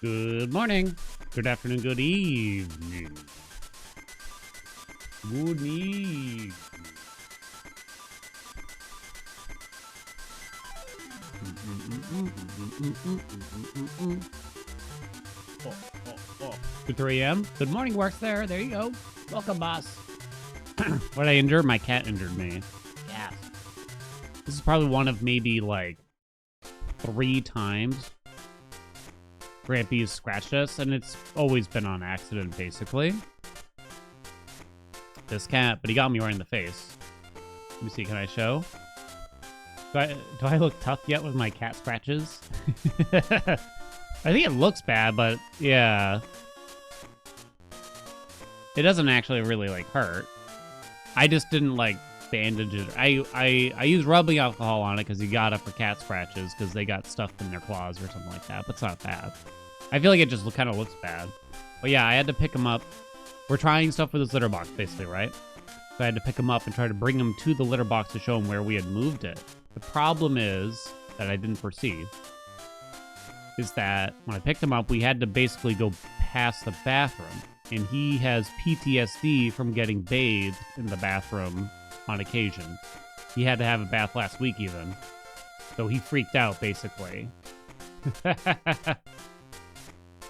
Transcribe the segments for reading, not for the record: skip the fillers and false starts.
Good morning, good afternoon, good evening. Good evening. Good 3 a.m. Good morning works there. There you go. Welcome, boss. What I injured? My cat injured me. Yeah. This is probably one of maybe like 3 times Grampy's scratched us, and it's always been on accident, basically. This cat, but he got me right in the face. Let me see, can I show? Do I look tough yet with my cat scratches? I think it looks bad, but yeah. It doesn't actually really, like, hurt. I just didn't, like, bandage it. I used rubbing alcohol on it because you got it for cat scratches because they got stuffed in their claws or something like that, but it's not bad. I feel like it just kind of looks bad. But yeah, I had to pick him up. We're trying stuff with this litter box, basically, right? So I had to pick him up and try to bring him to the litter box to show him where we had moved it. The problem is, that I didn't foresee, is that when I picked him up, we had to basically go past the bathroom. And he has PTSD from getting bathed in the bathroom on occasion. He had to have a bath last week, even. So he freaked out, basically.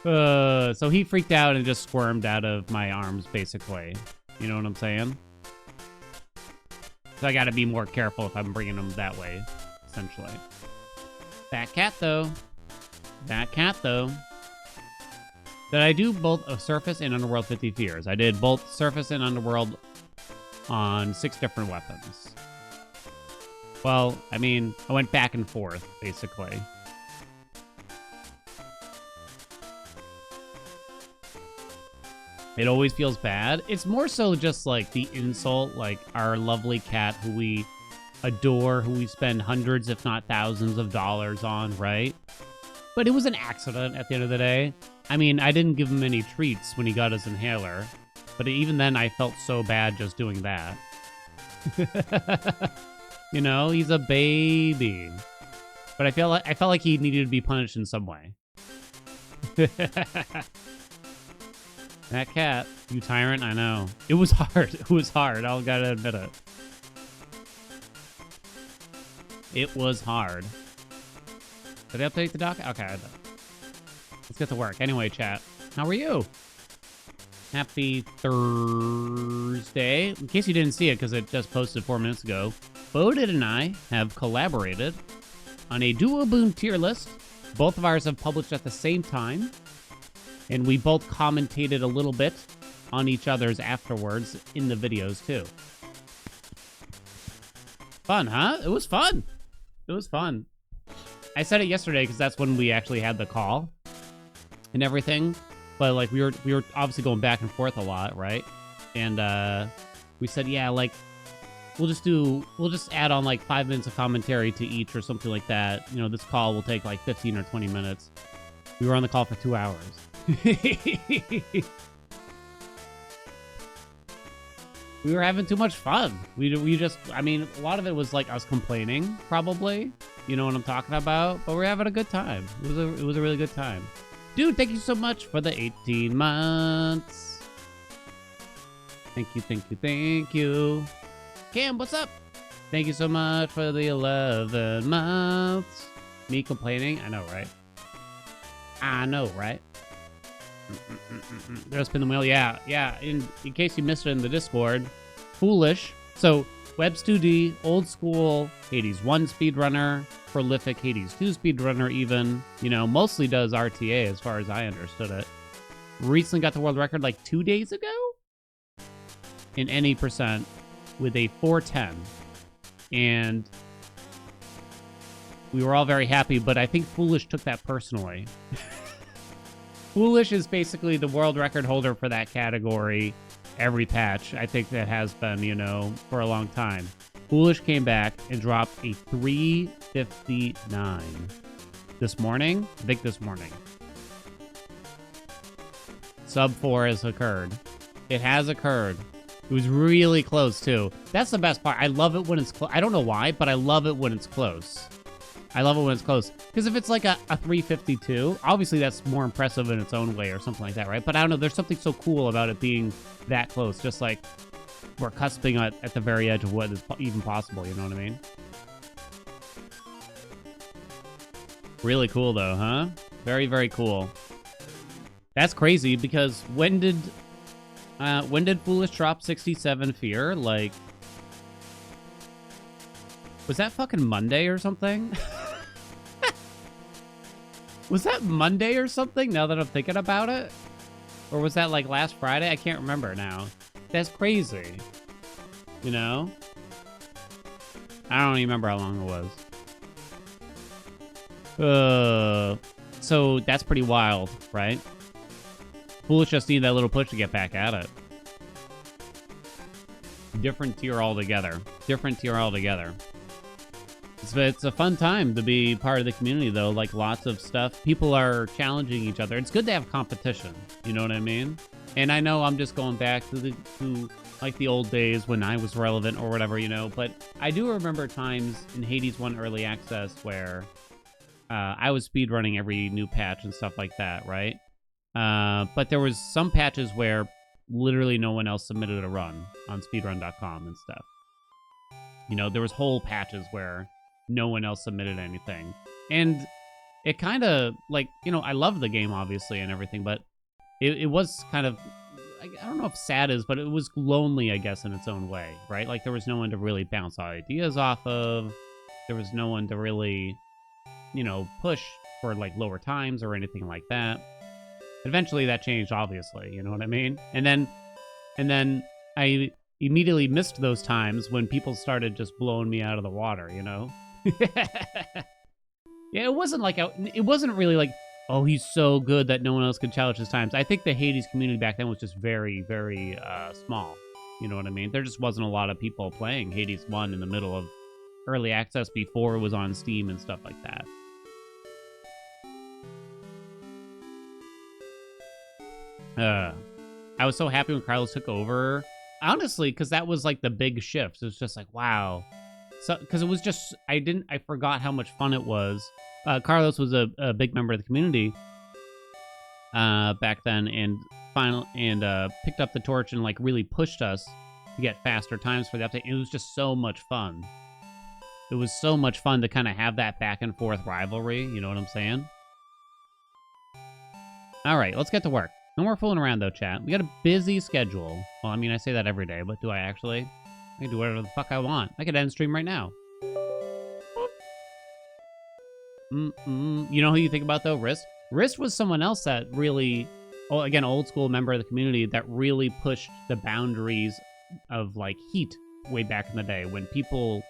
So he freaked out and just squirmed out of my arms, basically. You know what I'm saying? So I gotta be more careful if I'm bringing him that way, essentially. That cat, though. That cat, though. Did I do both a Surface and Underworld 50 Fears? I did both Surface and Underworld on 6 different weapons. Well, I mean, I went back and forth, basically. It always feels bad. It's more so just like the insult, like our lovely cat who we adore, who we spend hundreds, if not thousands of dollars on, right? But it was an accident at the end of the day. I mean, I didn't give him any treats when he got his inhaler, but even then I felt so bad just doing that. You know, he's a baby. But I felt like he needed to be punished in some way. That cat, you tyrant, I know. It was hard. It was hard. I'll gotta admit it. It was hard. Did I update the doc? Okay, I did. Let's get to work. Anyway, chat, how are you? Happy Thursday. In case you didn't see it, because it just posted 4 minutes ago, Boded and I have collaborated on a Duo Boom tier list. Both of ours have published at the same time. And we both commentated a little bit on each other's afterwards in the videos, too. Fun, huh? It was fun. It was fun. I said it yesterday because that's when we actually had the call and everything. But, like, we were obviously going back and forth a lot, right? And we said, yeah, like, we'll just add on, like, 5 minutes of commentary to each or something like that. You know, this call will take, like, 15 or 20 minutes. We were on the call for 2 hours. We were having too much fun. We just, I mean, a lot of it was like us complaining, probably. You know what I'm talking about? But we're having a good time. It was a really good time. Dude, thank you so much for the 18 months. Thank you, thank you, thank you. Cam, what's up? Thank you so much for the 11 months. Me complaining? I know, right? I know, right? There's Spin the Wheel. Yeah. In case you missed it in the Discord, Foolish. So, Webs 2D, old school Hades 1 speedrunner, prolific Hades 2 speedrunner even. You know, mostly does RTA as far as I understood it. Recently got the world record like 2 days ago? In any percent with a 410. And we were all very happy, but I think Foolish took that personally. Foolish is basically the world record holder for that category every patch. I think that has been, you know, for a long time. Foolish came back and dropped a 359 this morning. I think this morning. Sub 4 has occurred. It has occurred. It was really close, too. That's the best part. I love it when it's close. I don't know why, but I love it when it's close. I love it when it's close. Because if it's like a 352, obviously that's more impressive in its own way or something like that, right? But I don't know, there's something so cool about it being that close. Just like we're cusping at the very edge of what is even possible, you know what I mean? Really cool though, huh? Very, very cool. That's crazy because when did Foolish drop 67 Fear? Like, was that fucking Monday or something? Was that Monday or something, now that I'm thinking about it? Or was that, like, last Friday? I can't remember now. That's crazy. You know? I don't even remember how long it was. So that's pretty wild, right? Foolish just need that little push to get back at it. Different tier altogether. Different tier altogether. It's a fun time to be part of the community, though. Like, lots of stuff. People are challenging each other. It's good to have competition. You know what I mean? And I know I'm just going back to like the old days when I was relevant or whatever, you know. But I do remember times in Hades 1 Early Access where I was speedrunning every new patch and stuff like that, right? But there was some patches where literally no one else submitted a run on speedrun.com and stuff. You know, there was whole patches where no one else submitted anything. And it kind of, like, you know, I love the game, obviously, and everything, but it was kind of, I don't know if sad is, but it was lonely, I guess, in its own way, right? Like, there was no one to really bounce ideas off of. There was no one to really, you know, push for, like, lower times or anything like that. Eventually, that changed, obviously, you know what I mean? And then I immediately missed those times when people started just blowing me out of the water, you know? Yeah, it wasn't really like, oh, he's so good that no one else could challenge his times. I think the Hades community back then was just very, very small. You know what I mean? There just wasn't a lot of people playing Hades 1 in the middle of early access before it was on Steam and stuff like that. I was so happy when Carlos took over. Honestly, because that was like the big shift. It was just like, wow. So, because it was just, I forgot how much fun it was. Carlos was a big member of the community back then, and picked up the torch and like really pushed us to get faster times for the update. It was just so much fun. It was so much fun to kind of have that back and forth rivalry. You know what I'm saying? All right, let's get to work. No more fooling around, though, chat. We got a busy schedule. Well, I mean, I say that every day, but do I actually? I can do whatever the fuck I want. I could end stream right now. You know who you think about, though? Wrist? Wrist was someone else that really, again, old school member of the community that really pushed the boundaries of, like, heat way back in the day when people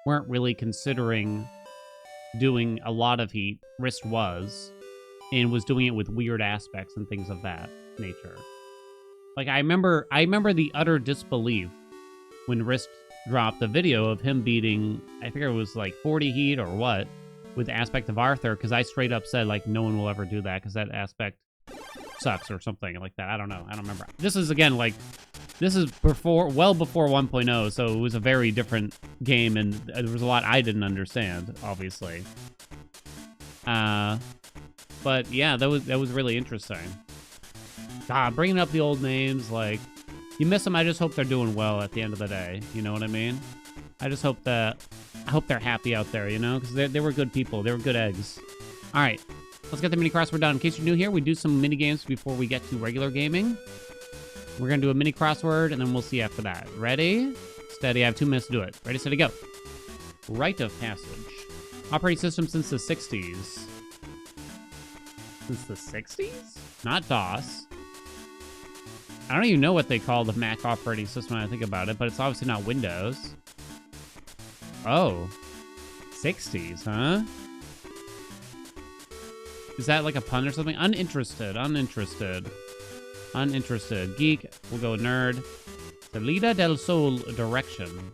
weren't really considering doing a lot of heat. Wrist was. And was doing it with weird aspects and things of that nature. Like, I remember the utter disbelief when Wrist dropped the video of him beating, I think it was like 40 heat or what, with Aspect of Arthur, because I straight up said, like, no one will ever do that because that aspect sucks or something like that. I don't know. I don't remember. This is, again, like, this is well before 1.0, so it was a very different game, and there was a lot I didn't understand, obviously. But yeah, that was really interesting. God, bringing up the old names, like, you miss them. I just hope they're doing well at the end of the day. You know what I mean? I just hope they're happy out there, you know? Because they were good people. They were good eggs. All right, let's get the mini crossword done. In case you're new here, we do some mini games before we get to regular gaming. We're going to do a mini crossword, and then we'll see after that. Ready? Steady. I have 2 minutes to do it. Ready, steady, go. Rite of passage. Operating system since the 60s. Since the 60s? Not DOS. I don't even know what they call the Mac operating system when I think about it, but it's obviously not Windows. Oh. 60s, huh? Is that like a pun or something? Uninterested. Geek. We'll go nerd. Salida del Sol direction.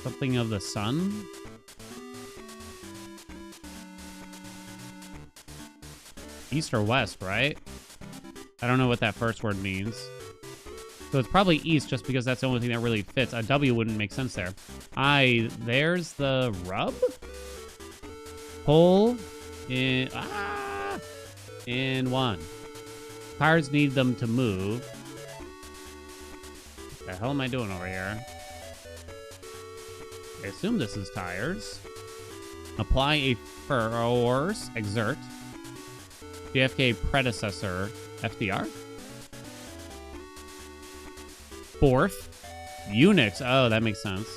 Something of the sun? East or west, right? I don't know what that first word means. So it's probably east just because that's the only thing that really fits. A W wouldn't make sense there. There's the rub? Pull in, in 1. Cars need them to move. What the hell am I doing over here? I assume this is tires. Apply a force, exert. JFK predecessor, FDR? Fourth. Unix. Oh, that makes sense.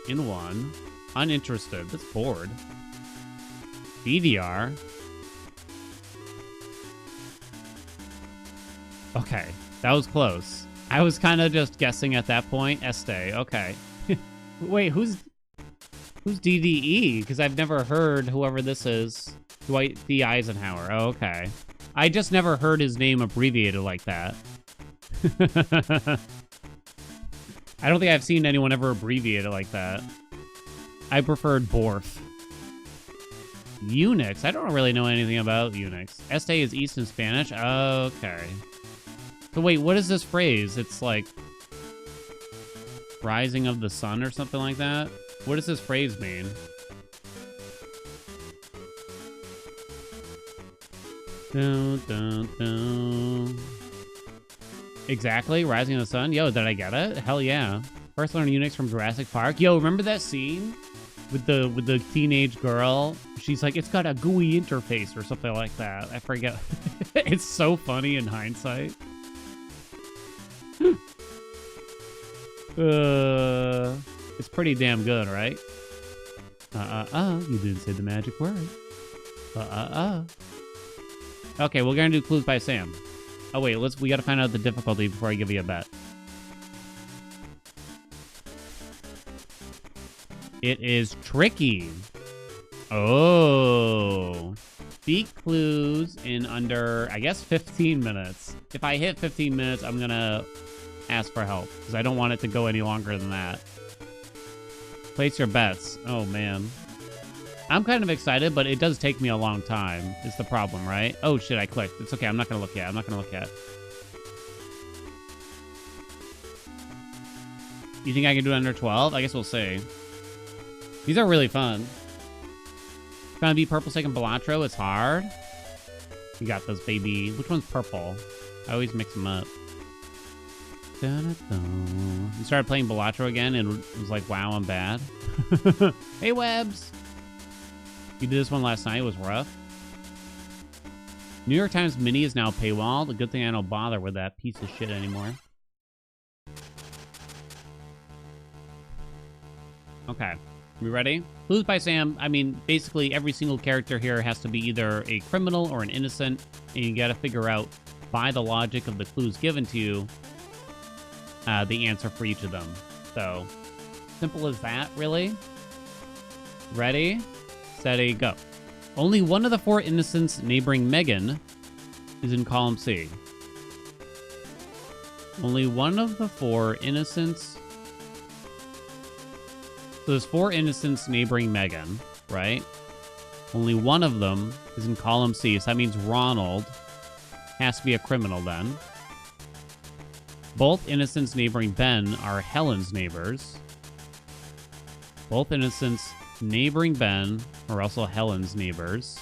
In 1. Uninterested. That's bored. BDR. Okay. That was close. I was kind of just guessing at that point. Este. Okay. Wait, who's DDE? Because I've never heard whoever this is. Dwight D. Eisenhower. Oh, okay. I just never heard his name abbreviated like that. I don't think I've seen anyone ever abbreviate it like that. I preferred Borf. Unix. I don't really know anything about Unix. Este is East in Spanish. Okay. So wait, what is this phrase? It's like rising of the sun or something like that? What does this phrase mean? Dun, dun, dun. Exactly, Rising of the Sun. Yo, did I get it? Hell yeah. First learned Unix from Jurassic Park. Yo, remember that scene with the teenage girl? She's like, it's got a GUI interface or something like that. I forget. It's so funny in hindsight. It's pretty damn good, right? You didn't say the magic word. Okay, we're gonna do clues by Sam. Oh wait, we gotta find out the difficulty before I give you a bet. It is tricky. Oh. Speak clues in under, I guess, 15 minutes. If I hit 15 minutes, I'm gonna ask for help, because I don't want it to go any longer than that. Place your bets. Oh, man. I'm kind of excited, but it does take me a long time, is the problem, right? Oh, shit, I clicked. It's okay, I'm not gonna look yet. I'm not gonna look yet. You think I can do it under 12? I guess we'll see. These are really fun. Trying to beat Purple Second Balatro, it's hard. You got this, baby. Which one's purple? I always mix them up. Dun-dun-dun. You started playing Balatro again and it was like, wow, I'm bad. Hey, Webs! You did this one last night. It was rough. New York Times Mini is now paywalled. A good thing I don't bother with that piece of shit anymore. Okay. We ready? Clues by Sam. I mean, basically every single character here has to be either a criminal or an innocent, and you gotta figure out, by the logic of the clues given to you, the answer for each of them. So, simple as that, really. Ready, steady, go. Only one of the 4 innocents neighboring Megan is in column C. Only one of the 4 innocents... So there's 4 innocents neighboring Megan, right? Only one of them is in column C, so that means Ronald has to be a criminal then. Both innocents neighboring Ben are Helen's neighbors. Both innocents neighboring Ben are also Helen's neighbors.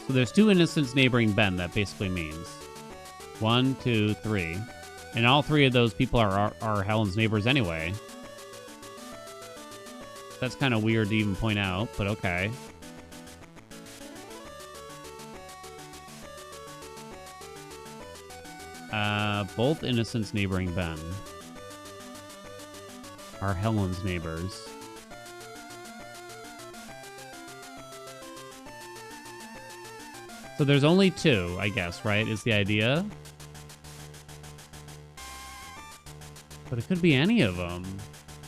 So there's 2 innocents neighboring Ben, that basically means. 1, 2, 3. And all 3 of those people are Helen's neighbors anyway. That's kind of weird to even point out, but okay. Both innocents neighboring Ben are Helen's neighbors. So there's only 2, I guess, right? Is the idea? But it could be any of them.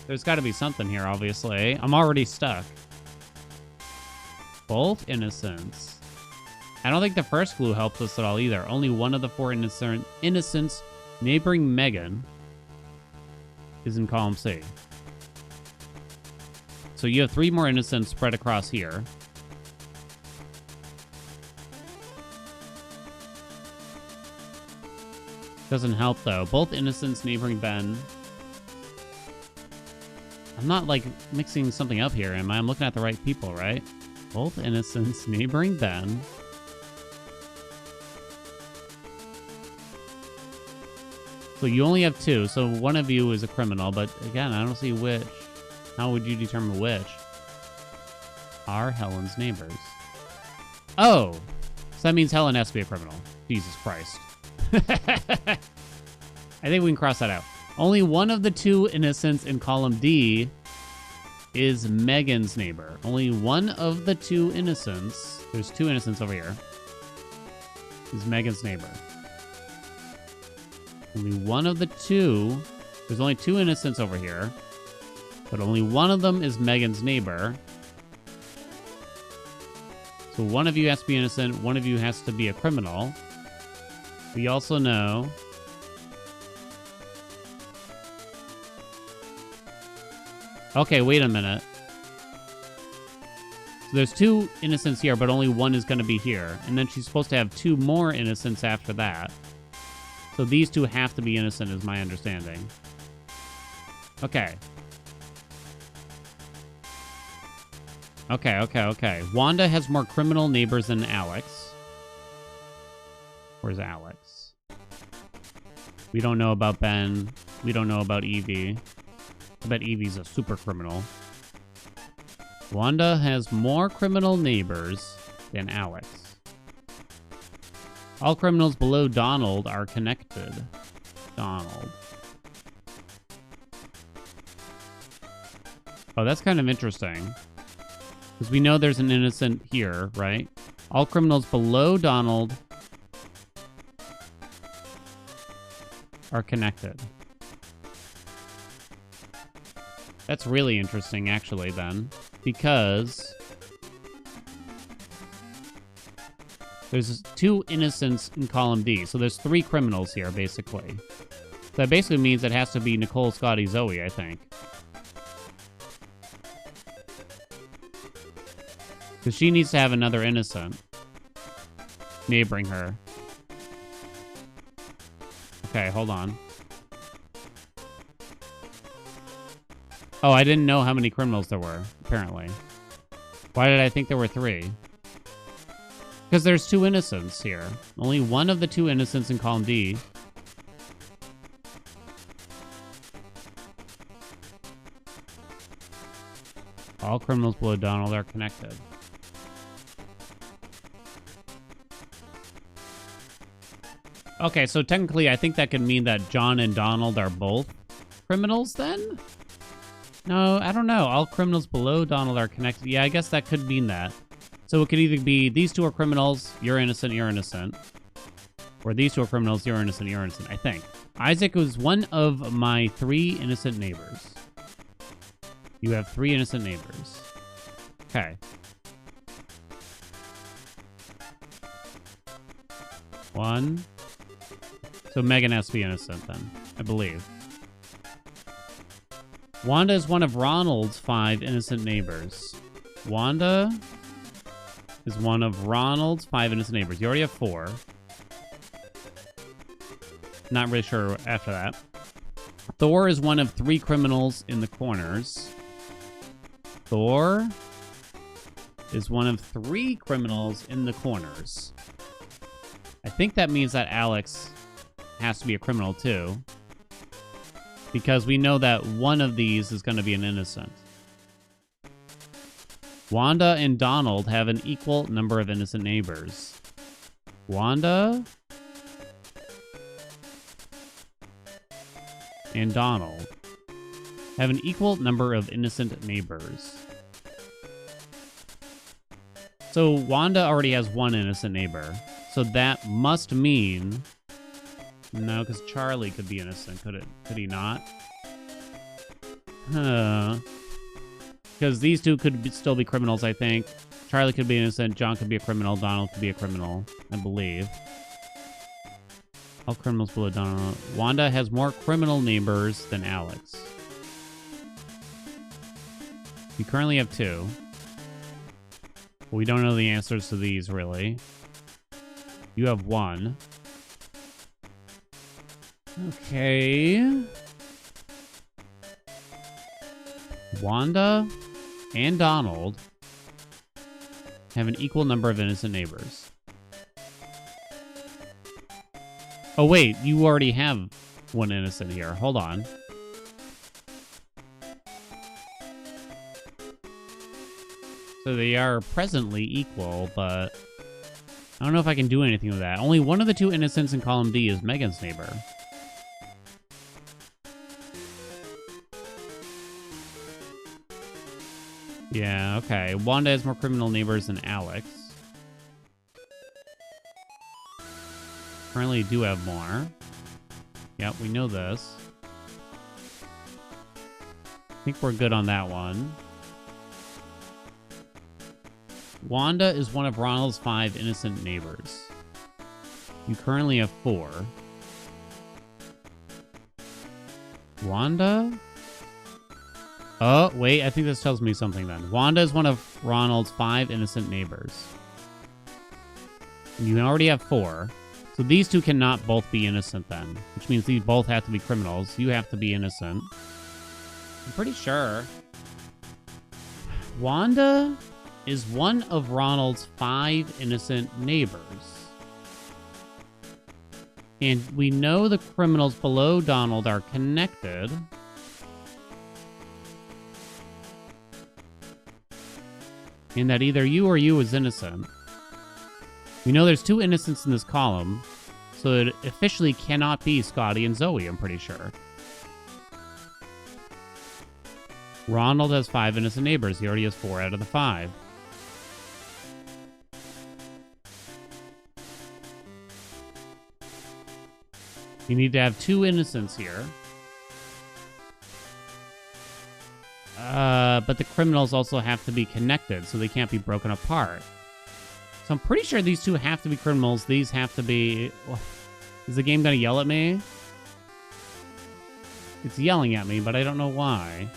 There's got to be something here, obviously. I'm already stuck. Both innocents. I don't think the first clue helps us at all either. Only one of the 4 innocents neighboring Megan is in column C. So you have 3 more innocents spread across here. Doesn't help, though. Both innocents neighboring Ben. I'm not, like, mixing something up here, am I? I'm looking at the right people, right? Both innocents neighboring Ben. So you only have two, so one of you is a criminal, but again, I don't see which. How would you determine which are Helen's neighbors? Oh! So that means Helen has to be a criminal. Jesus Christ. I think we can cross that out. Only one of the two innocents in column D is Megan's neighbor. Only one of the two innocents, there's two innocents over here, is Megan's neighbor. Only one of the two, there's only two innocents over here, but only one of them is Megan's neighbor. So one of you has to be innocent, one of you has to be a criminal. We also know okay, wait a minute. So there's two innocents here, but only one is going to be here. And then she's supposed to have two more innocents after that. So these two have to be innocent, is my understanding. Okay. Okay. Wanda has more criminal neighbors than Alex. Where's Alex? We don't know about Ben. We don't know about Evie. I bet Evie's a super criminal. Wanda has more criminal neighbors than Alex. All criminals below Donald are connected. Donald. Oh, that's kind of interesting. Because we know there's an innocent here, right? All criminals below Donald are connected. That's really interesting, actually, then. Because there's two innocents in column D. So there's three criminals here, basically. So that basically means it has to be Nicole, Scotty, Zoe, I think. Because she needs to have another innocent neighboring her. Okay, hold on. Oh, I didn't know how many criminals there were, apparently. Why did I think there were three? Because there's two innocents here. Only one of the two innocents in column D. All criminals below Donald are connected. Okay, so technically I think that could mean that John and Donald are both criminals then? No, I don't know. All criminals below Donald are connected. Yeah, I guess that could mean that. So it could either be these two are criminals, you're innocent, you're innocent. Or these two are criminals, you're innocent, you're innocent, I think. Isaac was one of my three innocent neighbors. You have three innocent neighbors. Okay. One. So Megan has to be innocent then, I believe. Wanda is one of Ronald's 5 innocent neighbors. Wanda is one of Ronald's 5 innocent neighbors. You already have 4. Not really sure after that. Thor is one of 3 criminals in the corners. Thor is one of 3 criminals in the corners. I think that means that Alex has to be a criminal too. Because we know that one of these is going to be an innocent. Wanda and Donald have an equal number of innocent neighbors. Wanda and Donald have an equal number of innocent neighbors. So Wanda already has 1 innocent neighbor. So that must mean... No, because Charlie could be innocent, could he not? Because these two could still be criminals, I think. Charlie could be innocent, John could be a criminal, Donald could be a criminal, I believe. All criminals below Donald. Wanda has more criminal neighbors than Alex. We currently have 2. We don't know the answers to these, really. You have 1. Okay. Wanda and Donald have an equal number of innocent neighbors. Oh, wait. You already have one innocent here. Hold on. So they are presently equal, but I don't know if I can do anything with that. Only one of the two innocents in column D is Megan's neighbor. Yeah, okay. Wanda has more criminal neighbors than Alex. Currently do have more. Yep, we know this. I think we're good on that one. Wanda is one of Ronald's 5 innocent neighbors. You currently have 4. Wanda? Oh, wait, I think this tells me something then. Wanda is one of Ronald's 5 innocent neighbors. You already have 4. So these two cannot both be innocent then, which means these both have to be criminals. You have to be innocent. I'm pretty sure. Wanda is one of Ronald's 5 innocent neighbors. And we know the criminals below Donald are connected. And that either you or you is innocent. We know there's 2 innocents in this column, so it officially cannot be Scotty and Zoe, I'm pretty sure. Ronald has 5 innocent neighbors. He already has 4 out of the 5. You need to have 2 innocents here. But the criminals also have to be connected, so they can't be broken apart. So I'm pretty sure these two have to be criminals. These have to be... Is the game going to yell at me? It's yelling at me, but I don't know why.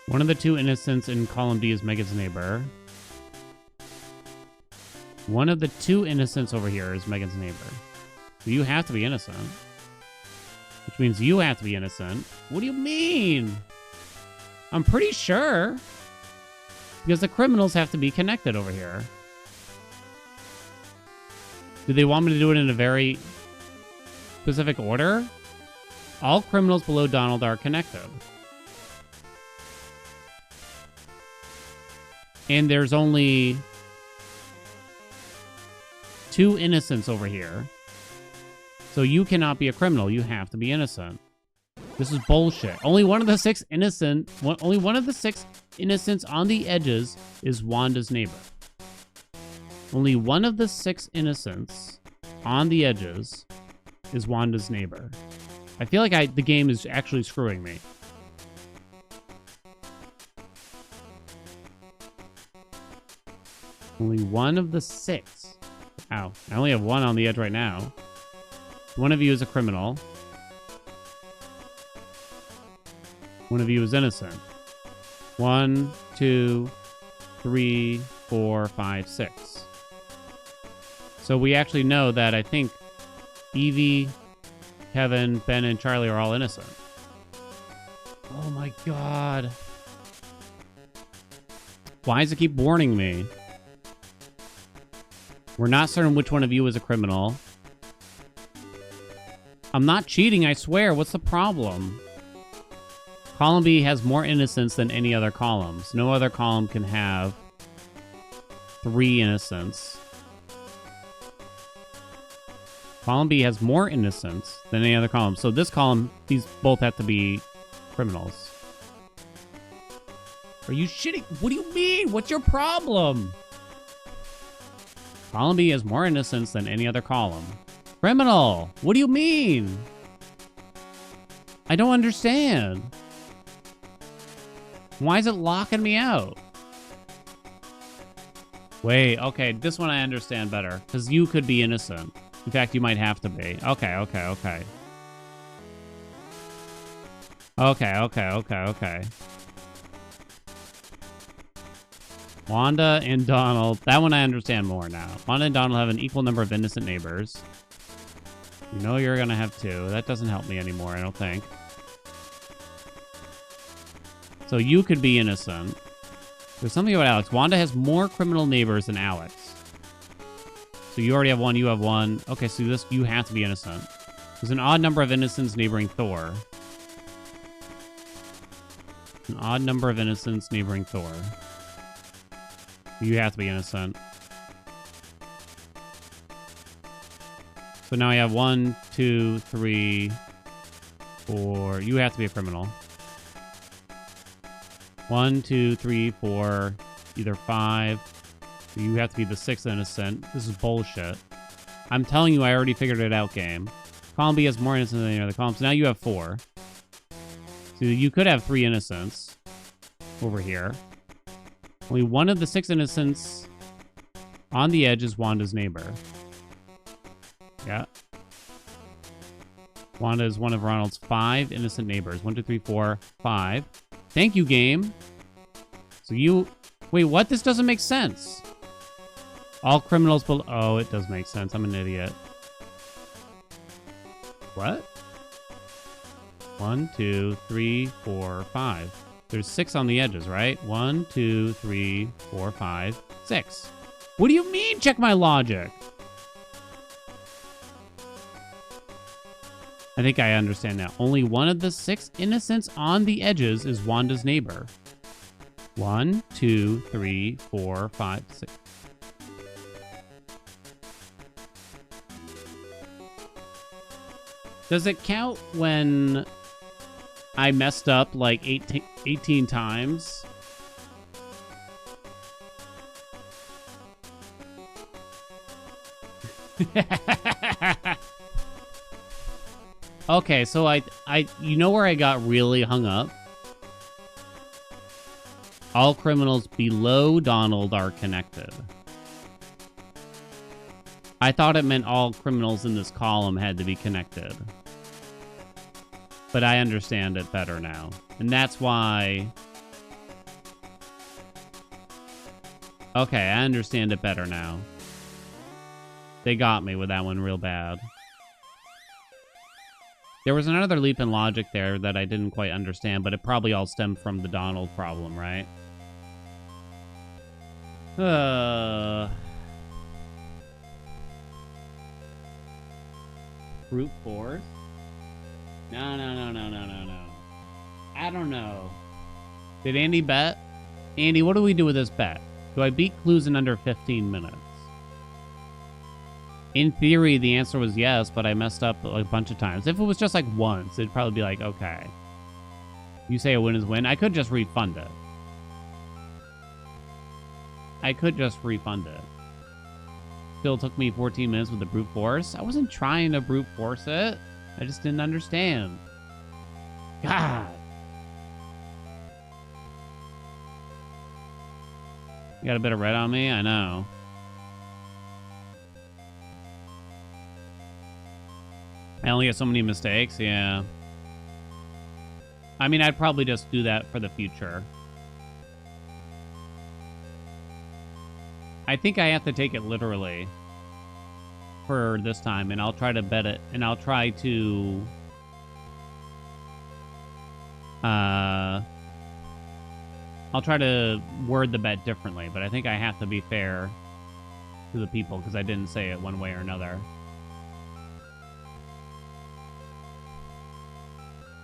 One of the 2 innocents in column D is Megan's neighbor. One of the 2 innocents over here is Megan's neighbor. So you have to be innocent. Which means you have to be innocent. What do you mean? I'm pretty sure. Because the criminals have to be connected over here. Do they want me to do it in a very specific order? All criminals below Donald are connected. And there's only 2 innocents over here. So you cannot be a criminal. You have to be innocent. This is bullshit. Only one of the 6 only one of the 6 innocents on the edges is Wanda's neighbor. Only one of the 6 innocents on the edges is Wanda's neighbor. I feel like the game is actually screwing me. Only one of the 6. Ow. I only have 1 on the edge right now. One of you is a criminal. One of you is innocent. 1, 2, 3, 4, 5, 6. So we actually know that I think Evie, Kevin, Ben, and Charlie are all innocent. Oh my god. Why does it keep warning me? We're not certain which one of you is a criminal. I'm not cheating, I swear. What's the problem? Column B has more innocents than any other columns. No other column can have 3 innocents. Column B has more innocents than any other column. So this column, these both have to be criminals. Are you shitting? What do you mean? What's your problem? Column B has more innocents than any other column. Criminal! What do you mean? I don't understand. Why is it locking me out? Wait, okay, this one I understand better. Because you could be innocent. In fact, you might have to be. Okay. Okay. Wanda and Donald. That one I understand more now. Wanda and Donald have an equal number of innocent neighbors. You know you're gonna have two. That doesn't help me anymore, I don't think. So you could be innocent. There's something about Alex. Wanda has more criminal neighbors than Alex. So you already have one, you have one. Okay, so this you have to be innocent. There's an odd number of innocents neighboring Thor. An odd number of innocents neighboring Thor. You have to be innocent. So now I have 1, 2, 3, 4. You have to be a criminal. 1, 2, 3, 4. Either 5. You have to be the 6th innocent. This is bullshit. I'm telling you, I already figured it out, game. Column B has more innocents than the other column. So now you have 4. So you could have 3 innocents over here. Only one of the 6 innocents on the edge is Wanda's neighbor. Yeah. Wanda is one of Ronald's 5 innocent neighbors. 1, 2, 3, 4, 5. Thank you, game. So you... Wait, what? This doesn't make sense. All criminals... Oh, it does make sense. I'm an idiot. What? 1, 2, 3, 4, 5. There's 6 on the edges, right? 1, 2, 3, 4, 5, 6. What do you mean, check my logic? I think I understand now. Only one of the 6 innocents on the edges is Wanda's neighbor. 1, 2, 3, 4, 5, 6. Does it count when I messed up like 18 times? Okay, so I you know where I got really hung up? All criminals below Donald are connected. I thought it meant all criminals in this column had to be connected. But I understand it better now. And that's why... Okay, I understand it better now. They got me with that one real bad. There was another leap in logic there that I didn't quite understand, but it probably all stemmed from the Donald problem, right? Brute force? No. I don't know. Did Andy bet? Andy, what do we do with this bet? Do I beat clues in under 15 minutes? In theory, the answer was yes, but I messed up a bunch of times. If it was just like once, it'd probably be like, okay. You say a win is win. I could just refund it. Still took me 14 minutes with the brute force. I wasn't trying to brute force it. I just didn't understand. God. You got a bit of red on me? I know. I only get so many mistakes, yeah. I mean, I'd probably just do that for the future. I think I have to take it literally for this time, and I'll try to bet it, and I'll try to... I'll try to word the bet differently, but I think I have to be fair to the people, because I didn't say it one way or another.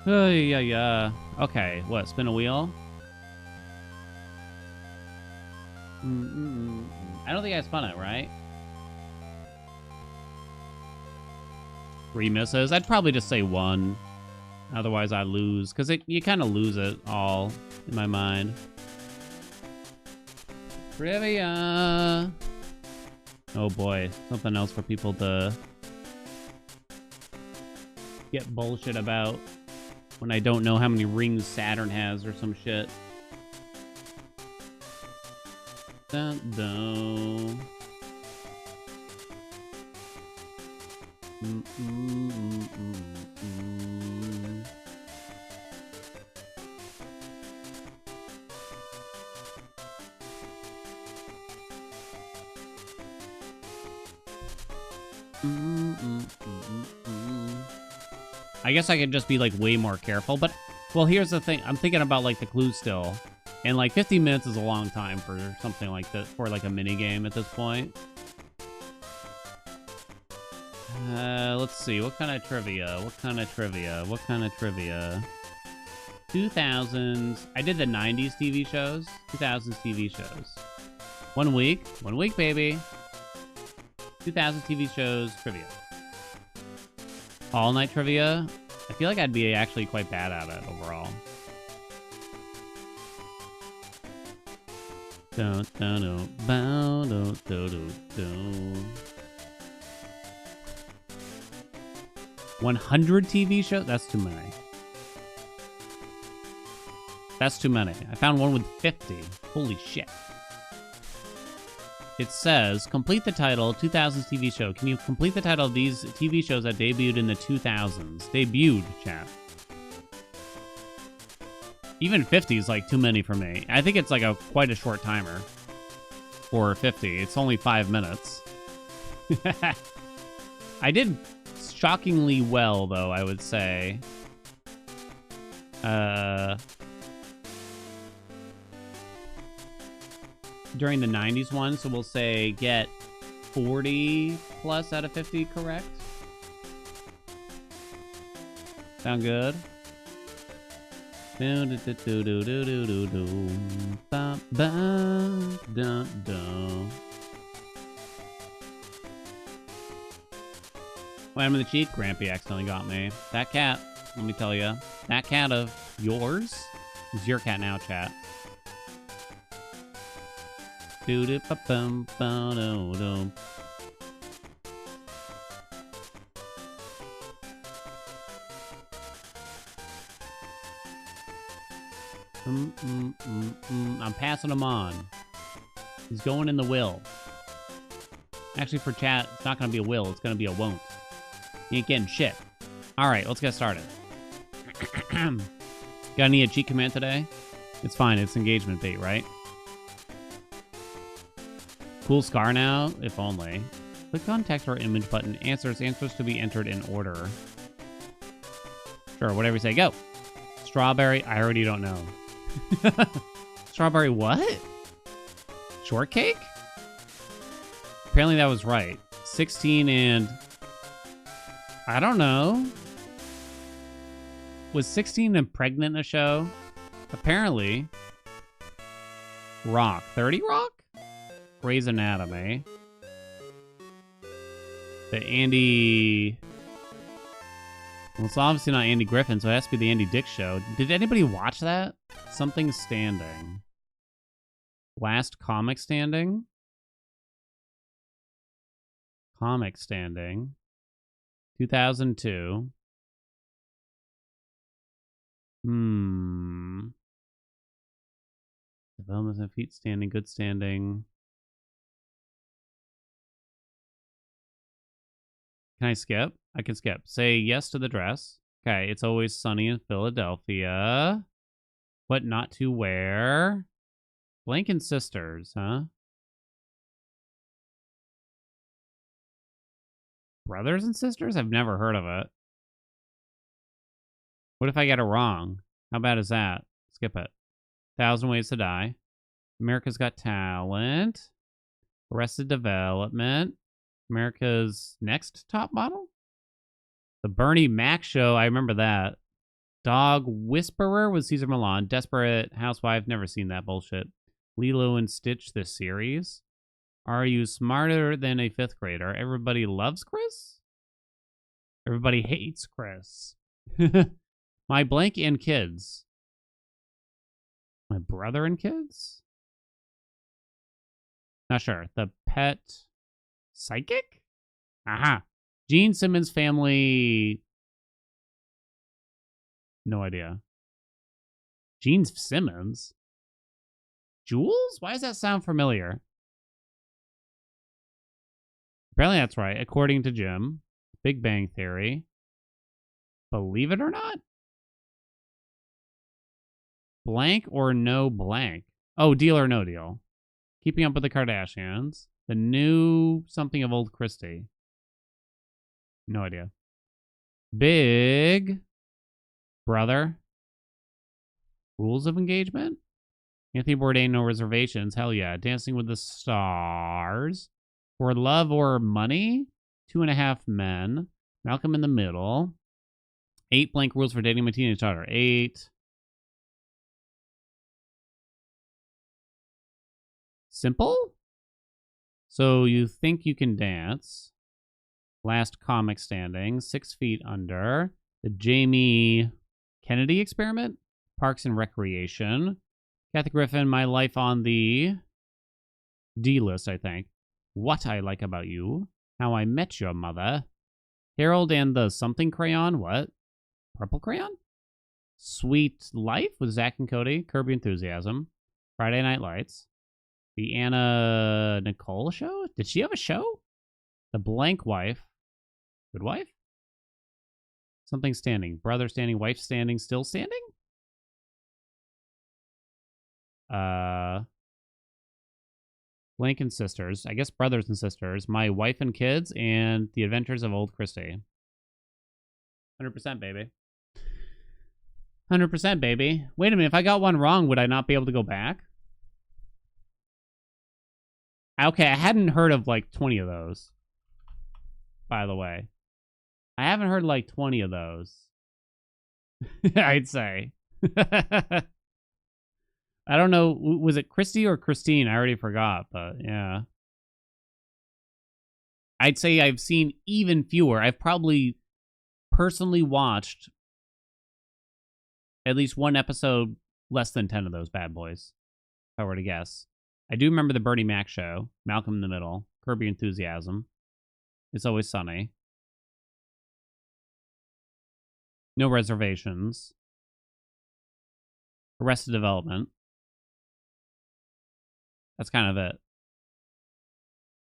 Yeah. Okay, what? Spin a wheel? I don't think I spun it, right? 3 misses. I'd probably just say 1. Otherwise, I lose. Because you kind of lose it all in my mind. Trivia! Oh boy. Something else for people to get bullshit about. When I don't know how many rings Saturn has or some shit. Dun-dun. I guess I could just be like way more careful, but well, here's the thing. I'm thinking about like the clues still, and like 50 minutes is a long time for something like that, for like a mini game at this point. Let's see. What kind of trivia? 2000s. I did the 90s TV shows. 2000s TV shows. 1 week. 1 week, baby. 2000 TV shows trivia. All night trivia. I feel like I'd be actually quite bad at it overall. Dun, dun, dun, bow, dun, dun, dun, dun. 100 TV shows? That's too many. That's too many. I found one with 50. Holy shit. It says, complete the title, 2000s TV show. Can you complete the title of these TV shows that debuted in the 2000s? Debuted, chat. Even 50 is like too many for me. I think it's like quite a short timer for 50. It's only 5 minutes. I did shockingly well, though, I would say. During the 90s one, so we'll say get 40 plus out of 50 correct. Sound good? Well, I'm in the cheek. Grampy accidentally got me. That cat, let me tell you, that cat of yours is your cat now, chat. I'm passing him on. He's going in the will. Actually, for chat, it's not going to be a will. It's going to be a won't. You ain't getting shit. All right, let's get started. Got any cheat command today? It's fine. It's engagement bait, right? Cool scar now? If only. Click on text or image button. Answers to be entered in order. Sure, whatever you say. Go. Strawberry. I already don't know. Strawberry what? Shortcake? Apparently that was right. 16 and... I don't know. Was 16 and pregnant a show? Apparently. Rock. 30 Rock? Grey's Anatomy. The Andy... Well, it's obviously not Andy Griffin, so it has to be the Andy Dick Show. Did anybody watch that? Something Standing. Last Comic Standing? Comic Standing. 2002. Development of Feet Standing, Good Standing. Can I skip? I can skip. Say yes to the dress. Okay, It's Always Sunny in Philadelphia. What not to wear? Blank and Sisters, huh? Brothers and Sisters? I've never heard of it. What if I get it wrong? How bad is that? Skip it. 1,000 Ways to Die. America's Got Talent. Arrested Development. America's Next Top Model? The Bernie Mac Show. I remember that. Dog Whisperer with Cesar Millan. Desperate Housewife. Never seen that bullshit. Lilo and Stitch, the series. Are you smarter than a 5th grader? Everybody loves Chris? Everybody hates Chris. My blank and kids. My brother and kids? Not sure. The Pet Psychic? Aha. Gene Simmons Family. No idea. Gene Simmons? Jules? Why does that sound familiar? Apparently that's right. According to Jim. Big Bang Theory. Believe it or not? Blank or no blank? Oh, Deal or No Deal. Keeping Up with the Kardashians. The New Something of Old Christie. No idea. Big Brother. Rules of engagement? Anthony Bourdain, no reservations. Hell yeah. Dancing with the Stars. For Love or Money? 2.5 Men. Malcolm in the Middle. 8 Blank Rules for Dating My Teenage Daughter. 8. Simple? So you think you can dance. Last Comic Standing. 6 Feet Under. The Jamie Kennedy Experiment. Parks and Recreation. Kathy Griffin, My Life on the D List, I think. What I Like About You. How I Met Your Mother. Harold and the Something Crayon. What? Purple Crayon? Sweet Life with Zach and Cody. Curb Your Enthusiasm. Friday Night Lights. The Anna Nicole Show? Did she have a show? The Blank Wife. Good Wife? Something Standing. Brother Standing. Wife Standing. Still Standing? Blank and Sisters. I guess Brothers and Sisters. My Wife and Kids. And The Adventures of Old Christy. 100%, baby. 100%, baby. Wait a minute. If I got one wrong, would I not be able to go back? Okay, I hadn't heard of like 20 of those. By the way. I haven't heard like 20 of those. I'd say. I don't know. Was it Christy or Christine? I already forgot, but yeah. I'd say I've seen even fewer. I've probably personally watched at least one episode less than 10 of those bad boys, if I were to guess. I do remember the Bernie Mac show, Malcolm in the Middle, Curb Your Enthusiasm. It's Always Sunny. No Reservations. Arrested Development. That's kind of it.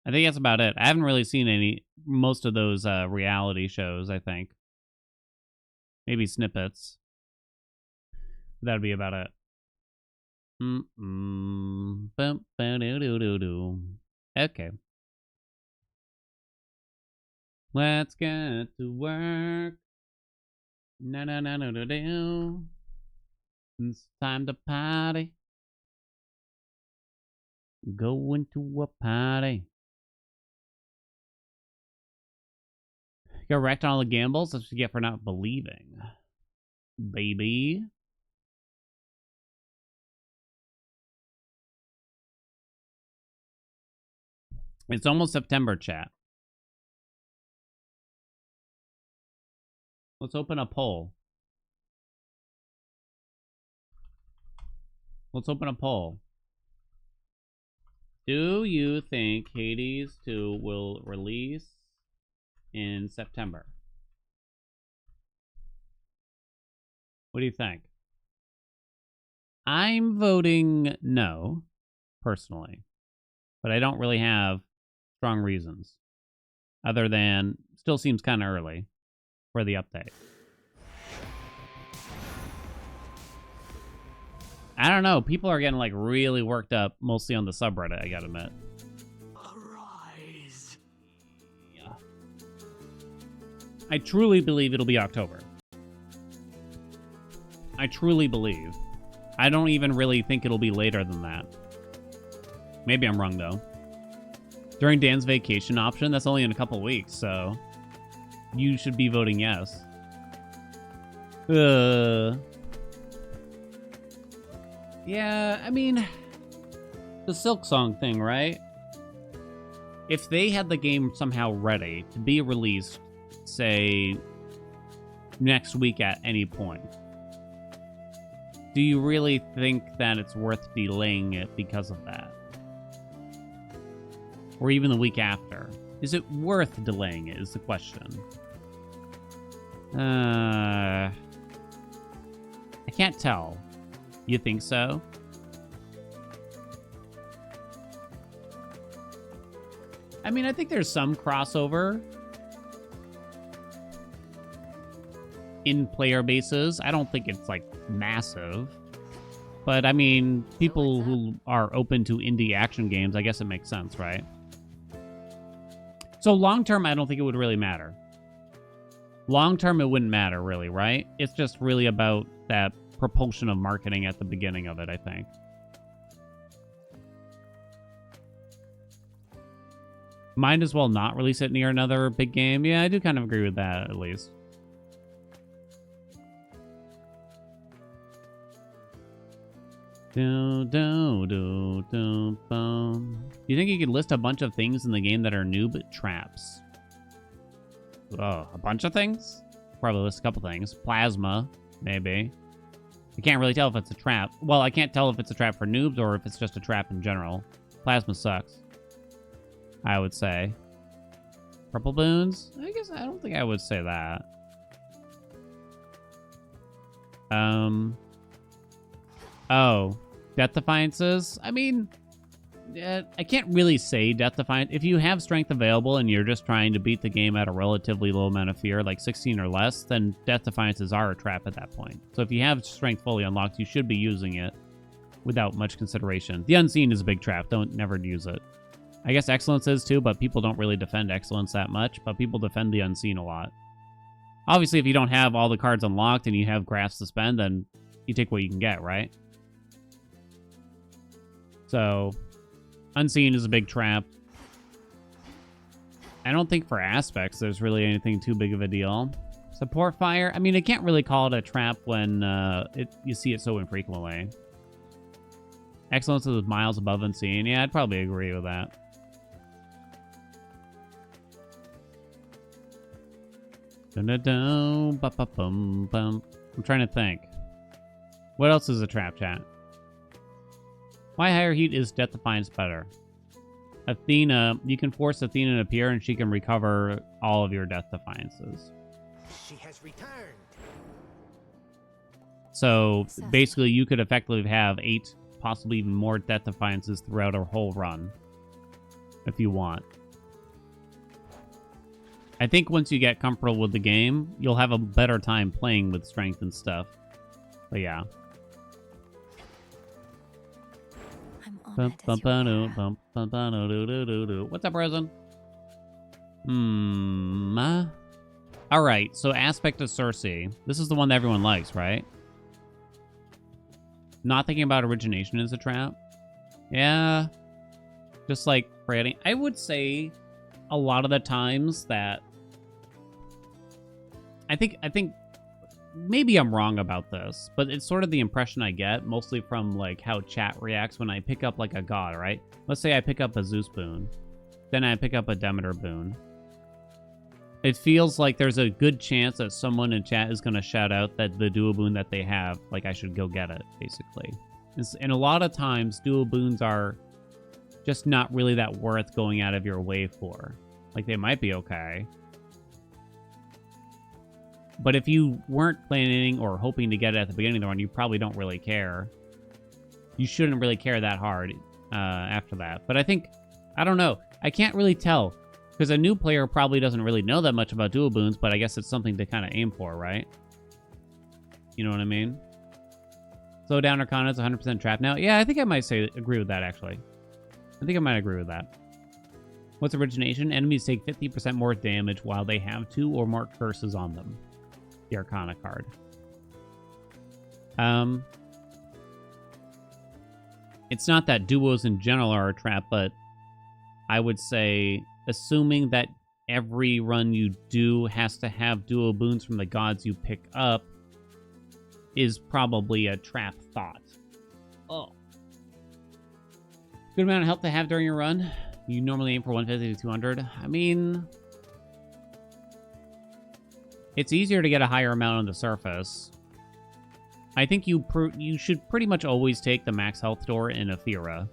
I think that's about it. I haven't really seen most of those reality shows, I think. Maybe snippets. That'd be about it. Okay. Let's get to work. No. It's time to party. Going to a party. Got wrecked on all the gambles. That's what you get for not believing. Baby. It's almost September, chat. Let's open a poll. Let's open a poll. Do you think Hades 2 will release in September? What do you think? I'm voting no, personally. But I don't really have strong reasons. Other than, still seems kind of early for the update. I don't know. People are getting like really worked up, mostly on the subreddit, I gotta admit. Arise. Yeah. I truly believe it'll be October. I truly believe. I don't even really think it'll be later than that. Maybe I'm wrong, though. During Dan's vacation option, that's only in a couple weeks, so you should be voting yes. Yeah, I mean, the Silk Song thing, right? If they had the game somehow ready to be released, say, next week at any point, do you really think that it's worth delaying it because of that? Or even the week after? Is it worth delaying it, is the question. I can't tell. You think so? I mean, I think there's some crossover in player bases. I don't think it's, like, massive. But, I mean, people who are open to indie action games, I guess it makes sense, right? So long term, I don't think it would really matter. Long term, it wouldn't matter, really, right? It's just really about that propulsion of marketing at the beginning of it, I think. Might as well not release it near another big game. Yeah, I do kind of agree with that, at least. Do you think you could list a bunch of things in the game that are noob traps? Oh, a bunch of things? Probably list a couple things. Plasma, maybe. I can't really tell if it's a trap. Well, I can't tell if it's a trap for noobs or if it's just a trap in general. Plasma sucks, I would say. Purple boons? I guess I don't think I would say that. Oh, Death Defiances? I mean, I can't really say Death Defiance. If you have strength available and you're just trying to beat the game at a relatively low amount of fear, like 16 or less, then Death Defiances are a trap at that point. So if you have strength fully unlocked, you should be using it without much consideration. The Unseen is a big trap. Don't never use it. I guess Excellence is too, but people don't really defend Excellence that much, but people defend the Unseen a lot. Obviously, if you don't have all the cards unlocked and you have graphs to spend, then you take what you can get, right? So, Unseen is a big trap. I don't think for aspects there's really anything too big of a deal. Support fire? I mean, I can't really call it a trap when you see it so infrequently. Excellence is miles above Unseen. Yeah, I'd probably agree with that. I'm trying to think. What else is a trap, chat? Why higher heat is Death Defiance better? Athena, you can force Athena to appear and she can recover all of your Death Defiances. She has returned. So basically you could effectively have 8, possibly even more Death Defiances throughout a whole run. If you want. I think once you get comfortable with the game, you'll have a better time playing with strength and stuff. But yeah. What's up, Rosen? Alright, so Aspect of Cersei. This is the one that everyone likes, right? Not thinking about origination as a trap. Yeah. Just like creating. I would say a lot of the times that I think maybe I'm wrong about this, but it's sort of the impression I get, mostly from like how chat reacts when I pick up like a god, right? Let's say I pick up a Zeus boon, then I pick up a Demeter boon. It feels like there's a good chance that someone in chat is going to shout out that the dual boon that they have, like I should go get it, basically. And a lot of times, dual boons are just not really that worth going out of your way for. Like, they might be okay. But if you weren't planning or hoping to get it at the beginning of the run, you probably don't really care. You shouldn't really care that hard after that. But I think, I don't know. I can't really tell. Because a new player probably doesn't really know that much about dual boons, but I guess it's something to kind of aim for, right? You know what I mean? Slow down Arcana is 100% trap now. Yeah, I think I might agree with that, actually. I think I might agree with that. What's origination? Enemies take 50% more damage while they have 2 or more curses on them. The Arcana card. It's not that duos in general are a trap, but I would say, assuming that every run you do has to have dual boons from the gods you pick up, is probably a trap thought. Oh. Good amount of health to have during your run. You normally aim for 150 to 200. I mean, it's easier to get a higher amount on the surface. I think you should pretty much always take the max health door in Aethera.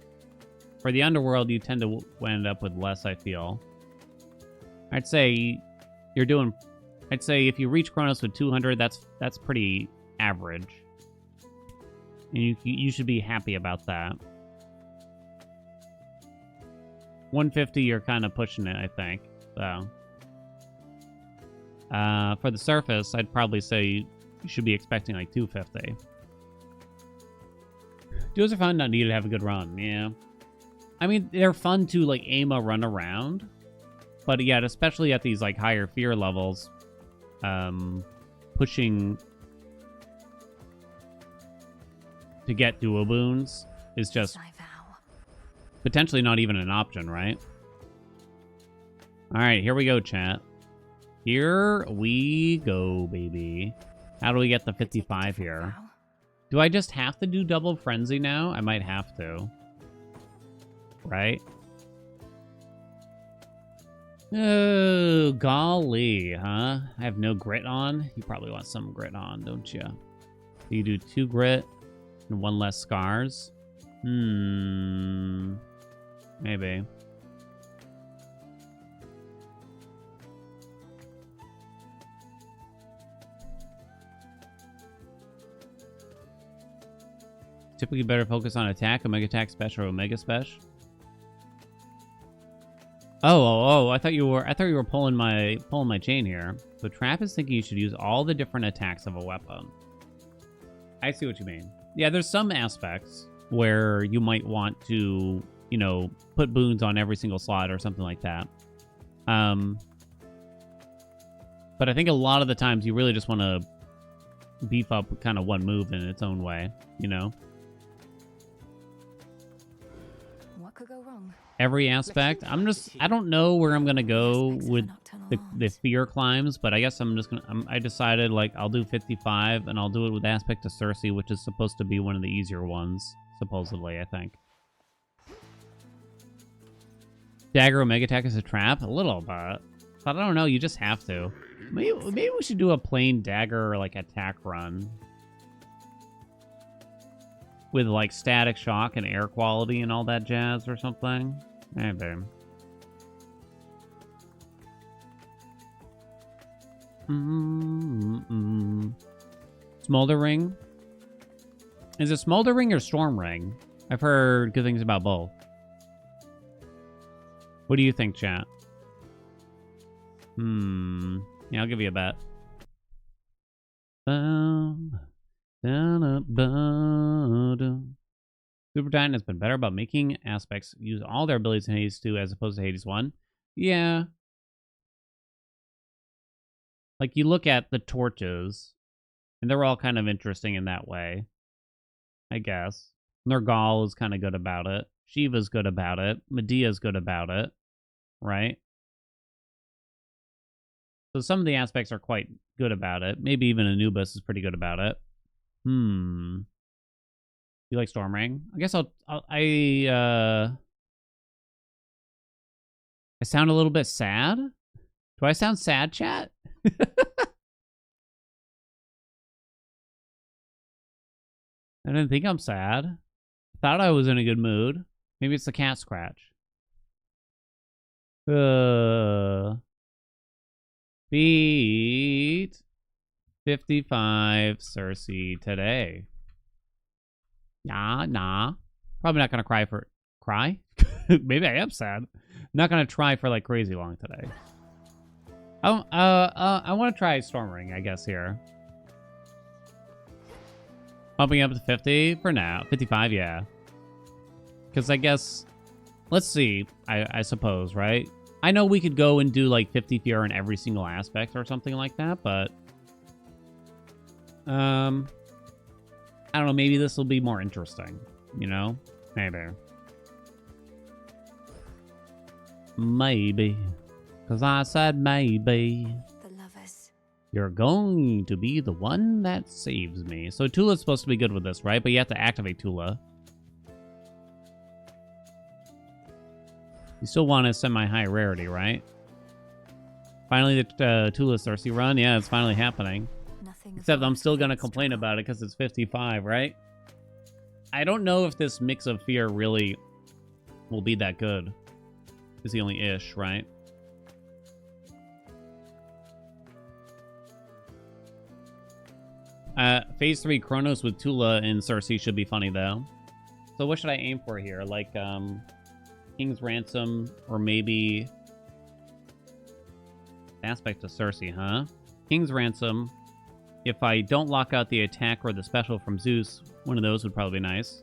For the Underworld, you tend to end up with less, I feel. I'd say if you reach Chronos with 200, that's pretty average. And you should be happy about that. 150, you're kind of pushing it, I think. So, for the surface, I'd probably say you should be expecting like 250. Duos are fun, not needed to have a good run. Yeah. I mean, they're fun to like aim a run around. But yeah, especially at these like higher fear levels, pushing to get dual boons is just potentially not even an option, right? All right, here we go, chat. Here we go, baby. How do we get the 55 here? Do I just have to do double frenzy now? I might have to. Right? Oh, golly, huh? I have no grit on? You probably want some grit on, don't you? So you do 2 grit and 1 less scars? Maybe. Typically better focus on attack, omega attack, special, or omega special. Oh, I thought you were pulling my chain here. So Trap is thinking you should use all the different attacks of a weapon. I see what you mean. Yeah, there's some aspects where you might want to, you know, put boons on every single slot or something like that. But I think a lot of the times you really just want to beef up kind of one move in its own way, you know? What could go wrong? Every aspect. I don't know where I'm gonna go with the fear climbs, but I guess I decided, like, I'll do 55 and I'll do it with aspect to Cersei, which is supposed to be one of the easier ones, supposedly, I think. Dagger omega attack is a trap? A little bit. But I don't know, you just have to. Maybe we should do a plain dagger, like, attack run. With, like, static shock and air quality and all that jazz or something. Maybe. Smolder Ring? Is it Smolder Ring or Storm Ring? I've heard good things about both. What do you think, chat? Yeah, I'll give you a bet. Super Titan has been better about making aspects use all their abilities in Hades 2 as opposed to Hades 1. Yeah. Like, you look at the torches, and they're all kind of interesting in that way, I guess. Nergal is kind of good about it. Shiva's good about it. Medea's good about it. Right? So some of the aspects are quite good about it. Maybe even Anubis is pretty good about it. You like Storm Ring? I guess I sound a little bit sad? Do I sound sad, chat? I didn't think I'm sad. I thought I was in a good mood. Maybe it's the cat scratch. Beat 55 Cersei today. Nah. Probably not gonna cry? Maybe I am sad. Not gonna try for like crazy long today. I want to try Storm Ring, I guess, here. Bumping up to 50 for now. 55, yeah. Because I guess, let's see, I suppose, right? I know we could go and do like 50 fear in every single aspect or something like that, but I don't know, maybe this will be more interesting, you know? Maybe. Maybe. Because I said maybe. The lovers. You're going to be the one that saves me. So Tula's supposed to be good with this, right? But you have to activate Tula. You still want a semi-high rarity, right? Finally, the Tula Cersei run. Yeah, it's finally happening. Except I'm still going to complain about it because it's 55, right? I don't know if this mix of fear really will be that good. It's the only ish, right? Phase 3 Chronos with Tula and Cersei should be funny, though. So what should I aim for here? Like, King's Ransom, or maybe aspect of Cersei, huh? King's Ransom. If I don't lock out the attack or the special from Zeus, one of those would probably be nice.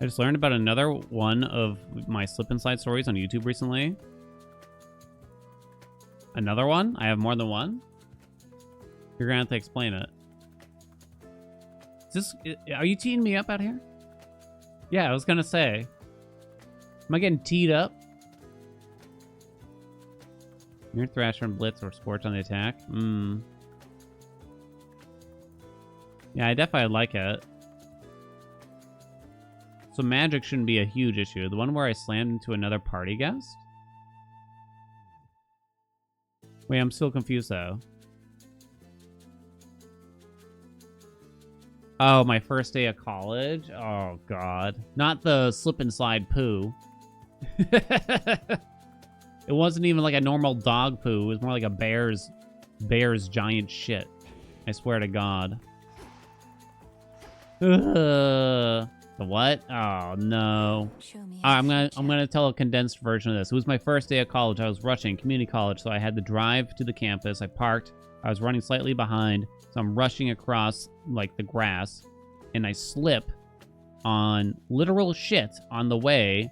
I just learned about another one of my slip and slide stories on YouTube recently. Another one? I have more than one? You're gonna have to explain it. Is this... Are you teeing me up out here? Yeah, I was gonna say. Am I getting teed up? Near Thrasher and Blitz or Scorch on the attack? Yeah, I definitely like it. So magic shouldn't be a huge issue. The one where I slammed into another party guest? Wait, I'm still confused though. Oh, my first day of college? Oh, God. Not the slip and slide poo. It wasn't even like a normal dog poo. It was more like a bear's giant shit. I swear to God. The what? Oh, no. Show me. I'm gonna tell a condensed version of this. It was my first day of college. I was rushing community college, so I had to drive to the campus. I parked. I was running slightly behind, so I'm rushing across like the grass, and I slip on literal shit on the way,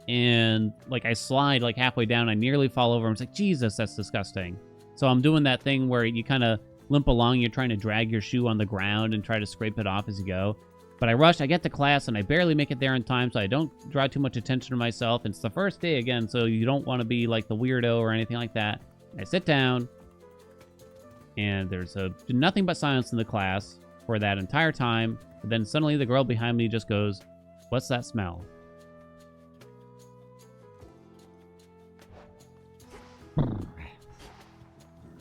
and like I slide like halfway down. I nearly fall over. I'm like, Jesus, that's disgusting. So I'm doing that thing where you kind of limp along. You're trying to drag your shoe on the ground and try to scrape it off as you go. But I rush, I get to class, and I barely make it there in time, so I don't draw too much attention to myself. It's the first day again, so you don't want to be like the weirdo or anything like that. I sit down, and there's nothing but silence in the class for that entire time. But then suddenly the girl behind me just goes, "What's that smell?"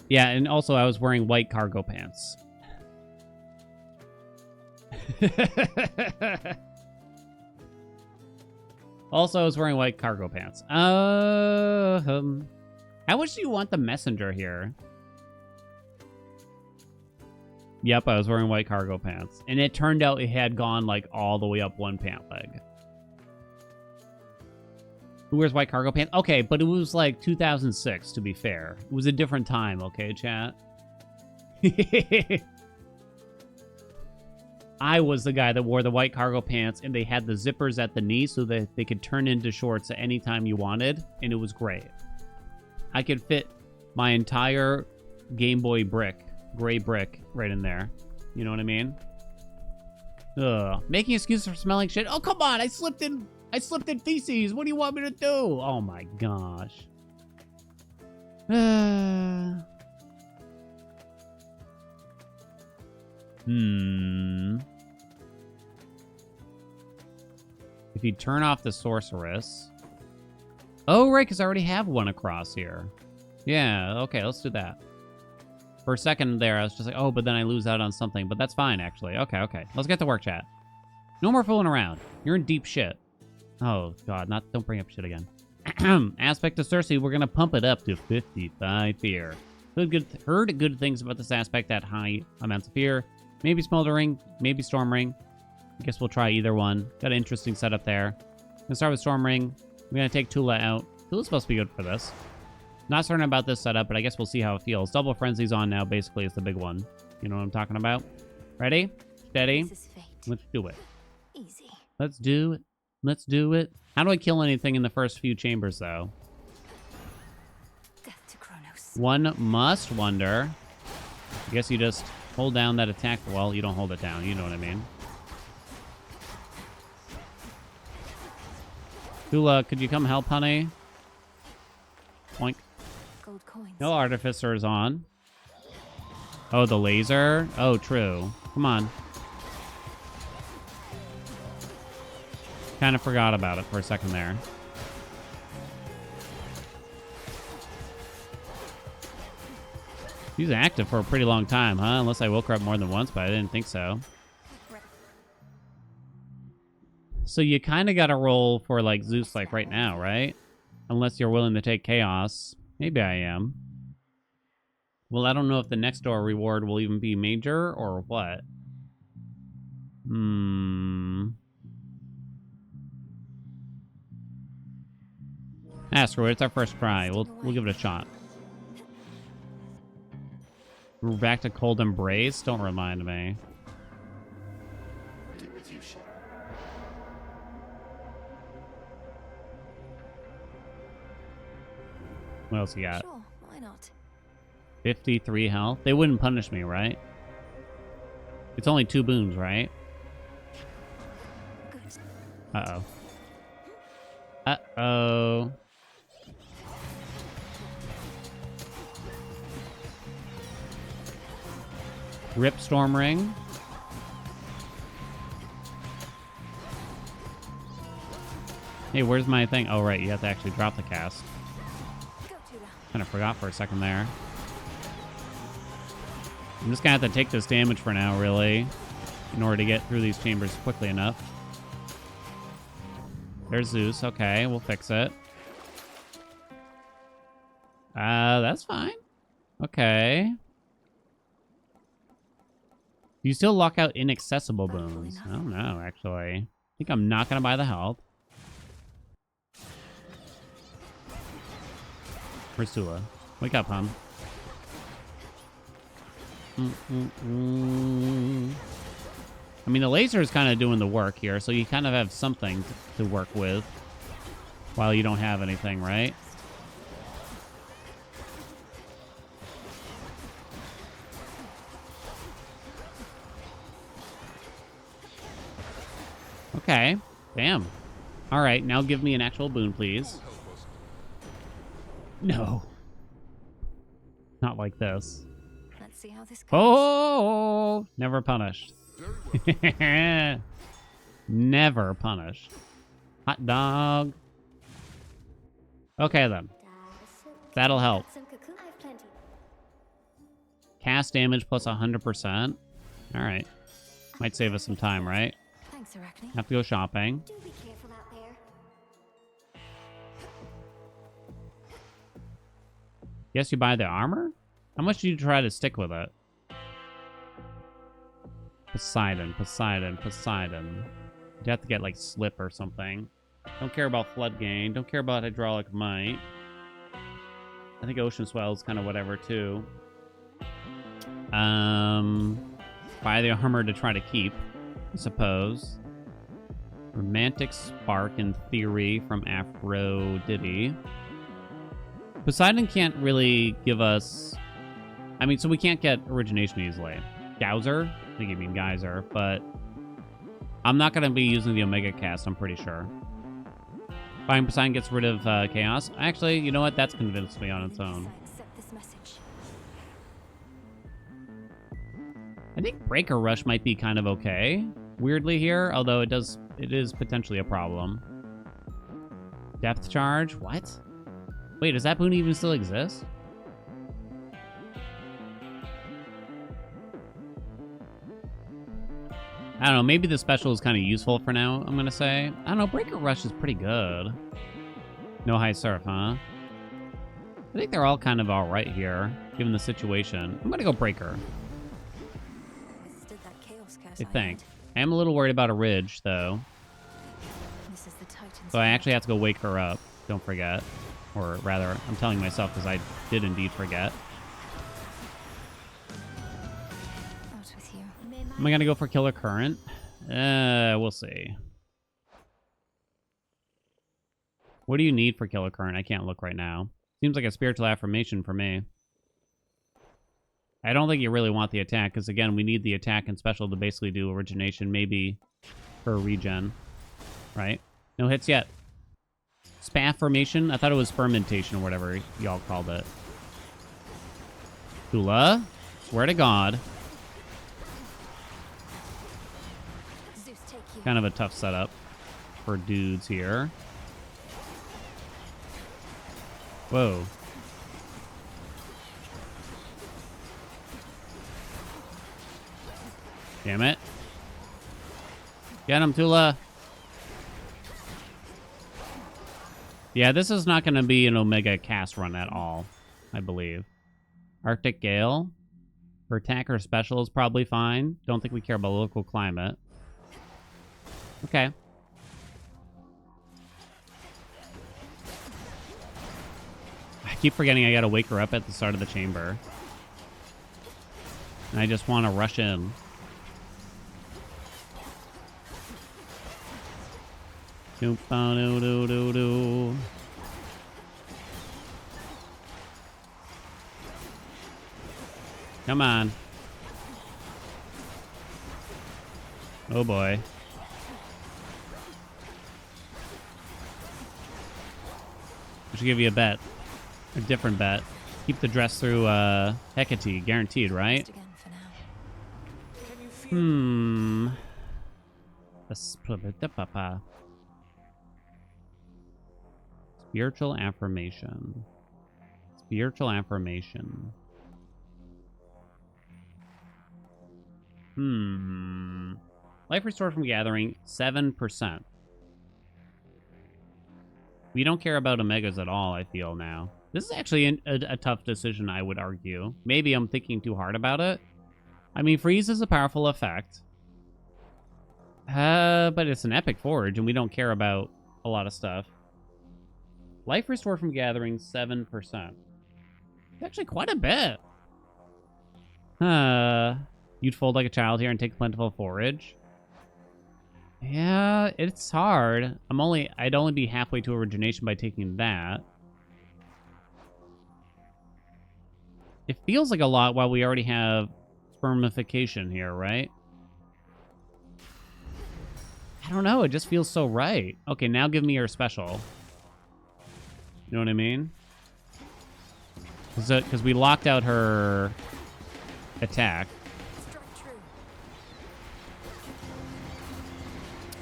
Yeah, and also I was wearing white cargo pants. Also, I was wearing white cargo pants. How much do you want the messenger here? Yep, I was wearing white cargo pants. And it turned out it had gone, like, all the way up one pant leg. Who wears white cargo pants? Okay, but it was, like, 2006, to be fair. It was a different time, okay, chat? I was the guy that wore the white cargo pants, and they had the zippers at the knee so that they could turn into shorts at any time you wanted, and it was great. I could fit my entire Game Boy brick, gray brick, right in there. You know what I mean? Ugh. Making excuses for smelling shit. Oh, come on! I slipped in feces! What do you want me to do? Oh my gosh. If you turn off the sorceress. Oh, right, because I already have one across here. Yeah, okay, let's do that. For a second there, I was just like, oh, but then I lose out on something. But that's fine, actually. Okay. Let's get to work, chat. No more fooling around. You're in deep shit. Oh, God, don't bring up shit again. Aspect of Cersei, we're going to pump it up to 55 fear. Heard good things about this aspect at high amounts of fear. Maybe Smoldering, maybe Storm Ring. I guess we'll try either one. Got an interesting setup there. Gonna start with Storm Ring. I'm gonna take Tula out. Tula's supposed to be good for this. Not certain about this setup, but I guess we'll see how it feels. Double Frenzy's on now, basically, is the big one. You know what I'm talking about? Ready? Steady? This is fate. Let's do it. Easy. Let's do it. Let's do it. How do I kill anything in the first few chambers, though? Death to Kronos. One must wonder. I guess you just hold down that attack. Well, you don't hold it down. You know what I mean. Tula, could you come help, honey? Oink. Gold coins. No Artificer is on. Oh, the laser? Oh, true. Come on. Kind of forgot about it for a second there. He's active for a pretty long time, huh? Unless I woke her up more than once, but I didn't think so. So you kind of got to roll for, like, Zeus, like, right now, right? Unless you're willing to take Chaos. Maybe I am. Well, I don't know if the next door reward will even be major or what. Asteroid, it's our first try. We'll give it a shot. We're back to Cold Embrace? Don't remind me. What else you got? Sure, why 53 health. They wouldn't punish me, right? It's only 2 boons, right? Good. Uh-oh. Uh-oh. Rip Storm Ring. Hey, where's my thing? Oh, right, you have to actually drop the cast. Go, Tula. Kind of forgot for a second there. I'm just gonna have to take this damage for now, really, in order to get through these chambers quickly enough. There's Zeus. Okay, we'll fix it. That's fine. Okay. Do you still lock out inaccessible boons? I don't know, actually. I think I'm not gonna buy the health. Where's Tula? Wake up, hon. I mean, the laser is kind of doing the work here, so you kind of have something to work with while you don't have anything, right? Okay. Damn. All right, now give me an actual boon, please. No. Not like this. Let's see how this goes. Oh, never punished. Never punished. Hot dog. Okay, then. That'll help. Cast damage plus 100%. All right. Might save us some time, right? Thanks, Arachne. Have to go shopping. Do be careful out there. Guess you buy the armor? How much do you try to stick with it? Poseidon, Poseidon, Poseidon. You'd have to get, like, slip or something. Don't care about flood gain. Don't care about hydraulic might. I think ocean swell is kind of whatever, too. Buy the armor to try to keep, I suppose. Romantic spark, in theory, from Aphrodite. Poseidon can't really give us... I mean, so we can't get origination easily. Geyser? I think you mean geyser, but... I'm not going to be using the Omega cast, I'm pretty sure. Buying Poseidon gets rid of chaos. Actually, you know what? That's convinced me on its own. Accept this message. I think Breaker Rush might be kind of okay, weirdly here, although it is potentially a problem. Depth Charge? What? Wait, does that boon even still exist? I don't know, maybe the special is kind of useful for now, I'm gonna say. I don't know, Breaker Rush is pretty good. No high surf, huh? I think they're all kind of alright here, given the situation. I'm gonna go Breaker. Withstood that chaos curse I I think. had. I am a little worried about a ridge, though. This is the Titan's So I hand. actually have to go wake her up. Don't forget. Or rather, I'm telling myself because I did indeed forget. Out with you. Am I going to go for Killer Current? We'll see. What do you need for Killer Current? I can't look right now. Seems like a spiritual affirmation for me. I don't think you really want the attack, because again, we need the attack and special to basically do origination, maybe for regen. Right? No hits yet. Spaffirmation? I thought it was fermentation or whatever y'all called it. Tula? Swear to God. Zeus, take you. Kind of a tough setup for dudes here. Whoa. Damn it. Get him, Tula. Yeah, this is not going to be an Omega cast run at all, I believe. Arctic Gale. For attack or special is probably fine. Don't think we care about local climate. Okay. I keep forgetting I gotta wake her up at the start of the chamber. And I just want to rush in. Come on. Oh boy. I should give you a bet. A different bet. Keep the dress through Hecate, guaranteed, right? Just again for now. Can you feel Spiritual affirmation. Spiritual affirmation. Life restored from gathering, 7%. We don't care about omegas at all, I feel now. This is actually a tough decision, I would argue. Maybe I'm thinking too hard about it. I mean, freeze is a powerful effect. But it's an epic forge, and we don't care about a lot of stuff. Life restored from gathering, 7%. Actually, quite a bit. You'd fold like a child here and take plentiful forage. Yeah, it's hard. I'd only be halfway to origination by taking that. It feels like a lot while we already have spermification here, right? I don't know, it just feels so right. Okay, now give me your special. You know what I mean? Because we locked out her attack. Strike true.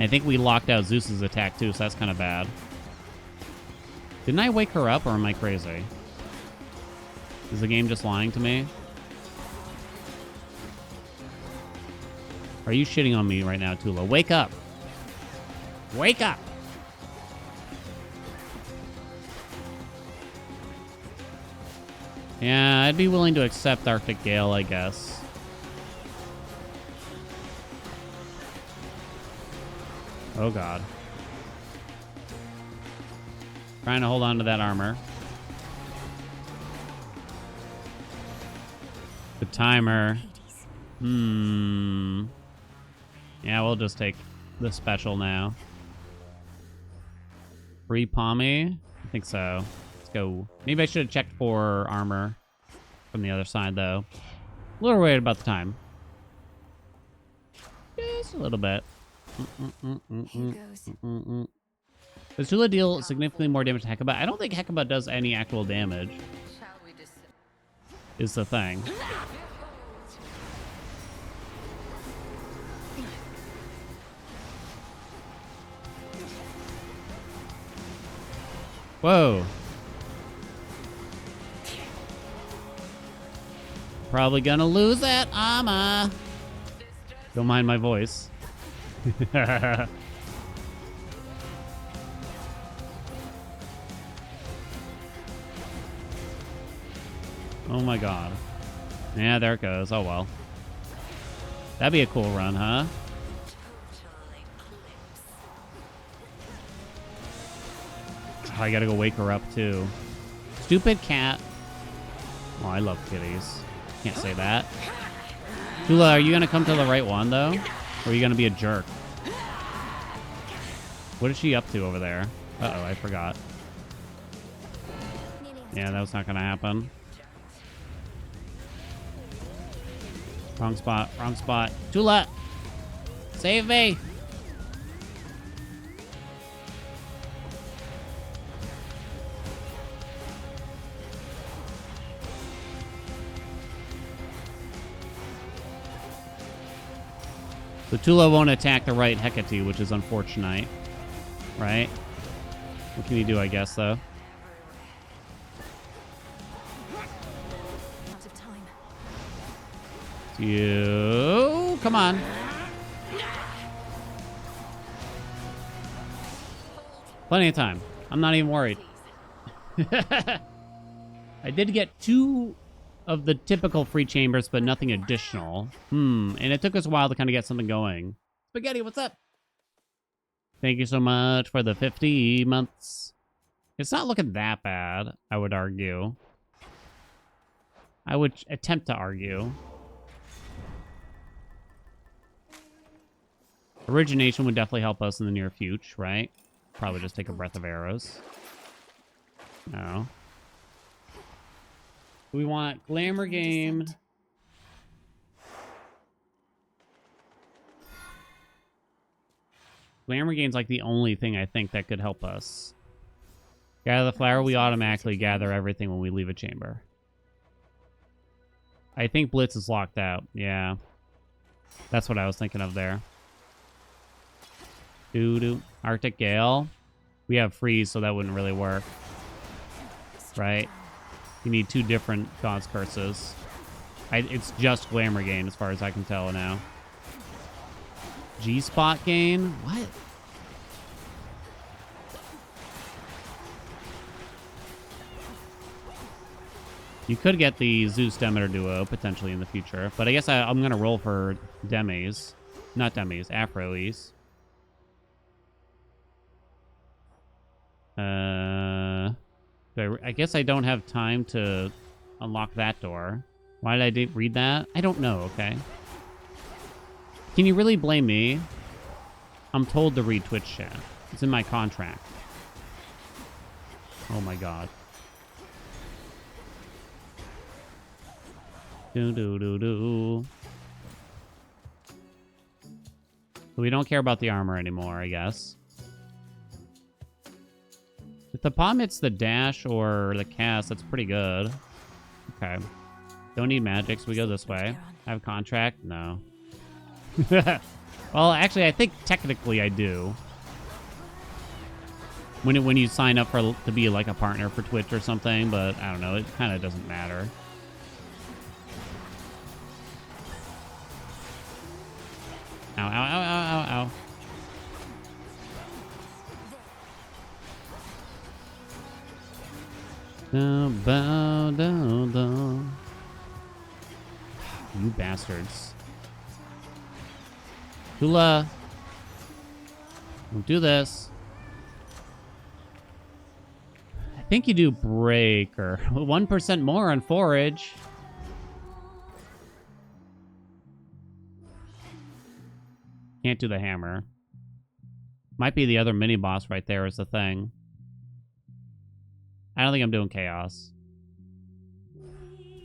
I think we locked out Zeus's attack too, so that's kind of bad. Didn't I wake her up, or am I crazy? Is the game just lying to me? Are you shitting on me right now, Tula? Wake up! Wake up! Yeah, I'd be willing to accept Arctic Gale, I guess. Oh god. Trying to hold on to that armor. The timer. Yeah, we'll just take the special now. Free Pommy? I think so. Let's go. Maybe I should have checked for armor from the other side, though. A little worried about the time. Just a little bit. Here goes. Does Tula deal significantly more damage to Hecuba? I don't think Hecuba does any actual damage. Is the thing. Whoa. Probably gonna lose that armor. Don't mind my voice. Oh my god. Yeah, there it goes. Oh well. That'd be a cool run, huh? Oh, I gotta go wake her up too. Stupid cat. Oh, I love kitties. Can't say that. Tula, are you gonna come to the right one though? Or are you gonna be a jerk? What is she up to over there? Uh-oh, I forgot. Yeah, that was not gonna happen. Wrong spot, wrong spot. Tula! Save me! So Tula won't attack the right Hecate, which is unfortunate. Right? What can you do, I guess, though? Out of time. You... Come on. Plenty of time. I'm not even worried. I did get 2 of the typical free chambers, but nothing additional. And it took us a while to kind of get something going. Spaghetti, what's up? Thank you so much for the 50 months. It's not looking that bad, I would argue. I would attempt to argue. Origination would definitely help us in the near future, right? Probably just take a breath of arrows. No. We want glamour game. Glamour Gain's like the only thing I think that could help us. Gather the flower, we automatically gather everything when we leave a chamber. I think Blitz is locked out. Yeah. That's what I was thinking of there. Doo-doo. Arctic Gale. We have Freeze, so that wouldn't really work. Right? You need two different God's Curses. It's just Glamour Gain as far as I can tell now. G-Spot Gain? What? You could get the Zeus Demeter duo potentially in the future, but I guess I'm going to roll for Demis. Not Demis, Afroes. I guess I don't have time to unlock that door. Why did I read that? I don't know, okay? Can you really blame me? I'm told to read Twitch chat. It's in my contract. Oh my god. Do. We don't care about the armor anymore, I guess. If the palm hits the dash or the cast, that's pretty good. Okay. Don't need magic, so we go this way. Have contract? No. Well, actually, I think technically I do. When you sign up to be like a partner for Twitch or something, but I don't know. It kind of doesn't matter. Ow, ow, ow, ow, ow, ow. You bastards. Hula. Don't do this. I think you do break or 1% more on forage. Can't do the hammer. Might be the other mini boss right there is the thing. I don't think I'm doing chaos.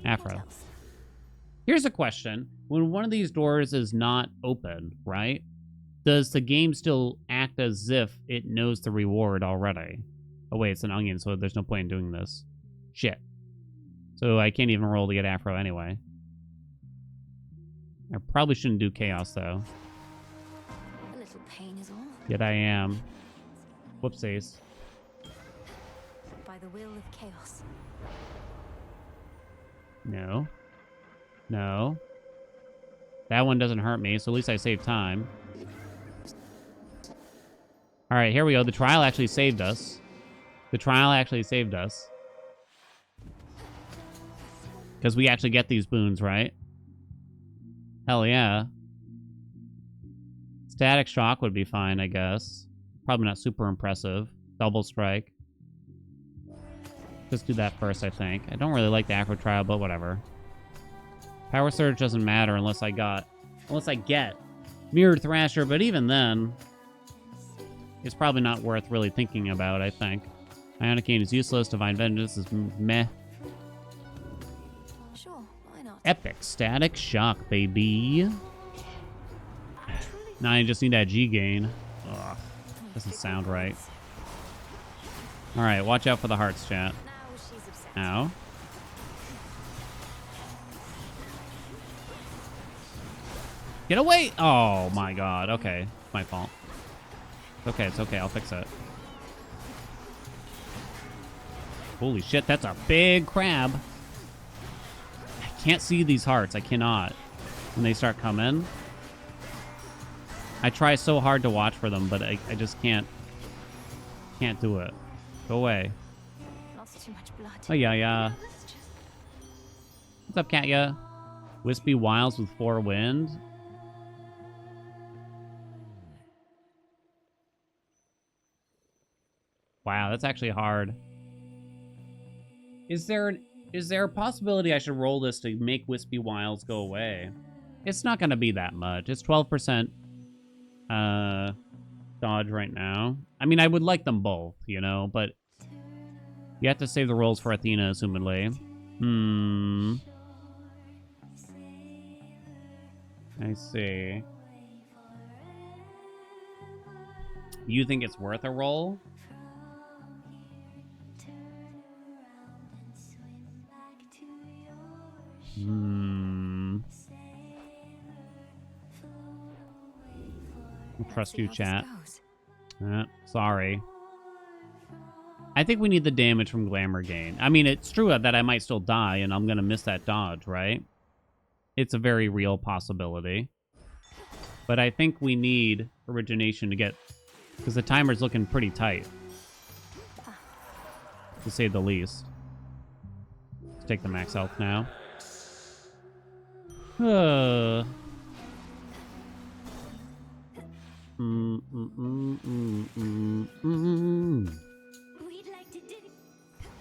Afro. Here's a question. When one of these doors is not open, right? Does the game still act as if it knows the reward already? Oh wait, it's an onion, so there's no point in doing this. Shit. So I can't even roll to get Afro anyway. I probably shouldn't do chaos though. A little pain is all. Yet I am. Whoopsies. By the will of chaos. No. No. That one doesn't hurt me, so at least I saved time. Alright, here we go. The trial actually saved us. The trial actually saved us. Because we actually get these boons, right? Hell yeah. Static Shock would be fine, I guess. Probably not super impressive. Double Strike. Let's do that first, I think. I don't really like the Afro Trial, but whatever. Power Surge doesn't matter unless I get Mirrored Thrasher, but even then, it's probably not worth really thinking about, I think. Ionic Gain is useless. Divine Vengeance is meh. Sure, why not? Epic Static Shock, baby. Now I just need that G gain. Ugh, doesn't sound right. Alright, watch out for the hearts, chat. Now she's upset. Ow. Get away! Oh my god, okay. My fault. Okay, it's okay, I'll fix it. Holy shit, that's a big crab. I can't see these hearts, I cannot. When they start coming. I try so hard to watch for them, but I just can't do it. Go away. Lost too much blood. Oh yeah. What's up, Katya? Wispy Wilds with 4 wind. Wow, that's actually hard. Is there a possibility I should roll this to make Wispy Wilds go away? It's not gonna be that much. It's 12% dodge right now. I mean, I would like them both, you know, but you have to save the rolls for Athena, assumedly. I see. You think it's worth a roll? I'll trust you, chat. Sorry. I think we need the damage from Glamour Gain. I mean, it's true that I might still die, and I'm going to miss that dodge, right? It's a very real possibility. But I think we need Origination to get... Because the timer's looking pretty tight. To say the least. Let's take the max health now.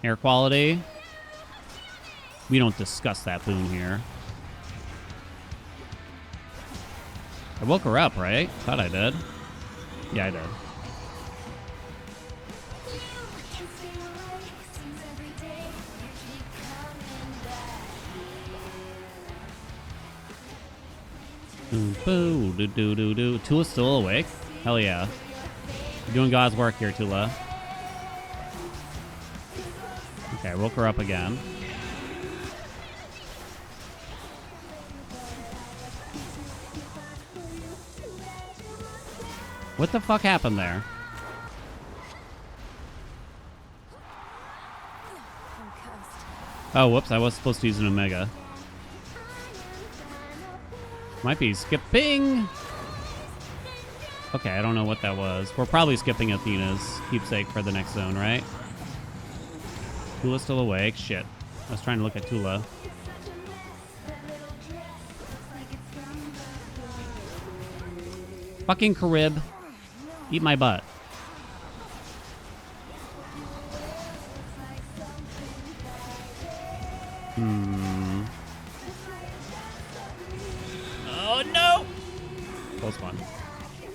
Air quality. We don't discuss that boon here. I woke her up, right? Thought I did. Yeah, I did. Boo, do do do do. Tula's still awake? Hell yeah. You're doing God's work here, Tula. Okay, woke her up again. What the fuck happened there? Oh, whoops, I was supposed to use an Omega. Might be skipping. Okay, I don't know what that was. We're probably skipping Athena's keepsake for the next zone, right? Tula's still awake. Shit. I was trying to look at Tula. Fucking Carib. Eat my butt. Oh, no! Close one.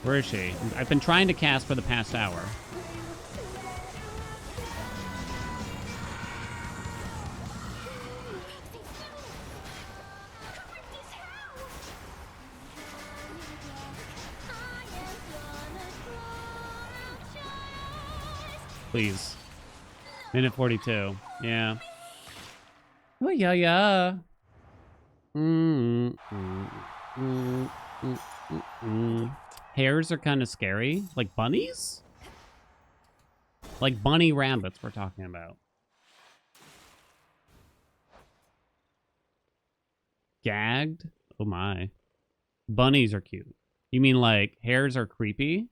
Where is she? I've been trying to cast for the past hour. Please. Minute 42. Yeah. Oh, yeah, yeah. Hares are kind of scary. Like bunnies? Like bunny rabbits we're talking about. Gagged? Oh my. Bunnies are cute. You mean like hares are creepy?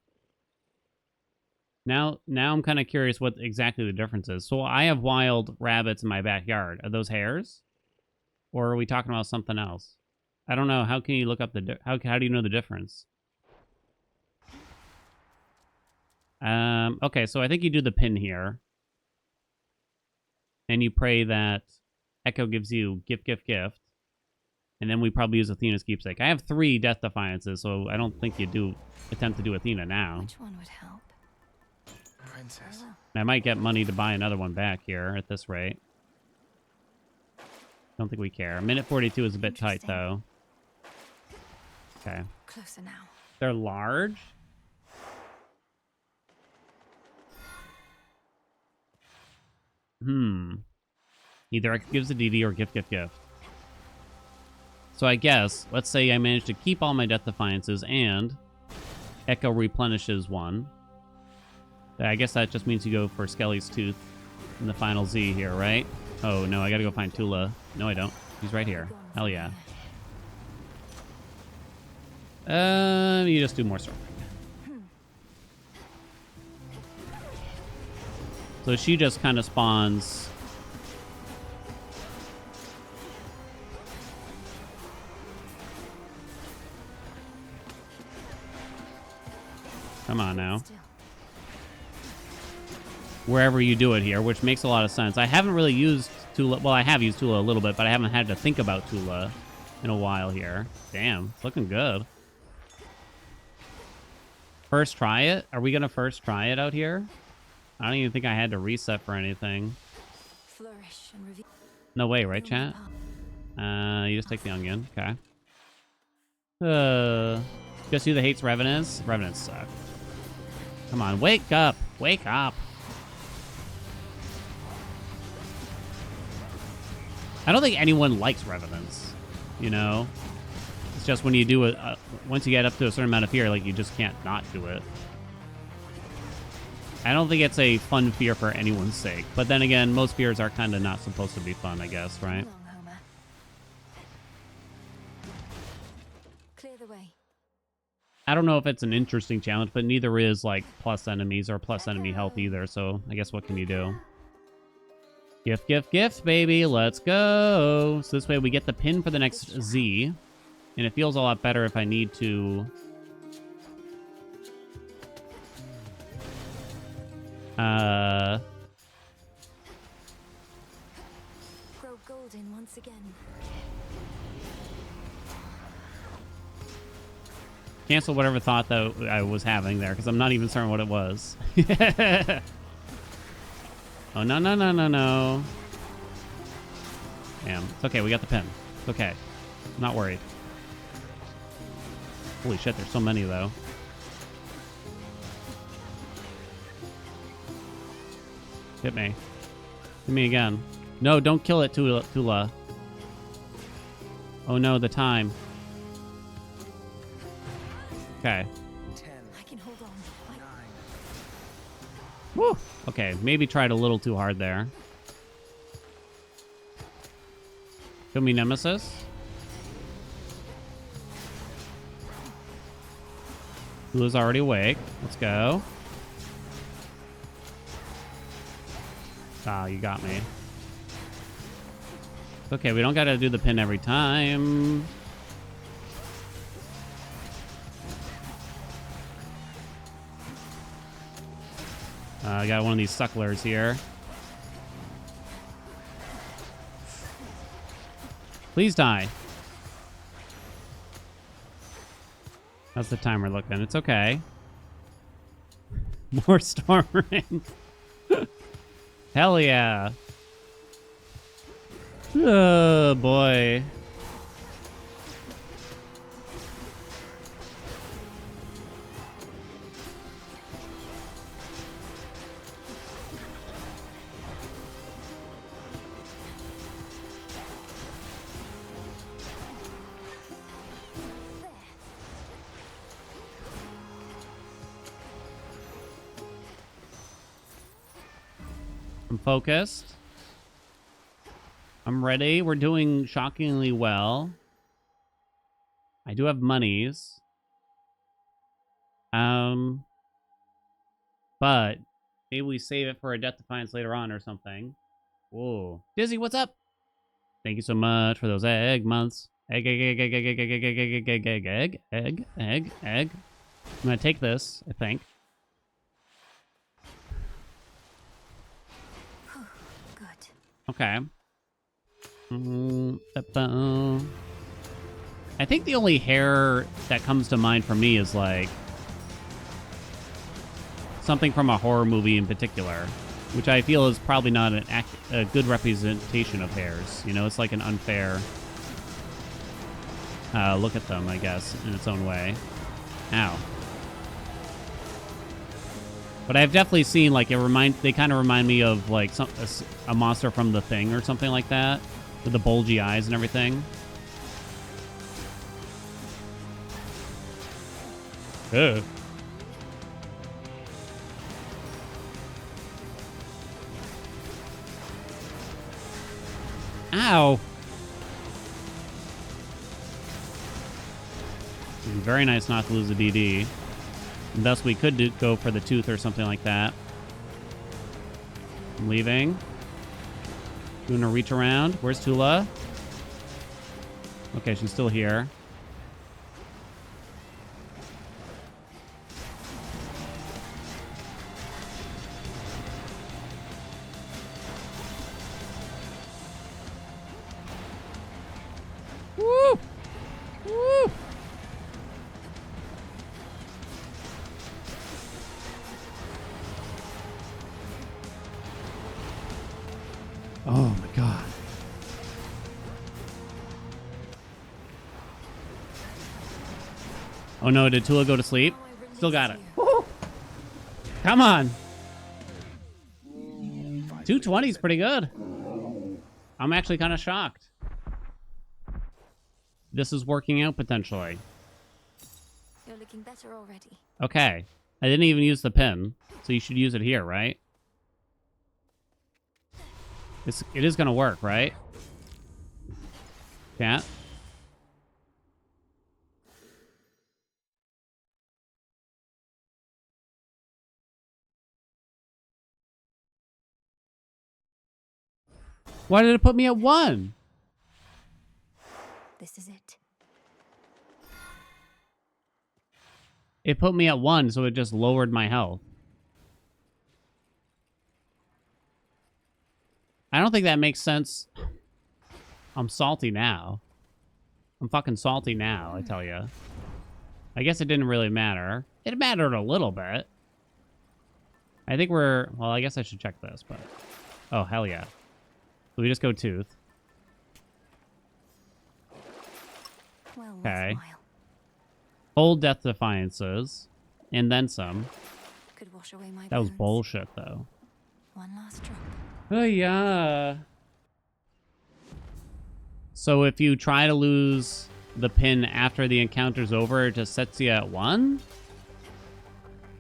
Now I'm kind of curious what exactly the difference is. So I have wild rabbits in my backyard. Are those hares? Or are we talking about something else? I don't know. How can you look up the... How do you know the difference? Okay, so I think you do the pin here. And you pray that Echo gives you gift, gift, gift. And then we probably use Athena's keepsake. I have 3 Death Defiances, so I don't think you do attempt to do Athena now. Which one would help? Princess. I might get money to buy another one back here at this rate. Don't think we care. Minute 42 is a bit tight, though. Okay. Closer now. They're large? Either it gives a DD or gift, gift, gift. So I guess, let's say I manage to keep all my Death Defiances and Echo replenishes one. I guess that just means you go for Skelly's Tooth in the final Z here, right? Oh, no, I gotta go find Tula. No, I don't. He's right here. Hell yeah. You just do more surfing. So she just kind of spawns... Come on now. Wherever you do it here, which makes a lot of sense. I haven't really used Tula. Well, I have used Tula a little bit, but I haven't had to think about Tula in a while here. Damn, it's looking good. First try it? Are we going to first try it out here? I don't even think I had to reset for anything. Flourish and reveal. No way, right, chat? You just take the onion. Okay. Guess who that hates Revenants? Revenants suck. Come on, wake up. Wake up. I don't think anyone likes revenants, you know? It's just when you do it, once you get up to a certain amount of fear, like, you just can't not do it. I don't think it's a fun fear for anyone's sake. But then again, most fears are kind of not supposed to be fun, I guess, right? Long, Homer. Clear the way. I don't know if it's an interesting challenge, but neither is, like, plus enemies or plus enemy health either, so I guess what can you do? Gift, gift, gift, baby. Let's go. So this way we get the pin for the next Z. And it feels a lot better if I need to... Grow golden once again. Cancel whatever thought that I was having there, because I'm not even certain what it was. Oh, no, no, no, no, no. Damn. It's okay, we got the pin. It's okay. I'm not worried. Holy shit, there's so many, though. Hit me. Hit me again. No, don't kill it, Tula. Oh no, the time. Okay. 10, I can hold on. 9. Woo! Okay, maybe tried a little too hard there. Kill me, Nemesis. Tula's already awake. Let's go. Ah, you got me. It's okay, we don't gotta do the pin every time. I got one of these sucklers here. Please die. How's the timer looking? It's okay. More storm rain. Hell yeah. Oh, boy. I'm focused. I'm ready. We're doing shockingly well. I do have monies. But maybe we save it for a Death Defiance later on or something. Whoa. Dizzy, what's up? Thank you so much for those egg months. Egg, egg, egg, egg, egg, egg, egg, egg, egg, egg, egg, egg, egg, egg, egg, egg. I'm gonna take this, I think. Good. Okay. I think the only hair that comes to mind for me is like something from a horror movie in particular, which I feel is probably not a good representation of hairs. You know, it's like an unfair look at them, I guess, in its own way. Ow. But I've definitely seen, like, they kind of remind me of, like, a monster from The Thing or something like that, with the bulgy eyes and everything. Ugh. Ow! Very nice not to lose a DD. And thus we could go for the tooth or something like that. I'm leaving. Doing a reach around. Where's Tula? Okay, she's still here. Woo! Woo! Oh my god. Oh no, did Tula go to sleep? Still got it. Woo! Come on. 220 is pretty good. I'm actually kind of shocked. This is working out potentially. You're looking better already. Okay. I didn't even use the pin, so you should use it here, right? It is going to work, right? Yeah. Why did it put me at 1? This is it. It put me at 1, so it just lowered my health. I don't think that makes sense. I'm salty now. I'm fucking salty now, I tell you. I guess it didn't really matter. It mattered a little bit. I think we're... Well, I guess I should check this, but... Oh, hell yeah. So we just go tooth. Well, Okay. worthwhile. Hold death defiances. And then some. Could wash away my That was bones. bullshit, though. One last drop. Oh, yeah. So if you try to lose the pin after the encounter's over, it just sets you at 1?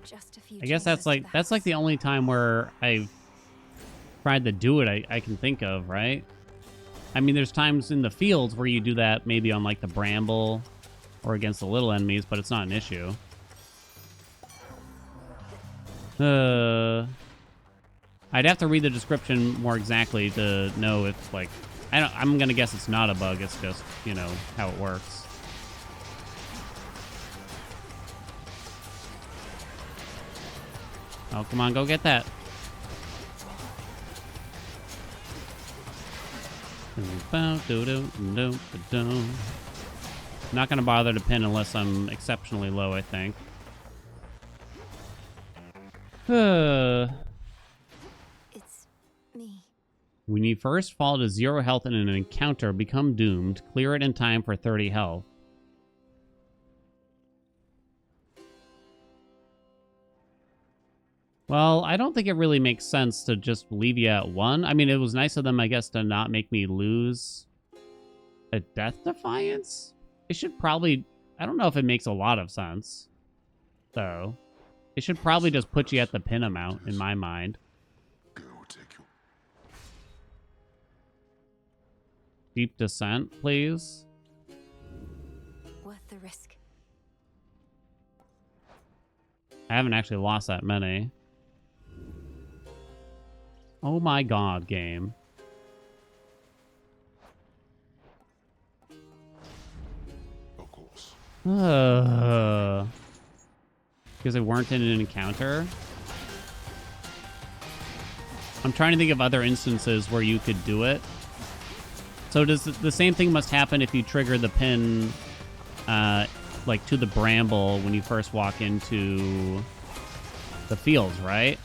Just a few I guess that's like the only time where I've tried to do it I can think of, right? I mean, there's times in the fields where you do that maybe on like the bramble or against the little enemies, but it's not an issue. I'd have to read the description more exactly to know if like I'm gonna guess it's not a bug, it's just, you know, how it works. Oh, come on, go get that. Not gonna bother to pin unless I'm exceptionally low, I think. It's me. When you first fall to 0 health in an encounter, become doomed. Clear it in time for 30 health. Well, I don't think it really makes sense to just leave you at 1. I mean, it was nice of them, I guess, to not make me lose a death defiance. It should probably... I don't know if it makes a lot of sense, though. It should probably just put you at the pin amount, in my mind. Deep descent, please. Worth the risk. I haven't actually lost that many. Oh my god, game. Of course. Because they weren't in an encounter? I'm trying to think of other instances where you could do it. So does the same thing must happen if you trigger the pin, like to the bramble when you first walk into the fields, right?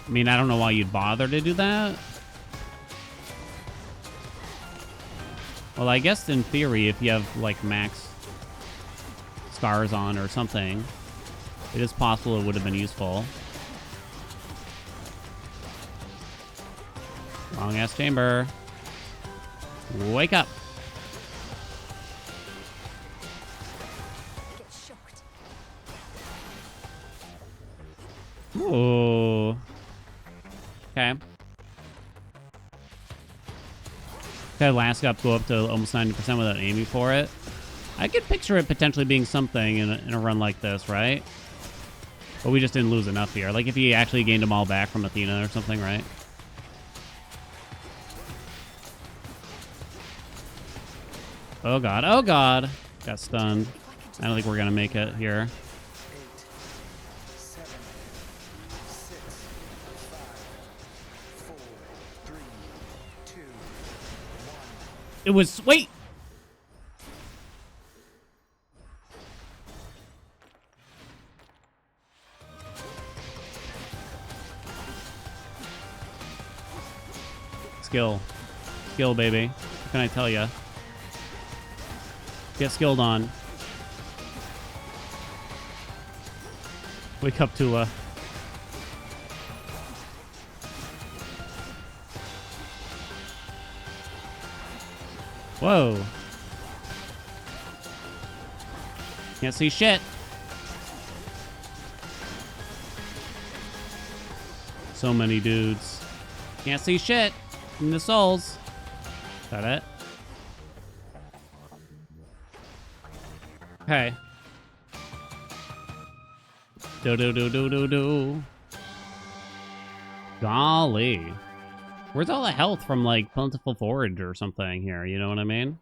I mean, I don't know why you'd bother to do that. Well, I guess in theory, if you have like max scars on or something, it is possible it would have been useful. Wrong ass chamber. Wake up. Get shocked. Ooh. Okay. Okay, last up, go up to almost 90% without aiming for it. I could picture it potentially being something in a run like this, right? But we just didn't lose enough here. Like if he actually gained them all back from Athena or something, right? Oh god, oh god. Got stunned. I don't think we're gonna make it here. 8, 7, 6, 5, 4, 3, 2, 1. It was... Wait! Skill. Skill, baby. What can I tell ya? Get skilled on. Wake up, Tula. Whoa. Can't see shit. So many dudes. Can't see shit in the souls. Is that it? Okay. Do. Golly. Where's all the health from, like, Plentiful Forage or something here? You know what I mean?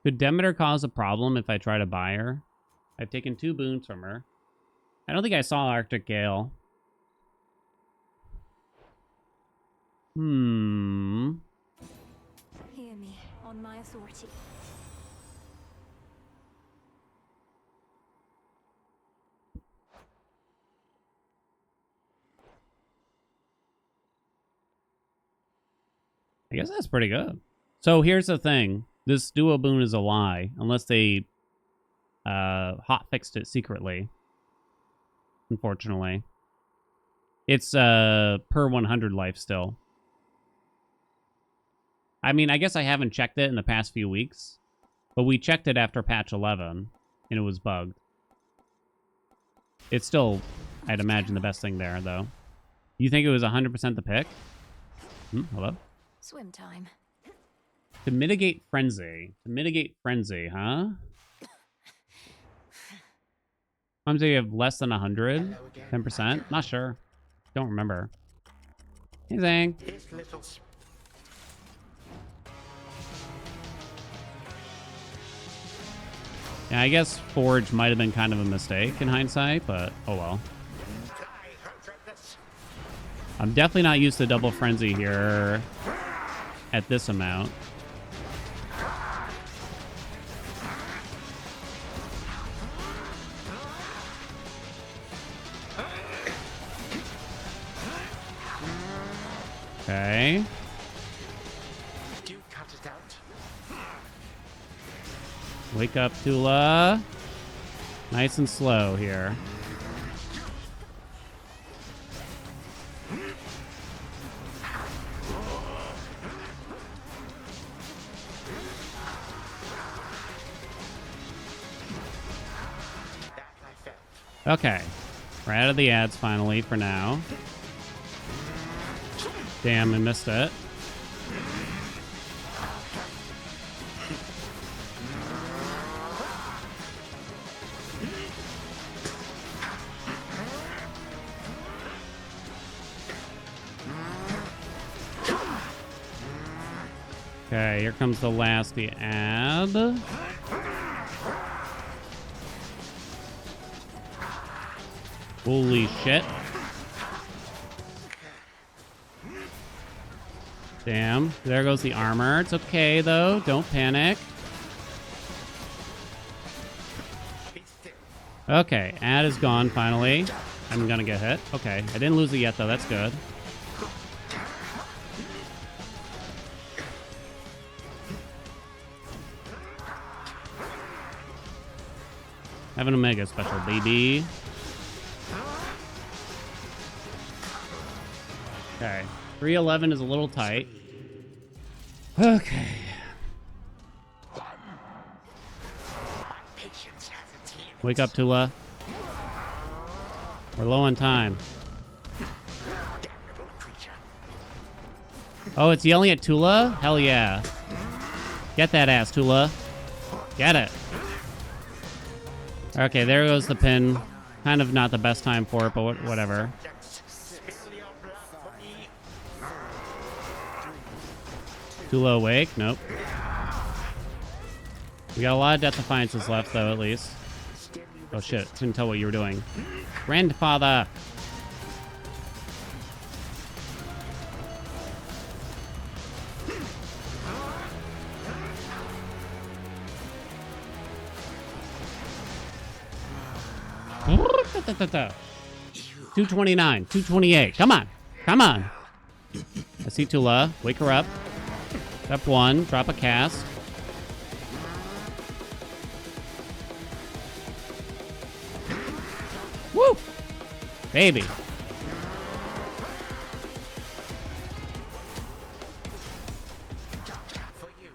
Could Demeter cause a problem if I try to buy her? I've taken 2 boons from her. I don't think I saw Arctic Gale. Hear me on my authority. I guess that's pretty good. So here's the thing. This duo boon is a lie, unless they hot fixed it secretly. Unfortunately. It's per 100 life still. I mean, I guess I haven't checked it in the past few weeks, but we checked it after patch 11, and it was bugged. It's still, I'd imagine, the best thing there, though. You think it was 100% the pick? Hello? Swim time. To mitigate frenzy. To mitigate frenzy, huh? Sometimes you have less than 100? 10%? Not sure. Don't remember. Hey, Zang. Yeah, I guess Forge might have been kind of a mistake in hindsight, but oh well. I'm definitely not used to double frenzy here at this amount. Okay. Wake up, Tula. Nice and slow here. Okay. We're out of the ads finally for now. Damn, I missed it. Okay, here comes the last ad. Holy shit. Damn, there goes the armor. It's okay, though. Don't panic. Okay, ad is gone, finally. I'm gonna get hit. Okay, I didn't lose it yet, though. That's good. Have an Omega special, baby. Okay. 311 is a little tight. Okay. Wake up, Tula. We're low on time. Oh, it's yelling at Tula? Hell yeah. Get that ass, Tula. Get it. Okay, there goes the pin. Kind of not the best time for it, but whatever. Tula awake? Nope. We got a lot of Death Defiances left, though, at least. Oh, shit. Couldn't tell what you were doing. Grandfather! $229, $228. Come on. Come on. I see Tula. Wake her up. Step 1. Drop a cast. Baby.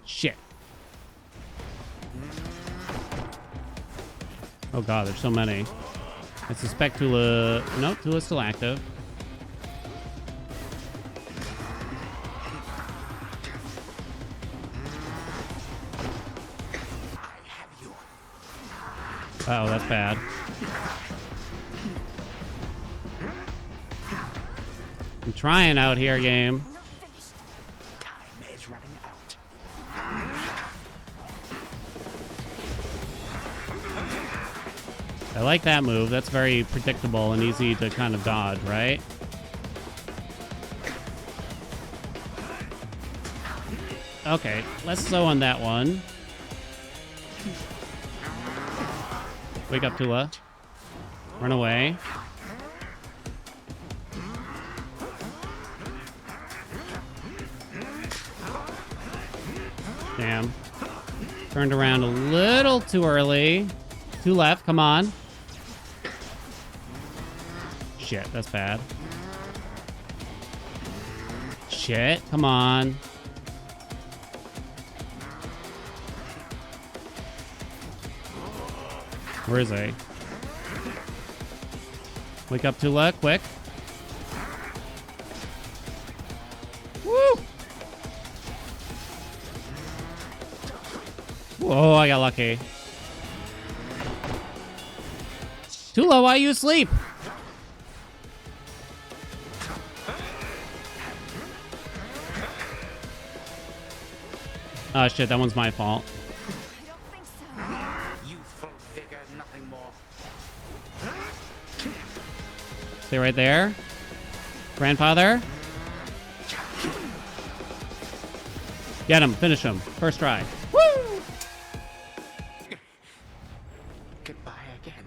Shit. Oh god, there's so many. I suspect Tula... Nope, Tula's still active. Uh-oh, that's bad. I'm trying out here, game. Time is running out. I like that move. That's very predictable and easy to kind of dodge, right? Okay, let's slow on that one. Wake up, Tula. Run away. Damn. Turned around a little too early. Two left, come on. Shit, that's bad. Shit, come on. Where is he? Wake up, Tula, quick. Woo! Whoa, I got lucky. Tula, why are you asleep? Oh shit, that one's my fault. I don't think so. Youthful vigor, nothing more. Stay right there. Grandfather. Get him, finish him. First try. Woo! Goodbye again.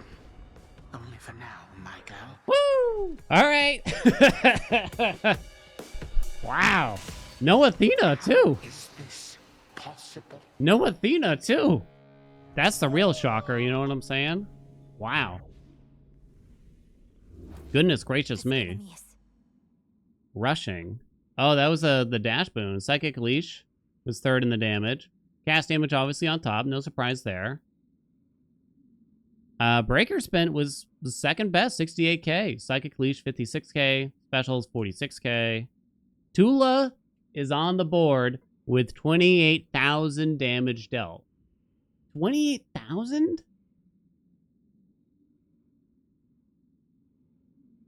Only for now, my girl. Woo! All right. Wow. No Athena, too. Is this possible? No Athena, too. That's the real shocker, you know what I'm saying? Wow. Goodness gracious me. Enemies. Rushing. Oh, that was the dash boon. Psychic Leash was third in the damage. Cast damage obviously on top. No surprise there. Breaker Spent was the second best, 68k. Psychic Leash, 56k. Specials, 46k. Tula is on the board with 28,000 damage dealt. 28,000?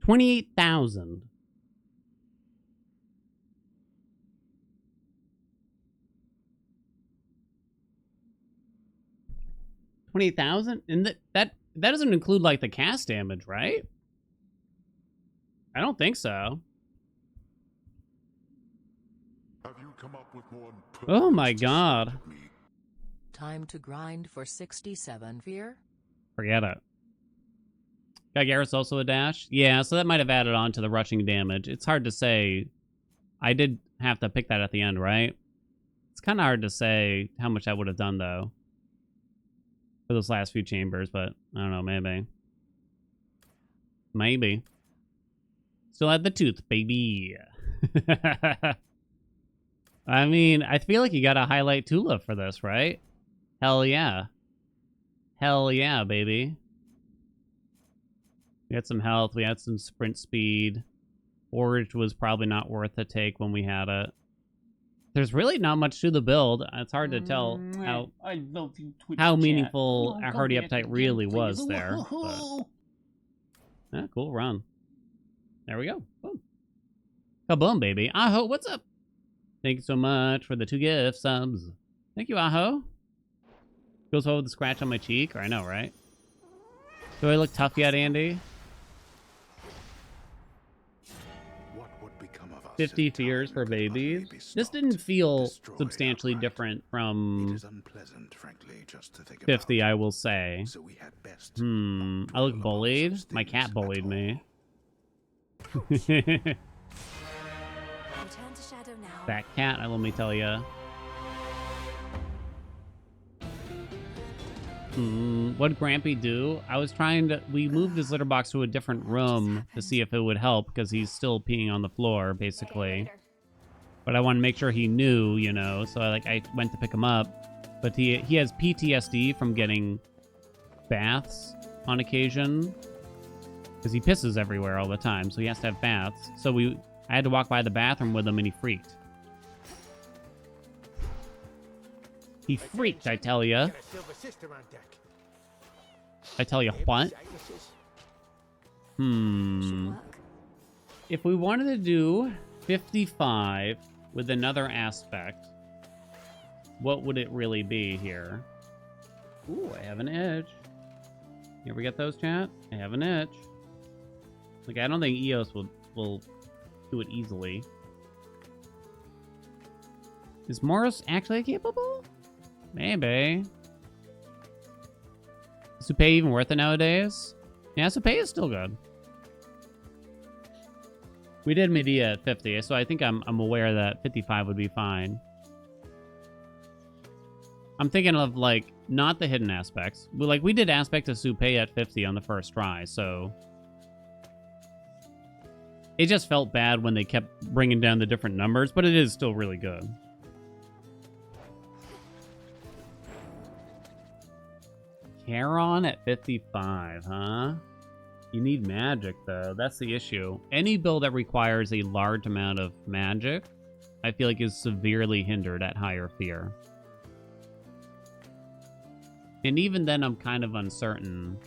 28,000. $20,000? And that doesn't include like the cast damage, right? I don't think so. Have you come up with more Oh my god. Time to grind for 67 fear. Forget it. Gyarados also a dash? Yeah, so that might have added on to the rushing damage. It's hard to say. I did have to pick that at the end, right? It's kind of hard to say how much I would have done, though. For those last few chambers, but I don't know, maybe. Maybe. Still had the tooth, baby. I mean, I feel like you gotta highlight Tula for this, right? Hell yeah. Hell yeah, baby. We had some health, we had some sprint speed. Forage was probably not worth the take when we had it. There's really not much to the build. It's hard to tell how meaningful a Hardy Appetite really was there. But... Yeah, cool run. There we go. Boom. Kaboom, baby. Aho, what's up? Thank you so much for the 2 gift subs. Thank you, Aho. Goes well with the scratch on my cheek. I know, right? Do I look tough yet, Andy? 50 fears for babies. This didn't feel substantially different from 50, I will say. I look bullied. My cat bullied me. Return to shadow now. That cat, let me tell you. What'd Grampy do? I was trying to... We moved his litter box to a different room to see if it would help, because he's still peeing on the floor, basically. But I wanted to make sure he knew, you know, so I went to pick him up. But he has PTSD from getting baths on occasion, because he pisses everywhere all the time, so he has to have baths. So I had to walk by the bathroom with him, and he freaked. He freaked, I tell ya. I tell you what? If we wanted to do 55 with another aspect, what would it really be here? Ooh, I have an itch. You ever get those, chat? I have an itch. Like, I don't think EOS will do it easily. Is Morris actually capable? Maybe. Is Supay even worth it nowadays? Yeah, Supay is still good. We did Medea at 50, so I think I'm aware that 55 would be fine. I'm thinking of, like, not the hidden aspects. Like, we did aspect of Supay at 50 on the first try, so... It just felt bad when they kept bringing down the different numbers, but it is still really good. Charon at 55, huh? You need magic, though. That's the issue. Any build that requires a large amount of magic, I feel like is severely hindered at higher fear. And even then, I'm kind of uncertain.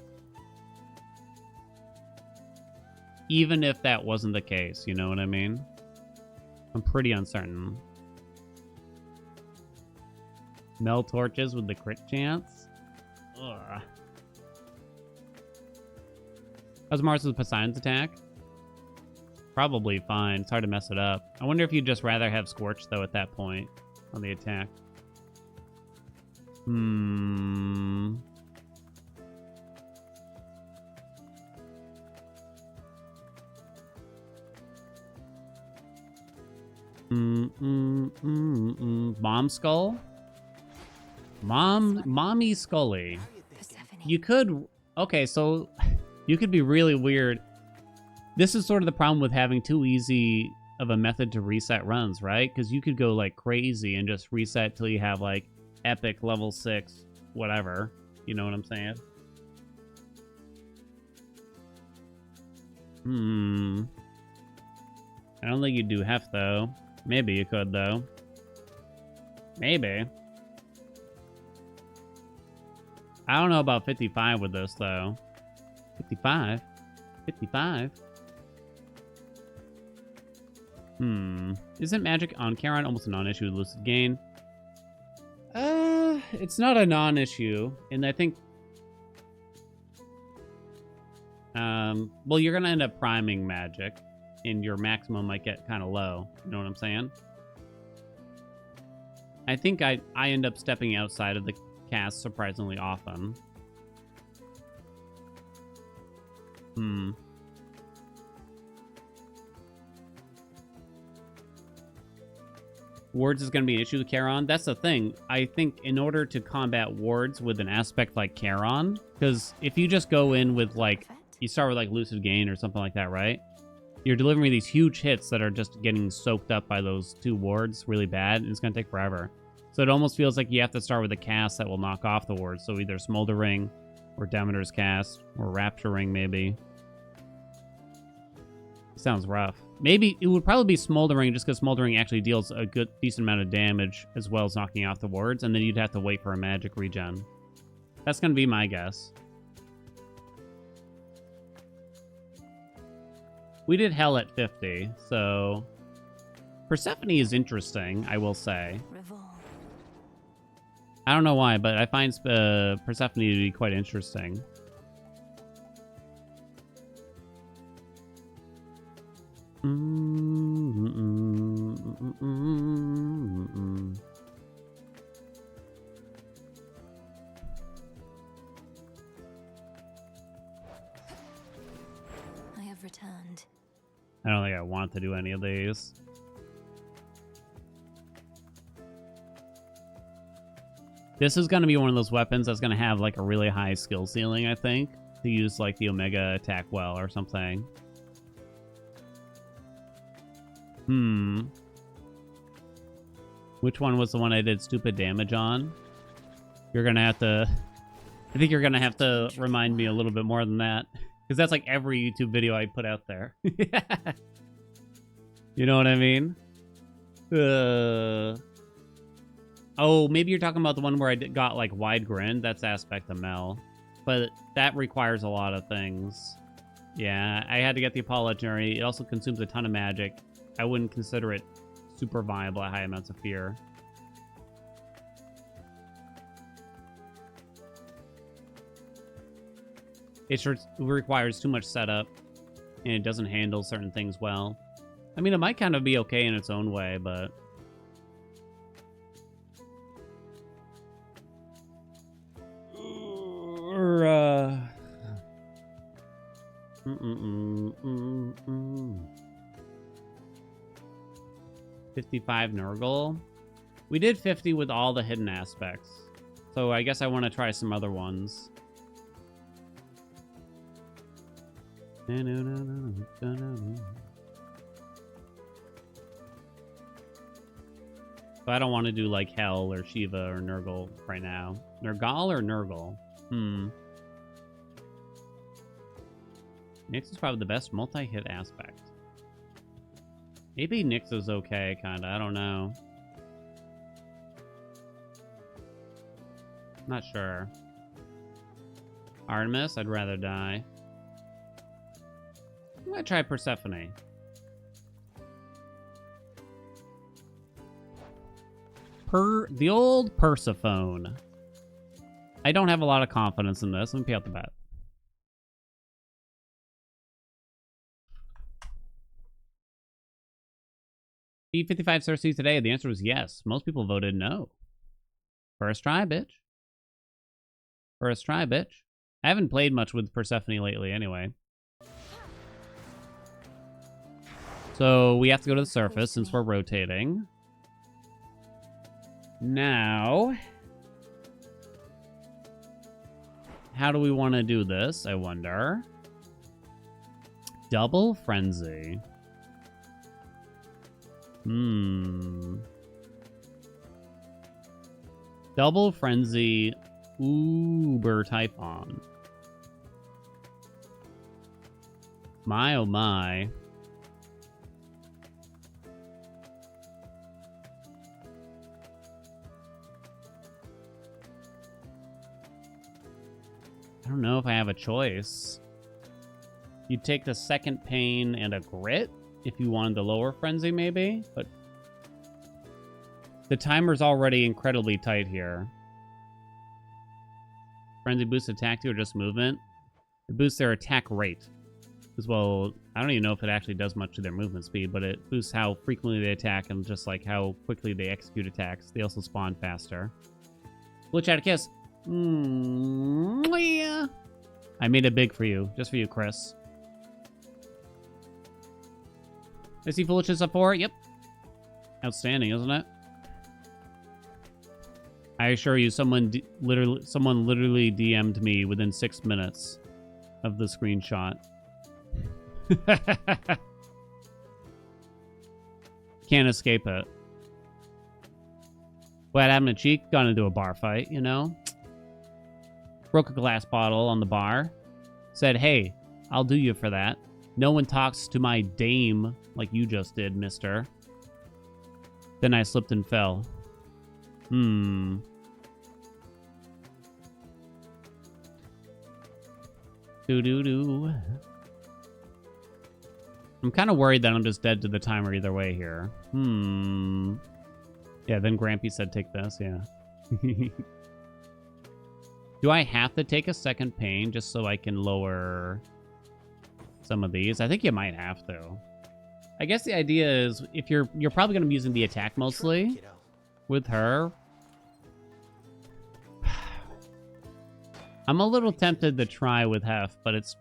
Even if that wasn't the case, you know what I mean? I'm pretty uncertain. Mel torches with the crit chance? Ugh. How's Mars with Poseidon's attack? Probably fine. It's hard to mess it up. I wonder if you'd just rather have Scorch, though, at that point on the attack. Mom Skull? Mommy Scully. You could... Okay, so... You could be really weird. This is sort of the problem with having too easy of a method to reset runs, right? Because you could go, like, crazy and just reset till you have, like, epic level 6, whatever. You know what I'm saying? I don't think you'd do Hef, though. Maybe you could, though. Maybe. I don't know about 55 with this, though. 55? 55? Isn't magic on Charon almost a non-issue with Lucid Gain? It's not a non-issue, and I think... well, you're gonna end up priming magic, and your maximum might get kind of low. You know what I'm saying? I think I end up stepping outside of the cast surprisingly often. Wards is going to be an issue with Charon. That's the thing. I think in order to combat wards with an aspect like Charon, because if you just go in with, like, you start with, like, Lucid Gain or something like that, right? You're delivering these huge hits that are just getting soaked up by those two wards really bad, and it's going to take forever. So it almost feels like you have to start with a cast that will knock off the wards. So either Smoldering or Demeter's cast or Rapturing, maybe. Sounds rough. Maybe it would probably be Smoldering, just because Smoldering actually deals a good, decent amount of damage as well as knocking off the wards, and then you'd have to wait for a magic regen. That's going to be my guess. We did Hell at 50, so... Persephone is interesting, I will say. I don't know why, but I find Persephone to be quite interesting. I have returned. I don't think I want to do any of these. This is going to be one of those weapons that's going to have like a really high skill ceiling, I think, to use like the Omega attack well or something. Which one was the one I did stupid damage on? You're going to have to... I think you're going to have to remind me a little bit more than that. Because that's like every YouTube video I put out there. You know what I mean? Oh, maybe you're talking about the one where I got like wide grin. That's Aspect of Mel. But that requires a lot of things. Yeah, I had to get the Apollo Legendary. It also consumes a ton of magic. I wouldn't consider it super viable at high amounts of fear. It requires too much setup, and it doesn't handle certain things well. I mean, it might kind of be okay in its own way, but... $55 Nurgle. We did 50 with all the hidden aspects. So I guess I want to try some other ones. But I don't want to do like Hell or Shiva or Nurgle right now. Nurgle or Nurgle? Nyx is probably the best multi-hit aspect. Maybe Nyx is okay, kinda. I don't know. Not sure. Artemis, I'd rather die. I'm gonna try Persephone. The old Persephone. I don't have a lot of confidence in this. Let me pay out the bet. P55 Cersei today. The answer was yes. Most people voted no. First try, bitch. First try, bitch. I haven't played much with Persephone lately anyway. So we have to go to the surface since we're rotating. Now, how do we want to do this, I wonder? Double Frenzy. Double Frenzy, Uber Typhon. My oh my. I don't know if I have a choice. You'd take the second pain and a grit if you wanted the lower frenzy, maybe, but the timer's already incredibly tight here. Frenzy boosts attack or just movement. It boosts their attack rate. As well, I don't even know if it actually does much to their movement speed, but it boosts how frequently they attack and just like how quickly they execute attacks. They also spawn faster. Glitch out a kiss. Yeah. I made it big for you. Just for you, Chris. I see foolishness up for it. Yep. Outstanding, isn't it? I assure you, someone literally DM'd me within 6 minutes of the screenshot. Can't escape it. What happened to Cheek? Got into a bar fight, you know? Broke a glass bottle on the bar. Said, hey, I'll do you for that. No one talks to my dame like you just did, mister. Then I slipped and fell. Doo-doo-doo. I'm kind of worried that I'm just dead to the timer either way here. Yeah, then Grampy said take this, yeah. Do I have to take a second pain just so I can lower some of these? I think you might have to. I guess the idea is if you're probably going to be using the attack mostly with her. I'm a little tempted to try with Hef, but it's...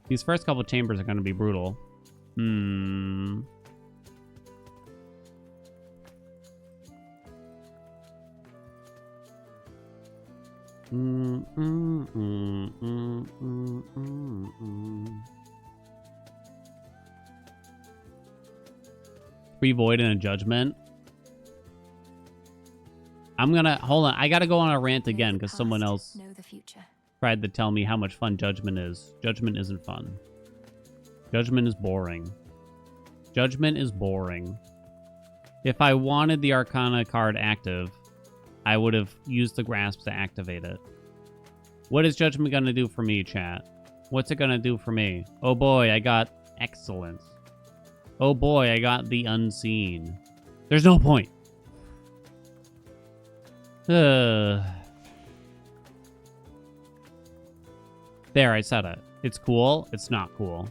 These first couple chambers are going to be brutal. Free void and a judgment. I'm gonna hold on. I gotta go on a rant again because someone else Know the future. tried to tell me how much fun judgment is. Judgment isn't fun. Judgment is boring. Judgment is boring. If I wanted the Arcana card active, I would have used the grasp to activate it. What is Judgment gonna do for me, chat? What's it gonna do for me? Oh boy, I got excellence. Oh boy, I got the unseen. There's no point. There, I said it. It's cool. It's not cool.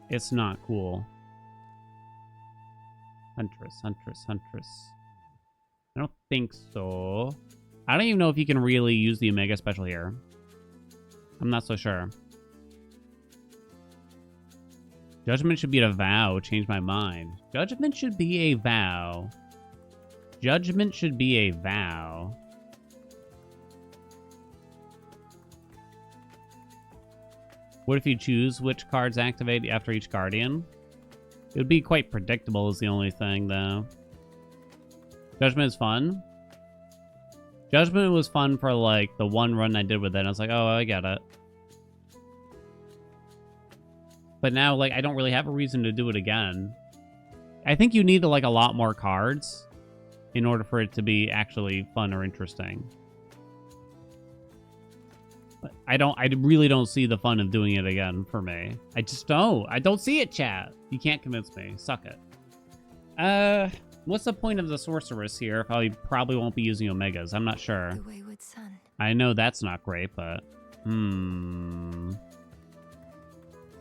It's not cool. Huntress, Huntress, Huntress. I don't think so. I don't even know if you can really use the Omega special here. I'm not so sure. Judgment should be a vow. Change my mind. Judgment should be a vow. Judgment should be a vow. What if you choose which cards activate after each Guardian? It would be quite predictable is the only thing, though. Judgment is fun. Judgment was fun for, like, the one run I did with it. And I was like, oh, I get it. But now, like, I don't really have a reason to do it again. I think you need, like, a lot more cards in order for it to be actually fun or interesting. But I really don't see the fun of doing it again for me. I just don't. I don't see it, chat. You can't convince me. Suck it. What's the point of the sorceress here if I probably won't be using Omegas? I'm not sure. The wayward son. I know that's not great, but...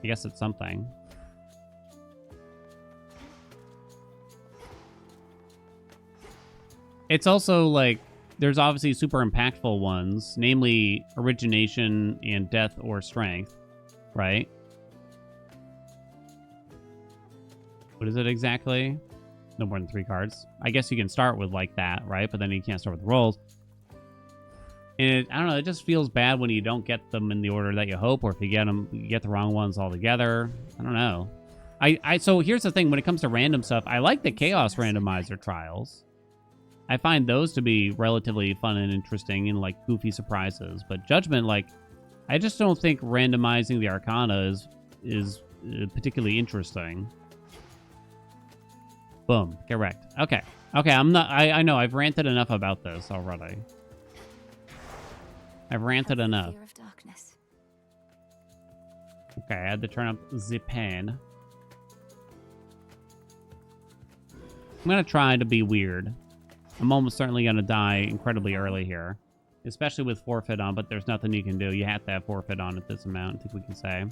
I guess it's something. It's also, like, there's obviously super impactful ones, namely Origination and Death or Strength, right? What is it exactly? No more than 3 cards. I guess you can start with, like, that, right? But then you can't start with rolls. And I don't know, it just feels bad when you don't get them in the order that you hope, or if you get them, you get the wrong ones altogether. I don't know. So here's the thing, when it comes to random stuff, I like the Chaos Randomizer trials. I find those to be relatively fun and interesting and, like, goofy surprises. But Judgment, like, I just don't think randomizing the Arcana is particularly interesting. Boom. Correct. Okay. Okay, I know, I've ranted enough about this already. I've ranted enough. Fear of darkness. Okay, I had to turn up the pen. I'm gonna try to be weird. I'm almost certainly gonna die incredibly early here. Especially with forfeit on, but there's nothing you can do. You have to have forfeit on at this amount, I think we can say.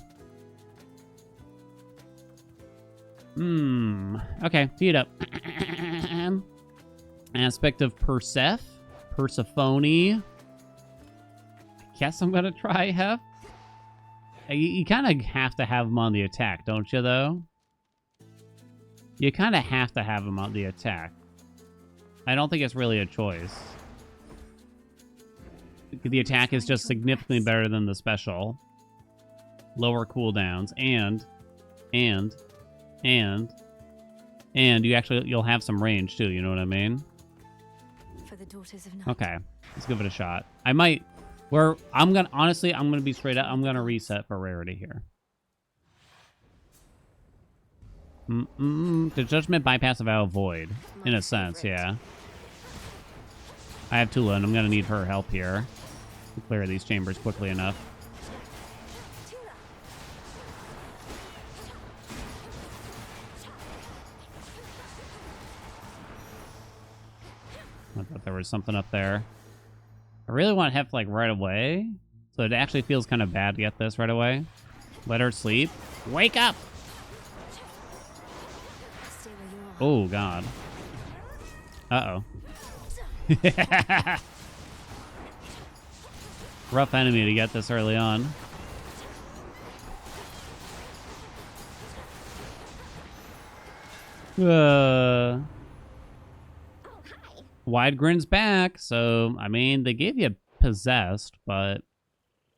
Okay, tee it up. Aspect of Persephone. I guess I'm gonna try Hef. You kind of have to have him on the attack, don't you, though? You kind of have to have him on the attack. I don't think it's really a choice. The attack is just significantly better than the special. Lower cooldowns, and you'll have some range too, you know what I mean? For the daughters of night. Okay, let's give it a shot. I'm gonna be straight up. I'm gonna reset for rarity here. Does Judgment bypass a Vow of Void? In a sense, yeah. I have Tula, and I'm gonna need her help here to clear these chambers quickly enough. I thought there was something up there. I really want Hef, like, right away. So it actually feels kind of bad to get this right away. Let her sleep. Wake up! Stay where you are. Oh, God. Uh-oh. Rough enemy to get this early on. Wide Grin's back, so, I mean, they gave you possessed, but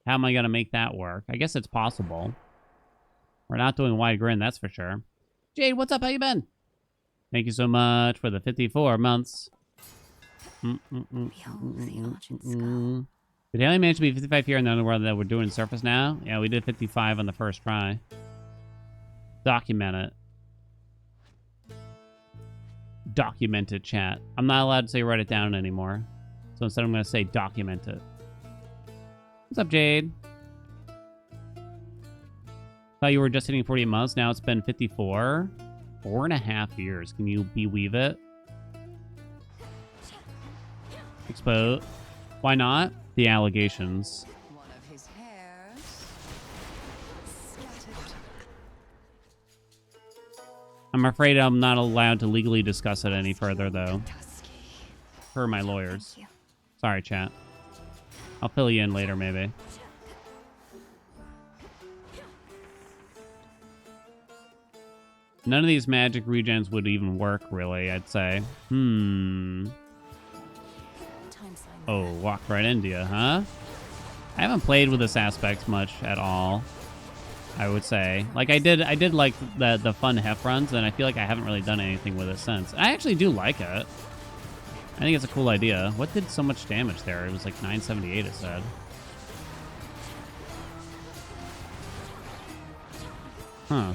how am I going to make that work? I guess it's possible. We're not doing wide grin, that's for sure. Jade, what's up? How you been? Thank you so much for the 54 months. Behold the argent skull. Did Haelian manage to be 55 here in the underworld that we're doing surface now? Yeah, we did 55 on the first try. Document it. Document it, chat. I'm not allowed to say write it down anymore. So instead I'm going to say document it. What's up, Jade? Thought you were just hitting 48 months. Now it's been 54. 4.5 years. Can you beweave it? Expose. Why not? The allegations. One of his hairs. Scattered. I'm afraid I'm not allowed to legally discuss it any further, though. Per my lawyers. Thank you. Sorry, chat. I'll fill you in later, maybe. None of these magic regens would even work, really, I'd say. Time sign. Oh, walked right into you, huh? I haven't played with this aspect much at all, I would say. Like, I did like the fun hef runs, and I feel like I haven't really done anything with it since. I actually do like it. I think it's a cool idea. What did so much damage there? It was like 978, it said. Huh.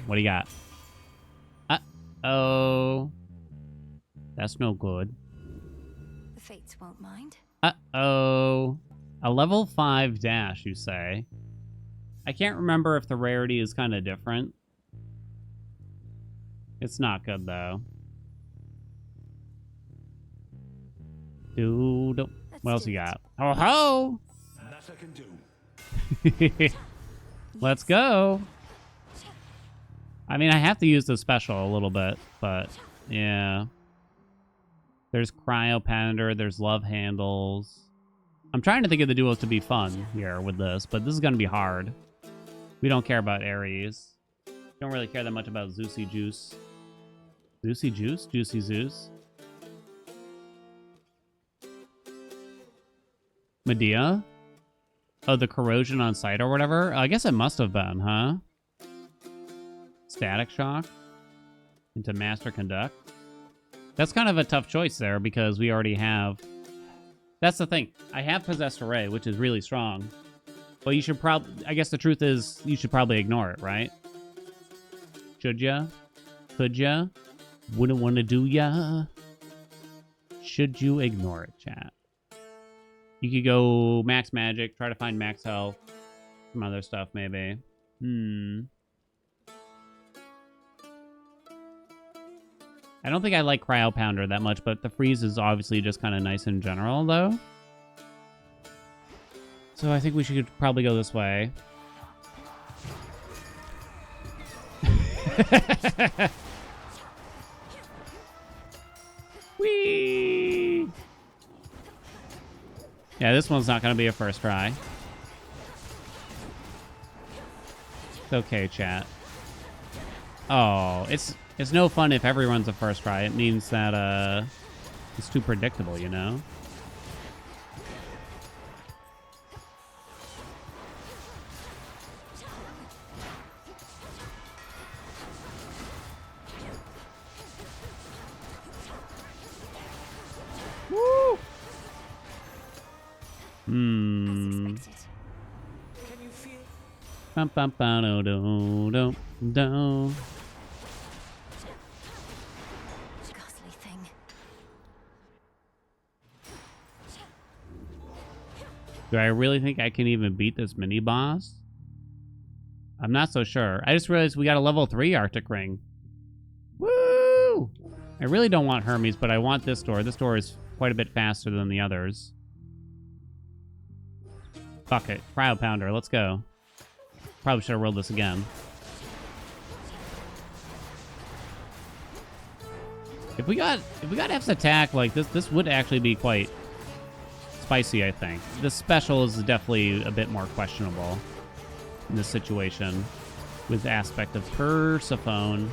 What do you got? Uh-oh. That's no good. The fates won't mind. Uh-oh. A level 5 dash, you say? I can't remember if the rarity is kind of different. It's not good, though. What else you got? Oh ho! That I can do. Let's go. I mean, I have to use the special a little bit, but yeah. There's Cryo Pander, there's Love Handles. I'm trying to think of the duos to be fun here with this, but this is going to be hard. We don't care about Ares. Don't really care that much about Zeusy Juice. Zeusy Juice? Juicy Zeus? Medea? Oh, the corrosion on site or whatever? I guess it must have been, huh? Static Shock? Into Master Conduct? That's kind of a tough choice there because we already have... That's the thing. I have Possessed Array, which is really strong. But you should probably... I guess the truth is you should probably ignore it, right? Should ya? Could ya? Wouldn't want to do ya? Should you ignore it, chat? You could go max magic, try to find max health. Some other stuff, maybe. I don't think I like Cryo Pounder that much, but the freeze is obviously just kind of nice in general, though. So I think we should probably go this way. Whee! Yeah, this one's not going to be a first try. It's okay, chat. Oh, it's no fun if everyone's a first try. It means that it's too predictable, you know? Woo! Bum bum bum do do do do. Ghastly thing. Do I really think I can even beat this mini boss? I'm not so sure. I just realized we got a level 3 Arctic Ring. Woo! I really don't want Hermes, but I want this door. This door is quite a bit faster than the others. Fuck it. Cryo Pounder. Let's go. Probably should have rolled this again. If we got F's attack, like this would actually be quite spicy, I think. The special is definitely a bit more questionable in this situation. with aspect of Persephone.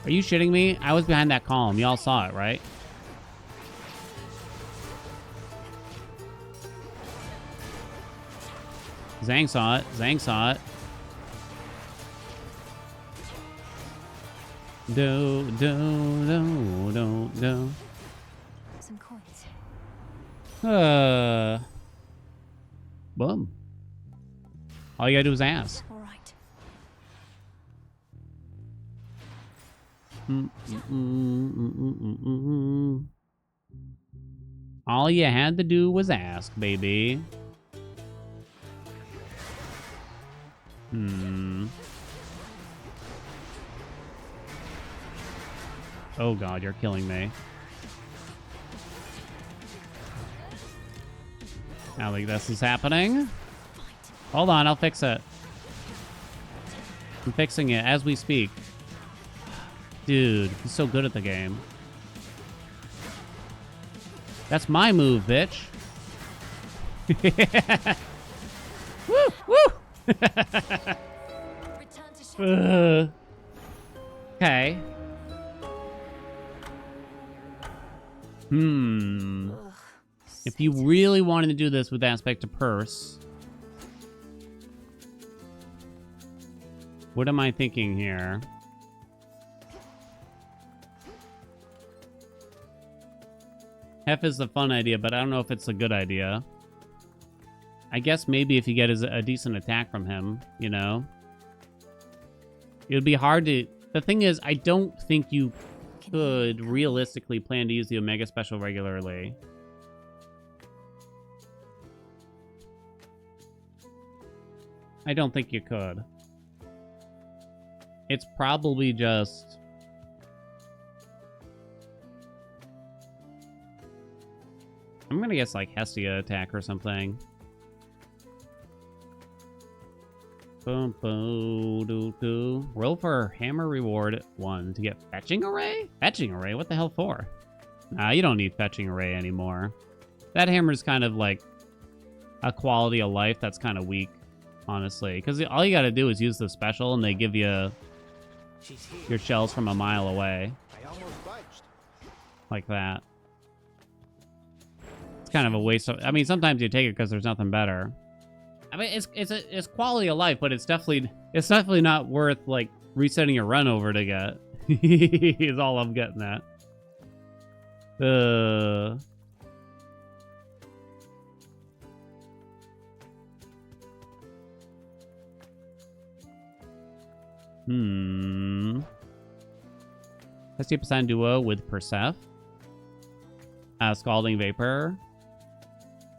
Are you shitting me? I was behind that column. Y'all saw it, right? Zhang saw it. Zhang saw it. Do. Some coins. Boom. All you gotta do is ask. All right. All you had to do was ask, baby. Oh god, you're killing me. Now like this is happening. Hold on, I'll fix it. I'm fixing it as we speak. Dude, he's so good at the game. That's my move, bitch. Woo! Woo! Okay. If you really wanted to do this with aspect to purse, what am I thinking here? Hef is the fun idea, but I don't know if it's a good idea. I guess maybe if you get a decent attack from him, you know? It would be hard to... The thing is, I don't think you could realistically plan to use the Omega Special regularly. I don't think you could. It's probably just... I'm gonna guess like Hestia attack or something. Boom, boom, doo, doo. Roll for hammer reward 1 to get fetching array? Fetching array? What the hell for? Nah, you don't need fetching array anymore. That hammer's kind of like a quality of life that's kind of weak, honestly. Because all you gotta do is use the special and they give you your shells from a mile away. I almost budged. Like that. It's kind of a waste of... I mean, sometimes you take it because there's nothing better. I mean, it's quality of life, but it's definitely not worth like resetting your run over to get. Is all I'm getting at. Hestia duo with Perseph. Scalding Vapor.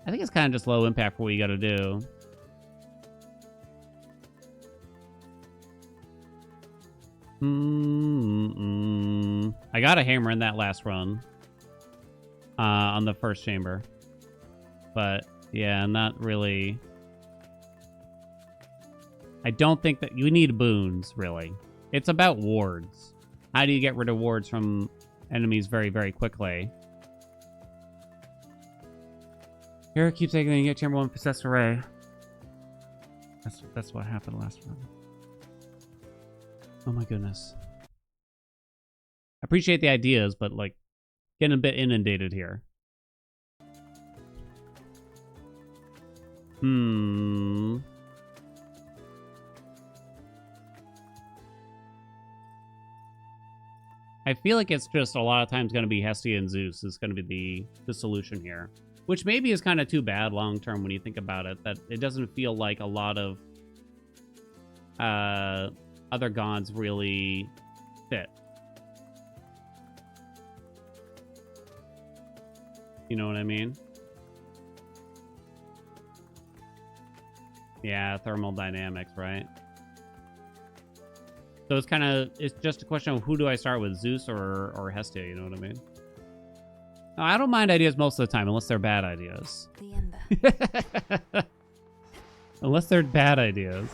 I think it's kind of just low impact for what you gotta do. I got a hammer in that last run. On the first chamber. But, yeah, not really... I don't think that... You need boons, really. It's about wards. How do you get rid of wards from enemies very, very quickly? Here, keep taking it and get chamber 1 possessed array. That's what happened last run. Oh my goodness. I appreciate the ideas, but like getting a bit inundated here. I feel like it's just a lot of times going to be Hestia and Zeus is going to be the solution here. Which maybe is kind of too bad long term when you think about it. That it doesn't feel like a lot of other gods really fit. You know what I mean? Yeah, thermal dynamics, right? So it's just a question of who do I start with, Zeus or Hestia, you know what I mean? No, I don't mind ideas most of the time, unless they're bad ideas. The ember. Unless they're bad ideas.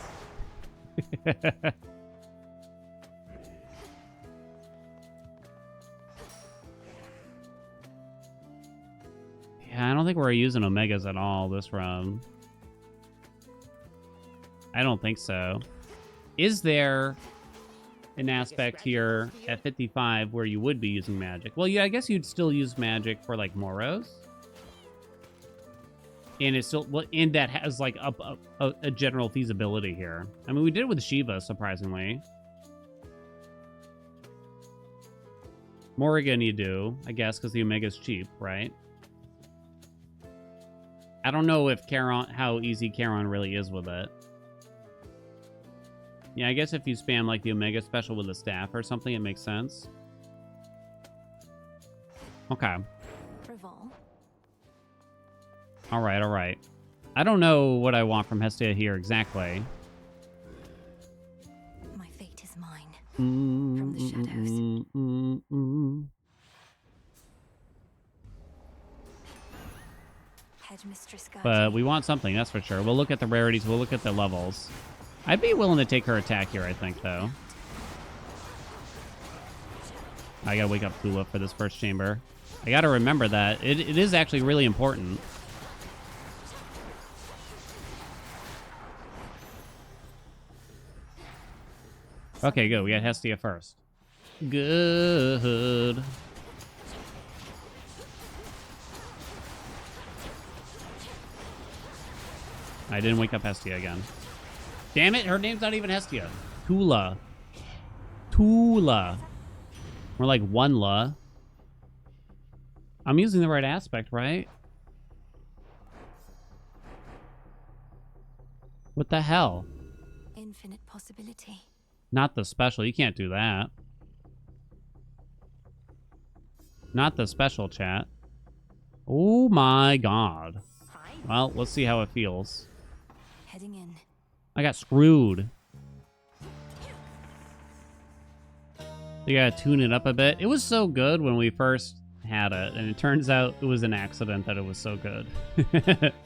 Yeah, I don't think we're using Omegas at all this run. I don't think so. Is there an aspect here at 55 where you would be using magic? Well, yeah, I guess you'd still use magic for like Moros. And it's still, well, and that has like a general feasibility here. I mean, we did it with Shiva, surprisingly. Morrigan you do, I guess, because the Omega's cheap, right? I don't know if Charon, how easy Charon really is with it. Yeah, I guess if you spam like the Omega special with the staff or something, it makes sense. Okay. All right, all right. I don't know what I want from Hestia here exactly. My fate is mine. From the shadows. Headmistress guide But me. we want something, that's for sure. We'll look at the rarities, we'll look at the levels. I'd be willing to take her attack here, I think, though. I gotta wake up Tula for this first chamber. I gotta remember that. It is actually really important. Okay, good. We got Hestia first. Good. I didn't wake up Hestia again. Damn it, her name's not even Hestia. Tula. Tula. More like one La. I'm using the right aspect, right? What the hell? Infinite possibility. Not the special. You can't do that. Not the special, chat. Oh my god. Well, let's see how it feels. Heading in. I got screwed. You gotta tune it up a bit. It was so good when we first had it, and it turns out it was an accident that it was so good.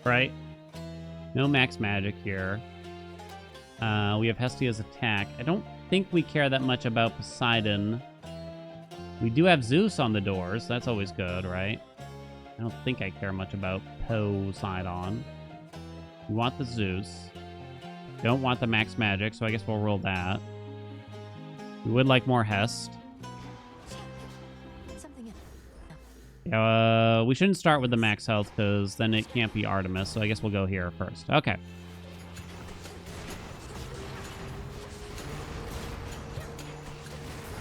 Right? No max magic here. We have Hestia's attack. I don't think we care that much about Poseidon. We do have Zeus on the doors. That's always good, right? I don't think I care much about Poseidon. We want the Zeus. Don't want the max magic, so I guess we'll roll that. We would like more Hest. Something. Yeah, we shouldn't start with the max health, because then it can't be Artemis, so I guess we'll go here first. Okay.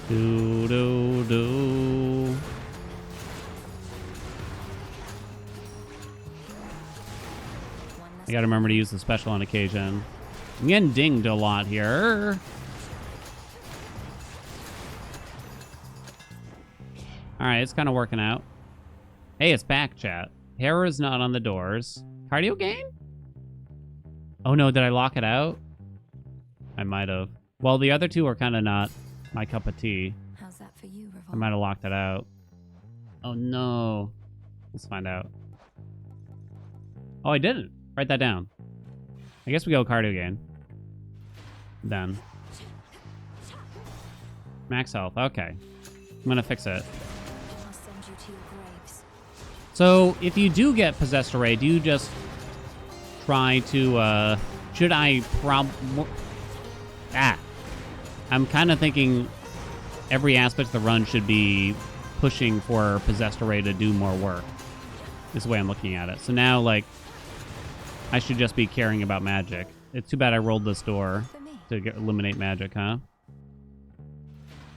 Do. I gotta remember to use the special on occasion. I'm getting dinged a lot here. Alright, it's kind of working out. Hey, it's back, chat. Hera's not on the doors. Cardio gain? Oh no, did I lock it out? I might have. Well, the other two are kind of not my cup of tea. How's that for you, I Revolt? might have locked it out. Oh no. Let's find out. Oh, I didn't. Write that down. I guess we go cardio gain. Then. Max health. Okay. I'm gonna fix it. I'll send you to your graves. So, if you do get Possessed Array, do you just try to, should I I'm kind of thinking every aspect of the run should be pushing for Possessed Array to do more work. Is the way I'm looking at it. So now, like, I should just be caring about magic. It's too bad I rolled this door For me. to eliminate magic, huh?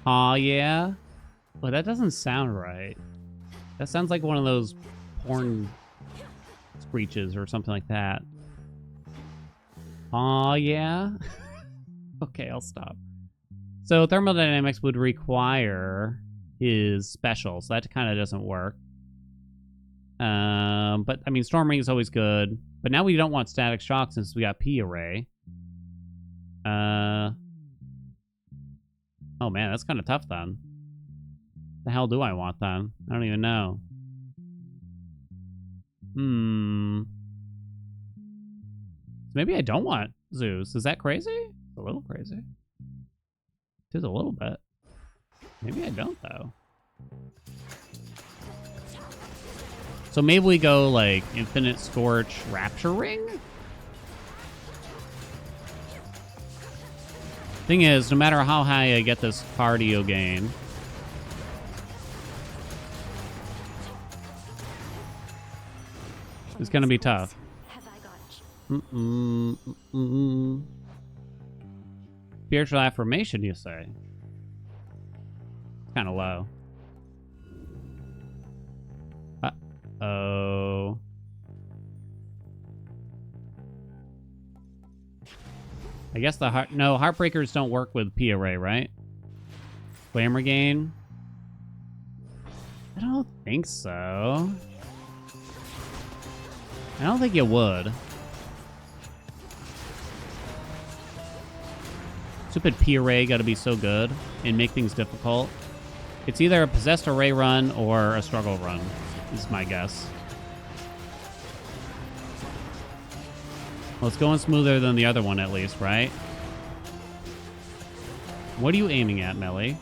Aw, yeah? Well, that doesn't sound right. That sounds like one of those porn screeches or something like that. Aw, yeah? Okay, I'll stop. So thermodynamics would require his special, so that kind of doesn't work. But, I mean, Storm Ring is always good. But now we don't want Static Shock since we got P Array. Oh, man, that's kind of tough, then. The hell do I want, then? I don't even know. Maybe I don't want Zeus. Is that crazy? It's a little crazy. It is a little bit. Maybe I don't, though. So maybe we go, like, Infinite Scorch Rapture Ring? Thing is, no matter how high I get this cardio gain, it's gonna be tough. Have I got Spiritual affirmation, you say? Kind of low. Uh-oh. I guess the heartbreakers don't work with P array, right? Glamour gain? I don't think so. I don't think it would. Stupid P array gotta be so good and make things difficult. It's either a possessed array run or a struggle run, is my guess. Well, it's going smoother than the other one at least, right? What are you aiming at, Melly?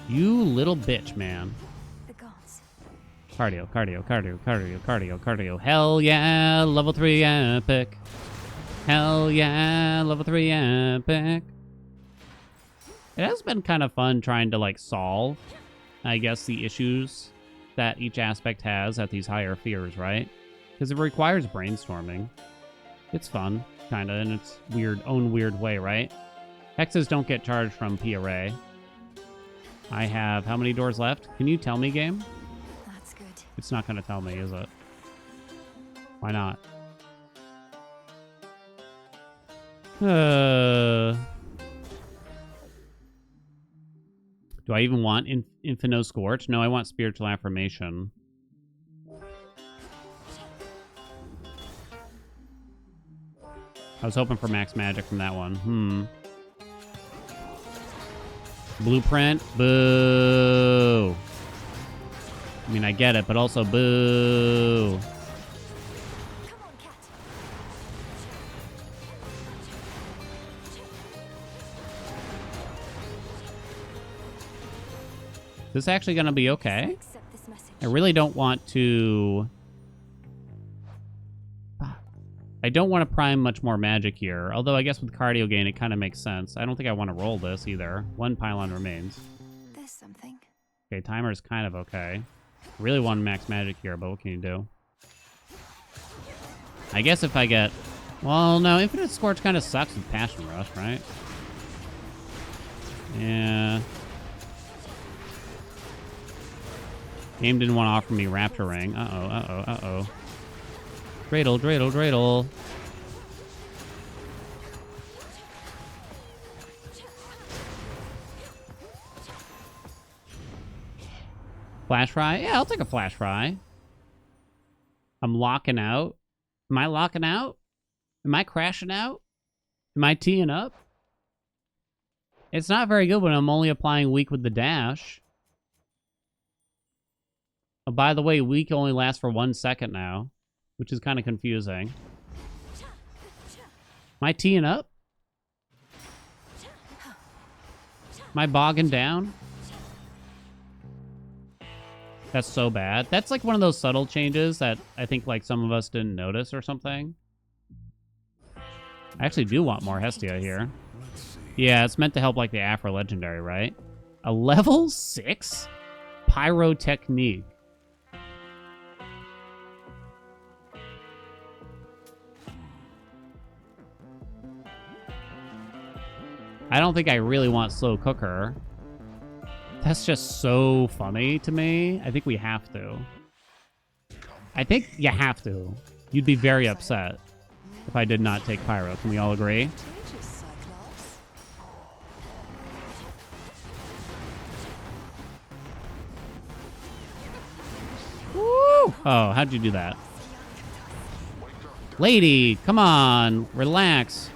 You little bitch, man. the gods? Cardio, cardio, cardio, cardio, cardio, cardio. Hell yeah, level 3 epic. Hell yeah, level 3 epic. It has been kind of fun trying to, like, solve, I guess, the issues that each aspect has at these higher fears, right? Because it requires brainstorming. It's fun, kind of, in its own weird way, right? Hexes don't get charged from P array. I have how many doors left? Can you tell me, game? That's good. It's not going to tell me, is it? Why not? Do I even want Infino Scorch? No, I want Spiritual Affirmation. I was hoping for max magic from that one. Blueprint? Boo. I mean, I get it, but also boo. Come on, cat. Is this actually going to be okay? Accept this message. I really don't want to... I don't want to prime much more magic here. Although I guess with cardio gain, it kind of makes sense. I don't think I want to roll this either. One pylon remains. There's something. Okay, timer is kind of okay. Really want max magic here, but what can you do? I guess if I get... Well, no, Infinite Scorch kind of sucks with Passion Rush, right? Yeah. Game didn't want to offer me Raptor Ring. Uh-oh, uh-oh, uh-oh. Dreidel, dreidel, dreidel. Flash Fry? Yeah, I'll take a Flash Fry. I'm locking out. Am I locking out? Am I crashing out? Am I teeing up? It's not very good when I'm only applying weak with the dash. Oh, by the way, weak only lasts for 1 second now, which is kind of confusing. Am I teeing up? Am I bogging down? That's so bad. That's like one of those subtle changes that I think like some of us didn't notice or something. I actually do want more Hestia here. Yeah, it's meant to help like the Afro Legendary, right? A level 6 Pyrotechnique. I don't think I really want Slow Cooker. That's just so funny to me. I think we have to. I think you have to. You'd be very upset if I did not take Pyro. Can we all agree? Woo! Oh, how'd you do that? Lady, come on. Relax.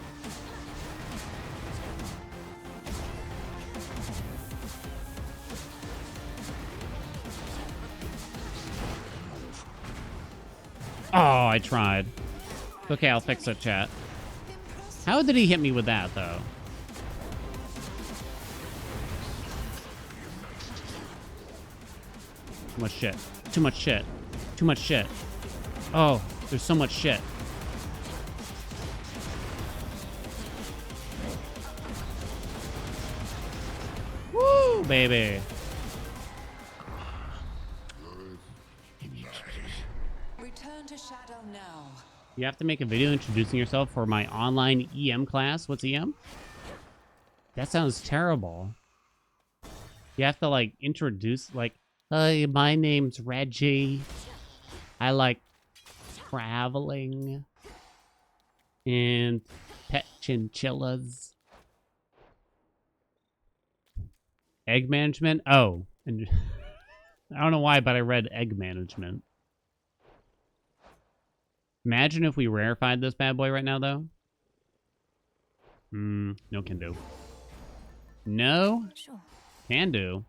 Oh, I tried. Okay, I'll fix it, chat. How did he hit me with that, though? Too much shit. Too much shit. Too much shit. Oh, there's so much shit. baby. Return to shadow now. You have to make a video introducing yourself for my online EM class. What's EM? That sounds terrible. You have to, like, introduce, like, hey, my name's Reggie. I like traveling and pet chinchillas. Egg management? Oh. And I don't know why, but I read egg management. Imagine if we rarefied this bad boy right now, though. No can do. No? Sure. Can do.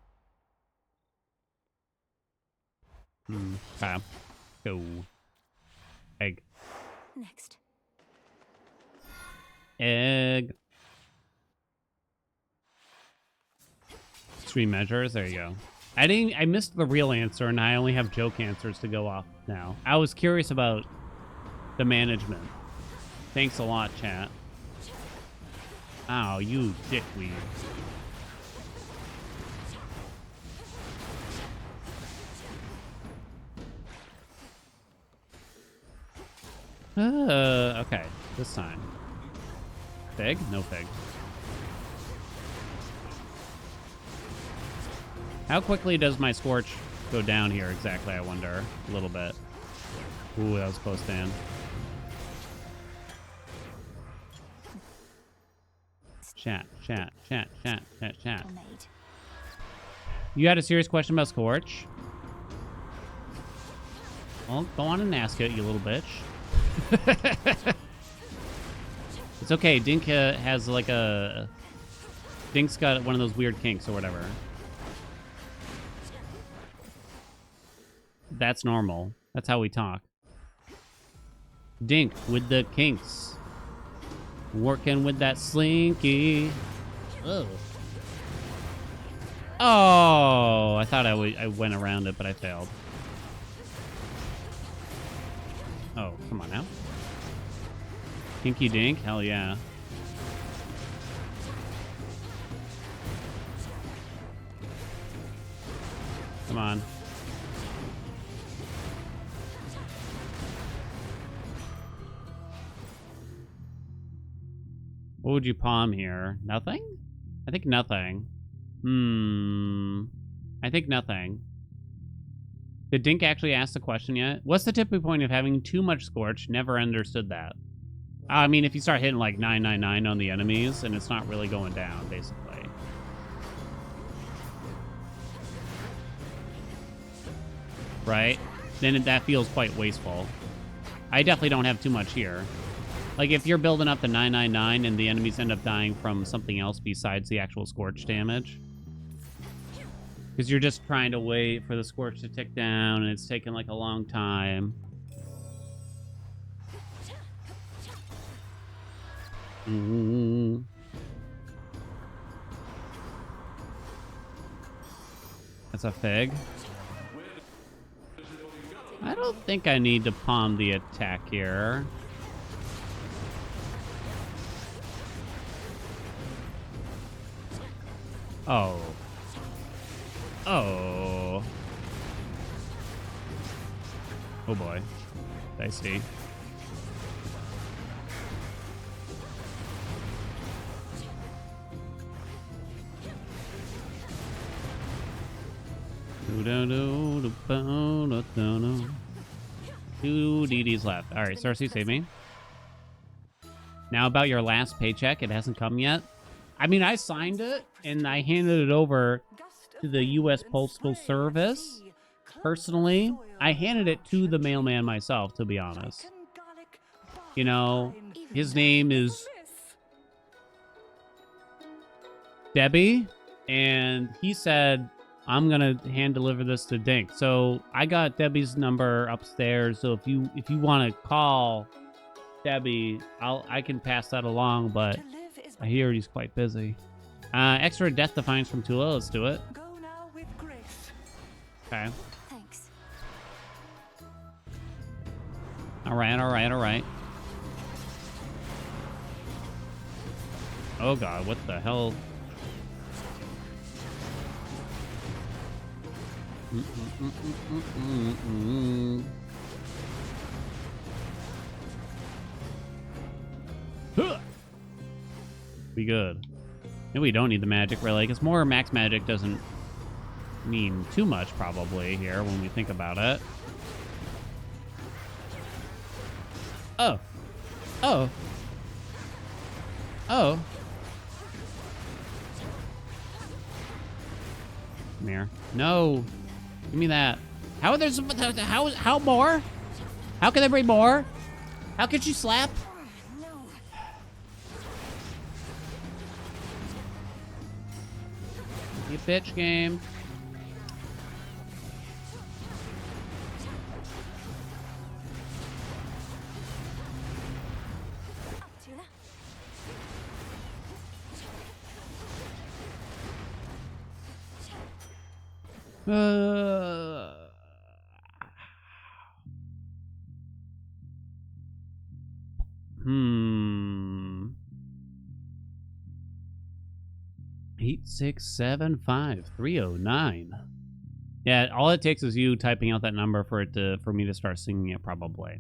Okay. Go. Egg. Next. Egg. Extreme measures. There you go. I missed the real answer, and I only have joke answers to go off now. I was curious about the management. Thanks a lot, chat. Ow, you dickweed. Okay. This time. Fig? No fig. How quickly does my Scorch go down here exactly, I wonder? A little bit. Ooh, that was close, Dan. Chat. Well made. You had a serious question about Scorch? Well, go on and ask it, you little bitch. It's okay. Dink has like a... Dink's got one of those weird kinks or whatever. That's normal. That's how we talk. Dink with the kinks. Working with that slinky. Oh. Oh, I thought I went around it, but I failed. Oh, come on now. Kinky dink? Hell yeah. Come on. What would you palm here? Nothing? I think nothing. I think nothing. Did Dink actually ask the question yet? What's the tipping point of having too much Scorch? Never understood that. I mean, if you start hitting like 999 on the enemies and it's not really going down, basically. Right? Then that feels quite wasteful. I definitely don't have too much here. Like, if you're building up to 999 and the enemies end up dying from something else besides the actual Scorch damage. Because you're just trying to wait for the Scorch to tick down, and it's taking, like, a long time. That's a fig. I don't think I need to palm the attack here. Oh. Oh. Oh boy. Dicey. Two DDs left. Alright, Cersei, save me. Now about your last paycheck. It hasn't come yet. I mean, I signed it, and I handed it over to the U.S. Postal Service. Personally, I handed it to the mailman myself, to be honest. You know, his name is Debbie, and he said, I'm gonna hand deliver this to Dink. So I got Debbie's number upstairs. So if you want to call Debbie, I can pass that along. But I hear he's quite busy. Extra Death Defiance from Tula. Let's do it. Go now with grace. Okay. Thanks. All right. All right. All right. Oh god, what the hell? Be good. Maybe we don't need the magic, really, because more max magic doesn't mean too much, probably, here, when we think about it. Oh. Oh. Oh. Come here. No. Give me that. How are there... How more? How can there be more? How could you slap? You bitch game. Hmm. 8675309. Yeah, all it takes is you typing out that number for me to start singing it, probably.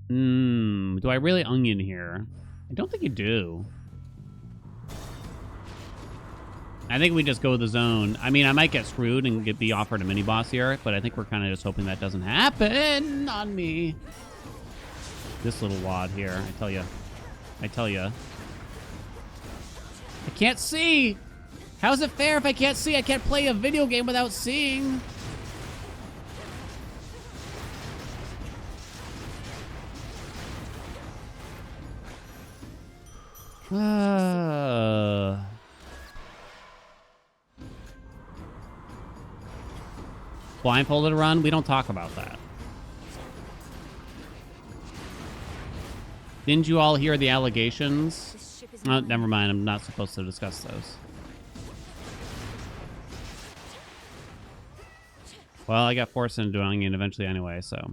Do I really onion here? I don't think you do. I think we just go with the zone. I mean, I might get screwed and be offered a mini boss here, but I think we're kind of just hoping that doesn't happen on me. This little wad here, I tell you. I tell you. I can't see. How is it fair if I can't see? I can't play a video game without seeing. Blindfolded run? We don't talk about that. Didn't you all hear the allegations? Oh, never mind. I'm not supposed to discuss those. Well, I got forced into doing it eventually anyway, so.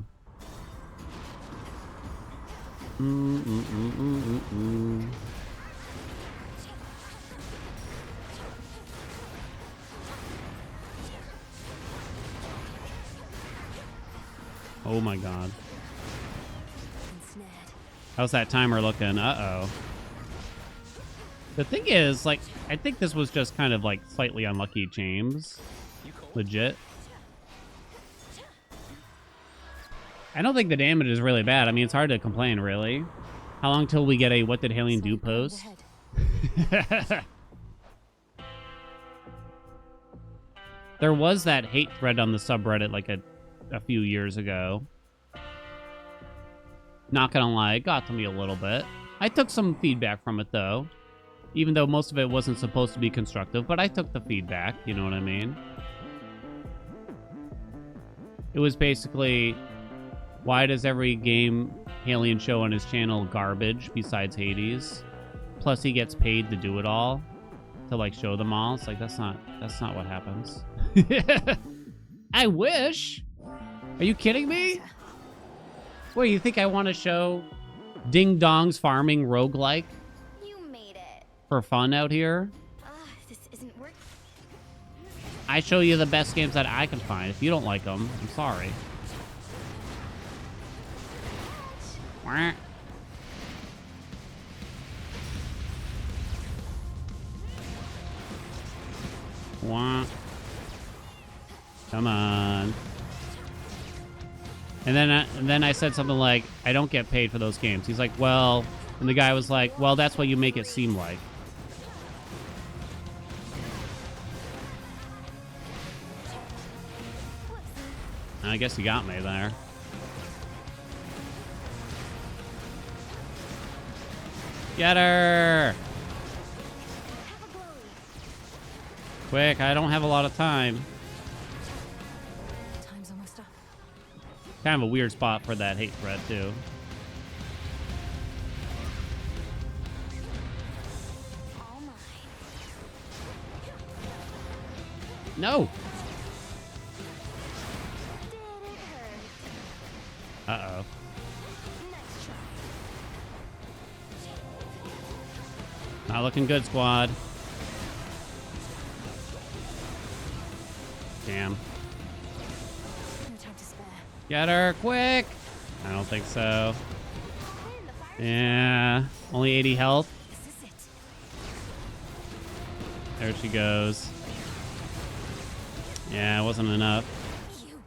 Oh my god. How's that timer looking? Uh-oh. The thing is, like, I think this was just kind of, like, slightly unlucky, James. Legit. I don't think the damage is really bad. I mean, it's hard to complain, really. How long till we get a What Did Haelian Do post? There was that hate thread on the subreddit, like, a few years ago. Not gonna lie, it got to me a little bit. I took some feedback from it, though. Even though most of it wasn't supposed to be constructive, but I took the feedback, you know what I mean? It was basically, why does every game Haelian show on his channel garbage besides Hades? Plus he gets paid to do it all, to like show them all. It's like, that's not what happens. I wish. Are you kidding me? What, you think I want to show Ding Dong's farming roguelike? You made it. For fun out here? This isn't working. I show you the best games that I can find. If you don't like them, I'm sorry. Wah. Wah. Come on. And then I said something like, I don't get paid for those games. He's like, well, and the guy was like, well, that's what you make it seem like. I guess you got me there. Get her! Quick, I don't have a lot of time. Time's almost up. Kind of a weird spot for that hate thread, too. All mine. No! Did it hurt? Uh-oh. Nice try. Not looking good, squad. Damn. No time to spare. Get her quick! I don't think so. Yeah, only 80 health. This is it. There she goes. Yeah, it wasn't enough. You.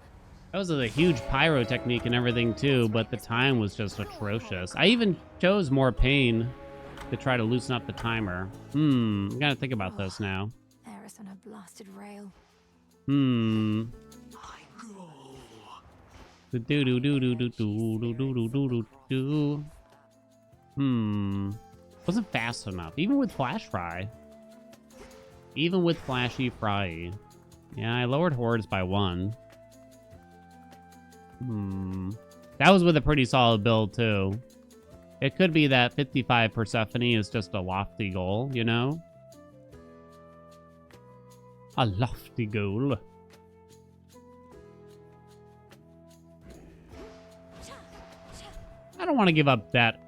That was a huge pyro technique and everything too, but the time was just atrocious. I even chose more pain to try to loosen up the timer. I gotta think about this now. Eris on a blasted rail. Do do do do do do do do do do do. Wasn't fast enough, even with Flash Fry. Even with Flashy Fry. Yeah, I lowered hordes by 1. That was with a pretty solid build, too. It could be that 55 Persephone is just a lofty goal, you know? A lofty goal. I don't want to give up that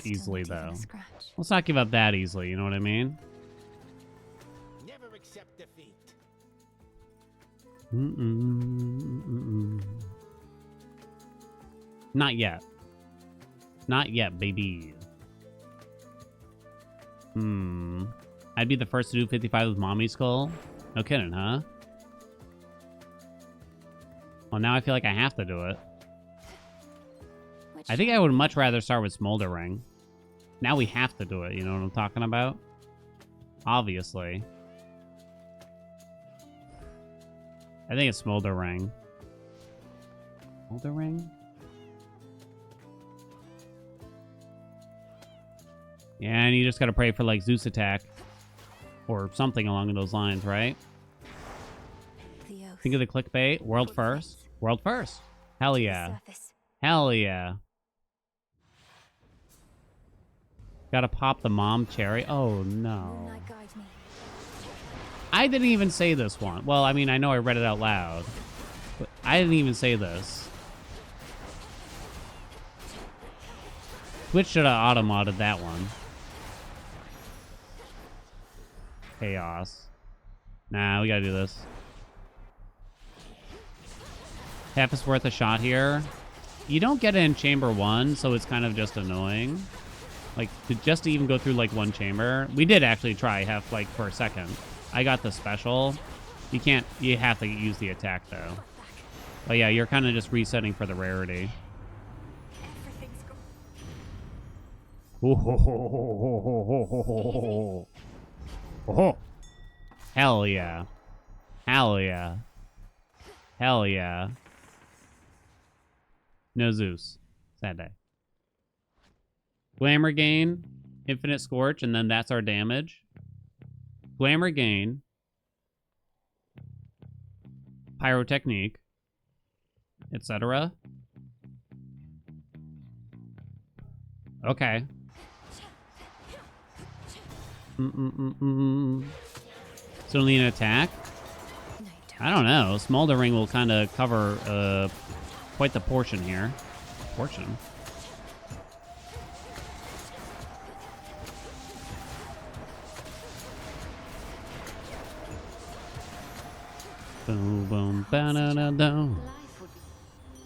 easily, Still not though. even a scratch. Let's not give up that easily, you know what I mean? Never accept defeat. Not yet. Not yet, baby. I'd be the first to do 55 with Mommy Skull? No kidding, huh? Well, now I feel like I have to do it. I think I would much rather start with Smoldering. Now we have to do it, you know what I'm talking about? Obviously. I think it's Smoldering. Smoldering? Yeah, and you just gotta pray for, like, Zeus attack. Or something along those lines, right? The oath. Think of the clickbait. World first. World first. Hell yeah. Surface. Hell yeah. Gotta pop the mom cherry. Oh, no. Moonlight guide me. I didn't even say this one. Well, I mean, I know I read it out loud. But I didn't even say this. Twitch should have auto-modded that one. Chaos. Nah, we gotta do this. Half is worth a shot here. You don't get it in chamber 1, so it's kind of just annoying. Like, just to even go through, like, one chamber. We did actually try half, like, for a second. I got the special. You have to use the attack, though. But yeah, you're kind of just resetting for the rarity. Everything's gone. Oh, hell yeah. Hell yeah. Hell yeah. No Zeus. Sad day. Glamour gain, infinite scorch, and then that's our damage. Glamour gain. Pyrotechnique. Etc. Okay. Still need an attack? No, you don't. I don't know. Smoldering will kind of cover quite the portion here. Portion? Boom, boom, ba-da-da-da. Life would be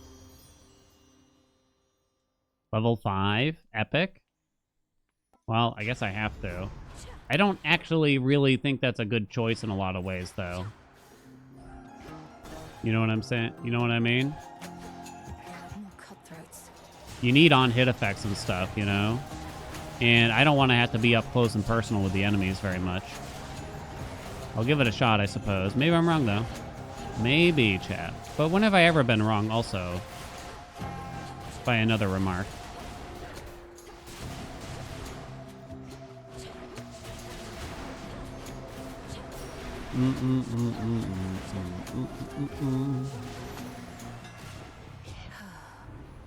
Level 5? Epic? Well, I guess I have to. I don't actually really think that's a good choice in a lot of ways, though. You know what I'm saying? You know what I mean? more cutthroats. You need on-hit effects and stuff, you know? And I don't want to have to be up close and personal with the enemies very much. I'll give it a shot, I suppose. Maybe I'm wrong, though. Maybe, chat. But when have I ever been wrong, also? By another remark.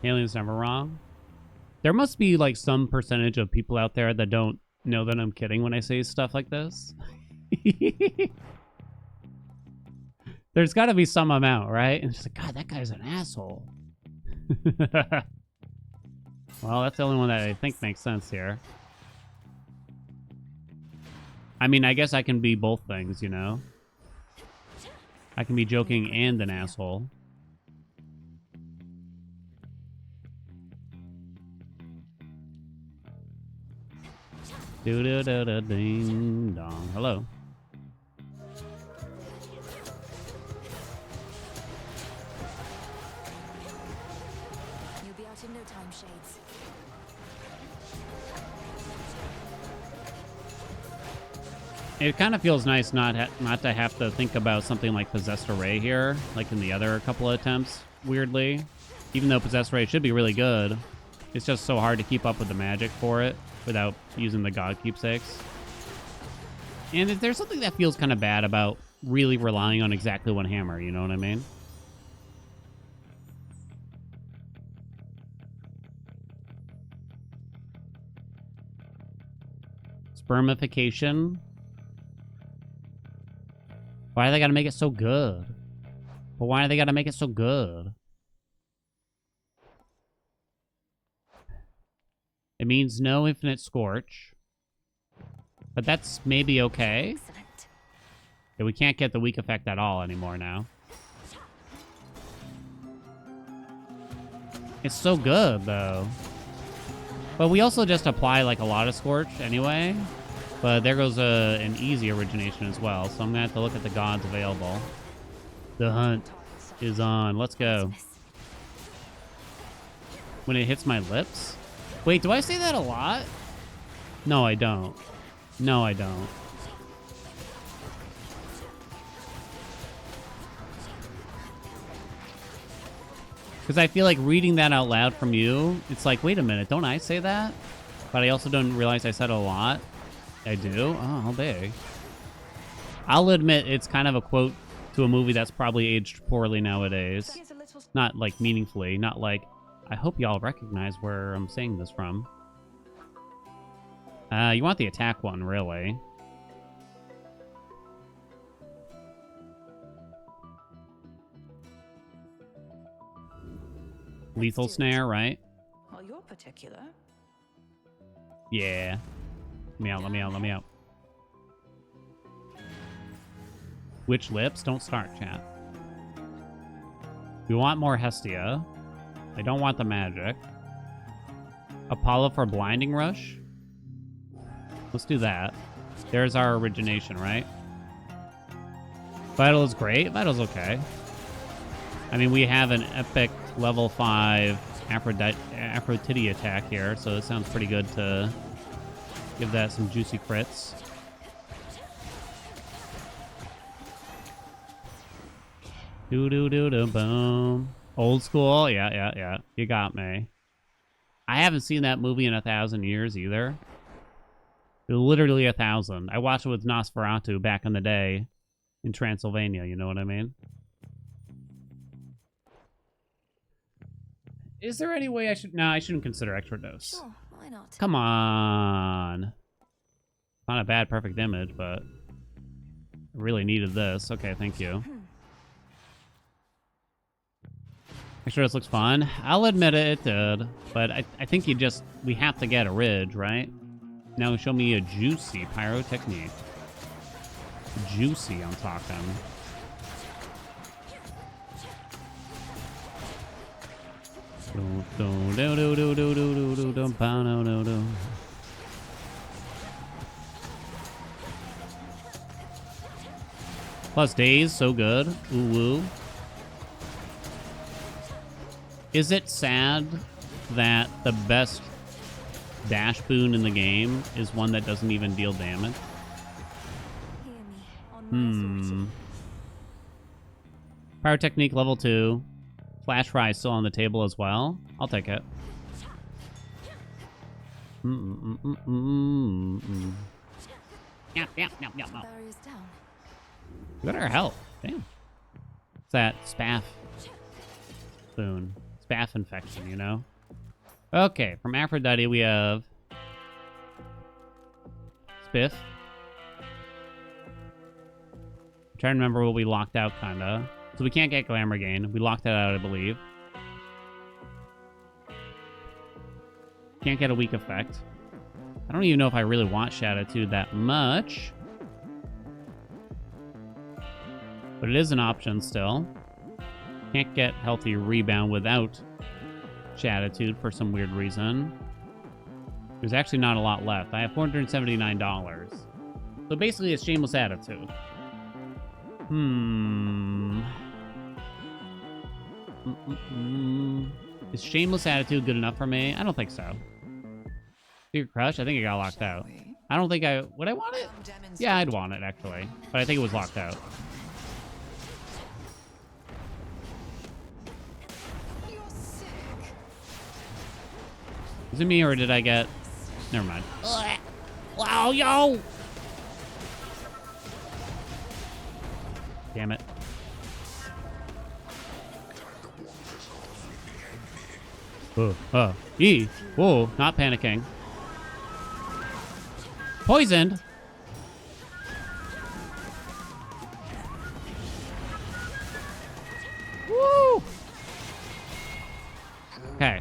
Alien's never wrong. There must be like some percentage of people out there that don't know that I'm kidding when I say stuff like this. There's got to be some amount, right? And it's like, God, that guy's an asshole. Well, that's the only one that I think makes sense here. I mean, I guess I can be both things, you know? I can be joking and an asshole. Do do do do ding dong. Hello. You'll be out in no time, Shades. It kind of feels nice not to have to think about something like Possessed Array here, like in the other couple of attempts, weirdly. Even though Possessed Array should be really good, it's just so hard to keep up with the magic for it without using the God Keepsakes. And there's something that feels kind of bad about really relying on exactly one hammer, you know what I mean? Spermification. Why do they gotta make it so good? But why do they gotta make it so good? It means no infinite scorch. But that's maybe okay. Excellent. Yeah, we can't get the weak effect at all anymore now. It's so good, though. But we also just apply, like, a lot of scorch anyway. But there goes an easy origination as well. So I'm gonna have to look at the gods available. The hunt is on. Let's go. When it hits my lips? Wait, do I say that a lot? No, I don't. No, I don't. Because I feel like reading that out loud from you, it's like, wait a minute, don't I say that? But I also don't realize I said it a lot. I do? Oh, how big. I'll admit it's kind of a quote to a movie that's probably aged poorly nowadays. Not, like, meaningfully. Not like, I hope y'all recognize where I'm saying this from. You want the attack one, really. Lethal snare, right? Well, you're particular. Yeah. Let me out, let me out, let me out. Which lips? Don't start, chat. We want more Hestia. I don't want the magic. Apollo for blinding rush? Let's do that. There's our origination, right? Vital is great. Vital's okay. I mean, we have an epic level 5 Aphrodite attack here, so it sounds pretty good to give that some juicy crits. Boom. Old school? Yeah. You got me. I haven't seen that movie in 1,000 years either. Literally 1,000. I watched it with Nosferatu back in the day in Transylvania, you know what I mean? Is there any way I should... No, I shouldn't consider extra dose. Sure, why not? Come on. Not a bad perfect image, but I really needed this. Okay, thank you. Extra dose looks fun. I'll admit it did, but I think we have to get a ridge, right? Now show me a juicy pyrotechnique. Juicy, I'm talking. Plus days, so good. Ooh woo. Is it sad that the best dash boon in the game is one that doesn't even deal damage? Hear me on my authority. Pyrotechnique level 2. Flash fry is still on the table as well. I'll take it. Yep. Barriers down. Look at our health. Damn. It's that spaff boon. Spaff infection, you know? Okay, from Aphrodite we have Spiff. I'm trying to remember what we locked out, kinda. So we can't get Glamour Gain. We locked that out, I believe. Can't get a weak effect. I don't even know if I really want Shadow 2 that much. But it is an option still. Can't get healthy rebound without Shatitude for some weird reason. There's actually not a lot left. I have $479. So basically it's Shameless Attitude. Is Shameless Attitude good enough for me? I don't think so. Secret Crush? I think it got locked out. I don't think I... Would I want it? Yeah, I'd want it, actually. But I think it was locked out. Is it me, or did I get... Never mind. Wow, yo! Damn it. Whoa, not panicking. Poisoned? Woo! Okay.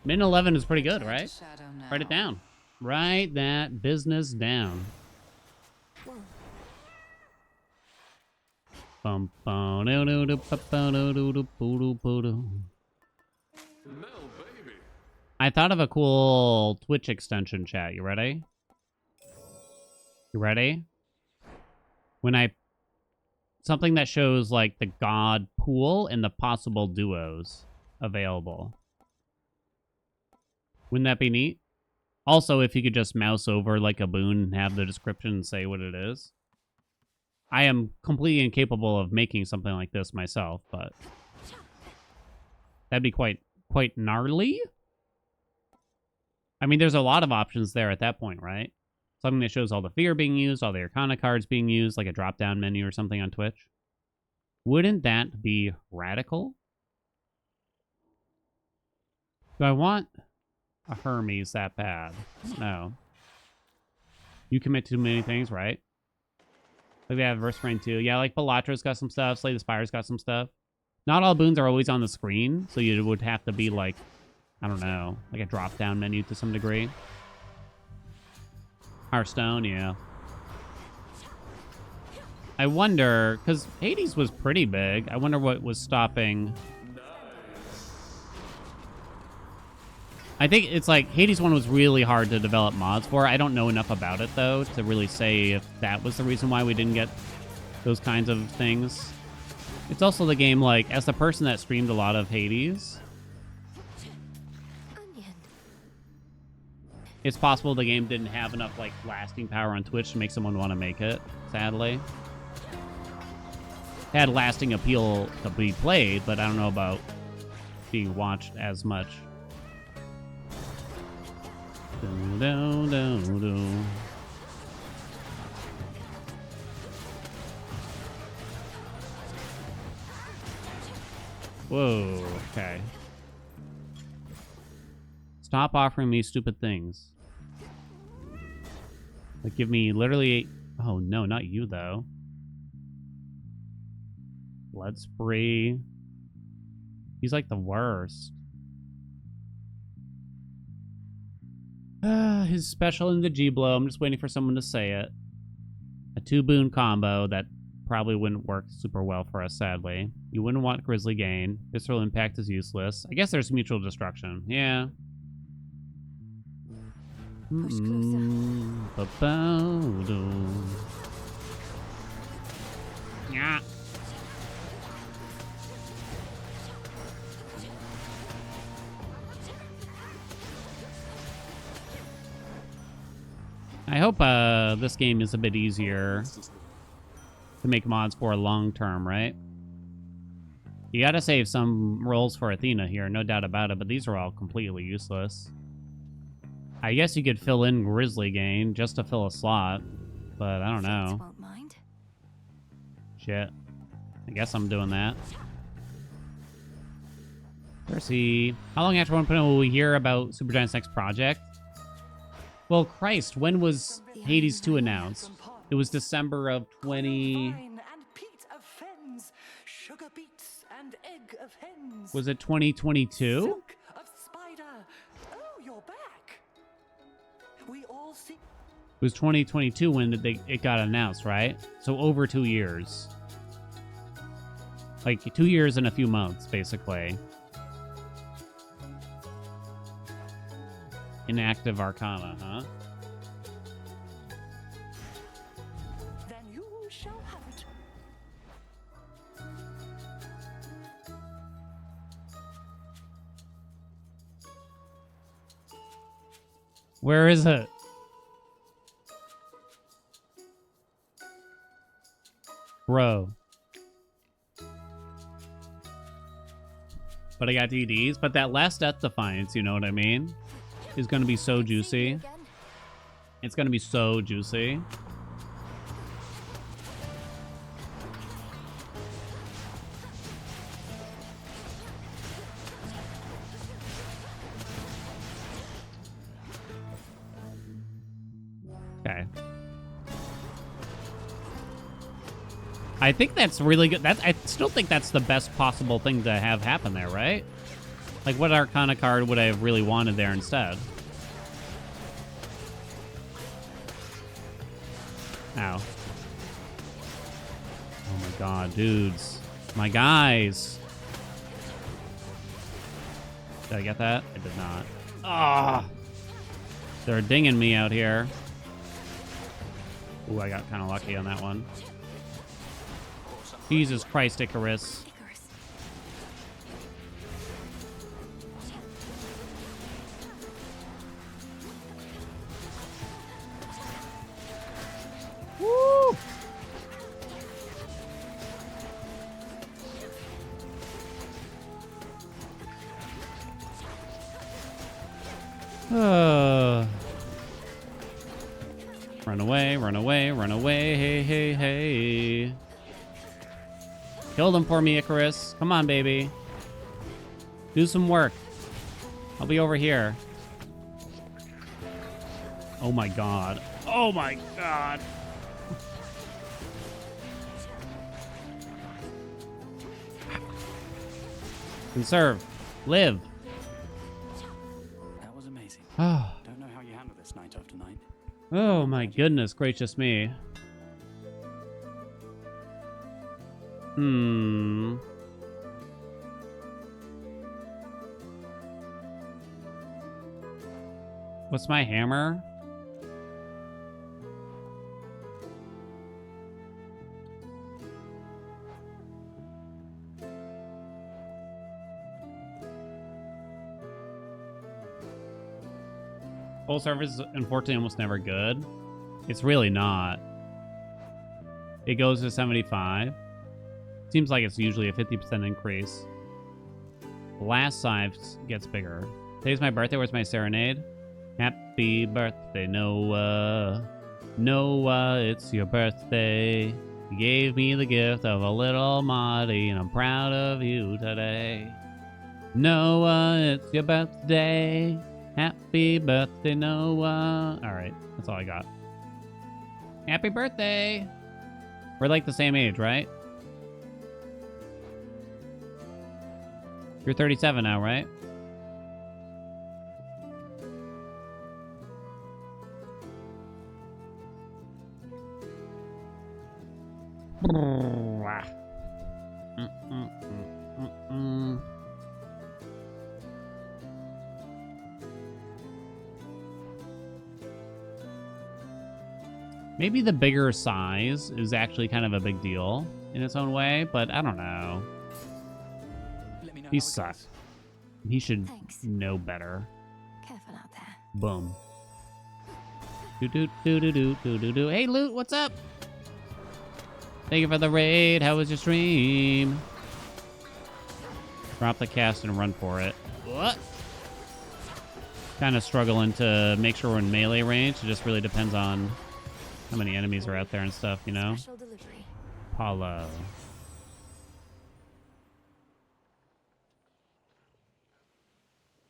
Min 11 is pretty good, right? Write it down. Write that business down. Bum bum do do do do do do do do. I thought of a cool Twitch extension, chat. You ready? You ready? Something that shows like the god pool and the possible duos available. Wouldn't that be neat? Also, if you could just mouse over like a boon and have the description and say what it is. I am completely incapable of making something like this myself, but that'd be quite gnarly. I mean, there's a lot of options there at that point, right? Something that shows all the fear being used, all the Arcana cards being used, like a drop-down menu or something on Twitch. Wouldn't that be radical? Do I want a Hermes that bad? No. You commit to too many things, right? Like they have Verse Rain too. Yeah, like Balatra's got some stuff. Slay the Spire's got some stuff. Not all boons are always on the screen, so you would have to be like, I don't know, like a drop-down menu to some degree. Hearthstone, yeah. I wonder, because Hades was pretty big. I wonder what was stopping. I think it's like Hades 1 was really hard to develop mods for. I don't know enough about it, though, to really say if that was the reason why we didn't get those kinds of things. It's also the game, like, as the person that streamed a lot of Hades, it's possible the game didn't have enough, like, lasting power on Twitch to make someone want to make it, sadly. It had lasting appeal to be played, but I don't know about being watched as much. Whoa, okay. Stop offering me stupid things. Like, give me literally... Oh, no, not you, though. Blood Spree. He's like the worst. His special in the G-Blow. I'm just waiting for someone to say it. A 2-boon combo that probably wouldn't work super well for us, sadly. You wouldn't want Grizzly Gain. Visceral Impact is useless. I guess there's Mutual Destruction. Yeah. Push closer. Yeah. I hope this game is a bit easier to make mods for long term, right? You gotta save some rolls for Athena here, no doubt about it, but these are all completely useless. I guess you could fill in Grizzly Gain just to fill a slot, but I don't know. Won't mind. Shit. I guess I'm doing that. Percy. How long after 1.0 will we hear about Supergiant's next project? Well, Christ, when was Hades 2 announced? It was December of 20... Was it 2022? It was 2022 when it got announced, right? So over 2 years. Like 2 years and a few months, basically. Inactive Arcana, huh? Then you shall have it. Where is it? Bro. But I got DDs. But that last Death Defiance, you know what I mean? Is going to be so juicy. Again. It's going to be so juicy. Okay. I think that's really good. I still think that's the best possible thing to have happen there, right? Like, what Arcana card would I have really wanted there instead? Ow. Oh my god, dudes. My guys. Did I get that? I did not. Ah! They're dinging me out here. Ooh, I got kind of lucky on that one. Jesus Christ, Icarus. Icarus. Woo! Run away, run away, run away, hey, hey, hey. Kill them for me, Icarus. Come on, baby. Do some work. I'll be over here. Oh my god. Oh my god. Conserve. Live. That was amazing. Oh. Don't know how you handle this night after night. Oh my goodness gracious me. What's my hammer? Full service is unfortunately almost never good. It's really not. It goes to 75. Seems like it's usually a 50% increase. The last scythe gets bigger. Today's my birthday. Where's my serenade? Happy birthday, Noah. Noah, it's your birthday. You gave me the gift of a little Marty, and I'm proud of you today. Noah, it's your birthday. Happy birthday, Noah. All right, that's all I got. Happy birthday. We're like the same age, right? You're 37 now, right? Maybe the bigger size is actually kind of a big deal in its own way, but I don't know. Let me know He how it sucks. goes. He should Thanks. know better. Careful out there. Boom. Do do do do do do do do. Hey, Loot, what's up? Thank you for the raid. How was your stream? Drop the cast and run for it. What? Kind of struggling to make sure we're in melee range. It just really depends on how many enemies are out there and stuff, you know? Special delivery. Paulo.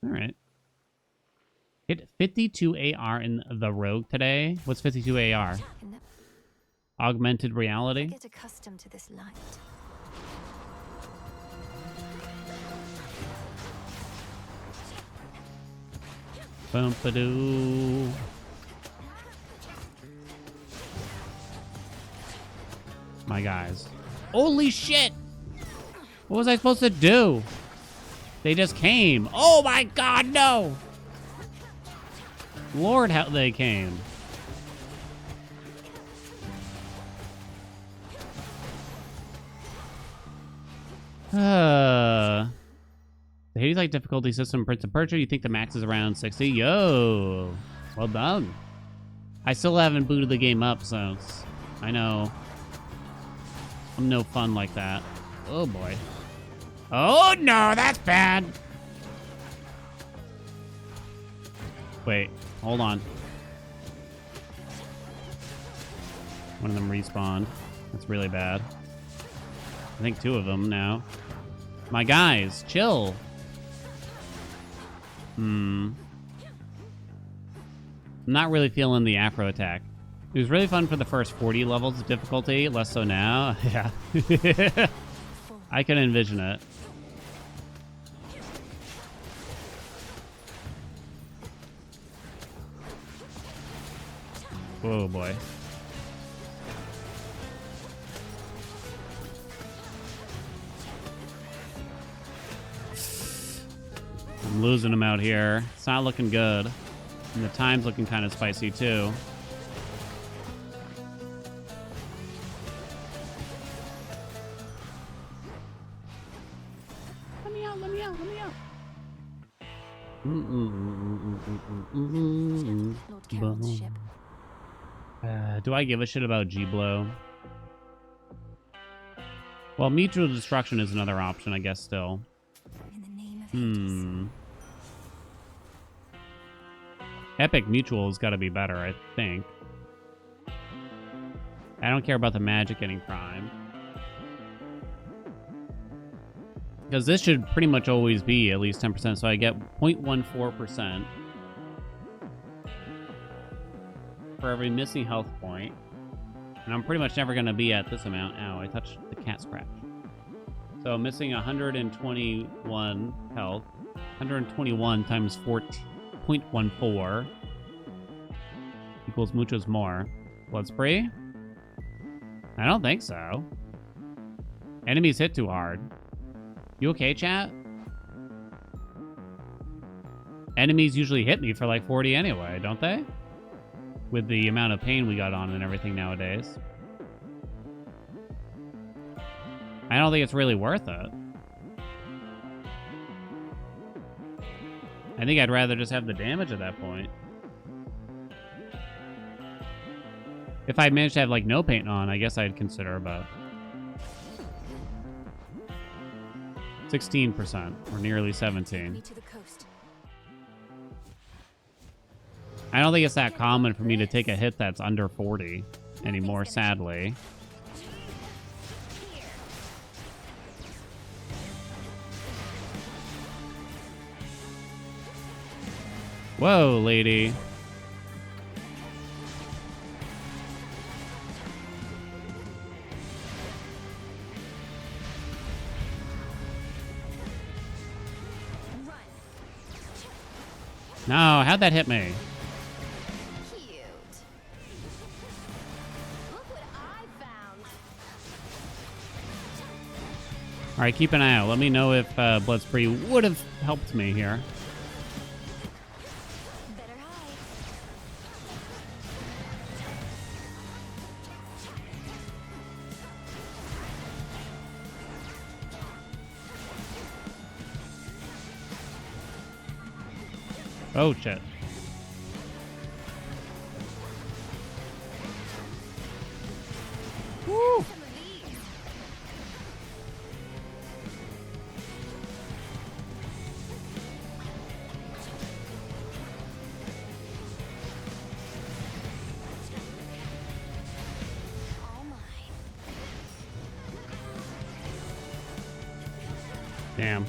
All right. Hit 52 AR in the rogue today. What's 52 AR? In the Augmented reality? get accustomed to this light. Bumpadoo. My guys. Holy shit! What was I supposed to do? They just came. Oh my god, no! Lord, how they came. The Hades-like difficulty system, Prince of Persia, you think the max is around 60? Yo! Well done. I still haven't booted the game up, so I know I'm no fun like that. Oh boy. Oh no, that's bad! Wait, hold on. One of them respawned. That's really bad. I think 2 of them now. My guys, chill. I'm not really feeling the Afro attack. It was really fun for the first 40 levels of difficulty, less so now. Yeah. I can envision it. Oh boy. I'm losing them out here. It's not looking good. And the time's looking kind of spicy too. Let me out, let me out, let me out. Lord Carol's ship. Do I give a shit about G-Blow? Well, mutual destruction is another option, I guess, still. In the name of Hades. Epic Mutual's got to be better, I think. I don't care about the magic getting prime. Because this should pretty much always be at least 10%, so I get 0.14% for every missing health point. And I'm pretty much never going to be at this amount. Ow, I touched the cat scratch. So missing 121 health. 121 times 0.14 equals muchos more. Blood spree? I don't think so. Enemies hit too hard. You okay, chat? Enemies usually hit me for like 40 anyway, don't they? With the amount of pain we got on and everything nowadays. I don't think it's really worth it. I think I'd rather just have the damage at that point. If I managed to have like no paint on, I guess I'd consider about 16%, or nearly 17. Me to the coast. I don't think it's that common for me to take a hit that's under 40 anymore, sadly. Whoa, lady. No, how'd that hit me? Cute. Look what I found. All right, keep an eye out. Let me know if Blood Spree would have helped me here. Better hide. Oh, shit. Woo! Some of these. All mine. Damn.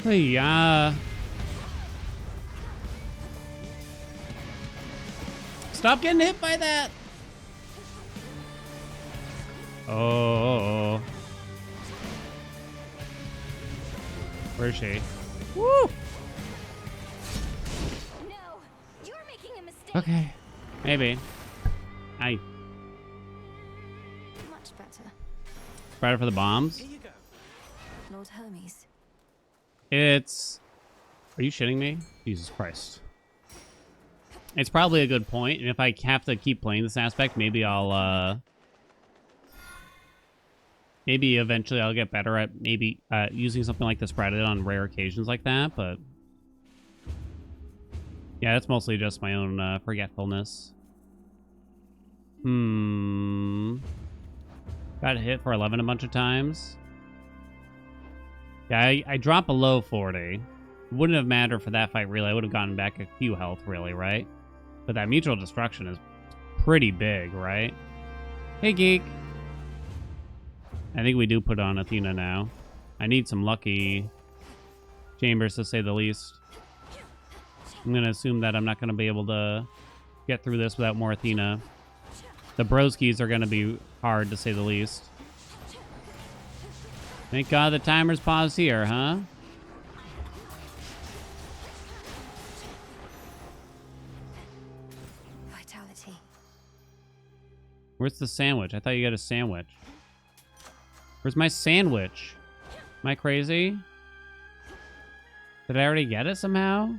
Hey, stop getting hit by that! Oh. Where is she? Woo! No, you're making a mistake. Okay. Maybe. I Much better. ready for the bombs. Lord Hermes. It's... Are you shitting me? Jesus Christ. It's probably a good point, and if I have to keep playing this aspect, maybe I'll, maybe eventually I'll get better at maybe using something like the spread it on rare occasions like that, but... Yeah, that's mostly just my own forgetfulness. Got hit for 11 a bunch of times. Yeah, I dropped below 40. Wouldn't have mattered for that fight, really. I would have gotten back a few health, really, right? But that mutual destruction is pretty big, right? Hey, Geek. I think we do put on Athena now. I need some lucky chambers, to say the least. I'm going to assume that I'm not going to be able to get through this without more Athena. The broskies are going to be hard, to say the least. Thank God the timer's paused here, huh? Vitality. Where's the sandwich? I thought you got a sandwich. Where's my sandwich? Am I crazy? Did I already get it somehow?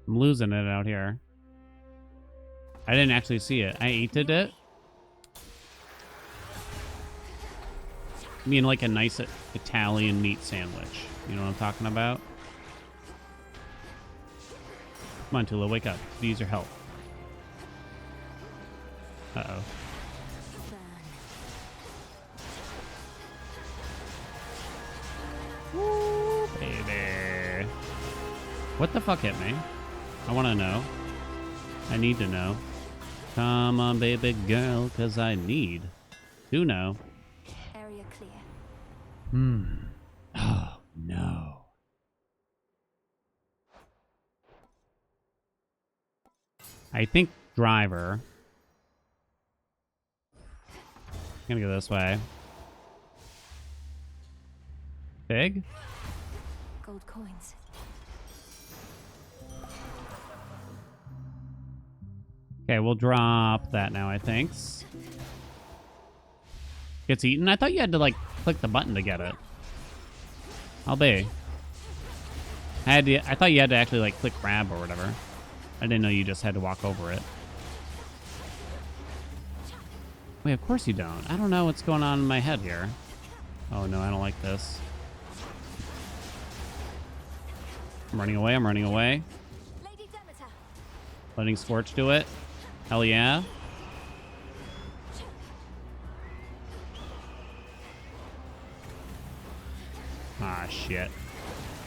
I'm losing it out here. I didn't actually see it. I ate it? I mean, like a nice Italian meat sandwich. You know what I'm talking about? Come on, Tula, wake up. Use your help. Uh-oh. Woo, baby. What the fuck hit me? I want to know. I need to know. Come on, baby girl, because I need to know. Area clear. Oh, no. I think driver. I'm gonna go this way. Big? Gold coins. Okay, we'll drop that now, I think. Gets eaten? I thought you had to, like, click the button to get it. I'll be. I thought you had to actually, like, click grab or whatever. I didn't know you just had to walk over it. Wait, of course you don't. I don't know what's going on in my head here. Oh, no, I don't like this. I'm running away, I'm running away. Lady Demeter. Letting Scorch do it. Hell yeah. Ah, shit.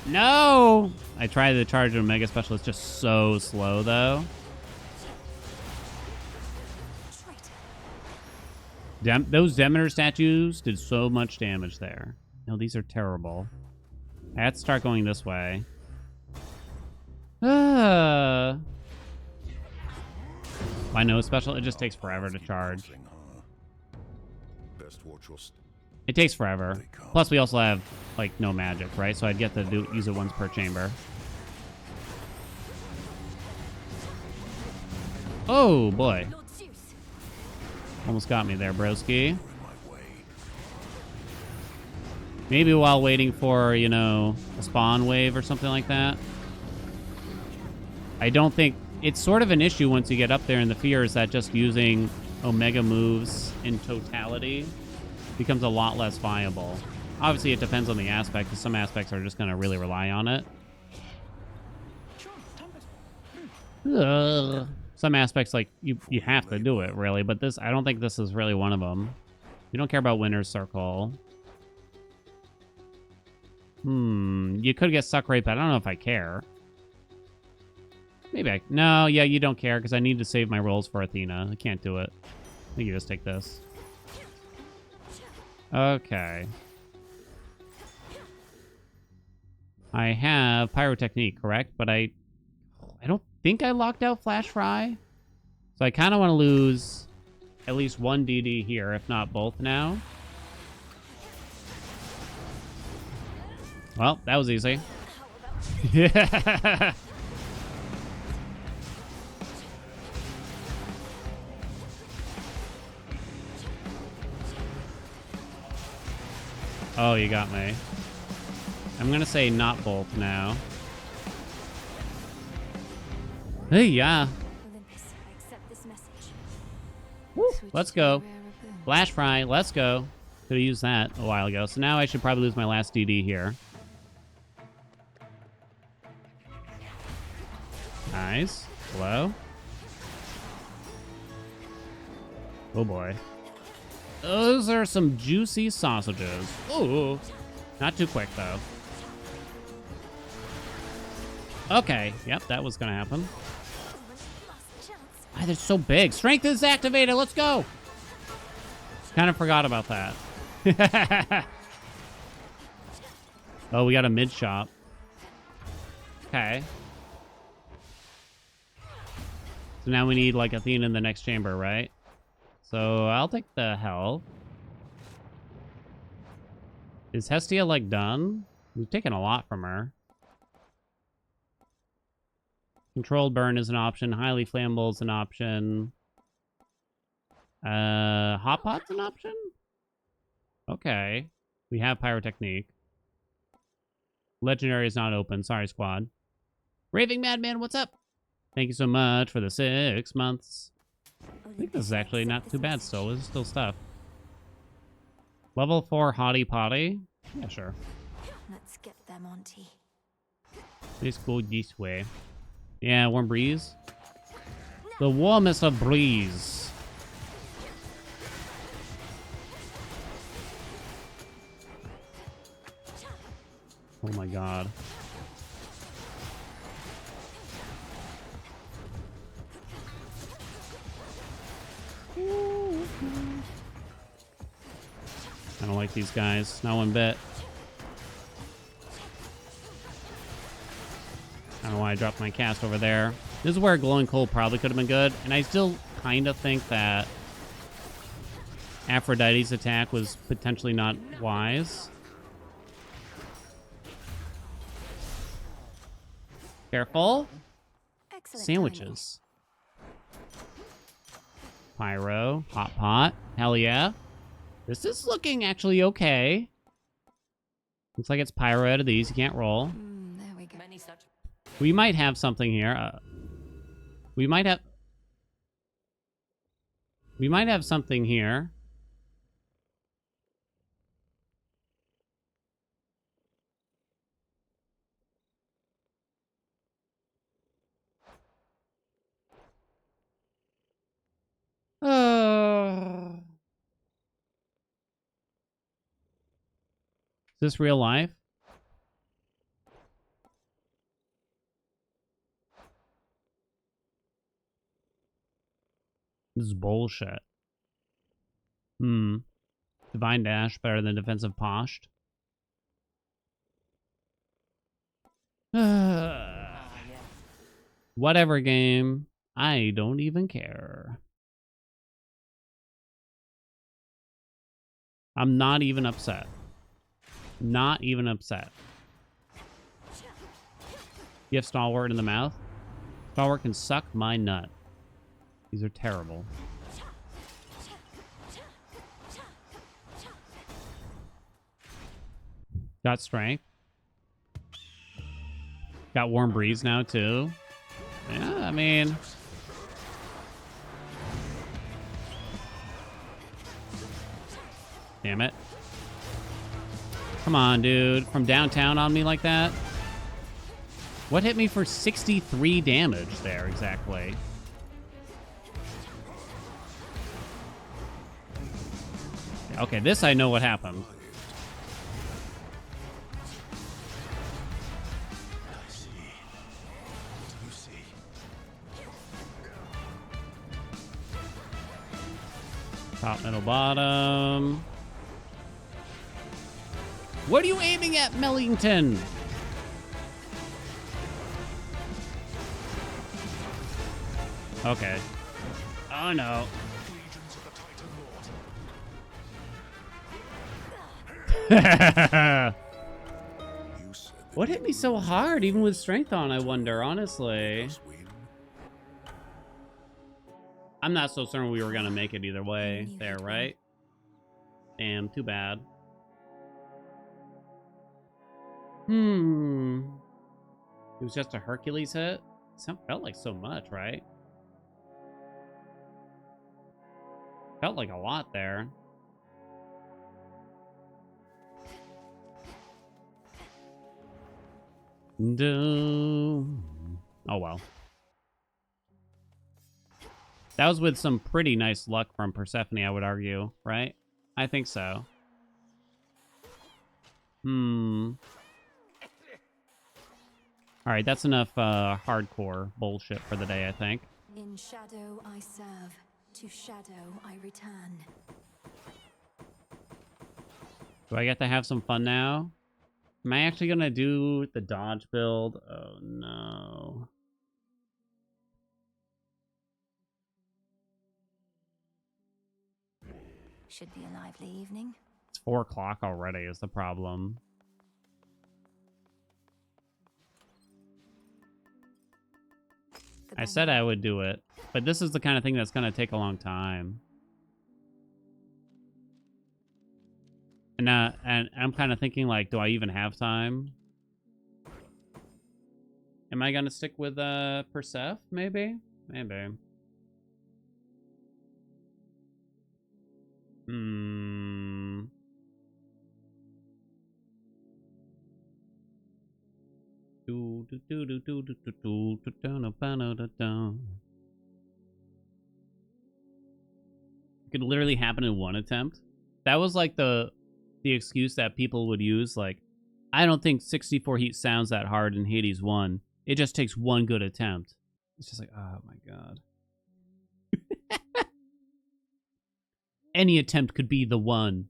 No! I tried to charge a Mega Special. It's just so slow, though. Those Demeter statues did so much damage there. No, these are terrible. I have to start going this way. Why no special? It just takes forever to charge. It takes forever. Plus, we also have, like, no magic, right? So I'd get to use it once per chamber. Oh, boy. Almost got me there, broski. Maybe while waiting for, you know, a spawn wave or something like that. I don't think... It's sort of an issue once you get up there, and the fear is that just using Omega moves in totality becomes a lot less viable. Obviously, it depends on the aspect, because some aspects are just going to really rely on it. Ugh. Some aspects, like, you have to do it, really, but this, I don't think this is really one of them. You don't care about Winner's Circle. You could get Suck Rate, but I don't know if I care. Maybe I... No, yeah, you don't care, because I need to save my rolls for Athena. I can't do it. I think you just take this. Okay. I have Pyrotechnique, correct? But I don't think I locked out Flash Fry. So I kind of want to lose at least one DD here, if not both now. Well, that was easy. Yeah. Oh, you got me. I'm gonna say not both now. Hey, yeah. Olympus, I accept this message. Woo, Switch let's to go. a rarer boon. Flash Fry, let's go. Could have used that a while ago. So now I should probably lose my last DD here. Nice. Hello. Oh boy. Those are some juicy sausages. Ooh. Not too quick though. Okay. Yep, that was gonna happen. Ah, they're so big. Strength is activated. Let's go. Kind of forgot about that. Oh, we got a mid shop. Okay. So now we need like Athena in the next chamber, right? So I'll take the health. Is Hestia like done? We've taken a lot from her. Controlled burn is an option. Highly flammable is an option. Hot pot's an option? Okay. We have pyrotechnique. Legendary is not open. Sorry, squad. Raving Madman, what's up? Thank you so much for the 6 months. I think this is actually not too bad still. This is still stuff. Level 4 Hottie Potty? Yeah, sure. Let's get them, Auntie. Let's go this way. Yeah, warm breeze. The warmest of breeze. Oh my god. I don't like these guys. Not one bit. I don't know why I dropped my cast over there. This is where Glowing Coal probably could have been good. And I still kind of think that Aphrodite's attack was potentially not wise. Careful. Excellent Sandwiches. Pyro. Hot pot. Hell yeah. This is looking actually okay. Looks like it's pyro out of these. You can't roll. There we go. Many such. We might have something here. We might have something here. Is this real life? This is bullshit. Divine Dash better than Defensive Poshed. Whatever, game. I don't even care. I'm not even upset. Not even upset. You have Stalwart in the mouth? Stalwart can suck my nut. These are terrible. Got strength. Got warm breeze now too. Yeah, I mean... Damn it. Come on, dude. From downtown on me like that? What hit me for 63 damage there, exactly? Okay, this I know what happened. Top, middle, bottom. What are you aiming at, Mellington? Okay. Oh no. What hit me so hard, even with strength on, I wonder, honestly. I'm not so certain we were gonna make it either way there, right? Damn, too bad. It was just a Hercules hit? Felt like so much, right? Felt like a lot there. Oh well. That was with some pretty nice luck from Persephone, I would argue, right? I think so. Alright, that's enough hardcore bullshit for the day, I think. In shadow I serve, to shadow I return. Do I get to have some fun now? Am I actually gonna do the dodge build? Oh no. Should be a lively evening. It's 4 o'clock already is the problem. I said I would do it, but this is the kind of thing that's gonna take a long time. And I'm kind of thinking, like, do I even have time? Am I gonna stick with Perseph? Maybe? Maybe. It could literally happen in one attempt. That was like the excuse that people would use, like, I don't think 64 heat sounds that hard in Hades 1. It just takes one good attempt. It's just like, oh my god. Any attempt could be the one.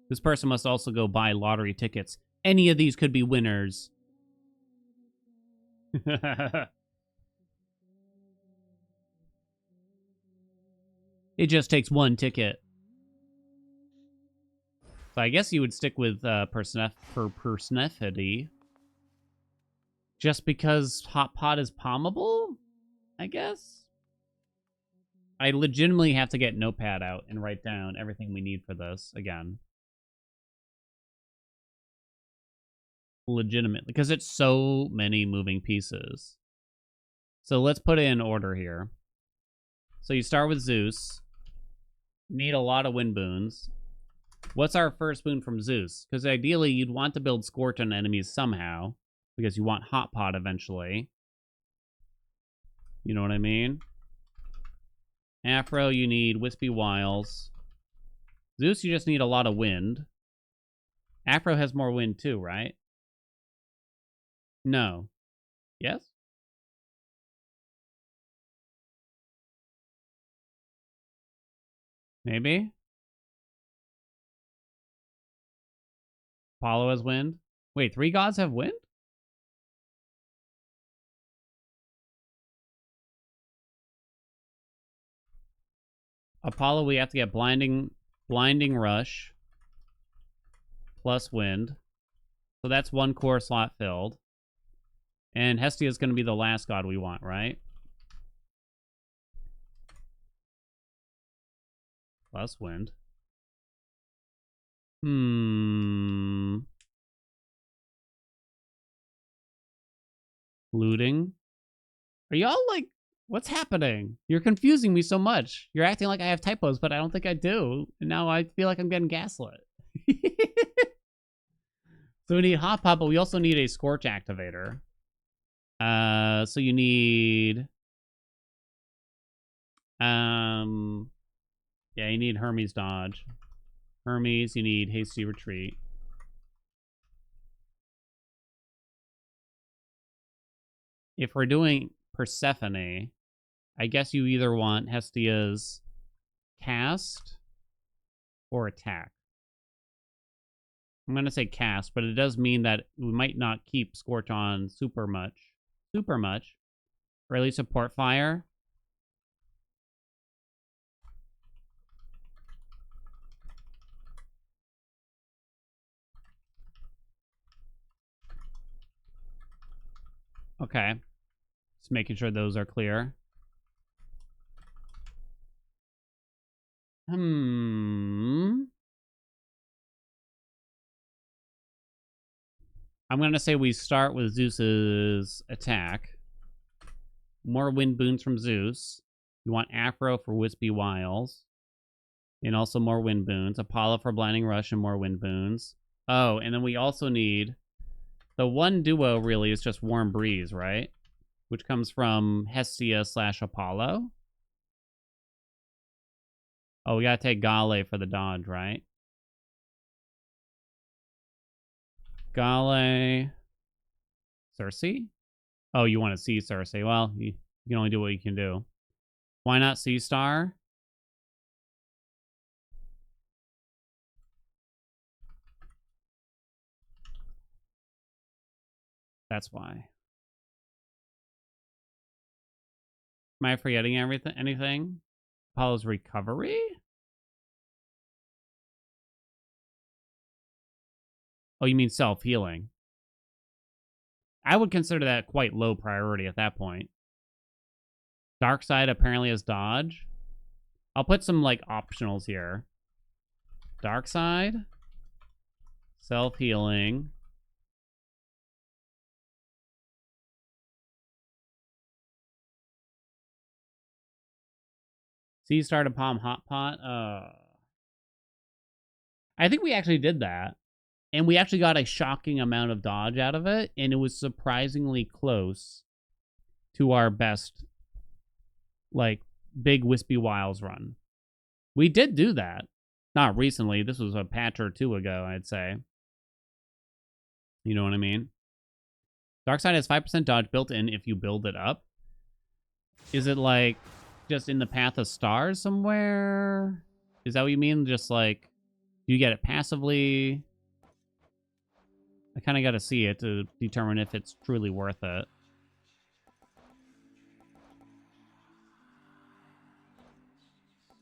This person must also go buy lottery tickets. Any of these could be winners. It just takes one ticket. So I guess you would stick with Persephone. Just because Hot Pot is palmable? I guess? I legitimately have to get Notepad out and write down everything we need for this again. Legitimately. Because it's so many moving pieces. So let's put it in order here. So you start with Zeus. Need a lot of wind boons. What's our first boon from Zeus? Because ideally, you'd want to build Scorch on enemies somehow. Because you want Hot Pot eventually. You know what I mean? Afro, you need Wispy Wiles. Zeus, you just need a lot of wind. Afro has more wind too, right? No. Yes? Maybe? Apollo has wind? Wait, 3 gods have wind? Apollo, we have to get blinding rush plus wind. So that's 1 core slot filled. And Hestia is going to be the last god we want, right? Plus wind. Looting. Are y'all like, what's happening? You're confusing me so much. You're acting like I have typos, but I don't think I do. And now I feel like I'm getting gaslit. So we need Hot Pot, but we also need a Scorch activator. So you need... yeah, you need Hermes dodge. Hermes, you need hasty retreat. If we're doing Persephone, I guess you either want Hestia's cast or attack. I'm going to say cast, but it does mean that we might not keep Scorch on super much. Or at least support fire. Okay. Just making sure those are clear. I'm going to say we start with Zeus's attack. More wind boons from Zeus. We want Afro for Wispy Wiles. And also more wind boons. Apollo for Blinding Rush and more wind boons. Oh, and then we also need... The one duo really is just Warm Breeze, right? Which comes from Hestia / Apollo. Oh, we gotta take Gale for the dodge, right? Gale... Cersei? Oh, you want to see Cersei. Well, you can only do what you can do. Why not Sea Star? That's why. Am I forgetting anything? Apollo's recovery? Oh, you mean self-healing. I would consider that quite low priority at that point. Dark Side apparently has dodge. I'll put some, like, optionals here. Dark Side. Self-healing. Sea Star to Palm Hot Pot. I think we actually did that. And we actually got a shocking amount of dodge out of it. And it was surprisingly close to our best, like, big Wispy Wiles run. We did do that. Not recently. This was a patch or two ago, I'd say. You know what I mean? Darkside has 5% dodge built in if you build it up. Is it, like, just in the path of stars somewhere? Is that what you mean? Just, like, do you get it passively? I kind of got to see it to determine if it's truly worth it.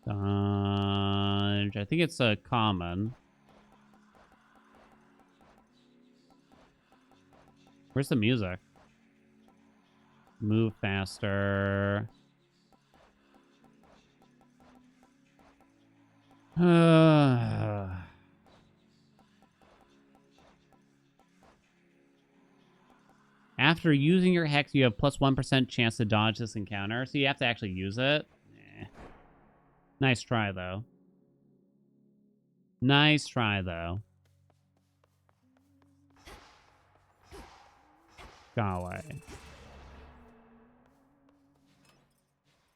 Dodge. I think it's a common. Where's the music? Move faster. After using your hex, you have plus 1% chance to dodge this encounter. So you have to actually use it. Nice try, though. Nice try, though. Go away.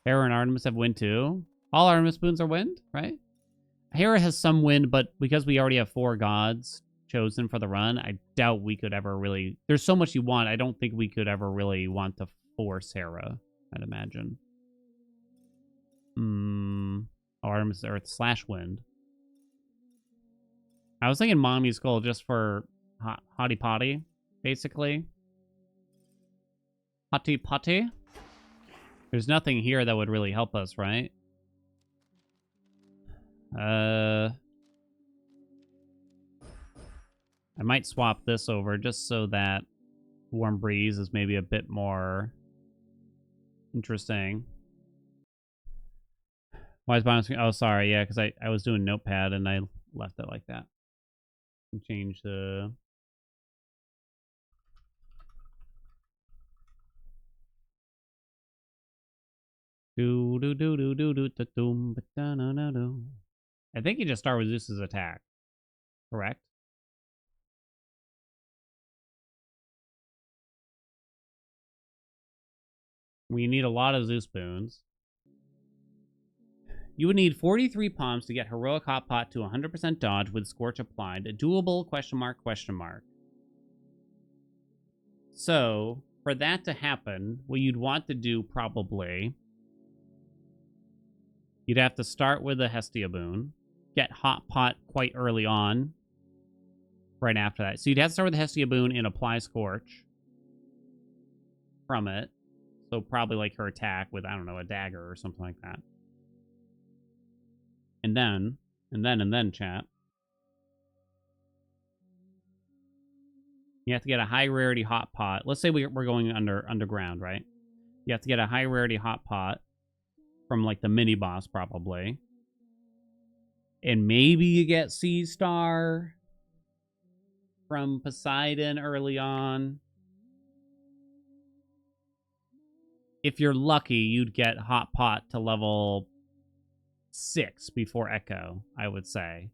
Hera and Artemis have wind, too. All Artemis boons are wind, right? Hera has some wind, but because we already have 4 gods chosen for the run, I doubt we could ever really... There's so much you want, I don't think we could ever really want to force Hera, I'd imagine. Artemis Earth / wind. I was thinking Mommy's Skull just for Hottie Potty, basically. Hottie Potty? There's nothing here that would really help us, right? I might swap this over just so that Warm Breeze is maybe a bit more interesting. Why is bottom screen? Oh, sorry. Yeah, because I was doing Notepad and I left it like that. Change the... I think you just start with Zeus's attack. Correct? We need a lot of Zeus boons. You would need 43 palms to get Heroic Hot Pot to 100% dodge with Scorch applied. A doable ? So, for that to happen, what you'd want to do probably... You'd have to start with a Hestia boon. Get Hot Pot quite early on. Right after that. So you'd have to start with the Hestia boon and apply Scorch. From it. So probably like her attack with, I don't know, a dagger or something like that. And then, chat. You have to get a high rarity hot pot. Let's say we're going underground, right? You have to get a high rarity hot pot from like the mini boss probably. And maybe you get Sea Star from Poseidon early on. If you're lucky, you'd get hot pot to level 6 before Echo, I would say.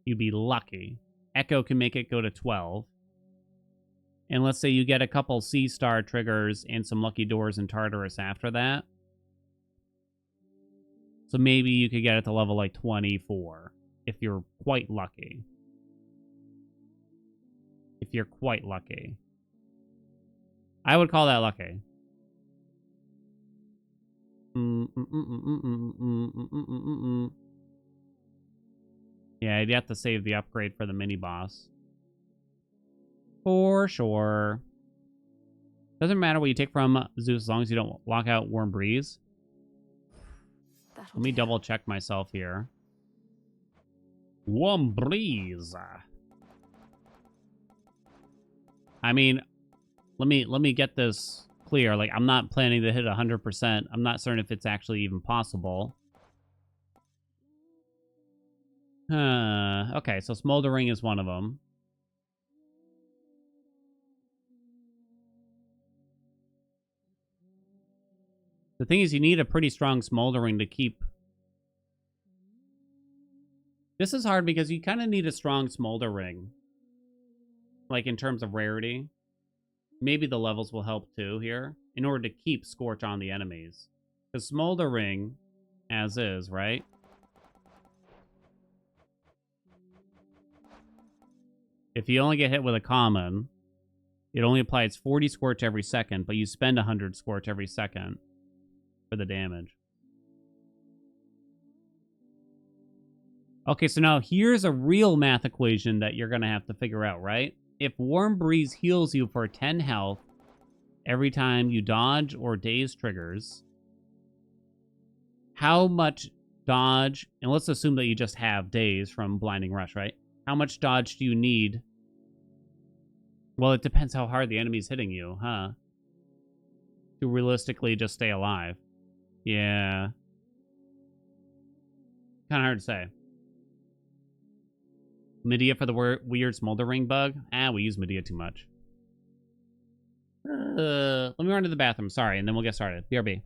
You'd be lucky. Echo can make it go to 12. And let's say you get a couple Sea Star triggers and some lucky doors in Tartarus after that. So maybe you could get it to level like 24 if you're quite lucky. If you're quite lucky. I would call that lucky. Yeah, you'd have to save the upgrade for the mini boss. For sure. Doesn't matter what you take from Zeus as long as you don't lock out Warm Breeze. Let me double check myself here. Warm Breeze. I mean, let me get this clear. Like, I'm not planning to hit 100%. I'm not certain if it's actually even possible. Okay, so Smoldering is one of them. The thing is, you need a pretty strong Smoldering to keep... This is hard because you kind of need a strong Smoldering. Like, in terms of rarity. Maybe the levels will help too here. In order to keep Scorch on the enemies. Because Smoldering, as is, right? If you only get hit with a common, it only applies 40 Scorch every second, but you spend 100 Scorch every second for the damage. Okay, so now here's a real math equation that you're going to have to figure out, right? If Warm Breeze heals you for 10 health every time you dodge or daze triggers, how much dodge, and let's assume that you just have daze from Blinding Rush, right? How much dodge do you need? Well, it depends how hard the enemy's hitting you, huh? To realistically just stay alive. Yeah. Kind of hard to say. Medea for the weird Smoldering bug? We use Medea too much. Let me run to the bathroom, sorry, and then we'll get started. BRB.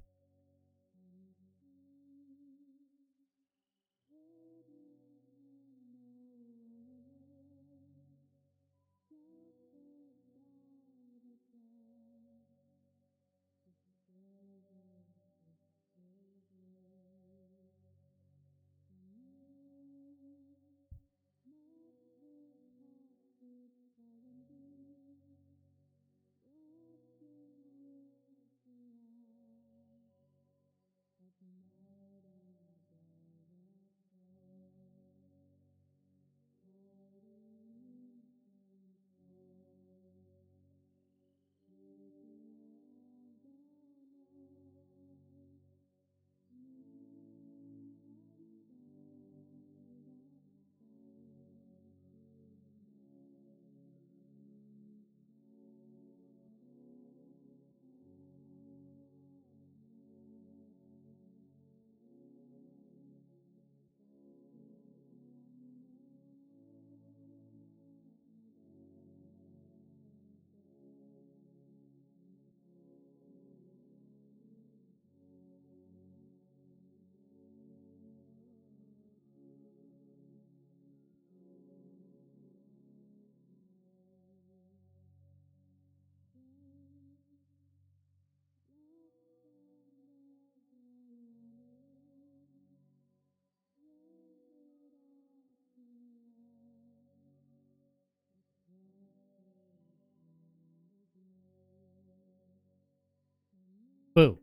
Boo.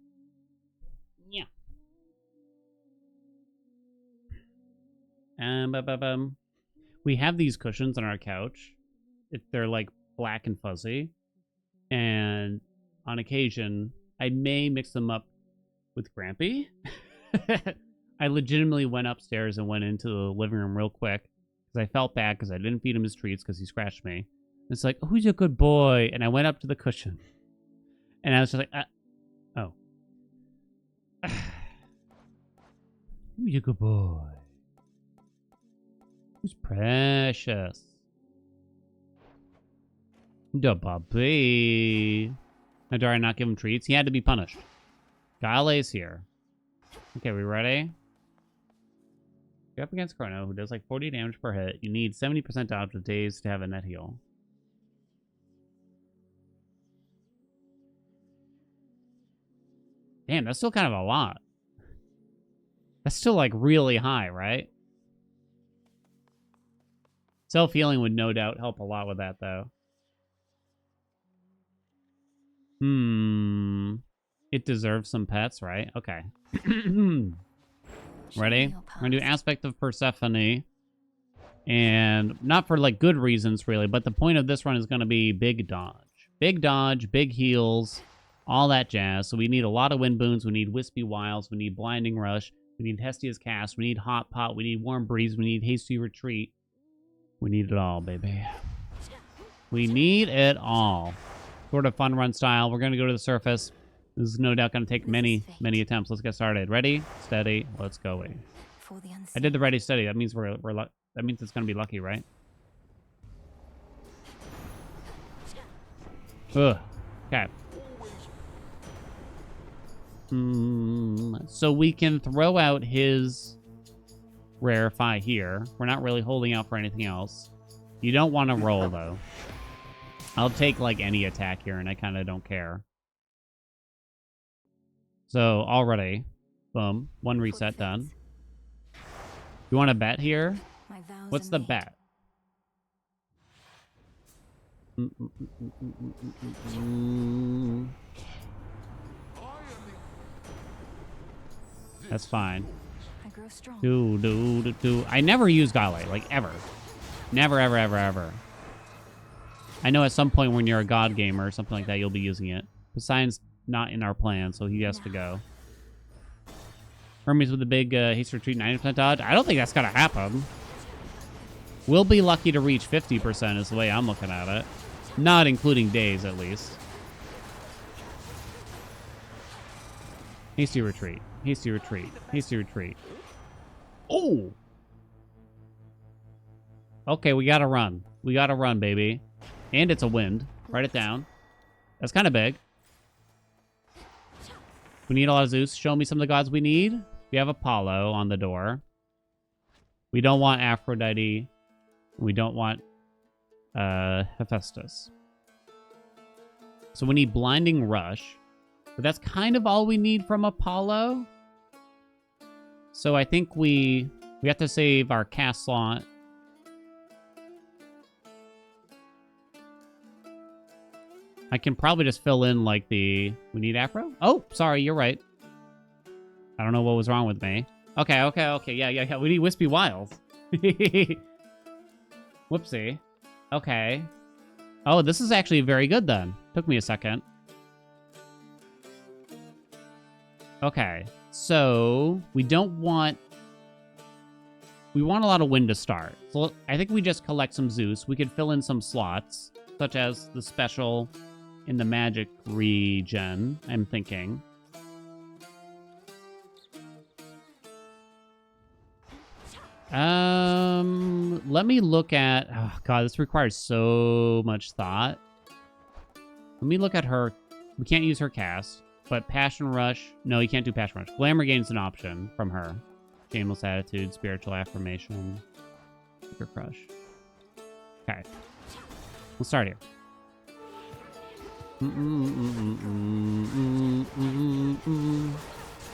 Yeah. We have these cushions on our couch. They're like black and fuzzy. And on occasion, I may mix them up with Grampy. I legitimately went upstairs and went into the living room real quick because I felt bad because I didn't feed him his treats because he scratched me. It's like, who's a good boy? And I went up to the cushion. And I was just like, oh. Who's a good boy? Who's precious? The puppy. Now, do I not give him treats? He had to be punished. Gale's here. Okay, we ready? You're up against Chrono, who does like 40 damage per hit. You need 70% dodge with days to have a net heal. Damn, that's still kind of a lot. That's still like really high, right? Self-healing would no doubt help a lot with that, though. It deserves some pets, right? Okay. Ready? We're gonna do Aspect of Persephone. And not for, like, good reasons, really, but the point of this run is gonna be big dodge. Big dodge, big heals, all that jazz. So we need a lot of wind boons, we need Wispy Wiles, we need Blinding Rush, we need Hestia's Cast, we need Hot Pot, we need Warm Breeze, we need Hasty Retreat. We need it all, baby. We need it all. Sort of fun run style. We're going to go to the surface. This is no doubt going to take many, many attempts. Let's get started. Ready? Steady. Let's go. I did the ready, steady. That means that means it's going to be lucky, right? Ugh. Okay. So we can throw out his Rarefy here. We're not really holding out for anything else. You don't want to roll, though. I'll take, like, any attack here, and I kind of don't care. So, already. Boom. One reset done. You want to bet here? What's the bet? That's fine. I never use Gale, like, ever. Never, ever, ever, ever. I know at some point when you're a god gamer or something like that, you'll be using it. Poseidon's not in our plan, so he has to go. Hermes with the big haste retreat 90% dodge. I don't think that's gonna happen. We'll be lucky to reach 50% is the way I'm looking at it. Not including days, at least. Hasty retreat. Hasty retreat. Hasty retreat. Oh! Okay, we gotta run. We gotta run, baby. And it's a wind. Write it down. That's kind of big. We need a lot of Zeus. Show me some of the gods we need. We have Apollo on the door. We don't want Aphrodite. We don't want Hephaestus. So we need Blinding Rush. But that's kind of all we need from Apollo. So I think we have to save our cast slot. I can probably just fill in, like, the... We need Afro? Oh, sorry, you're right. I don't know what was wrong with me. Okay, okay, okay. Yeah. We need Wispy Wiles. Whoopsie. Okay. Oh, this is actually very good, then. Took me a second. Okay. So, we don't want... We want a lot of wind to start. So, I think we just collect some Zeus. We could fill in some slots, such as the special... in the magic regen, I'm thinking. Let me look at... Oh, God, this requires so much thought. Let me look at her. We can't use her cast, but Passion Rush... No, you can't do Passion Rush. Glamour Gain's an option from her. Shameless Attitude, Spiritual Affirmation, Super Crush. Okay. We'll start here.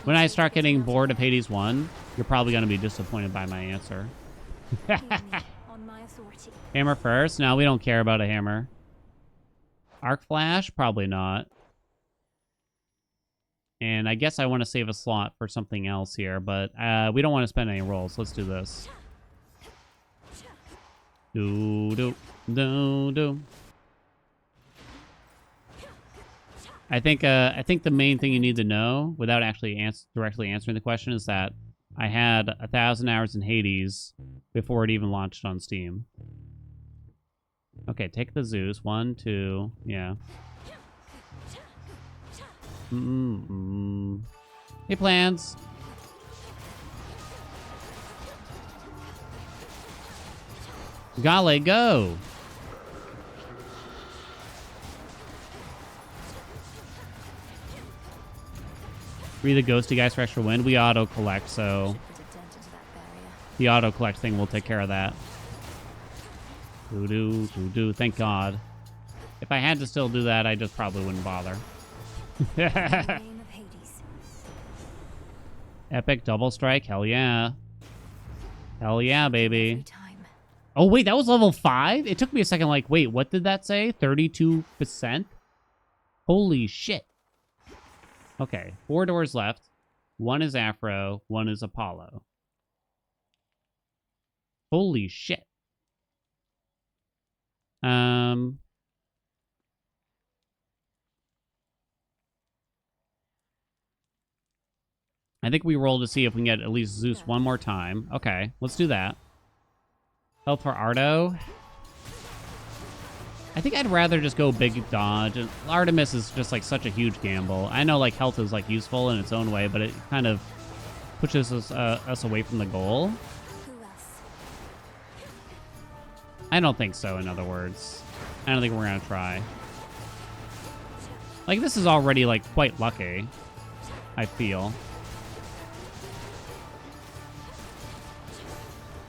When I start getting bored of Hades 1, you're probably going to be disappointed by my answer. Hammer first? No, we don't care about a hammer. Arc Flash? Probably not. And I guess I want to save a slot for something else here, but we don't want to spend any rolls. Let's do this. Do. I think the main thing you need to know, without actually directly answering the question, is that I had 1,000 hours in Hades before it even launched on Steam. Okay, take the Zeus. 1, 2, yeah. Hey, plans. Gale, go. Read the ghosty guys for extra wind. We auto collect, so Put a dent into that barrier. the auto collect thing will take care of that. Doo-doo. Thank God. If I had to still do that, I just probably wouldn't bother. In the name of Hades. Epic double strike. Hell yeah. Hell yeah, Every baby. time. Oh, wait, that was level 5? It took me a second, like, wait, what did that say? 32%? Holy shit. Okay, 4 doors left. 1 is Afro, 1 is Apollo. Holy shit. I think we roll to see if we can get at least Zeus one more time. Okay, let's do that. Help for Ardo. I think I'd rather just go big dodge. And Artemis is just like such a huge gamble. I know like health is like useful in its own way, but it kind of pushes us away from the goal. Who else? I don't think so, in other words. I don't think we're going to try. Like, this is already like quite lucky, I feel.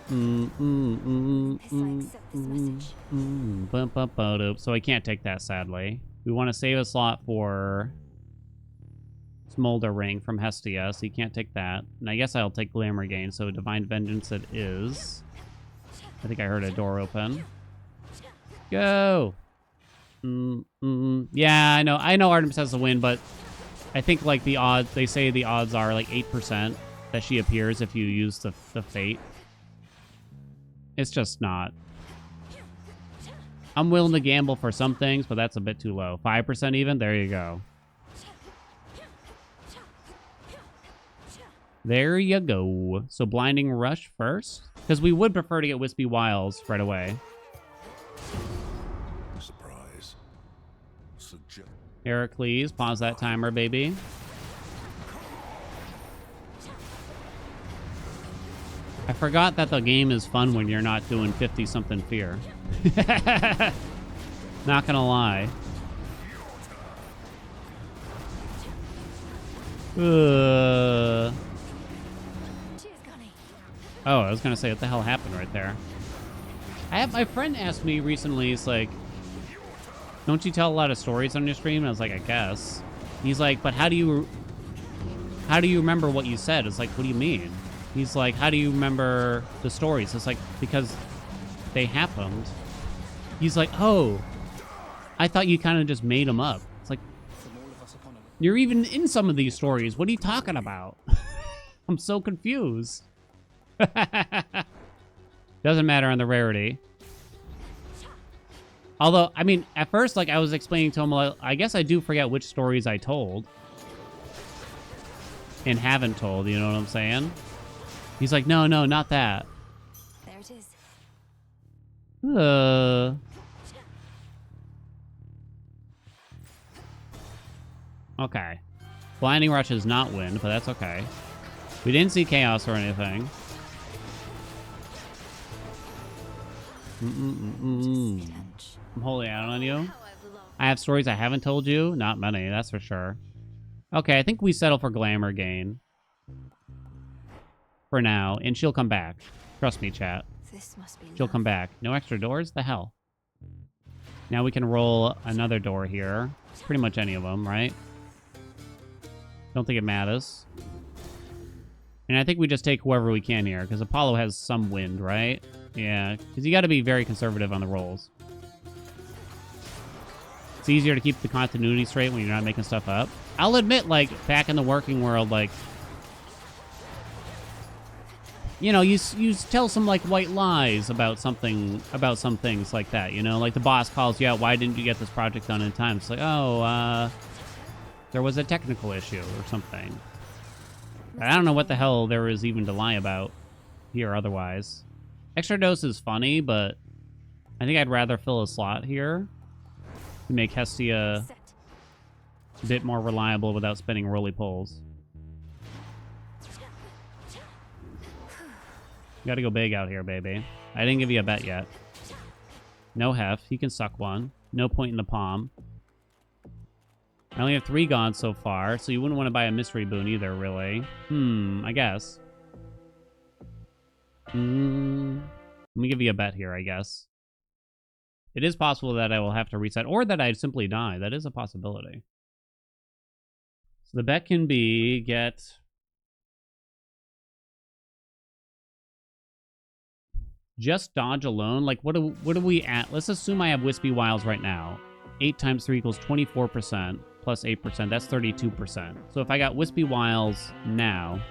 If I accept this message. So I can't take that, sadly. We want to save a slot for Smolder Ring from Hestia, so you can't take that. And I guess I'll take Glamour Gain, so Divine Vengeance it is. I think I heard a door open. Go! Yeah, I know Artemis has the win, but I think like the odds, they say the odds are like 8% that she appears if you use the Fate. It's just not. I'm willing to gamble for some things, but that's a bit too low. 5% even? There you go. There you go. So Blinding Rush first? Because we would prefer to get Wispy Wiles right away. Surprise. Heracles, pause that timer, baby. I forgot that the game is fun when you're not doing 50-something fear. Not gonna lie. Cheers, Gunny. Oh, I was gonna say, what the hell happened right there? My friend asked me recently, he's like, don't you tell a lot of stories on your stream? And I was like, I guess. He's like, but how do you remember what you said? It's like, what do you mean? He's like, how do you remember the stories? It's like, because they happened. He's like, oh, I thought you kind of just made them up. It's like, you're even in some of these stories. What are you talking about? I'm so confused. Doesn't matter on the rarity. Although, I mean, at first, like, I was explaining to him, I guess I do forget which stories I told. And haven't told, you know what I'm saying? He's like, no, not that. There it is. Okay. Blinding Rush is not win, but that's okay. We didn't see Chaos or anything. I'm holding out on you. I have stories I haven't told you. Not many, that's for sure. Okay, I think we settle for Glamour Gain. For now, and she'll come back. Trust me, chat. This must be She'll come back. No extra doors? The hell? Now we can roll another door here. Pretty much any of them, right? Don't think it matters. And I think we just take whoever we can here, because Apollo has some wind, right? Yeah, because you got to be very conservative on the rolls. It's easier to keep the continuity straight when you're not making stuff up. I'll admit, like, back in the working world, like, you know, you tell some, like, white lies about something, about some things like that, you know? Like, the boss calls you out, why didn't you get this project done in time? It's like, oh, there was a technical issue or something. I don't know what the hell there is even to lie about here otherwise. Extra dose is funny, but I think I'd rather fill a slot here to make Hestia Set. a bit more reliable without spinning roly-poles. Gotta go big out here, baby. I didn't give you a bet yet. No heft. He can suck one. No point in the palm. I only have 3 gods so far, so you wouldn't want to buy a mystery boon either, really. I guess. Let me give you a bet here, I guess. It is possible that I will have to reset, or that I'd simply die. That is a possibility. So the bet can be get... just dodge alone? Like, what are we at? Let's assume I have Wispy Wiles right now. 8 times 3 equals 24%, plus 8%. That's 32%. So if I got Wispy Wiles now,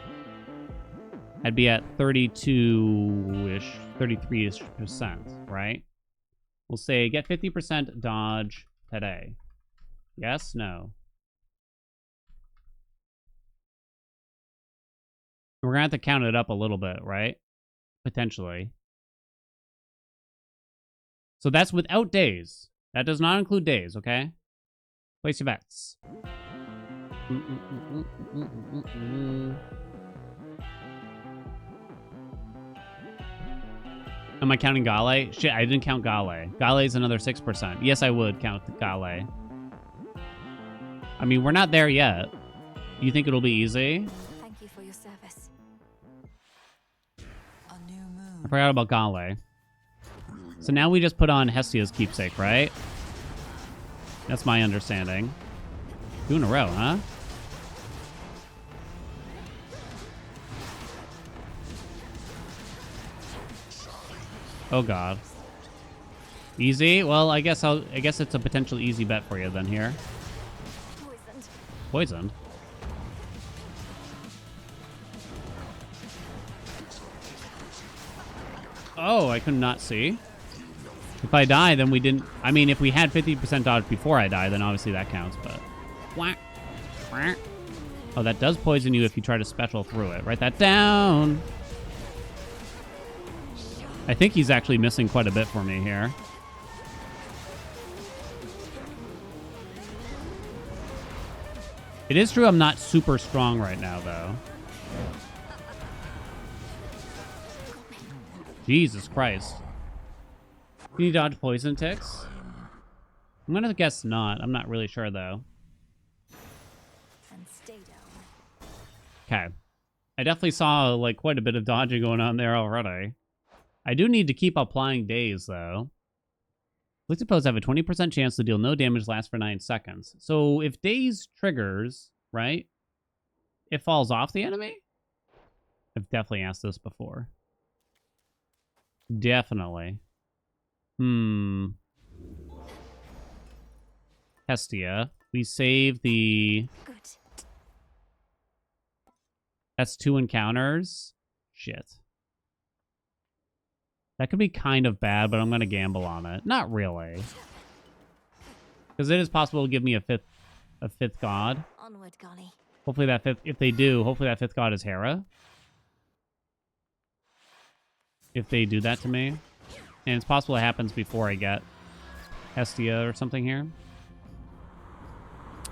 I'd be at 32-ish, 33-ish %, right? We'll say get 50% dodge today. Yes? No? We're going to have to count it up a little bit, right? Potentially. So that's without days. That does not include days, okay? Place your bets. Am I counting Gale? Shit, I didn't count Gale. Gale is another 6%. Yes, I would count Gale. I mean, we're not there yet. You think it'll be easy? Thank you for your service. A new moon. I forgot about Gale. So now we just put on Hestia's keepsake, right? That's my understanding. 2 in a row, huh? Oh god. Easy? Well, I guess it's a potential easy bet for you then here. Poisoned. Poisoned? Oh, I could not see. If I die, then we didn't... I mean, if we had 50% dodge before I die, then obviously that counts, but... Whack. Whack. Oh, that does poison you if you try to special through it. Write that down. I think he's actually missing quite a bit for me here. It is true I'm not super strong right now, though. Jesus Christ. Can you dodge poison ticks? I'm gonna guess not. I'm not really sure, though. And stay down. Okay. I definitely saw, like, quite a bit of dodging going on there already. I do need to keep applying days, though. Let's suppose I have a 20% chance to deal no damage lasts for 9 seconds. So if days triggers, right, it falls off the enemy? I've definitely asked this before. Definitely. Hestia. We save the... Good. That's 2 encounters. Shit. That could be kind of bad, but I'm going to gamble on it. Not really. Because it is possible to give me a fifth god. Onward, Golly. Hopefully that fifth... If they do, hopefully that 5th god is Hera. If they do that to me. And it's possible it happens before I get Hestia or something here.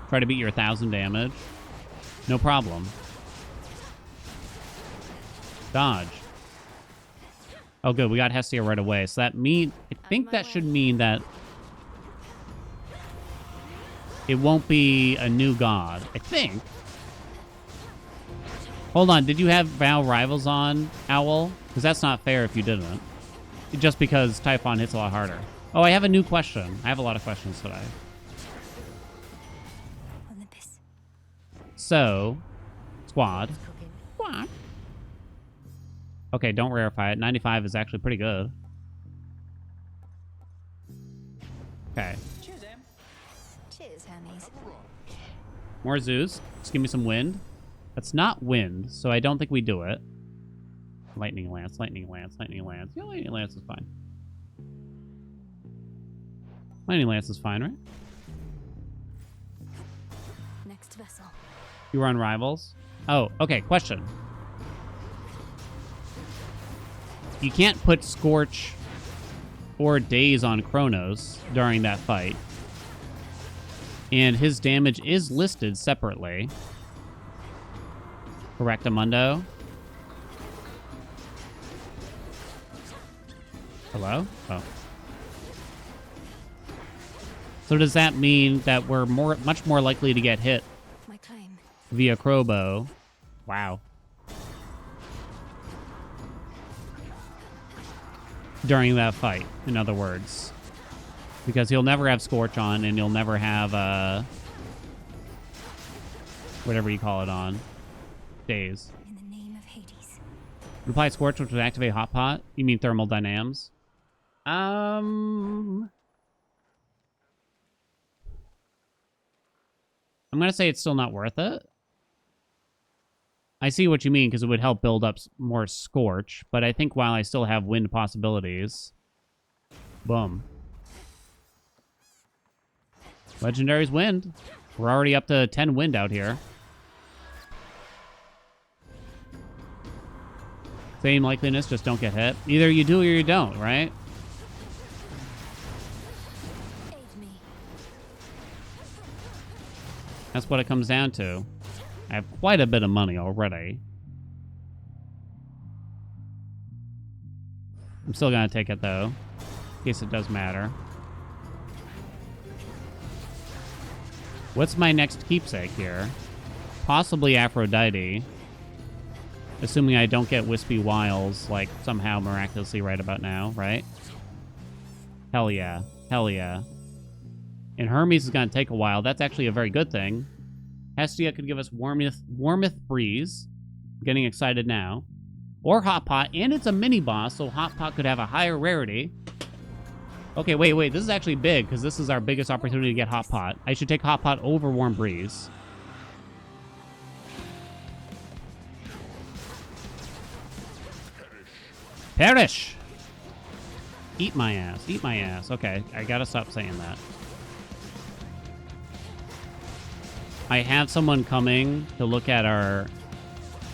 Try to beat your 1,000 damage. No problem. Dodge. Oh, good. We got Hestia right away. So that mean... I think that should mean that it won't be a new god. I think. Hold on. Did you have Vow Rivals on, Owl? Because that's not fair if you didn't. Just because Typhon hits a lot harder. Oh, I have a new question. I have a lot of questions today. Olympus. So, squad. Squad. Okay, don't rarefy it. 95 is actually pretty good. Okay. Cheers, Hermes. More Zeus. Just give me some wind. That's not wind, so I don't think we do it. Lightning Lance, Lightning Lance, Lightning Lance. Yeah, Lightning Lance is fine. Lightning Lance is fine, right? Next vessel. You were on Rivals? Oh, okay, question. You can't put Scorch or Daze on Kronos during that fight. And his damage is listed separately. Correctamundo. Hello? Oh. So does that mean that we're much more likely to get hit My claim. via Crowbow? Wow. During that fight, in other words. Because he'll never have Scorch on, and he'll never have, whatever you call it on. Daze. In the name of Hades. Apply Scorch, which would activate Hot Pot. You mean Thermal Dynams? I'm gonna say it's still not worth it. I see what you mean, because it would help build up more Scorch, but I think while I still have wind possibilities... Boom. Legendary's wind. We're already up to 10 wind out here. Same likeliness, just don't get hit. Either you do or you don't, right? Aid me. That's what it comes down to. I have quite a bit of money already. I'm still gonna take it though, in case it does matter. What's my next keepsake here? Possibly Aphrodite. Assuming I don't get Wispy Wiles, like, somehow miraculously right about now, right? Hell yeah. Hell yeah. And Hermes is gonna take a while. That's actually a very good thing. Hestia could give us Warmth Breeze. I'm getting excited now. Or Hot Pot, and it's a mini-boss, so Hot Pot could have a higher rarity. Okay, wait, this is actually big, because this is our biggest opportunity to get Hot Pot. I should take Hot Pot over Warm Breeze. Perish! Eat my ass, eat my ass. Okay, I gotta stop saying that. I have someone coming to look at our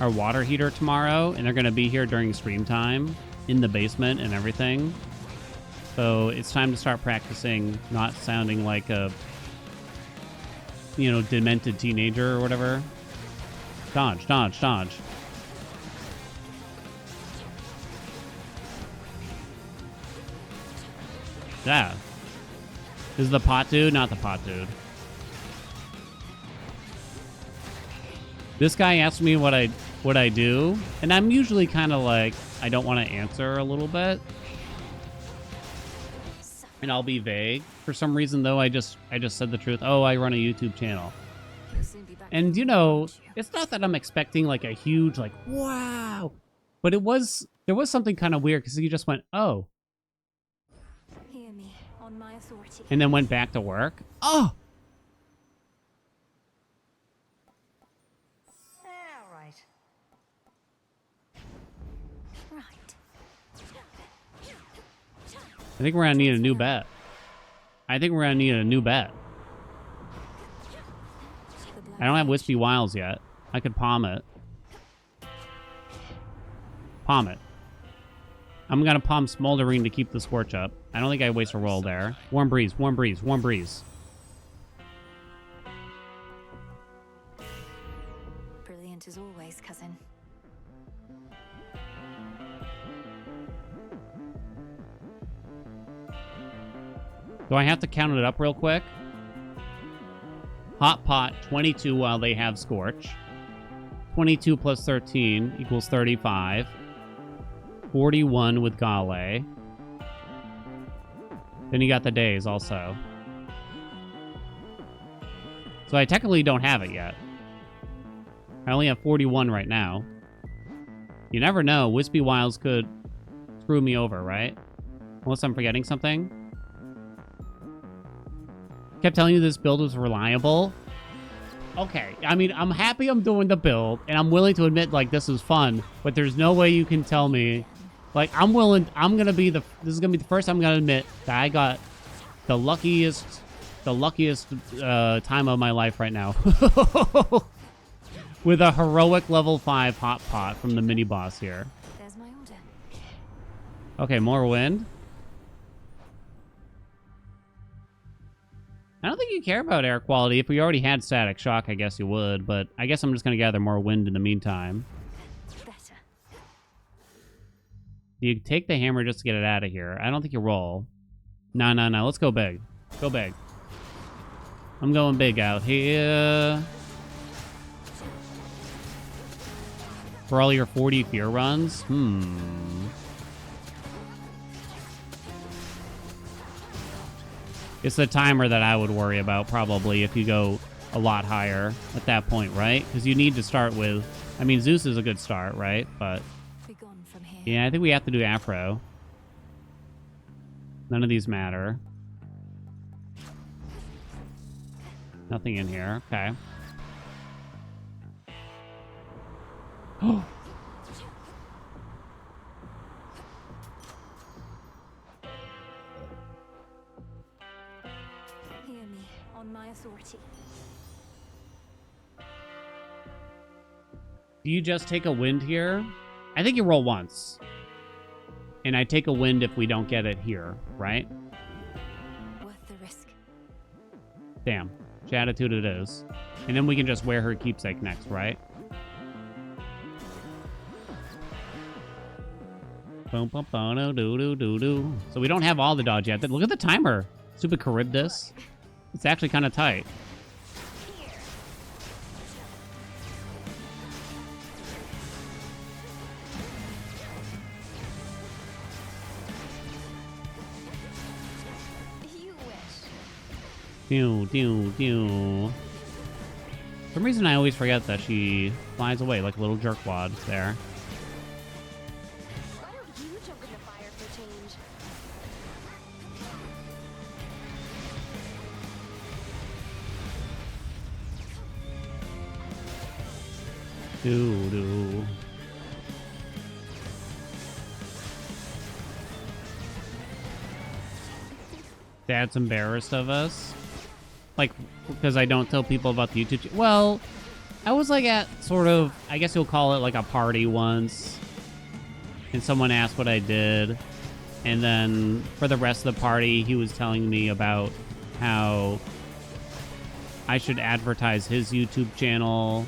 water heater tomorrow, and they're gonna be here during stream time, in the basement and everything. So it's time to start practicing not sounding like a, you know, demented teenager or whatever. Dodge, dodge, dodge. Yeah. This is the pot dude, not the pot dude. This guy asked me what I do, and I'm usually kind of like, I don't want to answer a little bit. And I'll be vague. For some reason, though, I just said the truth. Oh, I run a YouTube channel. You'll soon be back. And, you know, it's not that I'm expecting, like, a huge, like, wow. But there was something kind of weird, because he just went, oh. Hear me on my authority. And then went back to work. Oh! All right. Right. I think we're gonna need a new bet. I don't have Wispy Wiles yet. I could palm it. Palm it. I'm gonna palm Smoldering to keep the Scorch up. I don't think I waste a roll there. Warm Breeze, Warm Breeze, Warm Breeze. Brilliant as always, cousin. Do I have to count it up real quick? Hot Pot, 22 while they have Scorch. 22 plus 13 equals 35. 41 with Gale. Then you got the days also. So I technically don't have it yet. I only have 41 right now. You never know. Wispy Wiles could screw me over, right? Unless I'm forgetting something. Kept telling you this build was reliable. Okay, I mean, I'm happy I'm doing the build, and I'm willing to admit, like, this is fun, but there's no way you can tell me, like, this is gonna be the first time I'm gonna admit that I got the luckiest time of my life right now. with a heroic level 5 hot pot from the mini boss here. There's my order. Okay, more wind. I don't think you care about air quality. If we already had static shock, I guess you would, but I guess I'm just going to gather more wind in the meantime. Better. Do you take the hammer just to get it out of here? I don't think you roll. No. Let's go big. Go big. I'm going big out here. For all your 40 fear runs? It's the timer that I would worry about, probably, if you go a lot higher at that point, right? Because you need to start with... I mean, Zeus is a good start, right? But... Be gone from here. yeah, I think we have to do Afro. None of these matter. Nothing in here. Okay. Oh! Hear me on my authority. Do you just take a wind here? I think you roll once. And I take a wind if we don't get it here, right? Worth the risk. Damn. Attitude it is. And then we can just wear her keepsake next, right? Boom, boom, boom, doo, doo, doo, doo. So we don't have all the dodge yet. Look at the timer. Stupid Charybdis. It's actually kind of tight. You wish. For some reason, I always forget that she flies away like a little jerkwad there. Why don't you jump in the fire for change? Doo-doo. Dad's embarrassed of us. Like, because I don't tell people about the YouTube. Well, I was like at sort of, I guess you'll call it like a party once. And someone asked what I did. And then for the rest of the party, he was telling me about how I should advertise his YouTube channel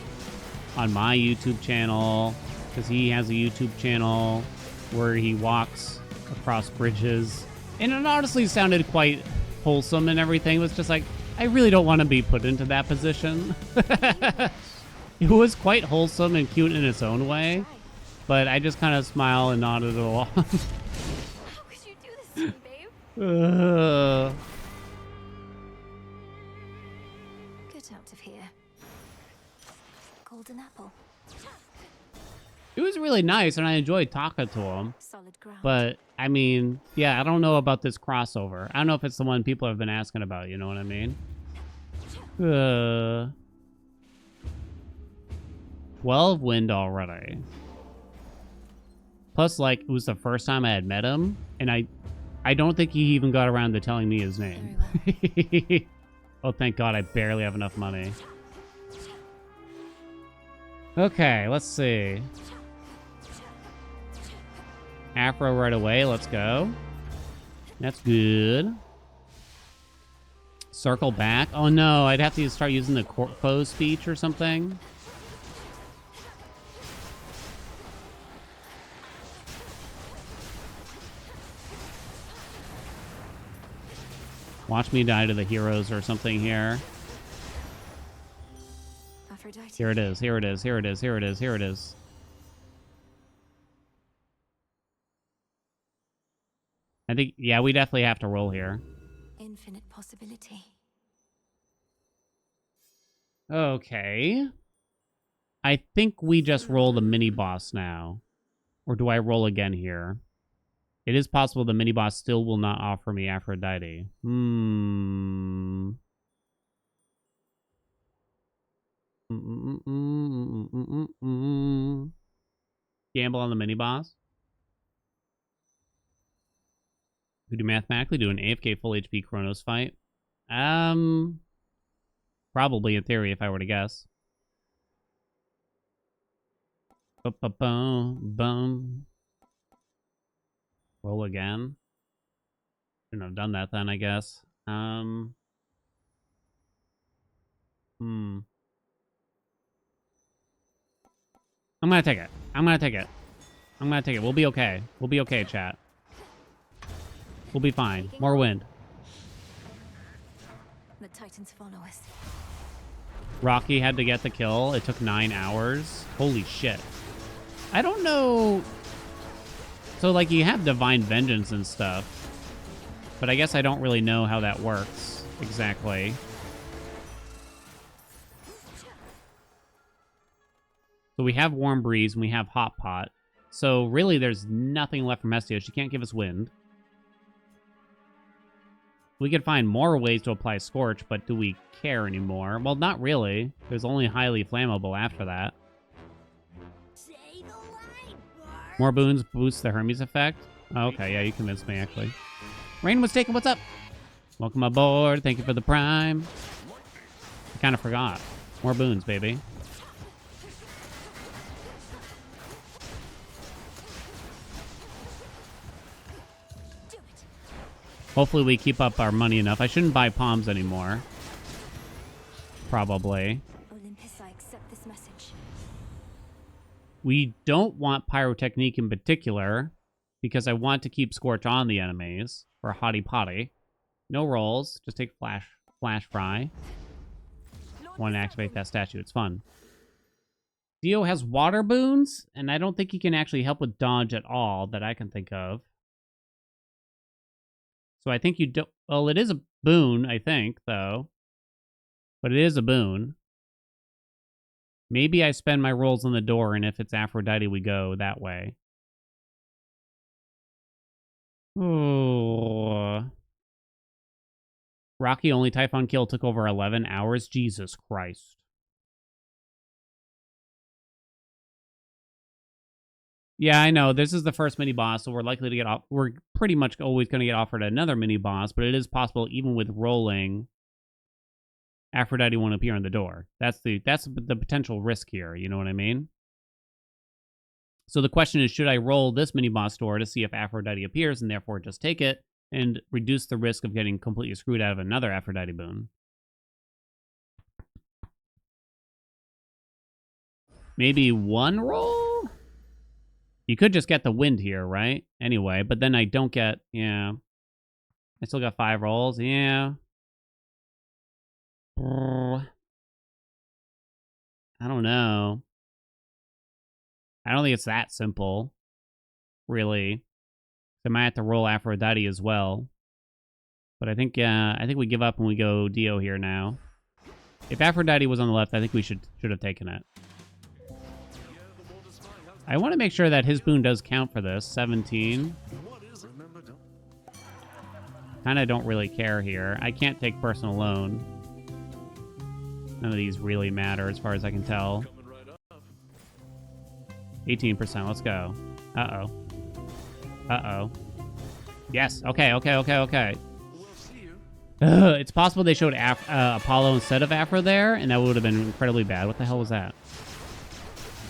on my YouTube channel. Because he has a YouTube channel where he walks across bridges. And it honestly sounded quite wholesome and everything. It was just like, I really don't want to be put into that position. It was quite wholesome and cute in its own way. But I just kind of smile and nodded along. How could you do this to me, babe? Get out of here. Golden apple. It was really nice, and I enjoyed talking to him. Solid ground. But, I mean, yeah, I don't know about this crossover. I don't know if it's the one people have been asking about, you know what I mean? 12 wind already. Plus, like, it was the first time I had met him, and I don't think he even got around to telling me his name. Very well. Oh, thank God, I barely have enough money. Okay, let's see. Afro right away, let's go. That's good. Circle back. Oh no, I'd have to start using the foe speech or something. Watch me die to the heroes or something here. Aphrodite. Here it is, here it is, here it is, here it is, here it is. I think, yeah, we definitely have to roll here. Infinite possibility. Okay. I think we just roll the mini-boss now. Or do I roll again here? It is possible the mini-boss still will not offer me Aphrodite. Gamble on the mini-boss? Could you mathematically do an AFK full HP Chronos fight? Probably in theory if I were to guess. Boom, boom. Roll again. Shouldn't have done that then, I guess. I'm gonna take it. I'm gonna take it. I'm gonna take it. We'll be okay. We'll be okay, chat. We'll be fine. More wind. The Titans follow us. Rocky had to get the kill. It took 9 hours. Holy shit. I don't know. So, like, you have Divine Vengeance and stuff. But I guess I don't really know how that works exactly. So we have Warm Breeze and we have Hot Pot. So really there's nothing left from Hestia. She can't give us wind. We could find more ways to apply Scorch, but do we care anymore? Well, not really. There's only highly flammable after that. More boons boost the Hermes effect. Oh, okay, yeah, you convinced me, actually. Rain was taken, what's up? Welcome aboard, thank you for the prime. I kind of forgot. More boons, baby. Hopefully we keep up our money enough. I shouldn't buy palms anymore. Probably. Olympus, I accept this message. We don't want Pyrotechnique in particular, because I want to keep Scorch on the enemies for Hottie Potty. No rolls, just take Flash Fry. Want to activate that statue, it's fun. Dio has water boons, and I don't think he can actually help with dodge at all that I can think of. So I think you don't... Well, it is a boon, I think, though. But it is a boon. Maybe I spend my rolls on the door, and if it's Aphrodite, we go that way. Oh. Rocky only Typhon kill took over 11 hours? Jesus Christ. Yeah, I know. This is the first mini-boss, so we're likely to get off... We're pretty much always going to get offered another mini-boss, but it is possible, even with rolling, Aphrodite won't appear on the door. That's the potential risk here, you know what I mean? So the question is, should I roll this mini-boss door to see if Aphrodite appears, and therefore just take it, and reduce the risk of getting completely screwed out of another Aphrodite boon? Maybe one roll? You could just get the wind here, right? Anyway, but then I don't get... Yeah. I still got 5 rolls. Yeah. I don't know. I don't think it's that simple. Really. I might have to roll Aphrodite as well. But I think we give up and we go Dio here now. If Aphrodite was on the left, I think we should have taken it. I want to make sure that his boon does count for this. 17. Kind of don't really care here. I can't take personal loan. None of these really matter as far as I can tell. 18%. Let's go. Uh-oh. Uh-oh. Yes. Okay. It's possible they showed Apollo instead of Aphro there, and that would have been incredibly bad. What the hell was that?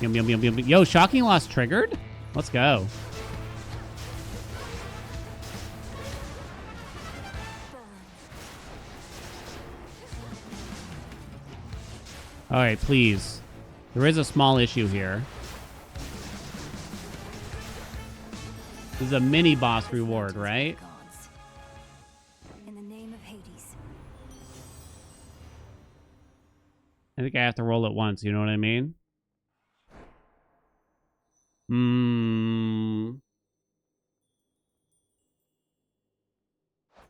Yum, yum, yum, yum. Yo, Shocking Loss triggered? Let's go. All right, please. There is a small issue here. This is a mini boss reward, right? In the name of Hades. I think I have to roll it once, you know what I mean?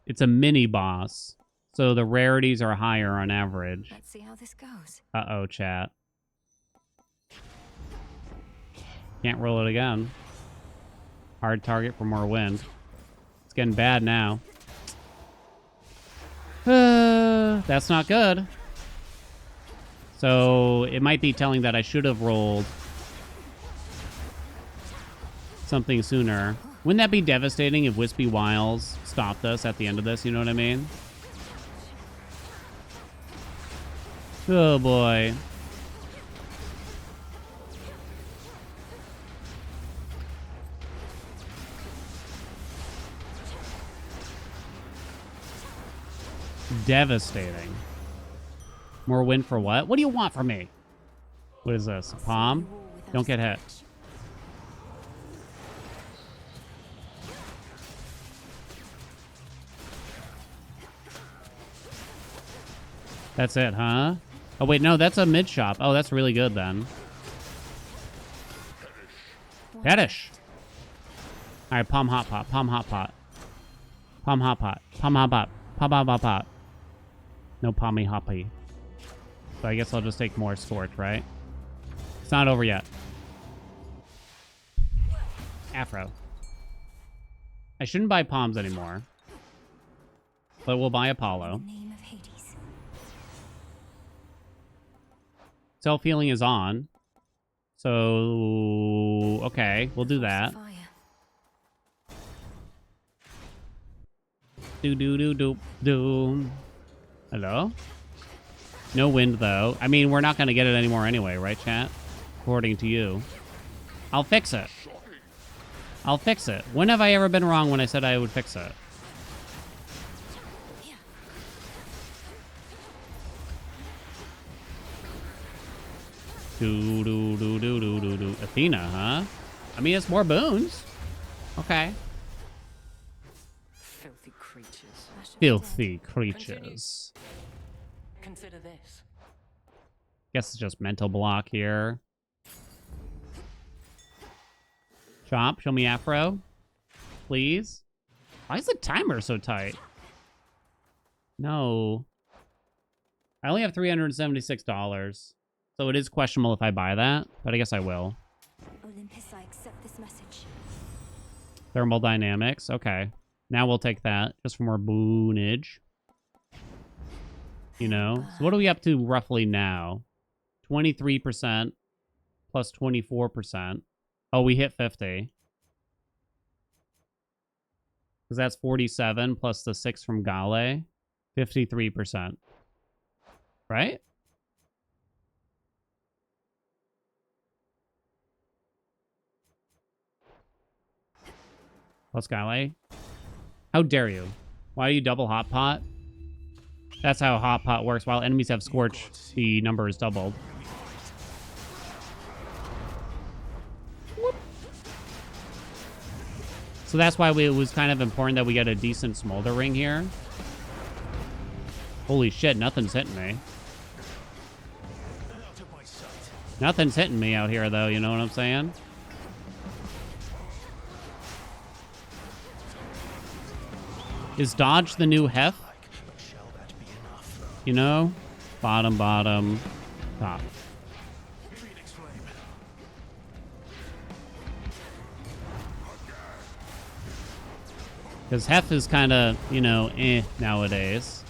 It's a mini boss, so the rarities are higher on average. Let's see how this goes. Uh-oh, chat. Can't roll it again. Hard target for more wind. It's getting bad now. That's not good. So it might be telling that I should have rolled something sooner. Wouldn't that be devastating if Wispy Wiles stopped us at the end of this? You know what I mean? Oh boy. Devastating. More win for what? What do you want from me? What is this? A palm? Don't get hit. That's it, huh? Oh, wait, no, that's a mid shop. Oh, that's really good then. Fetish. All right, palm hot pot, palm hot pot. Palm hot pot, palm hot pot, palm hot pot. No palmy hoppy. So I guess I'll just take more scorch, right? It's not over yet. Afro. I shouldn't buy palms anymore. But we'll buy Apollo. Name of Hades. Self-healing is on. So, okay, we'll do that. Fire. Do. Hello? No wind, though. I mean, we're not going to get it anymore anyway, right, chat? According to you. I'll fix it. I'll fix it. When have I ever been wrong when I said I would fix it? Do. Athena, huh? I mean, it's more boons. Okay. Filthy creatures. Filthy creatures. Consider this. Guess it's just mental block here. Chomp, show me Afro. Please. Why is the timer so tight? No. I only have $376. So it is questionable if I buy that, but I guess I will. Olympus, I accept this message. Thermal dynamics. Okay. Now we'll take that just for more boonage. You know? So what are we up to roughly now? 23% plus 24%. Oh, we hit 50. Because that's 47 plus the 6 from Gale. 53%. Right? Plus Gale. How dare you? Why do you double hot pot? That's how hot pot works. While enemies have scorch, the number is doubled. Whoop. So that's why it was kind of important that we get a decent smolder ring here. Holy shit, nothing's hitting me. Nothing's hitting me out here, though, you know what I'm saying? Is dodge the new hef? You know? Bottom, top. Because hef is kind of, you know, nowadays.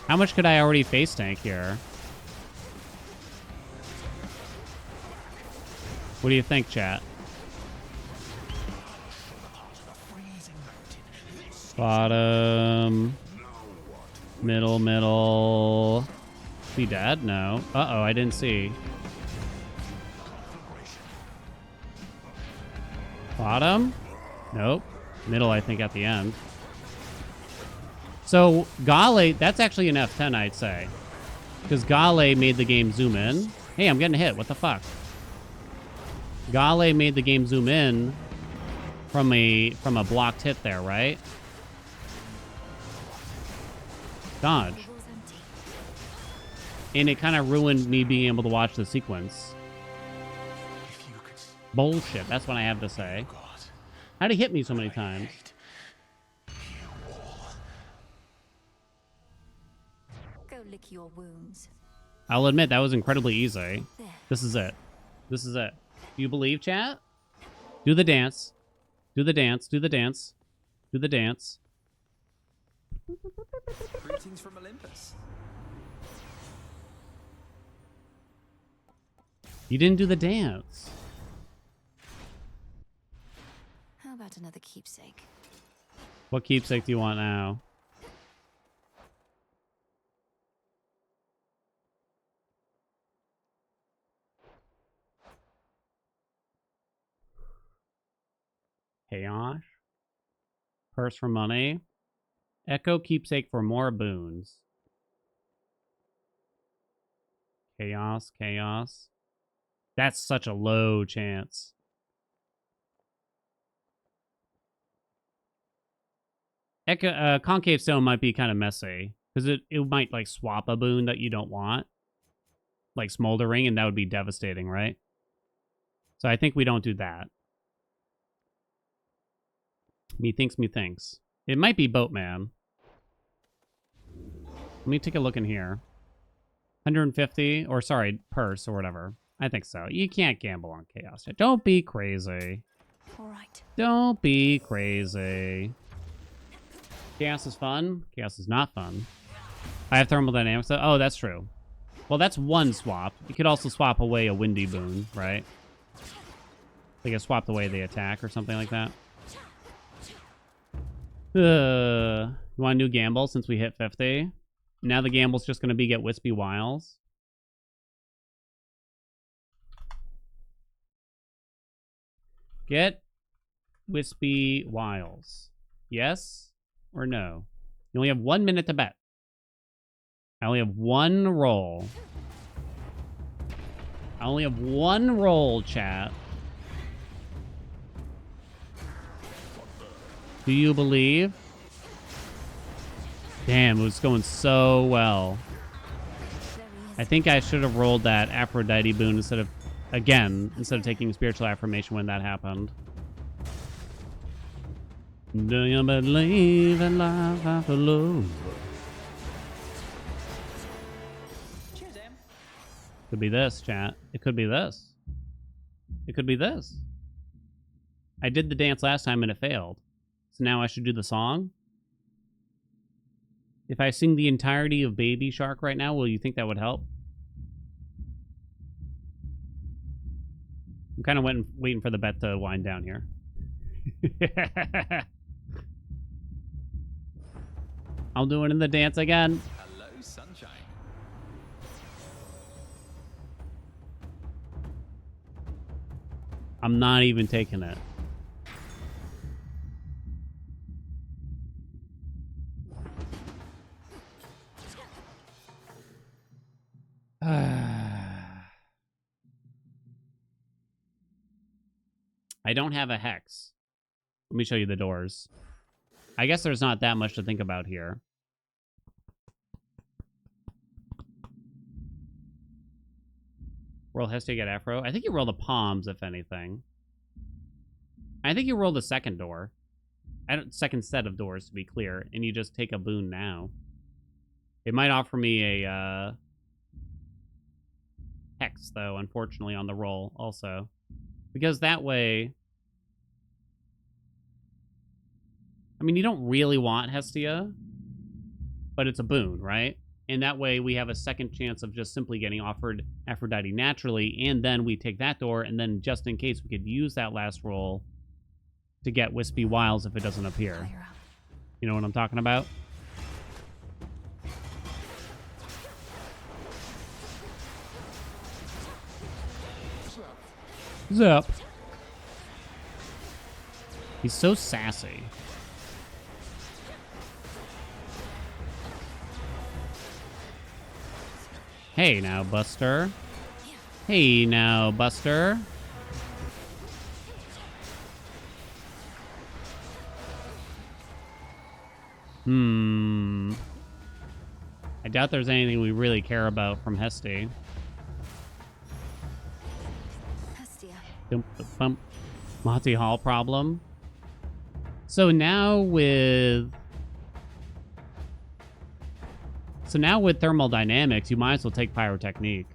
How much could I already face tank here? What do you think, chat? Bottom. Middle. Is he dead? No. Uh-oh, I didn't see. Bottom? Nope. Middle, I think, at the end. So, Gale, that's actually an F10, I'd say. Because Gale made the game zoom in. Hey, I'm getting hit. What the fuck? Gale made the game zoom in from a blocked hit there, right? Dodge. And it kind of ruined me being able to watch the sequence. Bullshit, that's what I have to say. How'd he hit me so many times? Go lick your wounds. I'll admit, that was incredibly easy. There. This is it. This is it. Do you believe, chat? Do the dance. Do the dance. Do the dance. Do the dance. Greetings from Olympus. You didn't do the dance. How about another keepsake? What keepsake do you want now? Chaos? Purse for money. Echo keepsake for more boons. Chaos, chaos. That's such a low chance. Echo, concave stone might be kind of messy because it might like swap a boon that you don't want, like smoldering, and that would be devastating, right? So I think we don't do that. Methinks. It might be Boatman. Let me take a look in here. 150, or sorry, purse or whatever. I think so. You can't gamble on chaos. Don't be crazy. All right. Don't be crazy. Chaos is fun. Chaos is not fun. I have thermodynamics. Oh, that's true. Well, that's one swap. You could also swap away a windy boon, right? Like I swapped away the attack or something like that. You want a new gamble since we hit 50? Now the gamble's just going to be get Wispy Wiles. Get Wispy Wiles. Yes or no? You only have 1 minute to bet. I only have one roll. I only have one roll, chat. Do you believe? Damn, it was going so well. I think I should have rolled that Aphrodite boon instead of taking spiritual affirmation when that happened. Do you believe in life after love? Cheers, Em. Could be this, chat. It could be this. It could be this. I did the dance last time and it failed. So now I should do the song? If I sing the entirety of Baby Shark right now, will you think that would help? I'm kind of waiting for the bet to wind down here. I'll do it in the dance again. Hello, sunshine. I'm not even taking it. I don't have a hex. Let me show you the doors. I guess there's not that much to think about here. Roll Hestia, get Afro. I think you roll the palms, if anything. I think you roll the second door. Second set of doors, to be clear. And you just take a boon now. It might offer me a hex, though, unfortunately, on the roll also. Because that way... I mean, you don't really want Hestia, but it's a boon, right? And that way we have a second chance of just simply getting offered Aphrodite naturally, and then we take that door, and then just in case we could use that last roll to get Wispy Wiles if it doesn't appear. Higher up. You know what I'm talking about? Zap. He's so sassy. Hey now, Buster. Hey now, Buster. I doubt there's anything we really care about from Hestia. Hestia. Bump. Monty Hall problem. So now with thermodynamics, you might as well take pyrotechnique.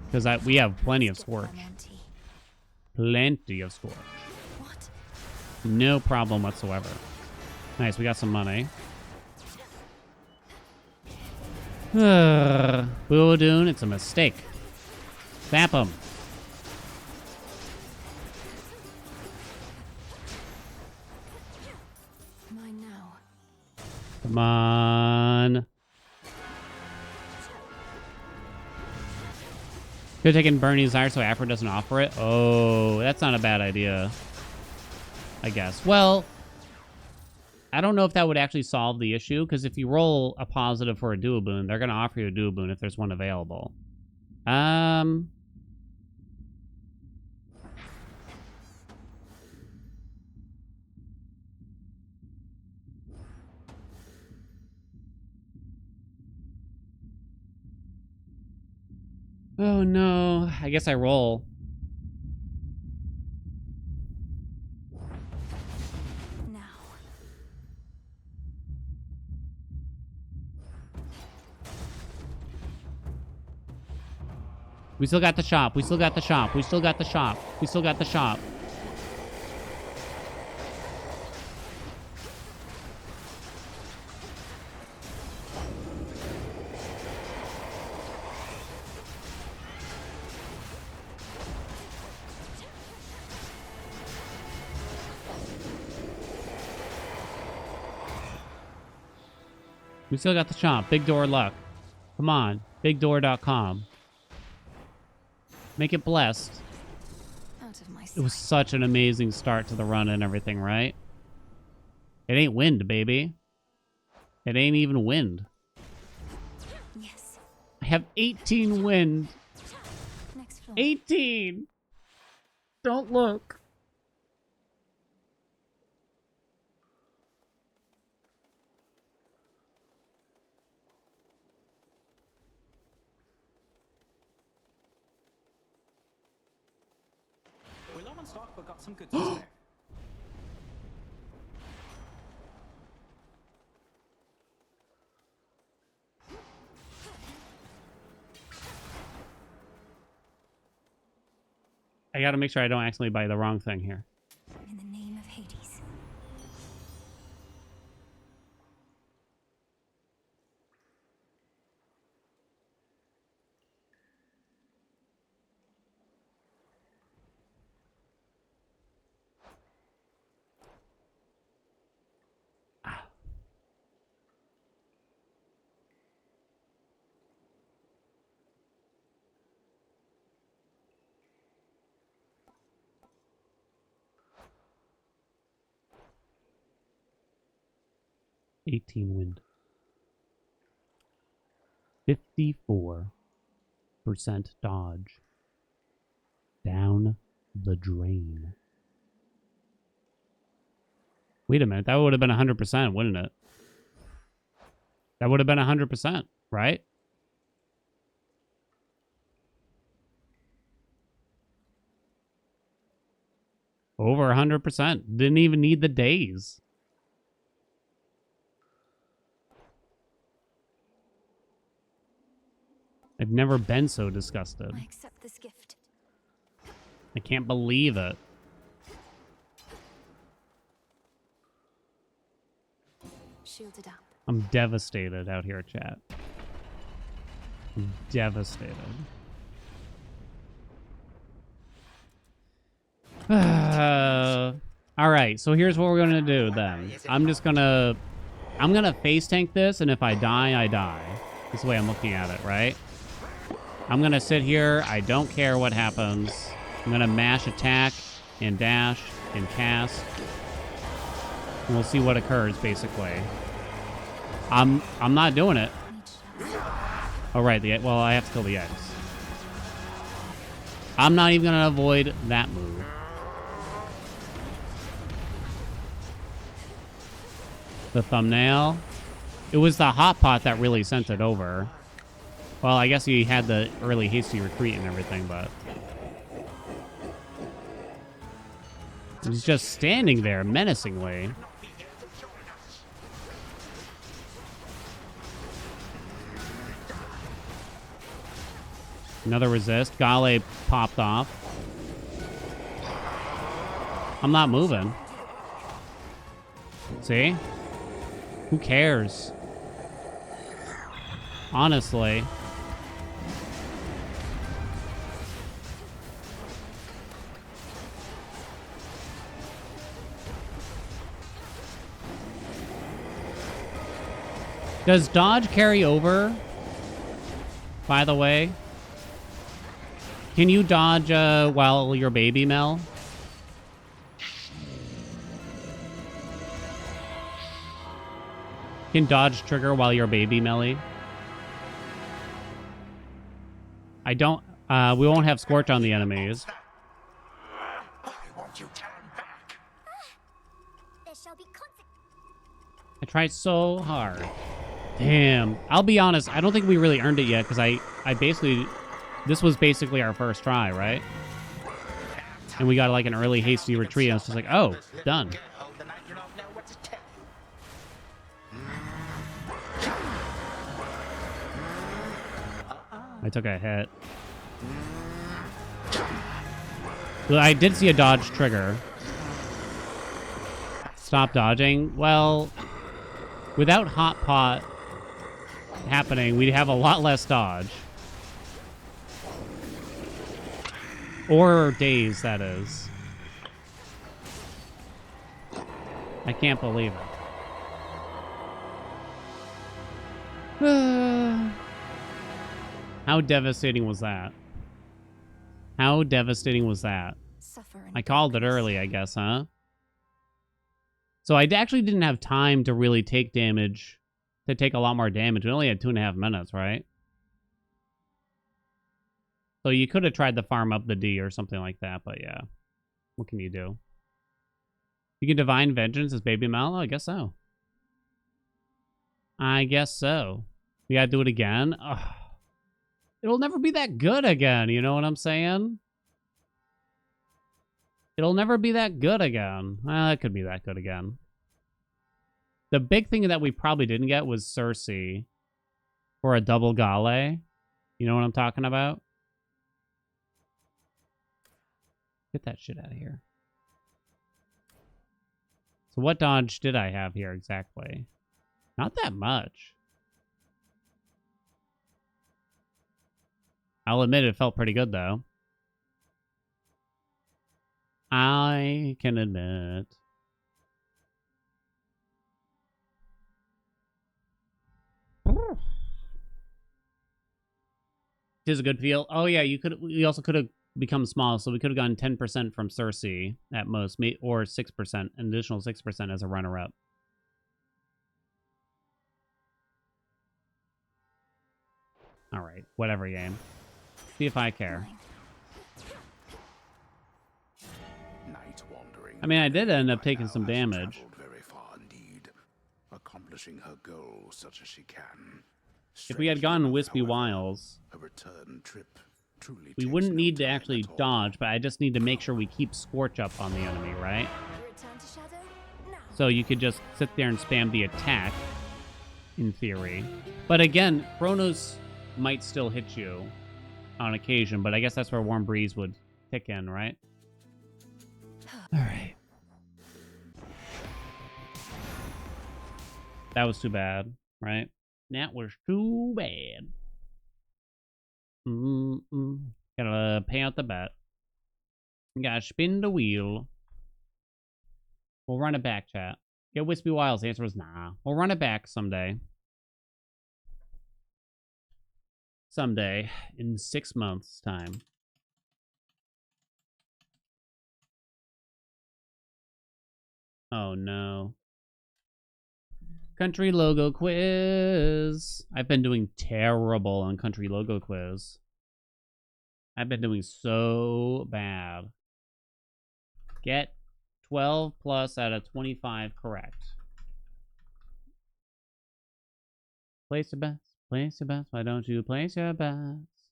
Because we have plenty of Scorch. Plenty of Scorch. What? No problem whatsoever. Nice, we got some money. Boodoon, it's a mistake. Zap him. Mine now. Come on. Could have taken Bernie's Desire so Afro doesn't offer it. Oh, that's not a bad idea. I guess. Well, I don't know if that would actually solve the issue, because if you roll a positive for a dual boon, they're going to offer you a dual boon if there's one available. Oh no, I guess I roll. Now. We still got the shop. We still got the shop. We still got the shop. We still got the shop. We still got the shop. Big door luck. Come on. Bigdoor.com. Make it blessed. Out of my sight. It was such an amazing start to the run and everything, right? It ain't wind, baby. It ain't even wind. Yes. I have 18 wind. Next floor. 18! Don't look. We're low on stock, but got some good to spare. I gotta make sure I don't accidentally buy the wrong thing here. In the name of Hades. Wind. 54% dodge. Down the drain. Wait a minute, that would have been 100%, wouldn't it? That would have been 100%, right? Over 100%. Didn't even need the days. I've never been so disgusted. I accept this gift. I can't believe it. Shielded up. I'm devastated out here, chat. I'm devastated. All right, so here's what we're gonna do then. I'm gonna face tank this, and if I die, I die. That's the way I'm looking at it, right? I'm gonna sit here. I don't care what happens. I'm gonna mash attack and dash and cast. And we'll see what occurs, basically. I'm not doing it. Oh, right. Well, I have to kill the eggs. I'm not even gonna avoid that move. The thumbnail. It was the hot pot that really sent it over. Well, I guess he had the early hasty retreat and everything, but he's just standing there menacingly. Another resist. Gale popped off. I'm not moving. See? Who cares? Honestly. Does dodge carry over? By the way? Can you dodge while you're baby, Mel? Can dodge trigger while you're baby, Melly? I don't... we won't have Scorch on the enemies. Why won't you turn back? There shall be consequences. I tried so hard. Damn. I'll be honest, I don't think we really earned it yet, because I basically... This was basically our first try, right? And we got like an early hasty retreat, and it's just like, oh, done. I took a hit. Well, I did see a dodge trigger. Stop dodging. Well, without Hot Pot happening, we'd have a lot less dodge. Or days, that is. I can't believe it. How devastating was that? How devastating was that? Suffer in I called it darkness. early, I guess, huh? So I actually didn't have time to really take damage, to take a lot more damage. We only had 2.5 minutes, right? So you could have tried to farm up the D or something like that, but yeah. What can you do? You can Divine Vengeance as Baby Mallow? I guess so. I guess so. We gotta do it again? Ugh. It'll never be that good again, you know what I'm saying? It'll never be that good again. Well, it could be that good again. The big thing that we probably didn't get was Cersei for a double Gale. You know what I'm talking about? Get that shit out of here. So what dodge did I have here exactly? Not that much. I'll admit it felt pretty good, though. I can admit. It is a good feel. Oh, yeah, we also could have become small, so we could have gotten 10% from Cersei at most, or 6%, an additional 6% as a runner-up. All right, whatever, game. See if I care. Night wandering. I mean, I did end up By taking now some has damage. traveled very far indeed, accomplishing her goal such as she can. If we had Strangely gone enough, Wispy however, Wiles, a return trip truly we takes wouldn't no need to time actually at all. dodge, but I just need to make sure we keep Scorch up on the enemy, right? Return to Shadow now. So you could just sit there and spam the attack, in theory. But again, Chronos might still hit you on occasion, but I guess that's where Warm Breeze would kick in, right? All right. That was too bad, right? That was too bad. Gotta pay out the bet. Gotta spin the wheel. We'll run it back, chat. Get Wispy Wiles. The answer was nah. We'll run it back someday. Someday. In 6 months' time. Oh, no. Country logo quiz. I've been doing terrible on country logo quiz. I've been doing so bad. Get 12 plus out of 25 correct. Place your bets. Place your bets. Why don't you place your bets?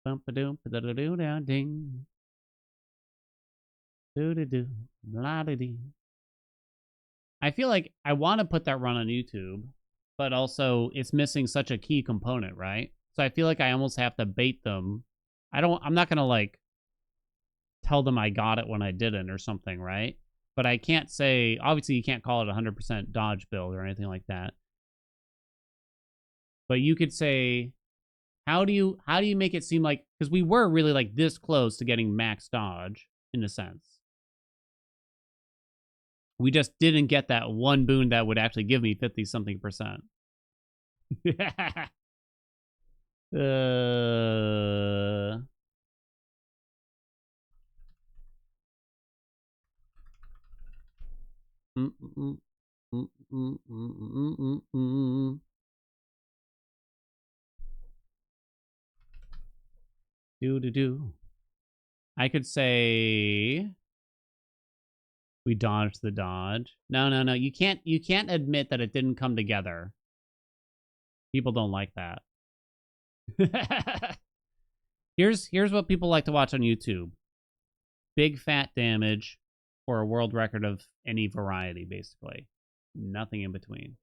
Bump-a-doom-ba-da-da-doo-da-ding. Do-do-do. La-da-dee. I feel like I want to put that run on YouTube, but also it's missing such a key component, right? So I feel like I almost have to bait them. I'm not going to like tell them I got it when I didn't or something, right? But I can't say, obviously you can't call it 100% dodge build or anything like that. But you could say, how do you make it seem like, because we were really like this close to getting max dodge in a sense. We just didn't get that one boon that would actually give me 50-something%. Do. I could say we dodged the dodge. No. You can't admit that it didn't come together. People don't like that. Here's what people like to watch on YouTube. Big fat damage or a world record of any variety, basically. Nothing in between.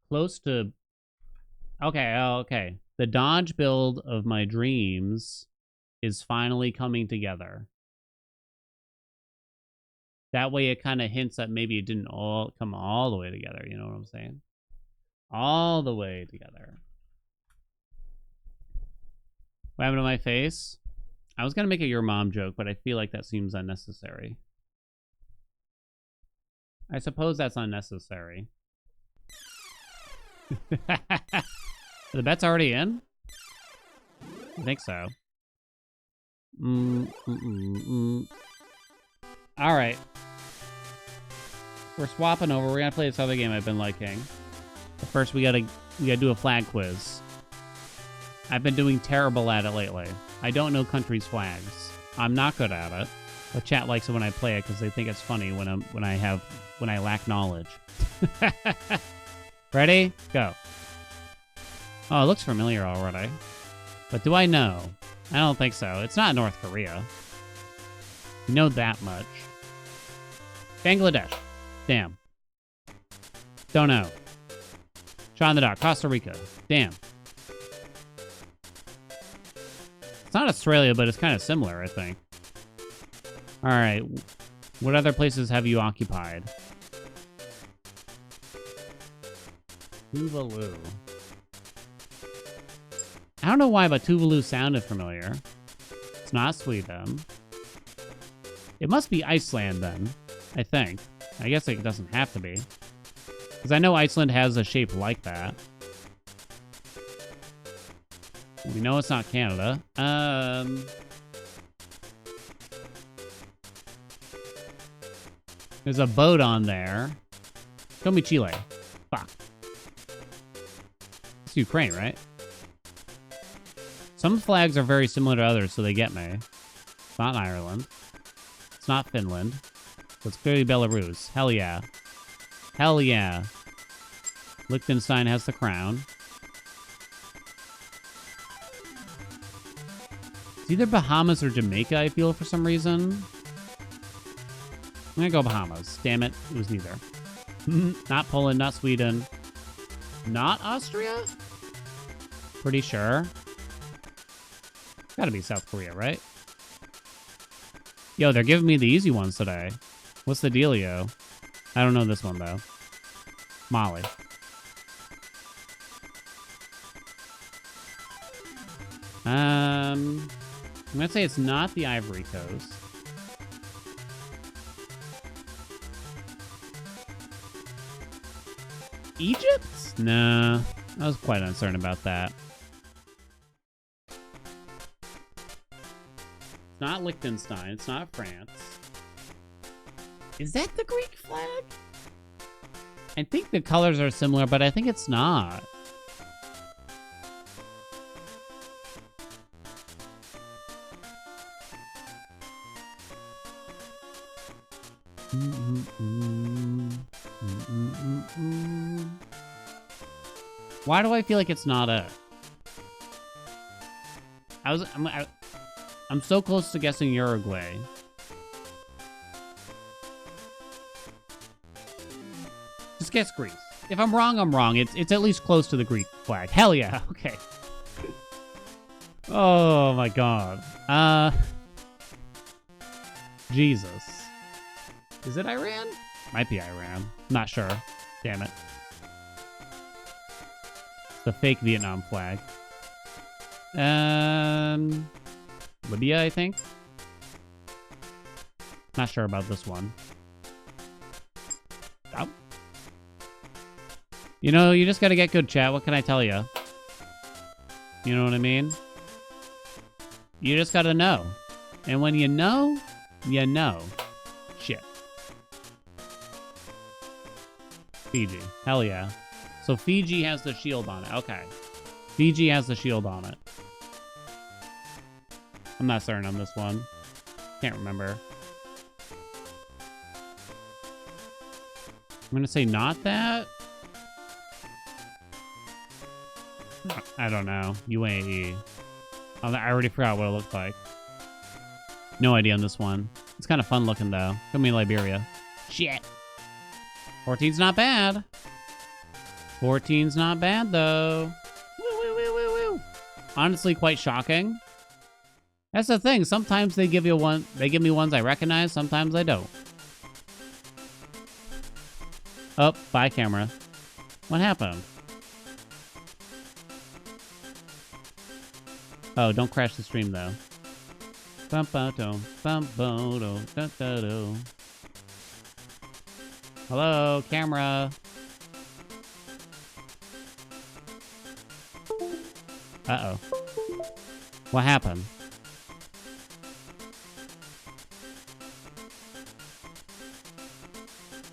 Close to... Okay. The dodge build of my dreams is finally coming together. That way it kind of hints that maybe it didn't all come all the way together. You know what I'm saying? All the way together. What happened to my face? I was going to make a your mom joke, but I feel like that seems unnecessary. I suppose that's unnecessary. The bet's already in? I think so. Alright. We're swapping over. We're gonna play this other game I've been liking. But first we gotta do a flag quiz. I've been doing terrible at it lately. I don't know countries' flags. I'm not good at it. But chat likes it when I play it because they think it's funny when I lack knowledge. Ready? Go. Oh, it looks familiar already. But do I know? I don't think so. It's not North Korea. You know that much. Bangladesh. Damn. Don't know. Sean the Dog. Costa Rica. Damn. It's not Australia, but it's kind of similar, I think. All right. What other places have you occupied? Tuvalu. I don't know why, but Tuvalu sounded familiar. It's not Sweden. It must be Iceland, then. I think. I guess it doesn't have to be. Because I know Iceland has a shape like that. We know it's not Canada. There's a boat on there. Tell me Chile. Fuck. It's Ukraine, right? Some flags are very similar to others, so they get me. It's not Ireland. It's not Finland. So it's clearly Belarus. Hell yeah. Hell yeah. Liechtenstein has the crown. It's either Bahamas or Jamaica, I feel, for some reason. I'm gonna go Bahamas. Damn it, it was neither. Not Poland, not Sweden. Not Austria? Pretty sure. Gotta be South Korea, right? Yo, they're giving me the easy ones today. What's the dealio? I don't know this one, though. Mali. I'm gonna say it's not the Ivory Coast. Egypt? Nah, I was quite uncertain about that. It's not Liechtenstein. It's not France. Is that the Greek flag? I think the colors are similar, but I think it's not. Why do I feel like it's not it? I'm so close to guessing Uruguay. Just guess Greece. If I'm wrong, I'm wrong. It's at least close to the Greek flag. Hell yeah. Okay. Oh my god. Jesus. Is it Iran? Might be Iran. Not sure. Damn it. The fake Vietnam flag. Libya, I think. Not sure about this one. Oh. You know, you just gotta get good, chat. What can I tell you? You know what I mean? You just gotta know. And when you know, you know. Shit. Fiji. Hell yeah. So Fiji has the shield on it. Okay. Fiji has the shield on it. I'm not certain on this one. Can't remember. I'm gonna say not that. I don't know. UAE. I already forgot what it looked like. No idea on this one. It's kind of fun looking though. Could be Liberia. Shit. 14's not bad. 14's not bad though. Woo, woo, woo, woo, woo. Honestly, quite shocking. That's the thing. Sometimes they give you one. They give me ones I recognize. Sometimes I don't. Oh, bye, camera. What happened? Oh, don't crash the stream though. Hello, camera. Uh-oh. What happened?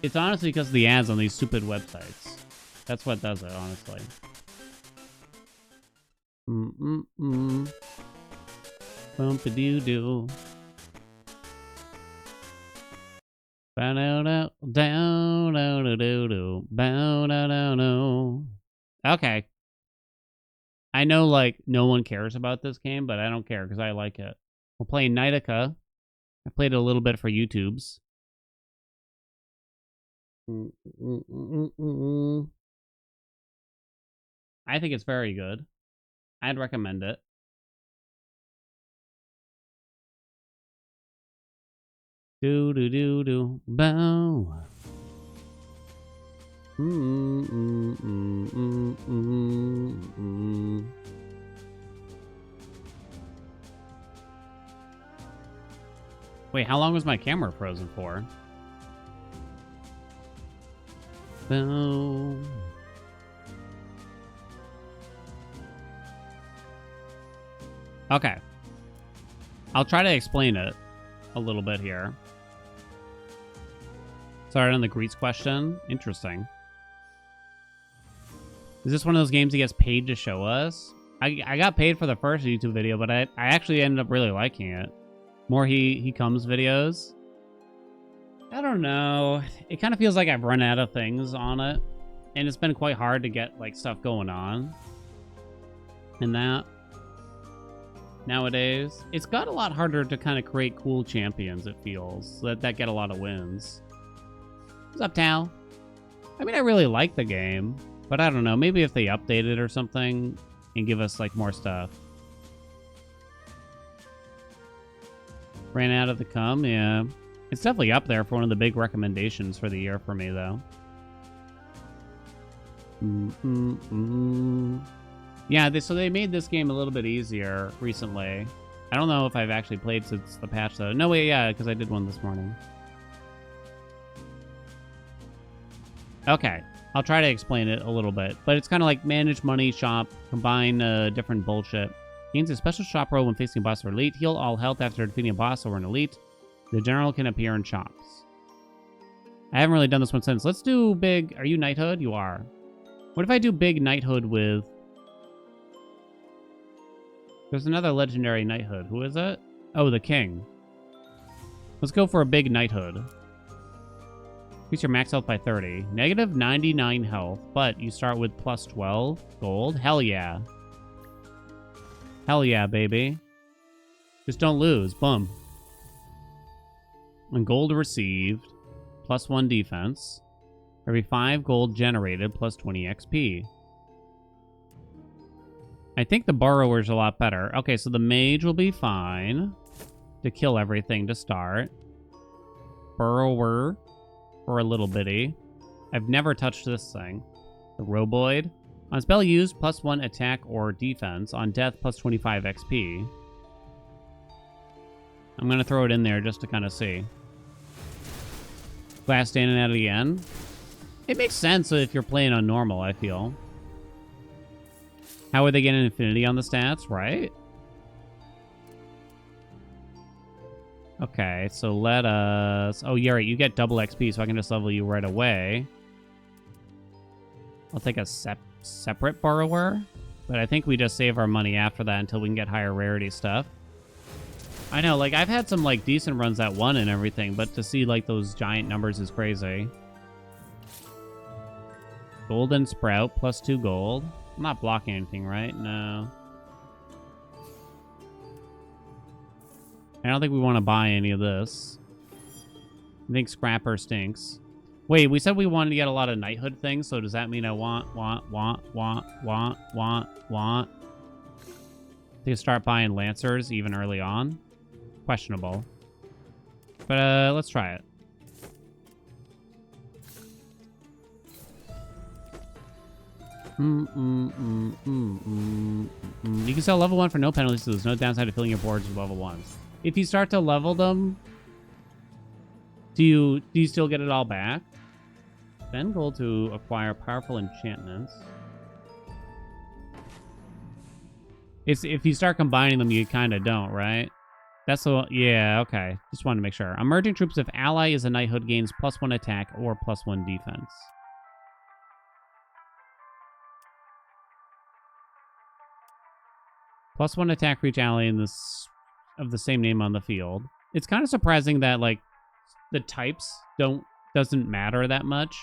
It's honestly because of the ads on these stupid websites. That's what does it, honestly. Bump-a-doo-doo. Ba-do-do-down-do-do-do. Okay. I know, like, no one cares about this game, but I don't care because I like it. We're playing Knightica. I played it a little bit for YouTube's. I think it's very good. I'd recommend it. Do do do do bow. Wait, how long was my camera frozen for? Bow. Okay. I'll try to explain it a little bit here. Started on the Greece question. Interesting. Is this one of those games he gets paid to show us? I got paid for the first YouTube video, but I actually ended up really liking it. More he comes videos. I don't know. It kind of feels like I've run out of things on it. And it's been quite hard to get like stuff going on. And that. Nowadays. It's got a lot harder to kind of create cool champions, it feels. That get a lot of wins. What's up, Tal? I mean, I really like the game, but I don't know. Maybe if they update it or something and give us, like, more stuff. Ran out of the cum, yeah. It's definitely up there for one of the big recommendations for the year for me, though. Yeah, so they made this game a little bit easier recently. I don't know if I've actually played since the patch, though. No, wait, yeah, because I did one this morning. Okay, I'll try to explain it a little bit, but it's kind of like manage money, shop, combine different bullshit. Gains a special shop roll when facing a boss or elite. Heal all health after defeating a boss or an elite. The general can appear in shops. I haven't really done this one since. Let's do big... Are you knighthood? You are. What if I do big knighthood with... There's another legendary knighthood. Who is it? Oh, the king. Let's go for a big knighthood. Increase your max health by 30. Negative 99 health, but you start with plus 12 gold. Hell yeah. Hell yeah, baby. Just don't lose. Boom. And gold received. Plus 1 defense. Every 5 gold generated. Plus 20 XP. I think the borrower's a lot better. Okay, so the mage will be fine. To kill everything to start. Borrower. For a little bitty. I've never touched this thing. The Roboid. On spell used, plus 1 attack or defense. On death, plus 25 XP. I'm going to throw it in there just to kind of see. Glass standing at it again. It makes sense if you're playing on normal, I feel. How are they getting infinity on the stats, right? Okay, so let us... Oh, yeah, right. You get double XP, so I can just level you right away. I'll take a separate borrower. But I think we just save our money after that until we can get higher rarity stuff. I know, like, I've had some, like, decent runs at 1 and everything, but to see, like, those giant numbers is crazy. Golden Sprout, plus 2 gold. I'm not blocking anything, right? No. I don't think we want to buy any of this. I think Scrapper stinks. Wait, we said we wanted to get a lot of knighthood things, so does that mean I want? To start buying Lancers even early on? Questionable. But let's try it. You can sell level 1 for no penalties, so there's no downside to filling your boards with level 1s. If you start to level them, do you still get it all back? Spend gold to acquire powerful enchantments. If you start combining them, you kind of don't, right? That's the... Yeah, okay. Just wanted to make sure. Emerging troops, if ally is a knighthood, gains +1 attack or +1 defense. +1 attack for each ally in this of the same name on the field. It's kind of surprising that, like, the types doesn't matter that much.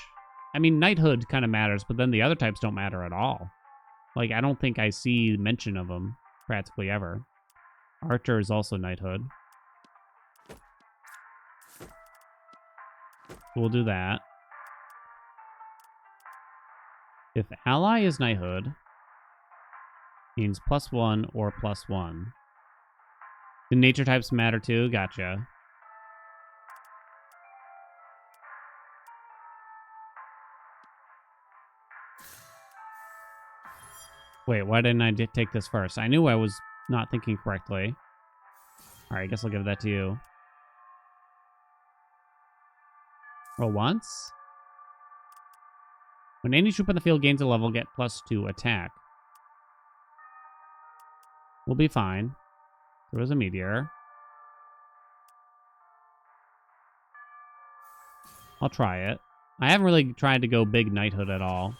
I mean, knighthood kind of matters, but then the other types don't matter at all. Like, I don't think I see mention of them practically ever. Archer is also knighthood. We'll do that. If ally is knighthood, means +1 or +1. Do nature types matter too? Gotcha. Wait, why didn't I take this first? I knew I was not thinking correctly. Alright, I guess I'll give that to you. Roll once. When any troop in the field gains a level, get +2 attack. We'll be fine. There was a meteor. I'll try it. I haven't really tried to go big knighthood at all.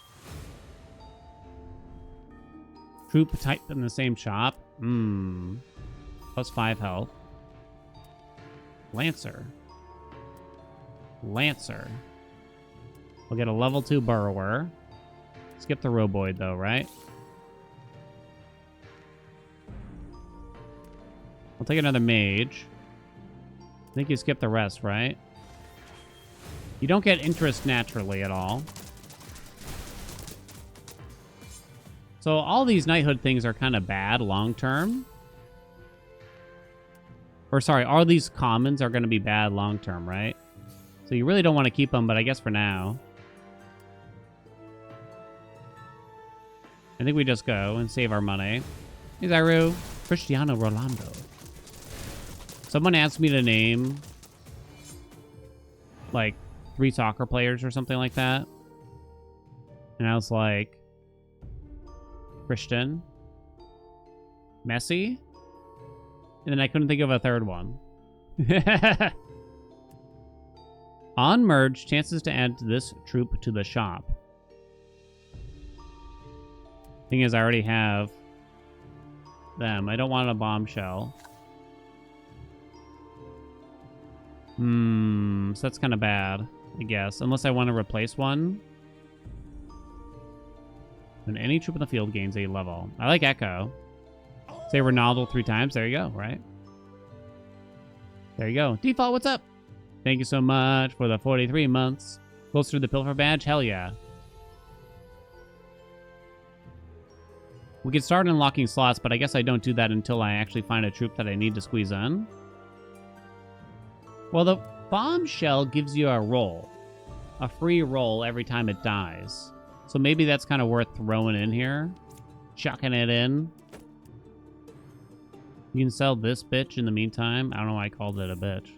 Troop type in the same shop. +5 health. Lancer. Lancer. We'll get a level 2 burrower. Skip the roboid though, right? I'll take another mage. I think you skip the rest, right? You don't get interest naturally at all. So all these knighthood things are kind of bad long-term. Or sorry, all these commons are going to be bad long-term, right? So you really don't want to keep them, but I guess for now. I think we just go and save our money. Hey, Zyru. Cristiano Rolando. Someone asked me to name, like, 3 soccer players or something like that. And I was like, Christian, Messi, and then I couldn't think of a third one. On merge, chances to add this troop to the shop. Thing is, I already have them. I don't want a bombshell. So that's kind of bad, I guess. Unless I want to replace one. When any troop in the field gains a level. I like Echo. Say Ronaldo 3 times. There you go, right? There you go. Default, what's up? Thank you so much for the 43 months. Close to the Pilfer badge? Hell yeah. We could start unlocking slots, but I guess I don't do that until I actually find a troop that I need to squeeze in. Well, the bombshell gives you a roll. A free roll every time it dies. So maybe that's kind of worth throwing in here. Chucking it in. You can sell this bitch in the meantime. I don't know why I called it a bitch.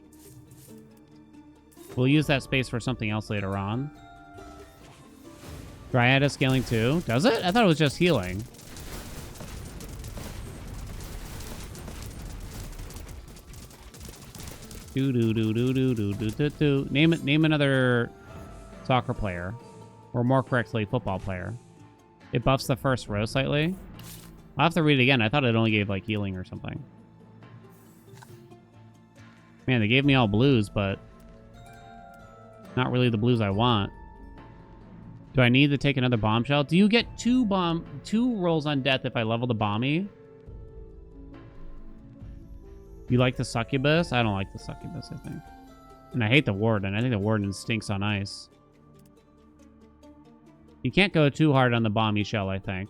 We'll use that space for something else later on. Dryad is scaling too. Does it? I thought it was just healing. Do do do do do do do do do. Name another soccer player, or more correctly, football player. It buffs the first row slightly. I'll have to read it again. I thought it only gave like healing or something. Man, they gave me all blues, but not really the blues I want. Do I need to take another bombshell? Do you get two rolls on death if I level the bomby? You like the succubus? I don't like the succubus, I think. And I hate the warden. I think the warden stinks on ice. You can't go too hard on the bomby shell, I think.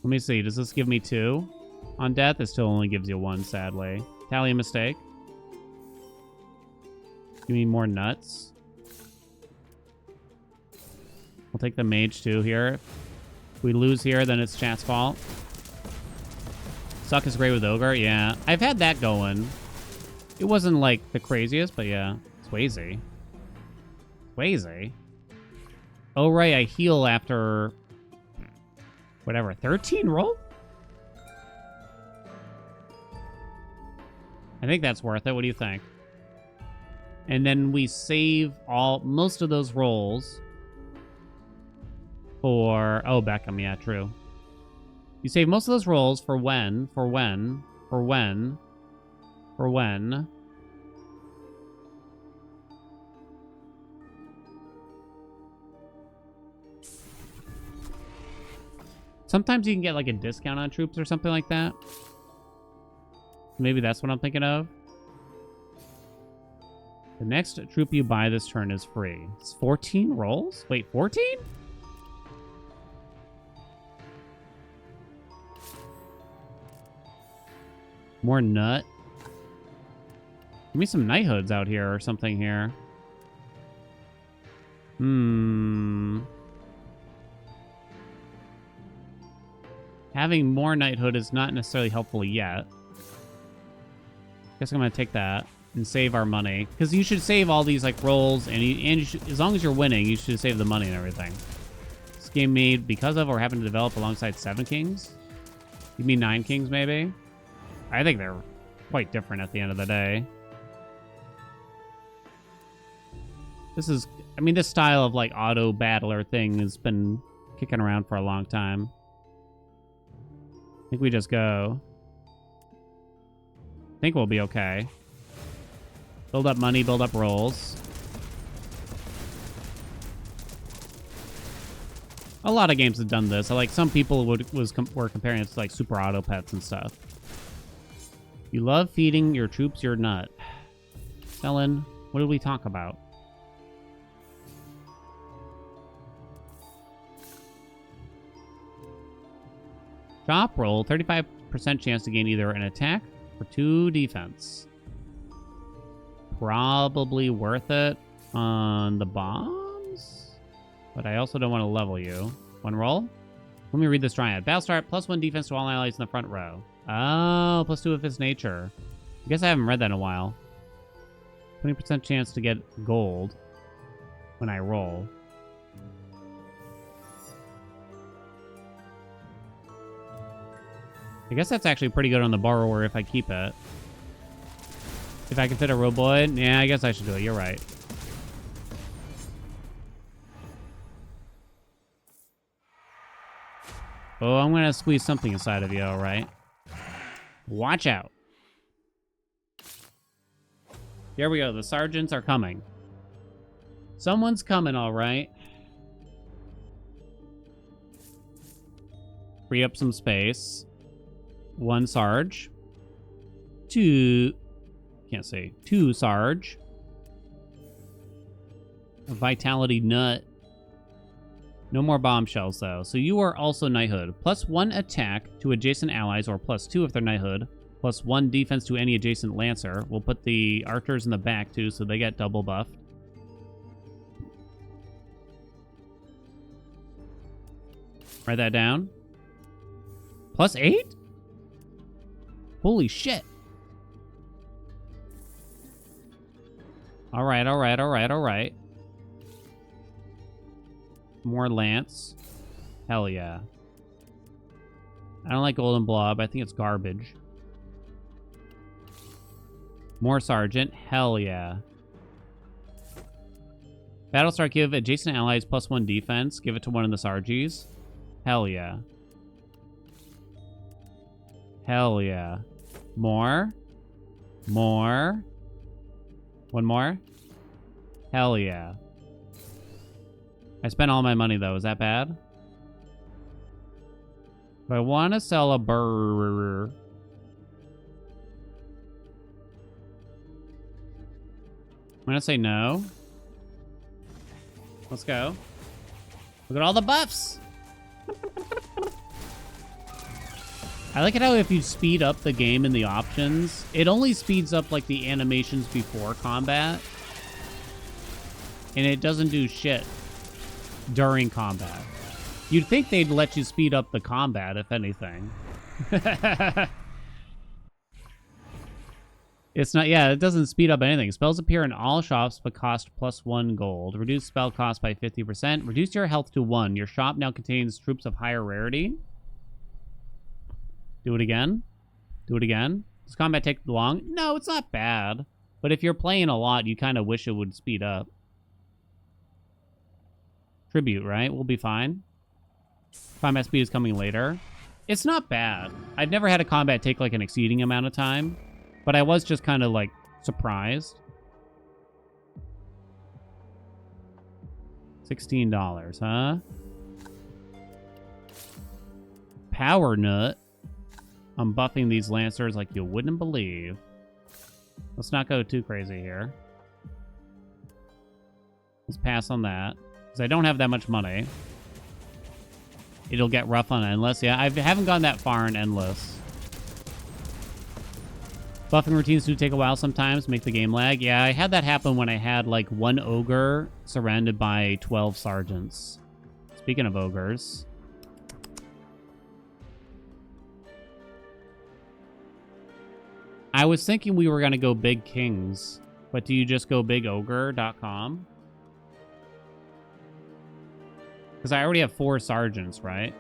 Let me see. Does this give me 2 on death? It still only gives you 1, sadly. Tally a mistake. Give me more nuts. I'll take the mage too here. If we lose here, then it's chat's fault. Suck is great with ogre. Yeah, I've had that going. It wasn't like the craziest, but yeah. Swayze. Swayze? Oh, right. I heal after whatever. 13 roll? I think that's worth it. What do you think? And then we save most of those rolls for... Oh, Beckham. Yeah, true. You save most of those rolls for when. Sometimes you can get like a discount on troops or something like that. Maybe that's what I'm thinking of. The next troop you buy this turn is free. It's 14 rolls? Wait, 14? More nut. Give me some knighthoods out here or something here. Having more knighthood is not necessarily helpful yet. Guess I'm going to take that and save our money. Because you should save all these like rolls, and you should, as long as you're winning, you should save the money and everything. This game made because of or happened to develop alongside 7 Kings? You mean 9 Kings maybe? I think they're quite different at the end of the day. This is, I mean, this style of like auto battler thing has been kicking around for a long time. I think we just go. I think we'll be okay. Build up money, build up rolls. A lot of games have done this. Like some people were comparing it to like super auto pets and stuff. You love feeding your troops your nut. Ellen, what did we talk about? Chop roll, 35% chance to gain either an attack or 2 defense. Probably worth it on the bombs, but I also don't want to level you. 1 roll. Let me read this triad. Battle start, +1 defense to all allies in the front row. Oh, +2 of its nature. I guess I haven't read that in a while. 20% chance to get gold when I roll. I guess that's actually pretty good on the borrower if I keep it. If I can fit a roboid, yeah, I guess I should do it. You're right. Oh, I'm going to squeeze something inside of you, all right? Watch out. Here we go. The sergeants are coming. Someone's coming, all right. Free up some space. 1 Sarge. 2... Can't say. 2 Sarge. A Vitality Nut. No more bombshells, though. So you are also knighthood. +1 attack to adjacent allies, or +2 if they're knighthood. +1 defense to any adjacent lancer. We'll put the archers in the back, too, so they get double buffed. Write that down. +8? Holy shit. All right, all right, all right, all right. More lance. Hell yeah. I don't like golden blob. I think it's garbage. More sergeant. Hell yeah. Battlestar, give adjacent allies +1 defense. Give it to one of the Sargies. Hell yeah. Hell yeah. More. More. One more. Hell yeah. I spent all my money, though. Is that bad? If I want to sell a burr... I'm going to say no. Let's go. Look at all the buffs! I like it how if you speed up the game in the options, it only speeds up like the animations before combat. And it doesn't do shit during combat. You'd think they'd let you speed up the combat, if anything. It's not, yeah, it doesn't speed up anything. Spells appear in all shops but cost +1 gold. Reduce spell cost by 50%. Reduce your health to 1. Your shop now contains troops of higher rarity. Do it again. Do it again. Does combat take long? No, it's not bad. But if you're playing a lot, you kind of wish it would speed up. Tribute, right? We'll be fine. Combat speed is coming later. It's not bad. I've never had a combat take like an exceeding amount of time. But I was just kind of, like, surprised. $16, huh? Power Nut. I'm buffing these Lancers like you wouldn't believe. Let's not go too crazy here. Let's pass on that. Because I don't have that much money. It'll get rough on Endless. Yeah, I haven't gone that far in Endless. Buffing routines do take a while sometimes, make the game lag. Yeah, I had that happen when I had, like, 1 ogre surrounded by 12 sergeants. Speaking of ogres. I was thinking we were going to go big kings, but do you just go bigogre.com? Because I already have 4 sergeants, right?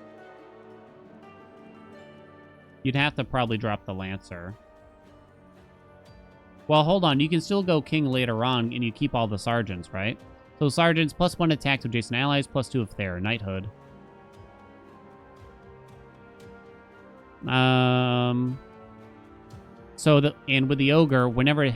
You'd have to probably drop the Lancer. Well, hold on. You can still go king later on, and you keep all the sergeants, right? So sergeants, +1 attack to adjacent allies, +2 if they're knighthood. And with the ogre, whenever it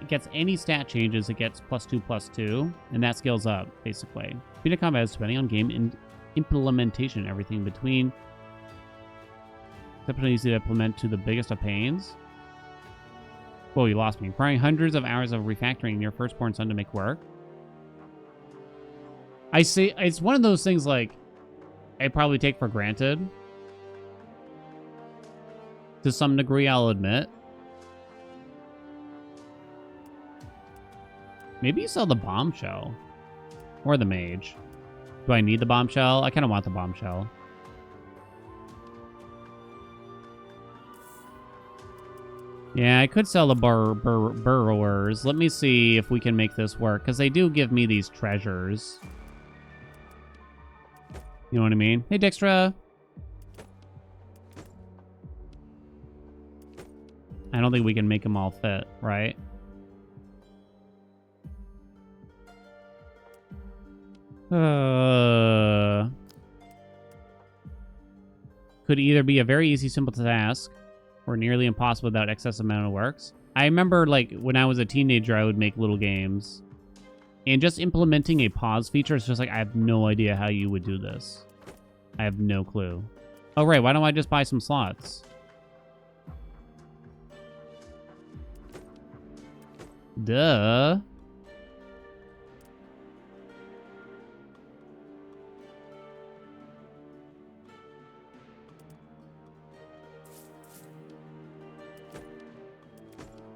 gets any stat changes, it gets +2/+2, and that scales up basically. Speed of combat is depending on game implementation, everything between. Exceptionally easy to implement to the biggest of pains. Whoa, you lost me. Requiring hundreds of hours of refactoring your firstborn son to make work. I see. It's one of those things like I probably take for granted. To some degree, I'll admit. Maybe you sell the bombshell. Or the mage. Do I need the bombshell? I kind of want the bombshell. Yeah, I could sell the burrowers. Let me see if we can make this work, because they do give me these treasures. You know what I mean? Hey, Dijkstra. I don't think we can make them all fit, right? Could either be a very easy, simple task, or nearly impossible without excessive amount of works. I remember, like, when I was a teenager, I would make little games. And just implementing a pause feature is just like, I have no idea how you would do this. I have no clue. Oh, right, why don't I just buy some slots? Duh.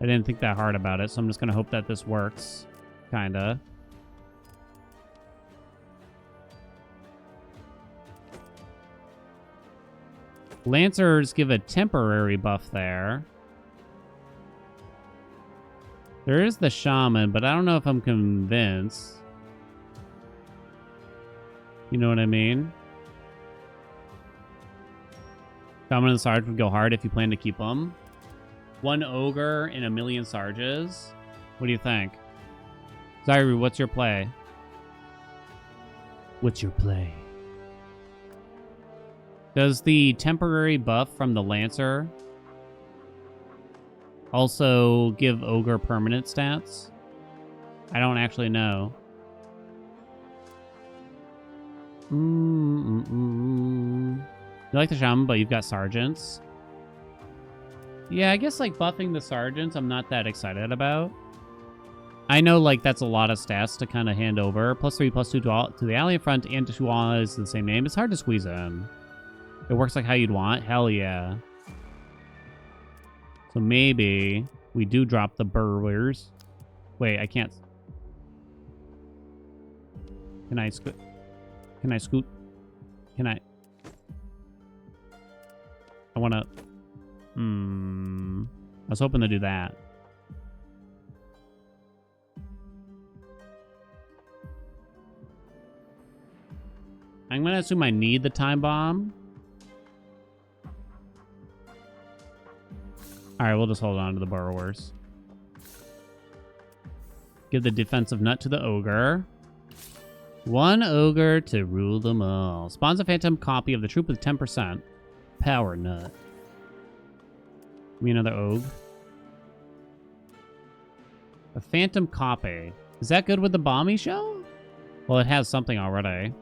I didn't think that hard about it, so I'm just going to hope that this works. Kinda. Lancers give a temporary buff there. There is the shaman, but I don't know if I'm convinced. You know what I mean? Shaman and the Sarge would go hard if you plan to keep them. 1 ogre and 1,000,000 sarges. What do you think? Zyru, what's your play? What's your play? Does the temporary buff from the Lancer also give ogre permanent stats? I don't actually know. You like the shaman, but you've got sergeants. Yeah, I guess like buffing the sergeants I'm not that excited about. I know like that's a lot of stats to kind of hand over. +3, +2 to the Haelian front and to all is the same name. It's hard to squeeze in. It works like how you'd want. Hell yeah. So maybe we do drop the burglars. Wait, I can't. Can I scoot? Can I scoot? Can I? I want to... I was hoping to do that. I'm going to assume I need the time bomb. Alright, we'll just hold on to the burrowers. Give the defensive nut to the ogre. 1 ogre to rule them all. Spawns a phantom copy of the troop with 10%. Power nut. Give me another ogre. A phantom copy. Is that good with the bomby shell? Well, it has something already.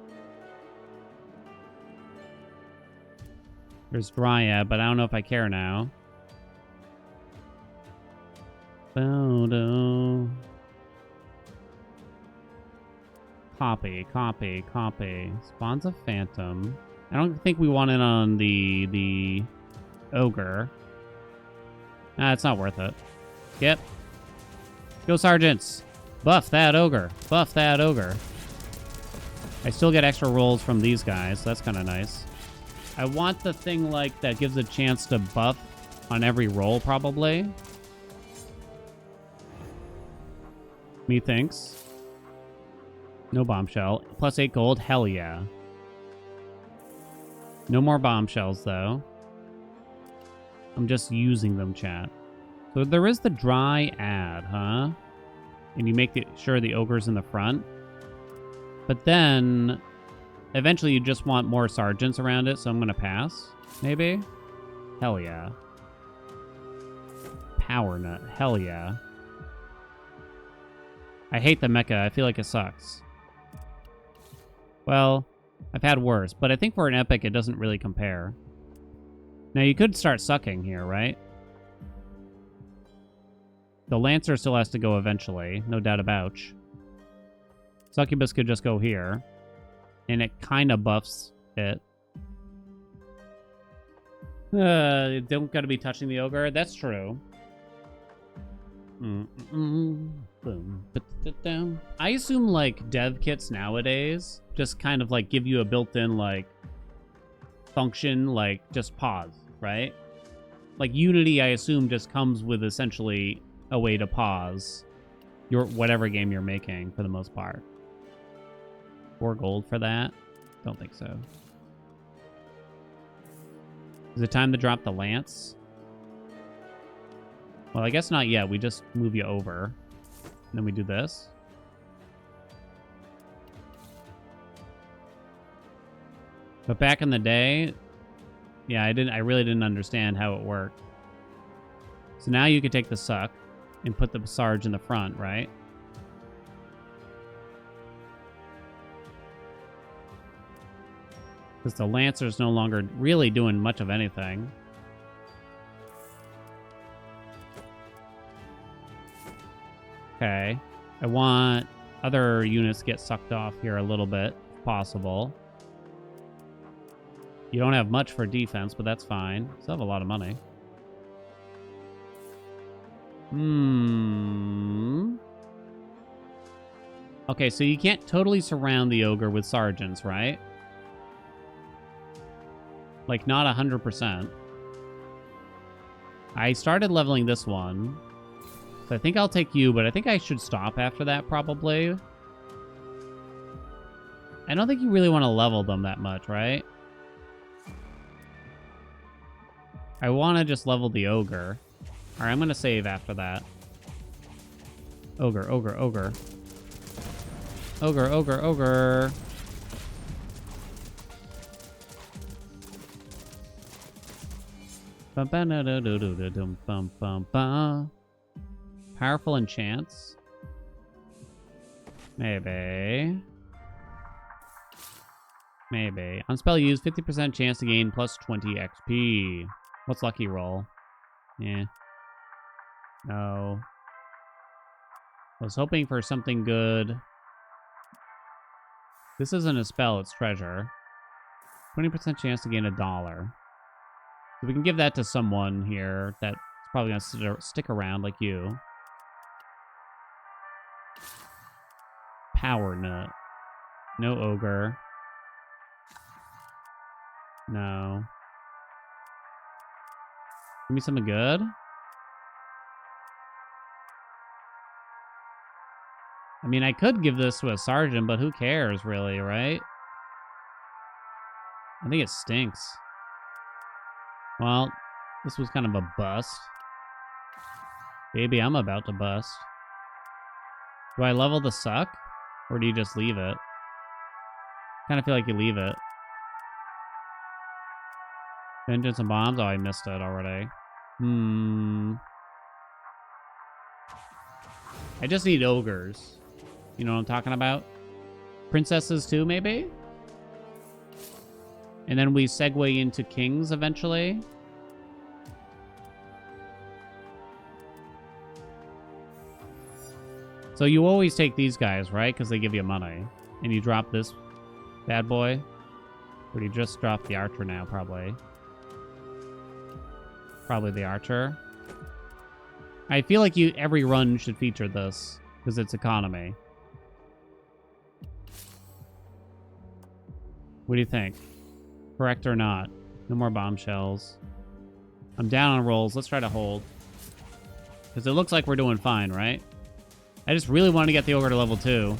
There's Dryad, but I don't know if I care now. Photo. Copy. Spawns a phantom. I don't think we want it on the ogre. Nah, it's not worth it. Skip. Go sergeants. Buff that ogre. Buff that ogre. I still get extra rolls from these guys, so that's kind of nice. I want the thing like that gives a chance to buff on every roll, probably. Methinks. No bombshell. +8 gold. Hell yeah. No more bombshells, though. I'm just using them, chat. So there is the Dryad, huh? And you make sure the ogre's in the front. But then, eventually you just want more sergeants around it, so I'm going to pass. Maybe? Hell yeah. Power nut. Hell yeah. I hate the mecha. I feel like it sucks. Well, I've had worse, but I think for an epic, it doesn't really compare. Now, you could start sucking here, right? The Lancer still has to go eventually, no doubt about. Succubus could just go here, and it kind of buffs it. Don't gotta be touching the ogre. That's true. I assume, like, dev kits nowadays just kind of, like, give you a built-in, like, function, like, just pause, right? Like, Unity, I assume, just comes with essentially a way to pause your whatever game you're making, for the most part. 4 gold for that? Don't think so. Is it time to drop the lance? Well, I guess not yet. We just move you over. And then we do this. But back in the day, yeah, I really didn't understand how it worked. So now you can take the suck and put the Sarge in the front, right? Because the Lancer's no longer really doing much of anything. Okay. I want other units to get sucked off here a little bit, if possible. You don't have much for defense, but that's fine. Still have a lot of money. Okay, so you can't totally surround the ogre with sergeants, right? Like, not 100%. I started leveling this one. So I think I'll take you, but I think I should stop after that, probably. I don't think you really want to level them that much, right? I want to just level the ogre. Alright, I'm gonna save after that. Ogre, ogre, ogre. Ogre, ogre, ogre. Powerful enchants. Maybe. Maybe. On spell use, 50% chance to gain plus 20 XP. What's lucky roll? Yeah. No. I was hoping for something good. This isn't a spell, it's treasure. 20% chance to gain $1. So we can give that to someone here that's probably going to stick around like you. Power nut. No ogre. No. Give me something good. I mean, I could give this to a sergeant, but who cares, really, right? I think it stinks. Well, this was kind of a bust. Baby, I'm about to bust. Do I level the suck? Or do you just leave it? Kind of feel like you leave it. Vengeance and bombs? Oh, I missed it already. I just need ogres. You know what I'm talking about? Princesses too, maybe? And then we segue into kings eventually. So you always take these guys, right? Because they give you money. And you drop this bad boy. Or do you just drop the archer now, probably? Probably the archer. I feel like every run should feature this. Because it's economy. What do you think? Correct or not? No more bombshells. I'm down on rolls. Let's try to hold. Because it looks like we're doing fine, right? I just really want to get the ogre to level 2.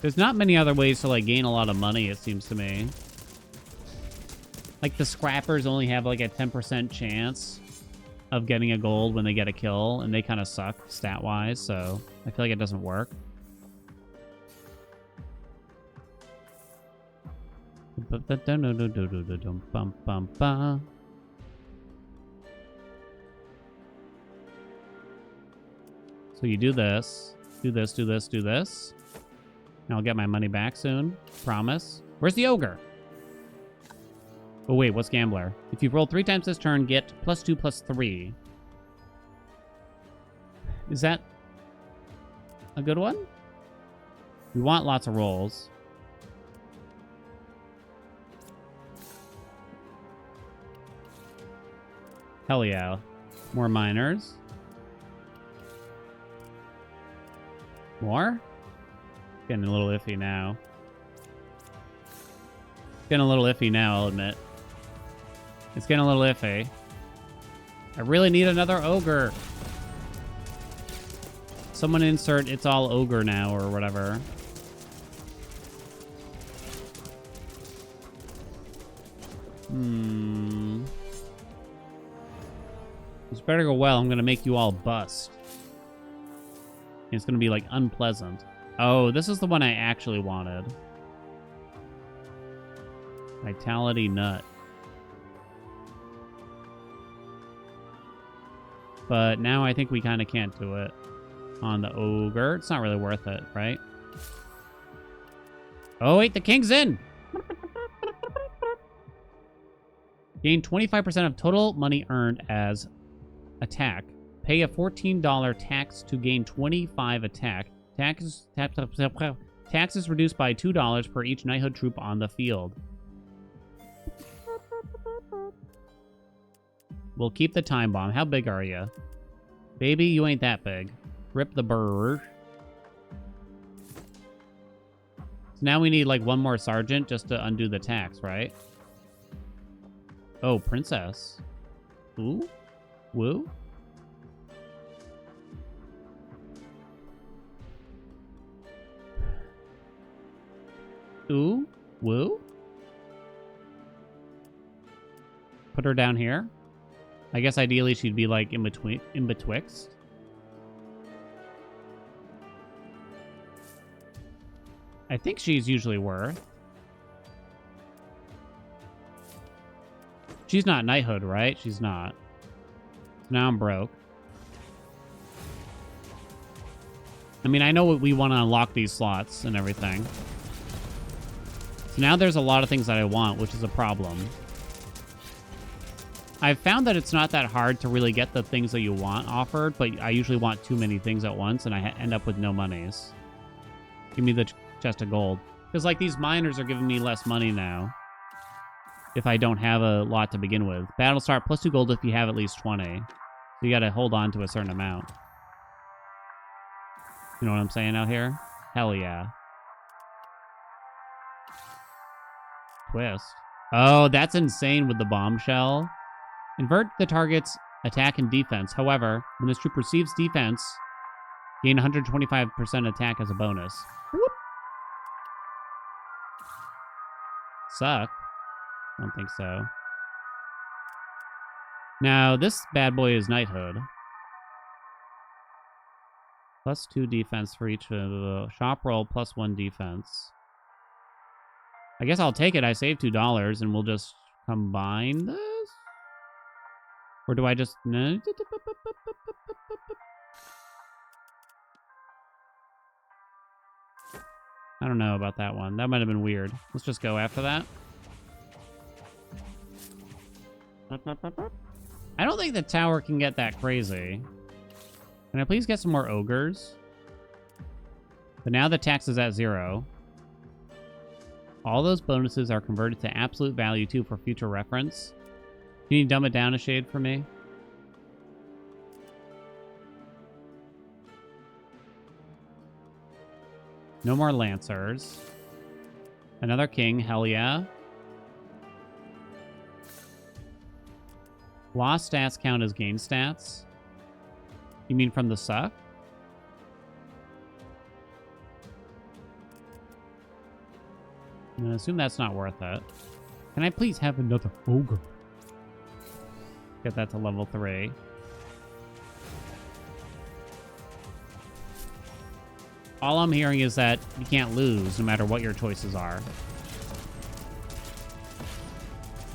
There's not many other ways to, like, gain a lot of money, it seems to me. Like, the scrappers only have, like, a 10% chance of getting a gold when they get a kill, and they kind of suck stat-wise, so I feel like it doesn't work. So you do this, do this, do this, do this. And I'll get my money back soon. Promise. Where's the ogre? Oh, wait, what's gambler? If you've rolled 3 times this turn, get +2/+3. Is that a good one? We want lots of rolls. Hell yeah. More miners. More? Getting a little iffy now. Getting a little iffy now, I'll admit. It's getting a little iffy. I really need another ogre. Someone insert it's all ogre now or whatever. This better go well. I'm going to make you all bust. It's going to be, like, unpleasant. Oh, this is the one I actually wanted. Vitality nut. But now I think we kind of can't do it on the ogre. It's not really worth it, right? Oh, wait, the king's in! Gain 25% of total money earned as attack. Pay a $14 tax to gain 25 attack. Tax is reduced by $2 per each knighthood troop on the field. We'll keep the time bomb. How big are you? Baby, you ain't that big. Rip the bird. So now we need like one more sergeant just to undo the tax, right? Oh, princess. Ooh. Woo. Ooh. Woo. Put her down here. I guess ideally she'd be like in betwixt. I think she's usually worth. She's not knighthood, right? She's not. So now I'm broke. I mean, I know we want to unlock these slots and everything. So now there's a lot of things that I want, which is a problem. I've found that it's not that hard to really get the things that you want offered, but I usually want too many things at once, and I end up with no monies. Give me the chest of gold. Because, like, these miners are giving me less money now if I don't have a lot to begin with. Battle start, plus 2 gold if you have at least 20. So you gotta hold on to a certain amount. You know what I'm saying out here? Hell yeah. Twist. Oh, that's insane with the bombshell. Invert the target's attack and defense. However, when this troop receives defense, gain 125% attack as a bonus. Whoop. Suck. I don't think so. Now, this bad boy is knighthood. Plus 2 defense for each shop roll, plus 1 defense. I guess I'll take it. I saved $2 and we'll just combine this? Or do I just... I don't know about that one. That might have been weird. Let's just go after that. I don't think the tower can get that crazy. Can I please get some more ogres? But now the tax is at 0. All those bonuses are converted to absolute value too for future reference. Can you dumb it down a shade for me? No more lancers. Another king, hell yeah. Lost stats count as gain stats? You mean from the suck? I'm gonna assume that's not worth it. Can I please have another ogre? Get that to level 3. All I'm hearing is that you can't lose no matter what your choices are.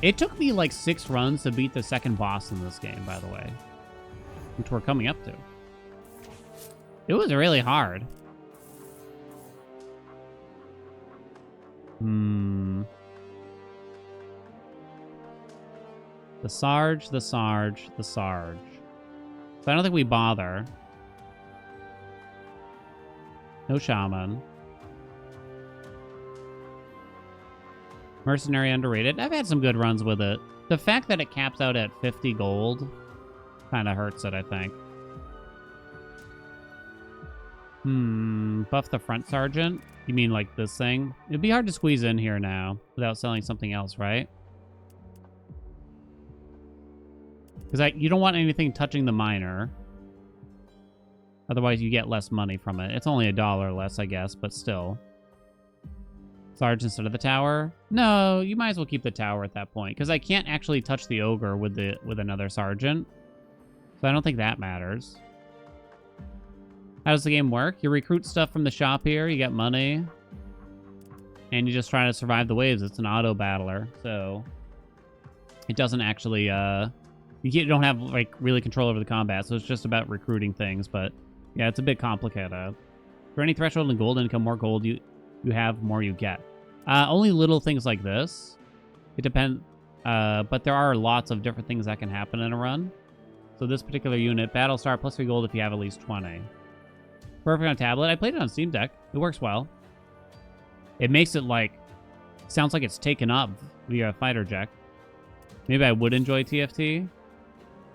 It took me like 6 runs to beat the second boss in this game, by the way. Which we're coming up to. It was really hard. The Sarge, the Sarge, the Sarge. So I don't think we bother. No shaman. Mercenary underrated. I've had some good runs with it. The fact that it caps out at 50 gold kind of hurts it, I think. Buff the front sergeant? You mean like this thing? It'd be hard to squeeze in here now without selling something else, right? Because you don't want anything touching the miner. Otherwise, you get less money from it. It's only $1 less, I guess, but still. Sarge instead of the tower? No, you might as well keep the tower at that point, because I can't actually touch the ogre with another sergeant. So I don't think that matters. How does the game work? You recruit stuff from the shop here, you get money, and you just try to survive the waves. It's an auto battler, so it doesn't actually, you don't have, like, really control over the combat, so it's just about recruiting things, but yeah, it's a bit complicated. For any threshold in gold income, more gold you have, more you get. Only little things like this. It depends, but there are lots of different things that can happen in a run. So this particular unit, battle start, plus 3 gold if you have at least 20. Perfect on tablet. I played it on Steam Deck. It works well. It makes it like, sounds like it's taken up via fighter jack. Maybe I would enjoy TFT.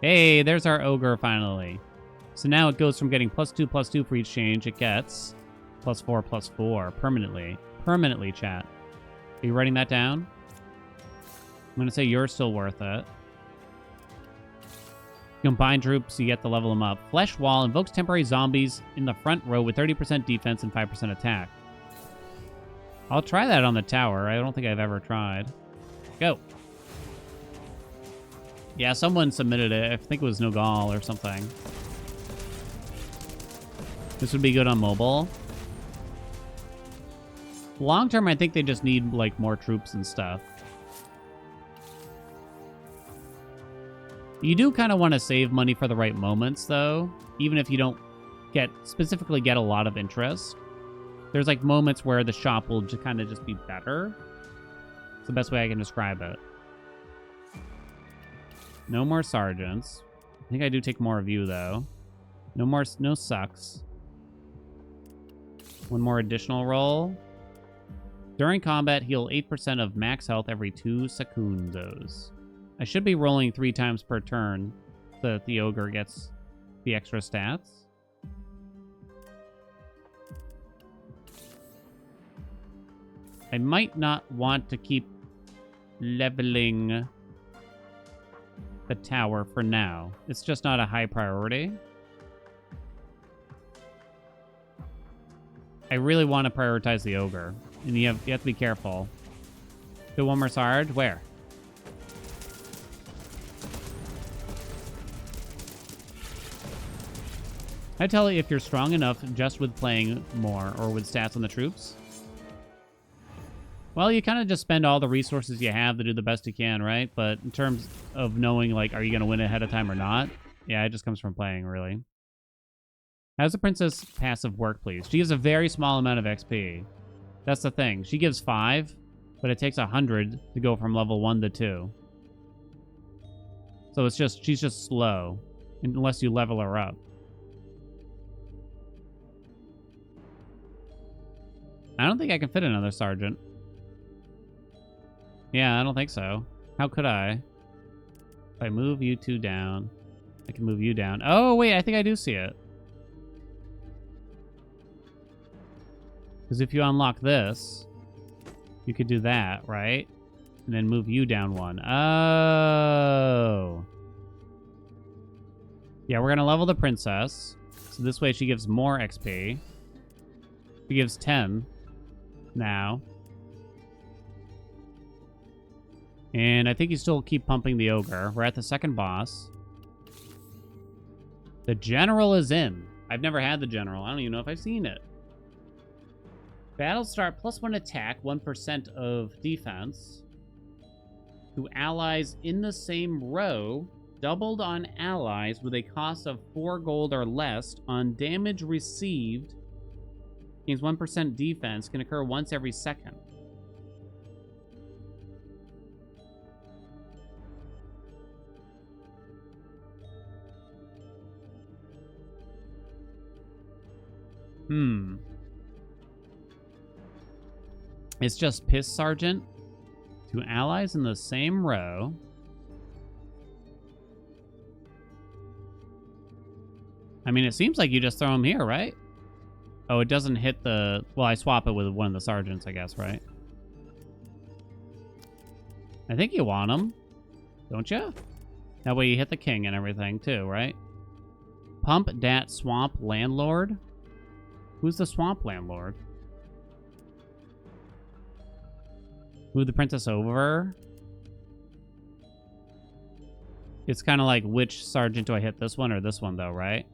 Hey, there's our ogre finally. So now it goes from getting +2/+2 for each change. It gets +4/+4 permanently. Permanently, chat. Are you writing that down? I'm going to say you're still worth it. Combine troops, you get to level them up. Flesh Wall invokes temporary zombies in the front row with 30% defense and 5% attack. I'll try that on the tower. I don't think I've ever tried. Go. Yeah, someone submitted it. I think it was Nogal or something. This would be good on mobile. Long term, I think they just need, like, more troops and stuff. You do kind of want to save money for the right moments, though. Even if you don't specifically get a lot of interest. There's, like, moments where the shop will just kind of just be better. It's the best way I can describe it. No more sergeants. I think I do take more of you, though. No sucks. One more additional roll. During combat, heal 8% of max health every 2 segundos. I should be rolling 3 times per turn so that the ogre gets the extra stats. I might not want to keep leveling the tower for now. It's just not a high priority. I really want to prioritize the ogre. And you have to be careful. Do one more Sarge? Where? I tell you if you're strong enough just with playing more or with stats on the troops. Well, you kind of just spend all the resources you have to do the best you can, right? But in terms of knowing, like, are you going to win ahead of time or not? Yeah, it just comes from playing, really. How's the princess passive work, please? She gives a very small amount of XP. That's the thing. She gives 5, but it takes 100 to go from level 1 to 2. So it's just, she's just slow, unless you level her up. I don't think I can fit another sergeant. Yeah, I don't think so. How could I? If I move you 2 down, I can move you down. Oh, wait, I think I do see it. Because if you unlock this, you could do that, right? And then move you down 1. Oh. Yeah, we're going to level the princess. So this way she gives more XP. She gives 10 now. And I think you still keep pumping the ogre. We're at the second boss. The general is in. I've never had the general. I don't even know if I've seen it. Battle start +1 attack, 1% of defense. To allies in the same row. Doubled on allies with a cost of 4 gold or less. On damage received. Gains 1% defense. Can occur once every second. It's just Piss Sergeant to allies in the same row. I mean, it seems like you just throw them here, right? Oh, it doesn't hit the... Well, I swap it with one of the sergeants, I guess, right? I think you want them, don't you? That way you hit the king and everything, too, right? Pump Dat Swamp Landlord. Who's the Swamp Landlord? Move the princess over. It's kind of like, which sergeant do I hit? This one or this one, though, right?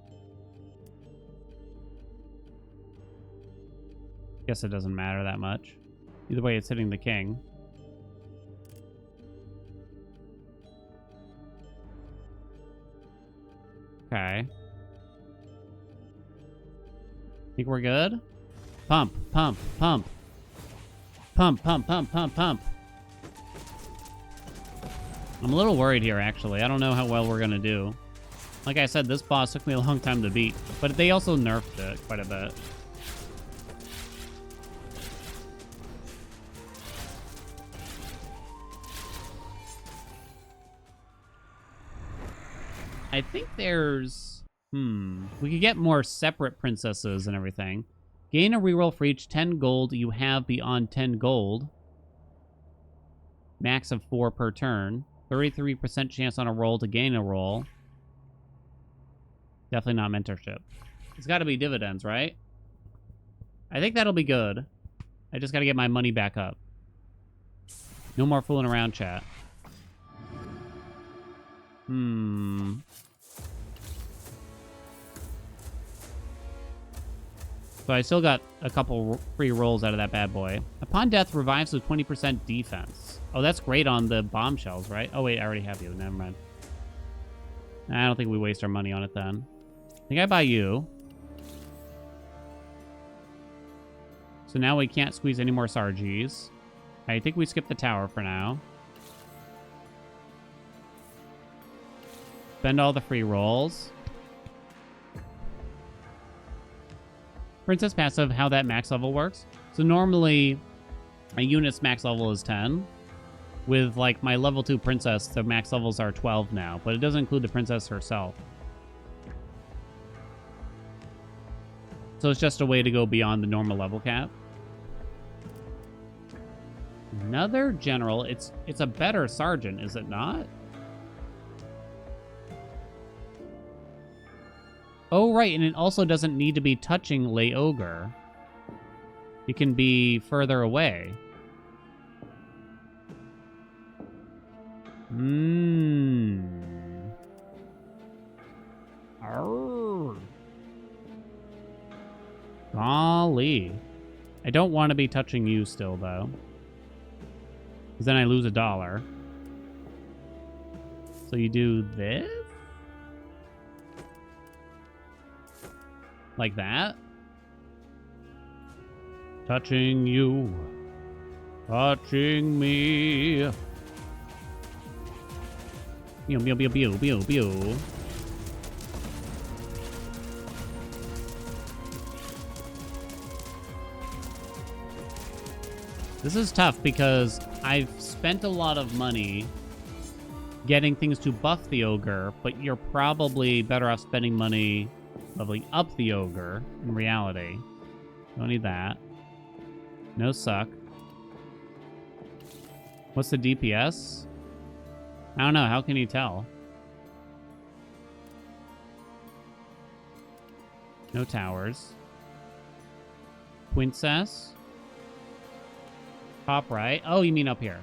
Guess it doesn't matter that much. Either way, it's hitting the king. Okay. Think we're good? Pump, pump, pump. Pump, pump, pump, pump, pump. I'm a little worried here, actually. I don't know how well we're going to do. Like I said, this boss took me a long time to beat, but they also nerfed it quite a bit. I think there's... We could get more separate princesses and everything. Gain a reroll for each 10 gold you have beyond 10 gold. Max of 4 per turn. 33% chance on a roll to gain a roll. Definitely not mentorship. It's got to be dividends, right? I think that'll be good. I just got to get my money back up. No more fooling around, chat. So I still got a couple free rolls out of that bad boy. Upon death, revives with 20% defense. Oh, that's great on the bombshells, right? Oh, wait, I already have you. Never mind. I don't think we waste our money on it then. I think I buy you. So now we can't squeeze any more Sargis. I think we skip the tower for now. Spend all the free rolls. Princess passive, how that max level works. So normally, a unit's max level is 10. With, like, my level 2 princess, the max levels are 12 now. But it doesn't include the princess herself. So it's just a way to go beyond the normal level cap. Another general. It's a better sergeant, is it not? Oh, right, and it also doesn't need to be touching Lay Ogre. It can be further away. Arrgh. Golly. I don't want to be touching you still, though. Because then I lose $1. So you do this? Like that? Touching you. Touching me. Pew, pew, pew, pew, pew, pew. This is tough because I've spent a lot of money getting things to buff the ogre, but you're probably better off spending money leveling up the ogre in reality. Don't need that. No suck. What's the DPS? I don't know. How can you tell? No towers. Princess. Top right. Oh, you mean up here.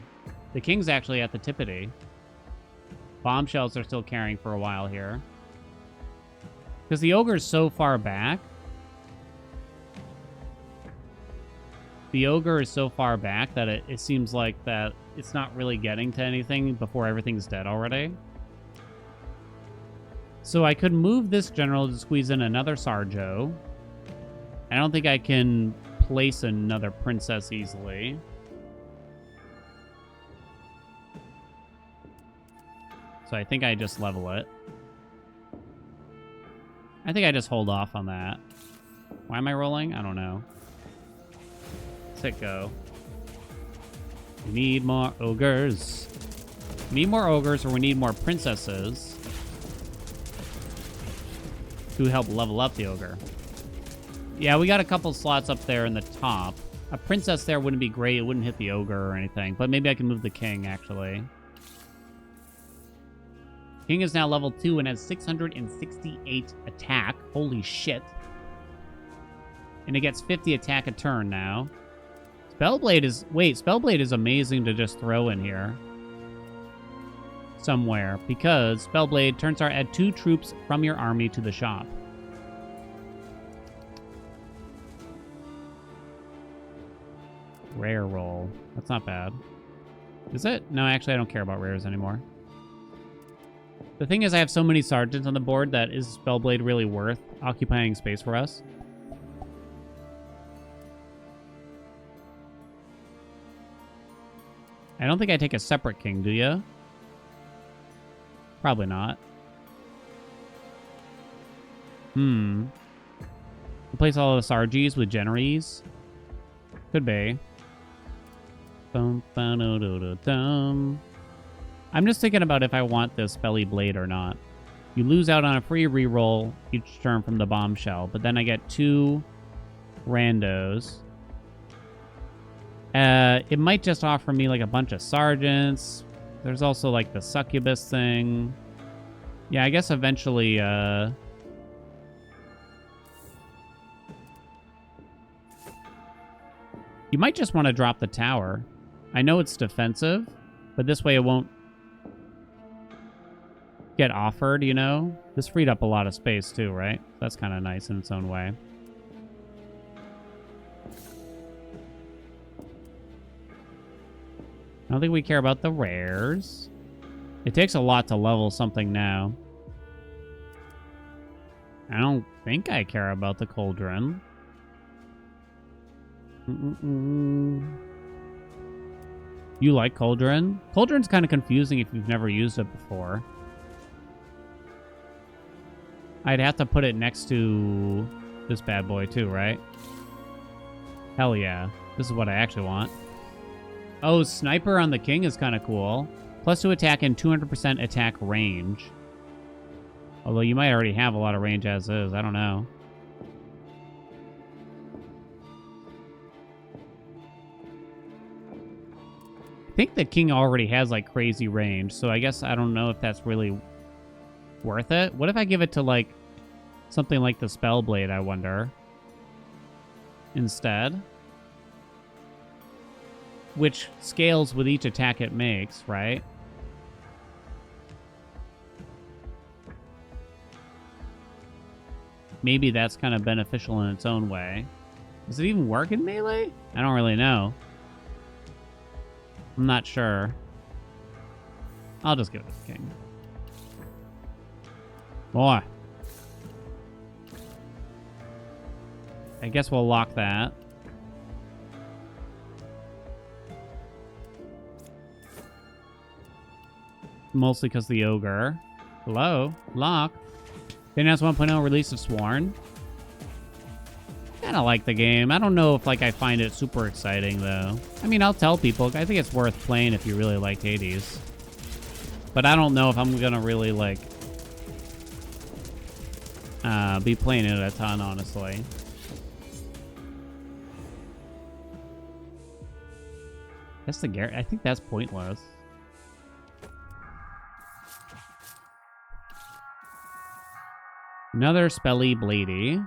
The king's actually at the tippity. Bombshells are still carrying for a while here. Because the ogre's so far back. The ogre is so far back that it seems like that it's not really getting to anything before everything's dead already. So I could move this general to squeeze in another Sarjo. I don't think I can place another princess easily. So I think I just level it. I think I just hold off on that. Why am I rolling? I don't know. Let's hit go. We need more ogres. We need more ogres, or we need more princesses to help level up the ogre. Yeah, we got a couple slots up there in the top. A princess there wouldn't be great. It wouldn't hit the ogre or anything. But maybe I can move the king, actually. King is now level 2 and has 668 attack. Holy shit. And it gets 50 attack a turn now. Spellblade is... Wait, Spellblade is amazing to just throw in here. Somewhere. Because Spellblade turns our add 2 troops from your army to the shop. Rare roll. That's not bad. Is it? No, actually I don't care about rares anymore. The thing is, I have so many sergeants on the board that is Spellblade really worth occupying space for us? I don't think I take a separate king, do you? Probably not. Replace all the Sargis with Generis? Could be. I'm just thinking about if I want this Belly Blade or not. You lose out on a free reroll each turn from the bombshell, but then I get 2 randos. It might just offer me like a bunch of sergeants. There's also like the succubus thing. Yeah, I guess eventually, you might just want to drop the tower. I know it's defensive, but this way it won't get offered, you know? This freed up a lot of space too, right? That's kind of nice in its own way. I don't think we care about the rares. It takes a lot to level something now. I don't think I care about the cauldron. You like cauldron? Cauldron's kind of confusing if you've never used it before. I'd have to put it next to this bad boy too, right? Hell yeah. This is what I actually want. Oh, sniper on the king is kind of cool. +2 attack and 200% attack range. Although you might already have a lot of range as is. I don't know. I think the king already has like crazy range, so I guess I don't know if that's really worth it. What if I give it to like something like the Spellblade, I wonder, instead? Which scales with each attack it makes, right? Maybe that's kind of beneficial in its own way. Does it even work in melee? I don't really know. I'm not sure. I'll just give it to the king. Boy. I guess we'll lock that. Mostly because the ogre. Hello? Lock. Finance 1.0 release of Sworn. Kinda like the game. I don't know if like I find it super exciting though. I mean, I'll tell people. I think it's worth playing if you really like Hades. But I don't know if I'm gonna really like be playing it a ton, honestly. That's the Garrett. I think that's pointless. Another Spelly Bladey.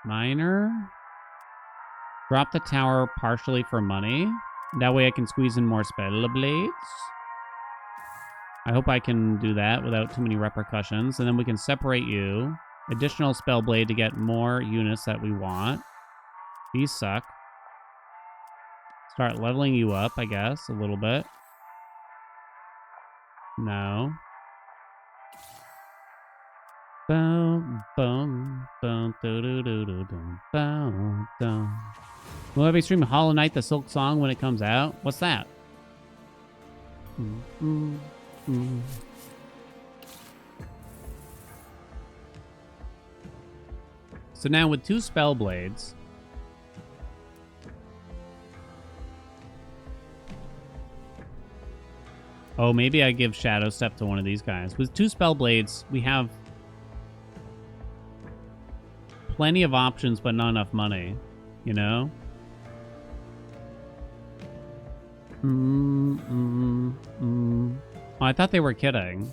Miner. Drop the tower partially for money. That way I can squeeze in more Spell Blades. I hope I can do that without too many repercussions. And then we can separate you. Additional Spell Blade to get more units that we want. These suck. Start leveling you up, I guess, a little bit. No. Boom, boom, boom, do do do do do, boom, boom. Will I be streaming Hollow Knight: The Silk Song when it comes out? What's that? So now with 2 spell blades. Oh, maybe I give Shadow Step to one of these guys. With 2 spell blades, we have plenty of options, but not enough money, you know? Oh, I thought they were kidding.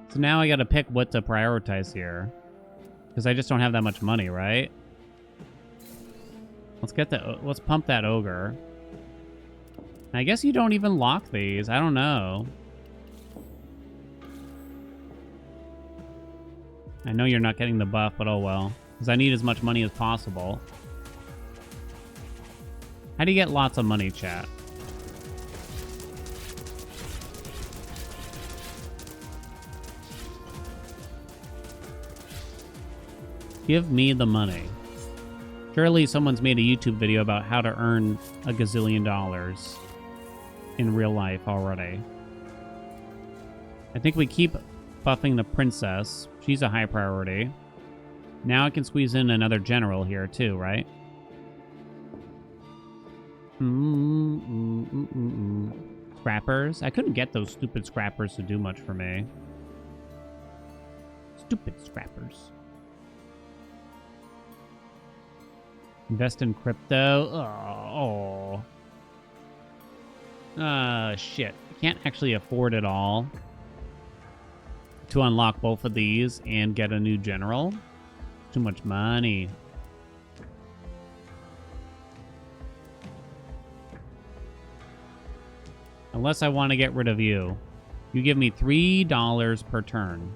So now I gotta pick what to prioritize here. Because I just don't have that much money, right? Let's pump that ogre. I guess you don't even lock these. I don't know. I know you're not getting the buff, but oh well. Because I need as much money as possible. How do you get lots of money, chat? Give me the money. Surely someone's made a YouTube video about how to earn a gazillion dollars in real life already. I think we keep buffing the princess. She's a high priority. Now I can squeeze in another general here too, right? Scrappers? I couldn't get those stupid scrappers to do much for me. Stupid scrappers. Invest in crypto. Shit. I can't actually afford it all. to unlock both of these and get a new general. Too much money. Unless I want to get rid of you. You give me $3 per turn.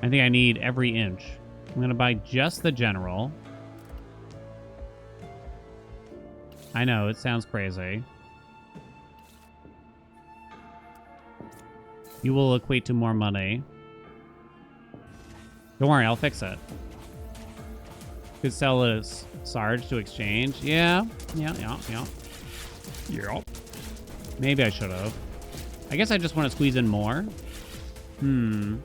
I think I need every inch. I'm going to buy just the general. I know, it sounds crazy. You will equate to more money. Don't worry, I'll fix it. Could sell a Sarge to exchange. Yeah. Maybe I should have. I guess I just want to squeeze in more. Boom.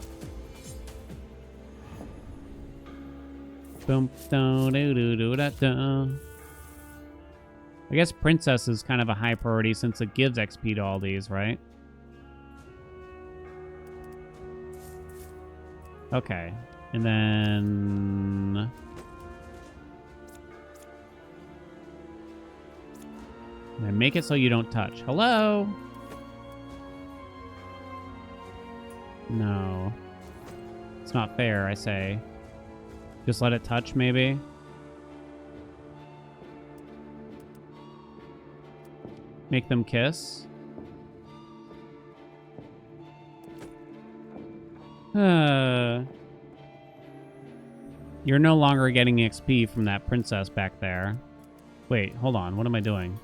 I guess Princess is kind of a high priority since it gives XP to all these, right? Okay. And then... and make it so you don't touch. Hello? No. It's not fair, I say. Just let it touch, maybe? Make them kiss? You're no longer getting XP from that princess back there. Wait, hold on. What am I doing?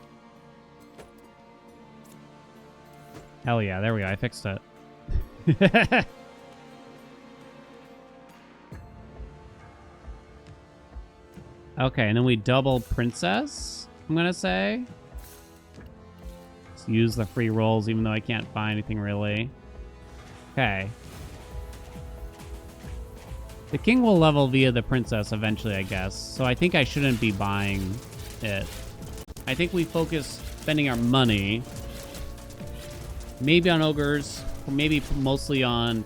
Hell yeah, there we go. I fixed it. Okay, and then we double princess, I'm gonna say. Let's use the free rolls, even though I can't buy anything really. Okay. The king will level via the princess eventually, I guess. So I think I shouldn't be buying it. I think we focus spending our money maybe on ogres, or maybe mostly on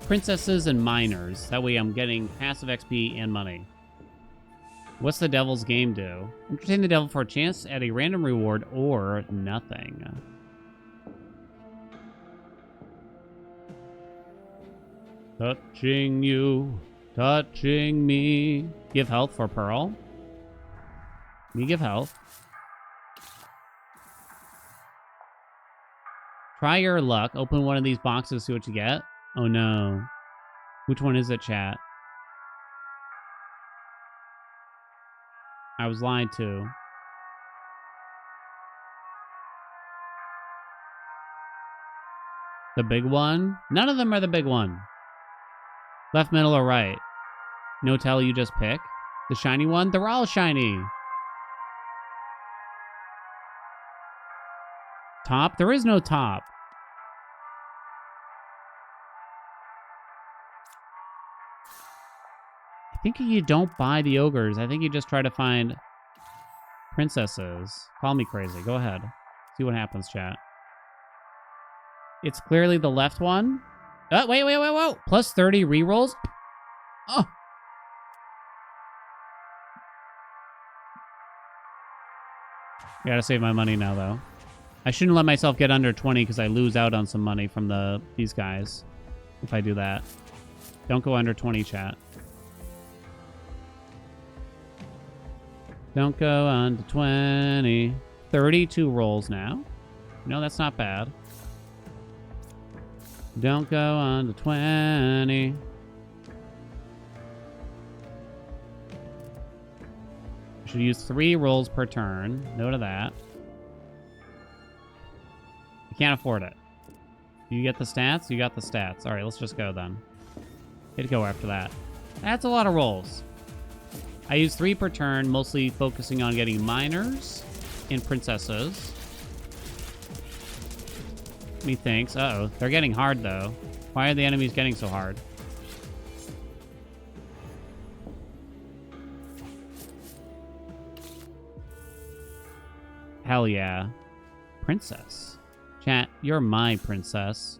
princesses and minors. That way I'm getting passive XP and money. What's the devil's game do? Entertain the devil for a chance at a random reward or nothing. Touching you, touching me. Give health for Pearl. Me give health. Try your luck. Open one of these boxes, see what you get. Oh no. Which one is it, chat? I was lied to. The big one? None of them are the big one. Left, middle, or right? No tell, you just pick. The shiny one? They're all shiny. Top? There is no top. I think you don't buy the ogres. I think you just try to find princesses. Call me crazy. Go ahead. See what happens, chat. It's clearly the left one. Oh, wait. Plus 30 rerolls? Oh. I gotta save my money now, though. I shouldn't let myself get under 20 because I lose out on some money from these guys if I do that. Don't go under 20, chat. Don't go under 20. 32 rolls now. No, that's not bad. Don't go under 20. I should use 3 rolls per turn. Note of that. I can't afford it. You get the stats? You got the stats. All right, let's just go then. Hit go after that. That's a lot of rolls. I use 3 per turn, mostly focusing on getting minors and princesses. Methinks. Uh-oh. They're getting hard, though. Why are the enemies getting so hard? Hell yeah. Princess. Chat, you're my princess.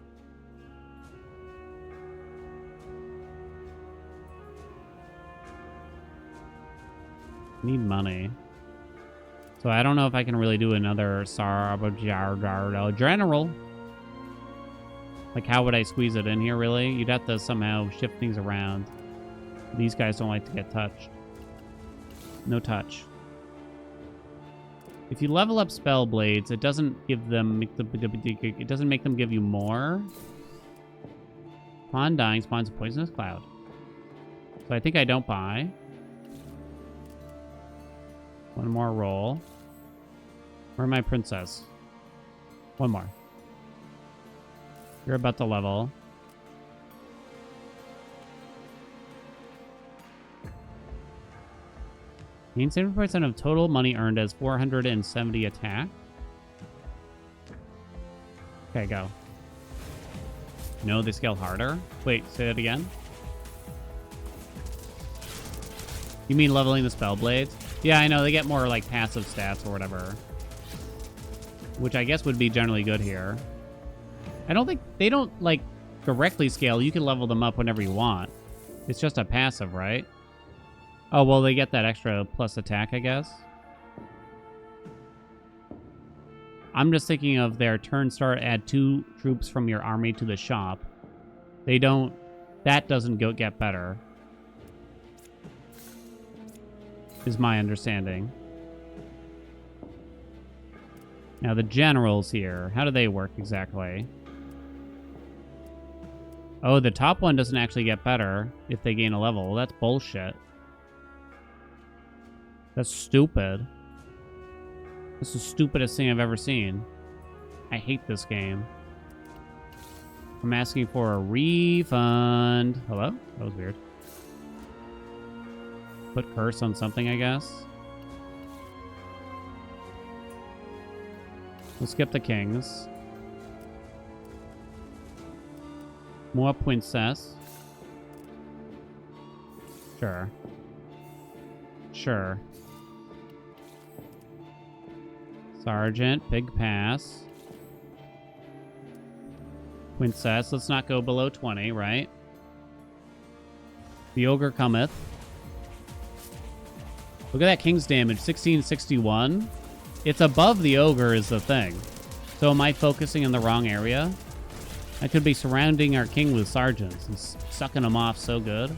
Need money. So I don't know if I can really do another general. Like, how would I squeeze it in here, really? You'd have to somehow shift things around. These guys don't like to get touched. No touch. If you level up spell blades, it doesn't give them... It doesn't make them give you more. Upon dying, spawns a poisonous cloud. So I think I don't buy. One more roll. Where my princess? One more. You're about to level. Gain 70% of total money earned as 470 attack. Okay, go. No, they scale harder. Wait, say that again. You mean leveling the spell blades? Yeah, I know. They get more, like, passive stats or whatever. Which I guess would be generally good here. I don't think... They don't, like, directly scale. You can level them up whenever you want. It's just a passive, right? Oh, well, they get that extra plus attack, I guess. I'm just thinking of their turn start, add 2 troops from your army to the shop. They don't... That doesn't get better. Is my understanding. Now, the generals here. How do they work exactly? Oh, the top one doesn't actually get better if they gain a level. Well, that's bullshit. That's stupid. This is the stupidest thing I've ever seen. I hate this game. I'm asking for a refund. Hello? That was weird. Put curse on something, I guess. We'll skip the kings. More princess. Sure. Sure. Sergeant, big pass. Princess, let's not go below 20, right? The ogre cometh. Look at that king's damage, 1661. It's above the ogre is the thing. So am I focusing in the wrong area? I could be surrounding our king with sergeants and sucking them off so good.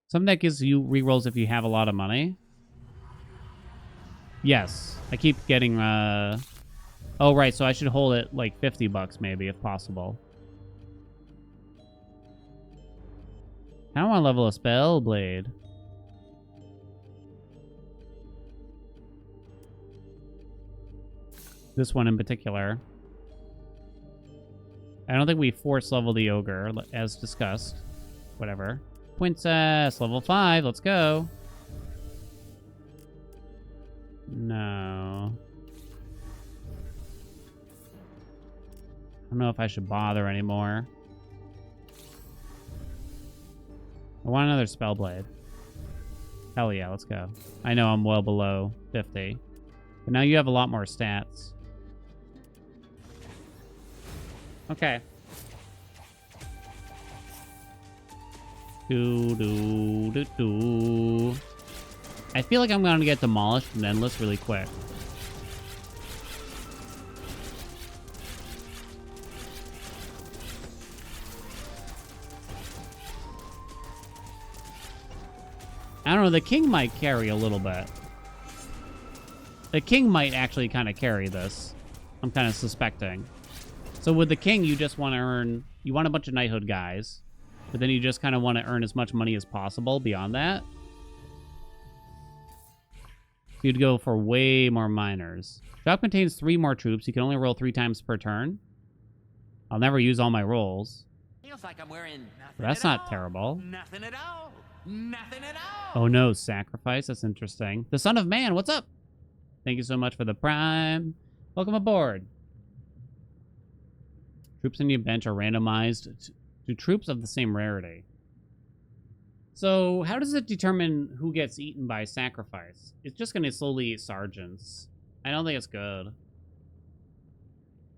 Something that gives you rerolls if you have a lot of money. Yes. I keep getting, Oh, right. So I should hold it like 50 bucks maybe, if possible. I don't want to level a spell blade. This one in particular. I don't think we force level the ogre, as discussed. Whatever. Princess, level 5, let's go. No. I don't know if I should bother anymore. I want another spell blade. Hell yeah, let's go. I know I'm well below 50. But now you have a lot more stats. Okay. I feel like I'm going to get demolished from Endless really quick. I don't know, the king might carry a little bit. The king might actually kind of carry this. I'm kind of suspecting. So with the king, you just want to earn... You want a bunch of knighthood guys. But then you just kind of want to earn as much money as possible beyond that. You'd go for way more miners. Shop contains 3 more troops. You can only roll 3 times per turn. I'll never use all my rolls. Feels like I'm wearing nothing. That's not terrible. Nothing at all. Nothing at all. Oh no, sacrifice. That's interesting. The Son of Man, what's up? Thank you so much for the prime. Welcome aboard. Troops in your bench are randomized to troops of the same rarity. So how does it determine who gets eaten by sacrifice? It's just going to slowly eat sergeants. I don't think it's good.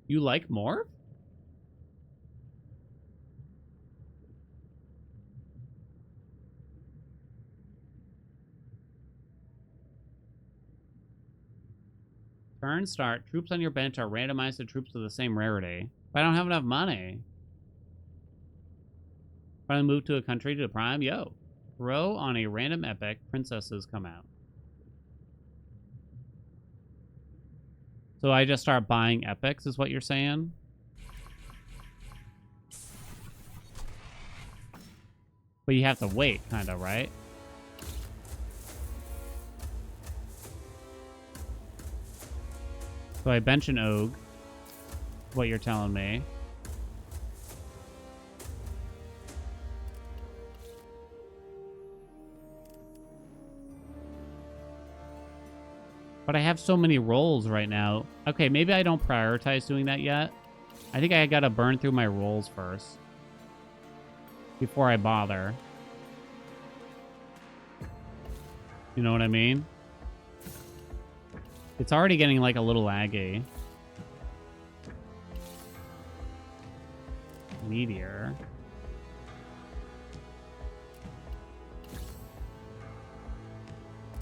You like more? Turn start. Troops on your bench are randomized to troops of the same rarity. But I don't have enough money. Finally move to a country to the prime. Yo. Throw on a random epic. Princesses come out. So I just start buying epics is what you're saying? But you have to wait, kind of, right? So I bench an Ogue. What you're telling me. But I have so many rolls right now. Okay, maybe I don't prioritize doing that yet. I think I gotta burn through my rolls first. Before I bother. You know what I mean? It's already getting like a little laggy. Meteor.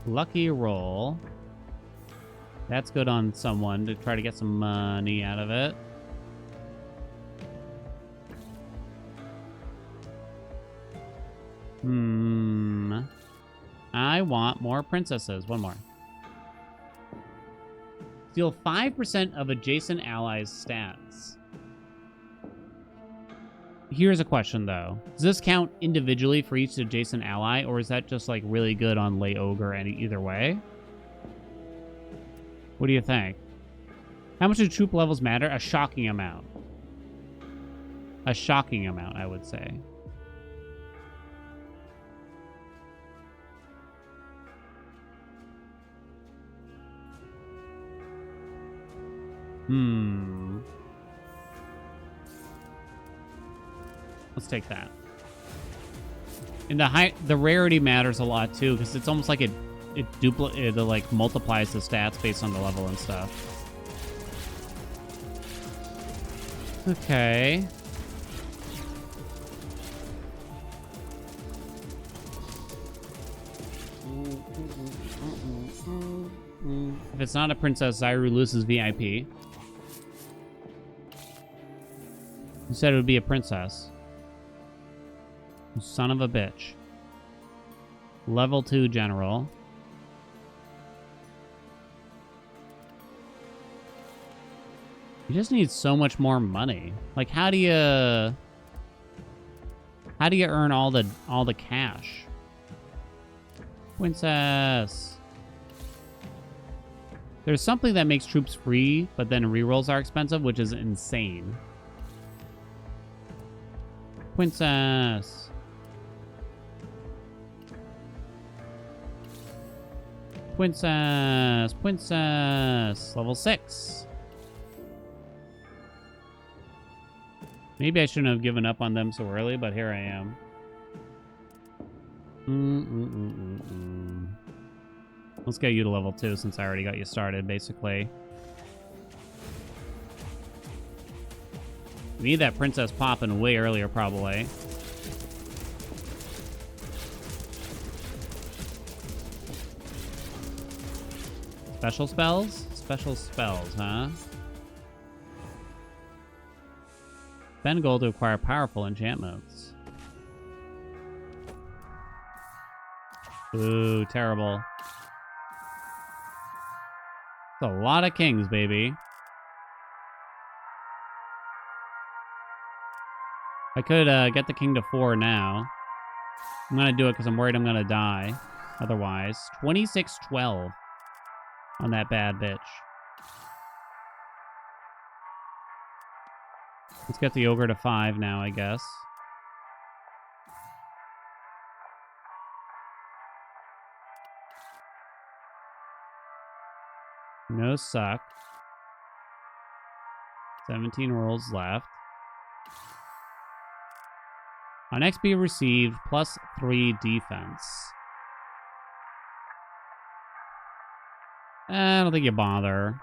Lucky roll. That's good on someone to try to get some money out of it. I want more princesses. One more. Steal 5% of adjacent allies' stats. Here's a question, though. Does this count individually for each adjacent ally, or is that just, like, really good on Lay Ogre either way? What do you think? How much do troop levels matter? A shocking amount. A shocking amount, I would say. Let's take that. And the rarity matters a lot too, because it's almost like it like multiplies the stats based on the level and stuff. Okay. If it's not a princess, Zyru loses VIP. You said it would be a princess. You son of a bitch. Level 2 general. You just need so much more money. Like, how do you earn all the cash? Princess. There's something that makes troops free, but then rerolls are expensive, which is insane. Princess. Princess. Princess. Level 6. Maybe I shouldn't have given up on them so early, but here I am. Let's get you to level 2 since I already got you started, basically. We need that princess popping way earlier, probably. Special spells? Special spells, huh? Spend gold to acquire powerful enchantments. Ooh, terrible. It's a lot of kings, baby. I could get the king to 4 now. I'm gonna do it because I'm worried I'm gonna die. Otherwise, 26-12 on that bad bitch. Let's get the ogre to 5 now, I guess. No suck. 17 rolls left. On XP received, +3 defense. I don't think you bother.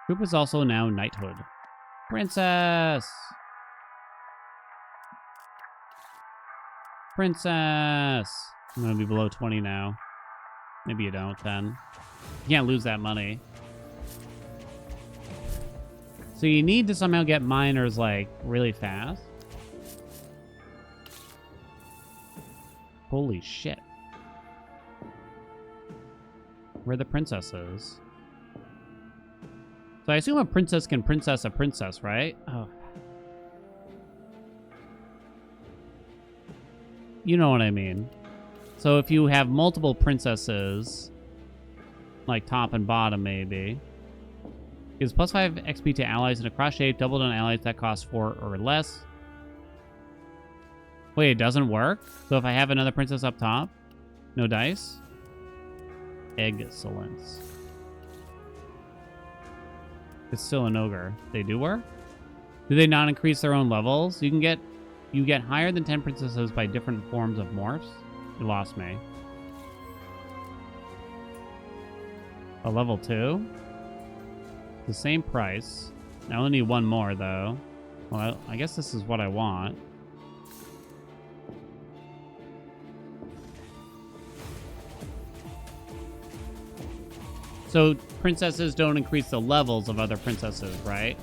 Troop is also now knighthood. Princess! Princess! I'm gonna be below 20 now. Maybe you don't then. You can't lose that money. So you need to somehow get miners, like, really fast. Holy shit. Where are the princesses? So I assume a princess can princess a princess, right? Oh. You know what I mean. So if you have multiple princesses, like top and bottom maybe, gives plus 5 XP to allies in a cross shape, doubled on allies that cost 4 or less. Wait, it doesn't work? So if I have another princess up top, no dice? Excellence. It's still an ogre. They do work? Do they not increase their own levels? You get higher than 10 princesses by different forms of morphs. You lost me. A level 2? The same price. I only need one more though. Well, I guess this is what I want. So princesses don't increase the levels of other princesses, right?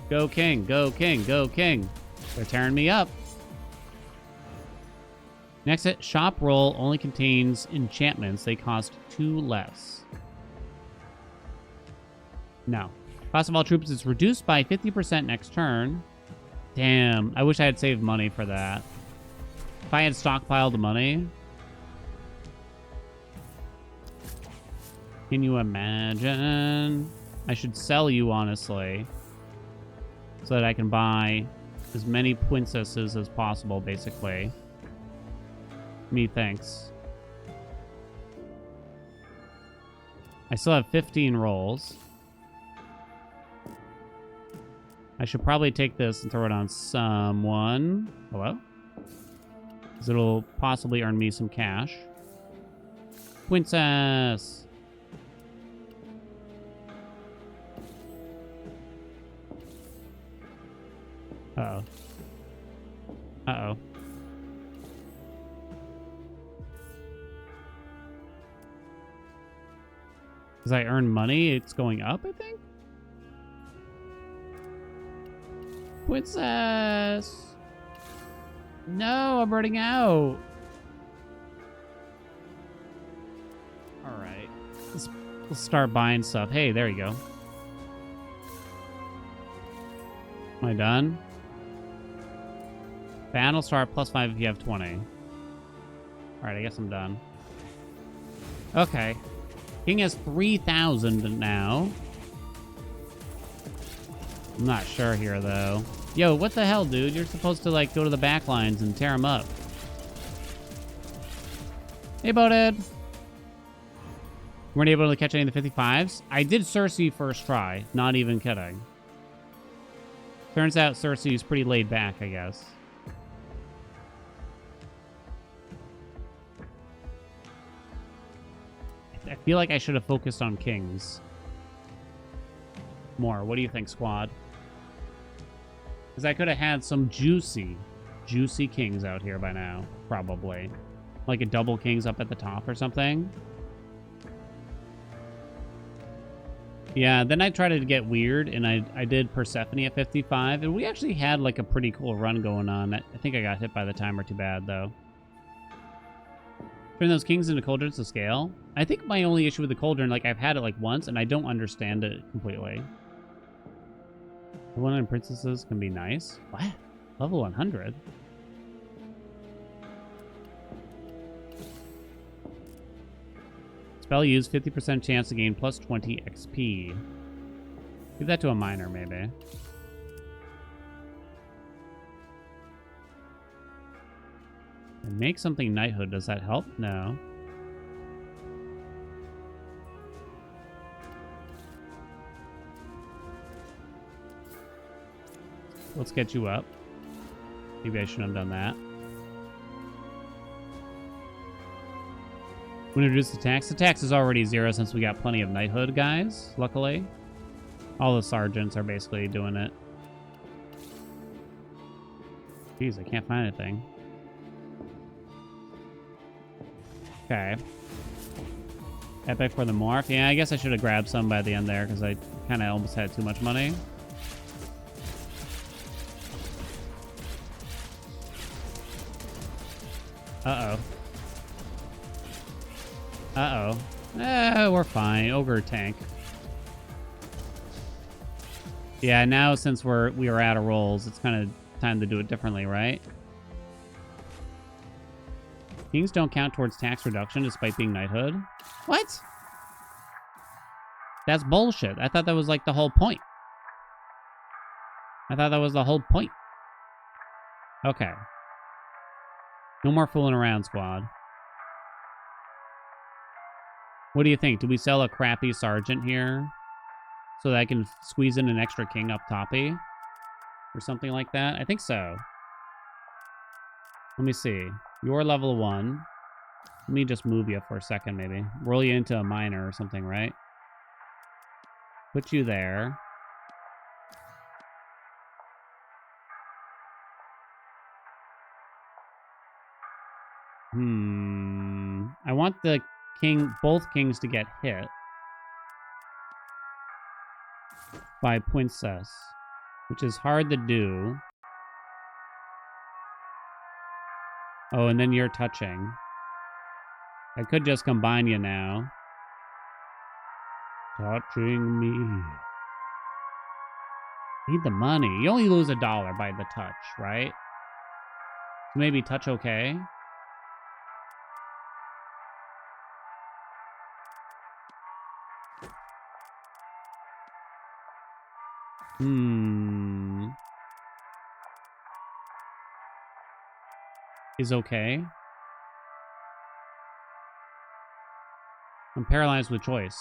Go king, go king, go king. They're tearing me up. Next, shop roll only contains enchantments. They cost 2 less. No. Cost of all troops is reduced by 50% next turn. Damn, I wish I had saved money for that. If I had stockpiled the money. Can you imagine? I should sell you, honestly. So that I can buy as many princesses as possible, basically. Methinks. I still have 15 rolls. I should probably take this and throw it on someone. Hello? Because it'll possibly earn me some cash. Princess! Uh-oh. Uh-oh. As I earn money, it's going up, I think? Princess! No, I'm running out. Alright. Let's start buying stuff. Hey, there you go. Am I done? Battle start plus 5 if you have 20. Alright, I guess I'm done. Okay. King has 3,000 now. I'm not sure here, though. Yo, what the hell, dude? You're supposed to, like, go to the back lines and tear them up. Hey, Boded. Weren't able to catch any of the 55s? I did Cersei first try. Not even kidding. Turns out Cersei's pretty laid back, I guess. I feel like I should have focused on kings more. What do you think, squad? Because I could have had some juicy kings out here by now, probably. Like a double kings up at the top or something. Yeah, then I tried to get weird, and I did Persephone at 55, and we actually had like a pretty cool run going on. I think I got hit by the timer too bad, though. Turn those kings into cauldrons to scale. I think my only issue with the cauldron, like I've had it like once, and I don't understand it completely. The 100 princesses can be nice. What? Level 100? Spell used, 50% chance to gain plus 20 XP. Give that to a miner, maybe. And make something knighthood. Does that help? No. Let's get you up. Maybe I shouldn't have done that. When introduce the tax. The tax is already 0 since we got plenty of knighthood, guys. Luckily. All the sergeants are basically doing it. Jeez, I can't find anything. Okay. Epic for the morph. Yeah, I guess I should have grabbed some by the end there because I kind of almost had too much money. Uh-oh. Uh-oh. We're fine. Ogre tank. Yeah, now since we are out of rolls, it's kind of time to do it differently, right? Kings don't count towards tax reduction despite being knighthood. What? That's bullshit. I thought that was like the whole point. I thought that was the whole point. Okay. No more fooling around, squad. What do you think? Do we sell a crappy sergeant here so that I can squeeze in an extra king up toppy? Or something like that? I think so. Let me see. You're level 1. Let me just move you for a second, maybe. Roll you into a minor or something, right? Put you there. I want the both kings to get hit by princess, which is hard to do. Oh, and then you're touching. I could just combine you now. Touching me. Need the money. You only lose $1 by the touch, right? So maybe touch okay. Is okay. I'm paralyzed with choice.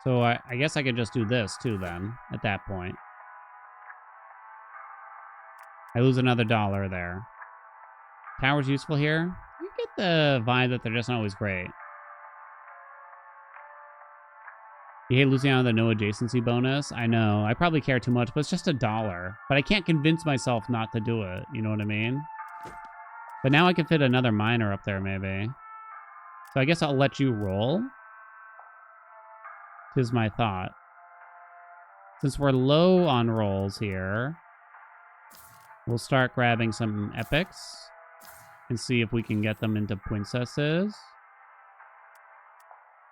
So I guess I could just do this too then, at that point. I lose another $1 there. Tower's useful here. You get the vibe that they're just not always great. You hate losing out on the no adjacency bonus? I know. I probably care too much, but it's just $1. But I can't convince myself not to do it. You know what I mean? But now I can fit another minor up there, maybe. So I guess I'll let you roll. Is my thought. Since we're low on rolls here, we'll start grabbing some epics and see if we can get them into princesses.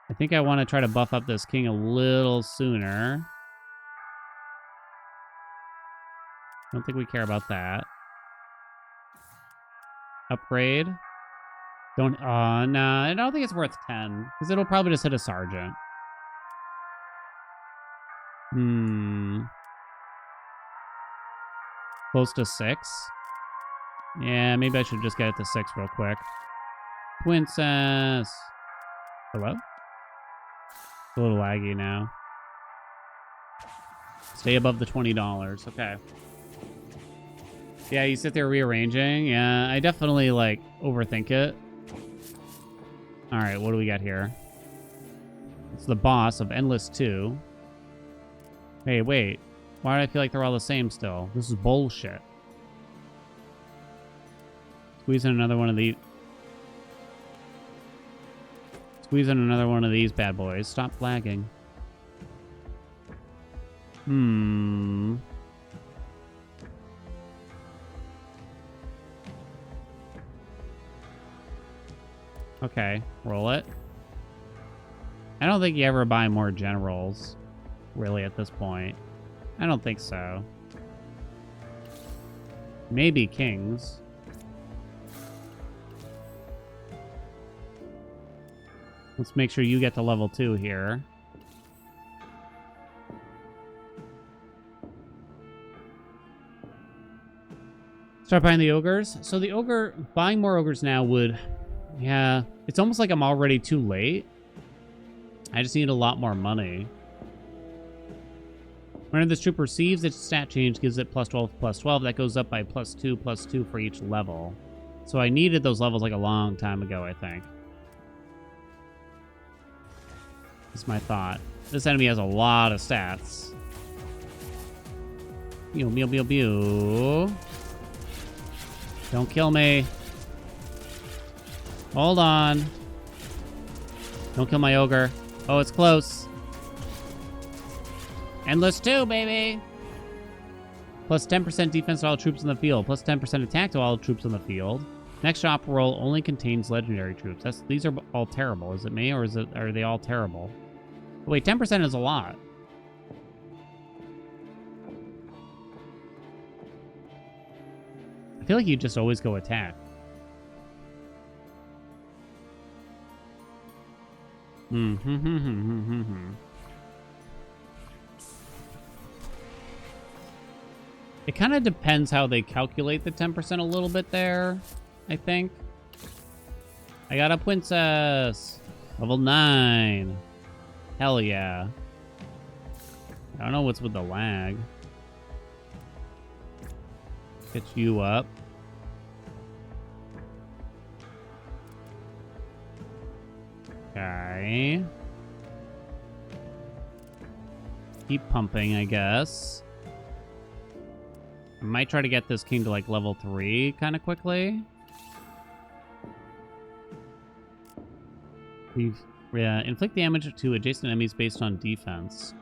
I think I want to try to buff up this king a little sooner. Don't think we care about that. Upgrade. Nah, I don't think it's worth 10, because it'll probably just hit a sergeant. Close to 6. Yeah, maybe I should just get it to 6 real quick. Princess. Hello? It's a little laggy now. Stay above the $20. Okay. Yeah, you sit there rearranging. Yeah, I definitely, like, overthink it. All right, what do we got here? It's the boss of Endless 2. Hey, wait. Why do I feel like they're all the same still? This is bullshit. Squeeze in another one of these. Squeeze in another one of these bad boys. Stop flagging. Okay, roll it. I don't think you ever buy more generals, really, at this point. I don't think so. Maybe kings. Let's make sure you get to level 2 here. Start buying the ogres. So the ogre, buying more ogres now would, yeah, it's almost like I'm already too late. I just need a lot more money. Whenever this troop receives its stat change, gives it +12/+12. That goes up by +2/+2 for each level. So I needed those levels like a long time ago, I think. That's my thought. This enemy has a lot of stats. Pew, pew, pew, pew. Don't kill me. Hold on. Don't kill my ogre. Oh, it's close. Endless 2, baby! Plus 10% defense to all troops in the field. Plus 10% attack to all troops in the field. Next shop roll only contains legendary troops. These are all terrible. Is it me, or are they all terrible? Wait, 10% is a lot. I feel like you just always go attack. It kind of depends how they calculate the 10% a little bit there, I think. I got a princess. Level 9. Hell yeah. I don't know what's with the lag. Get you up. Okay. Keep pumping, I guess. I might try to get this king to like level 3 kind of quickly. We've inflict damage to adjacent enemies based on defense.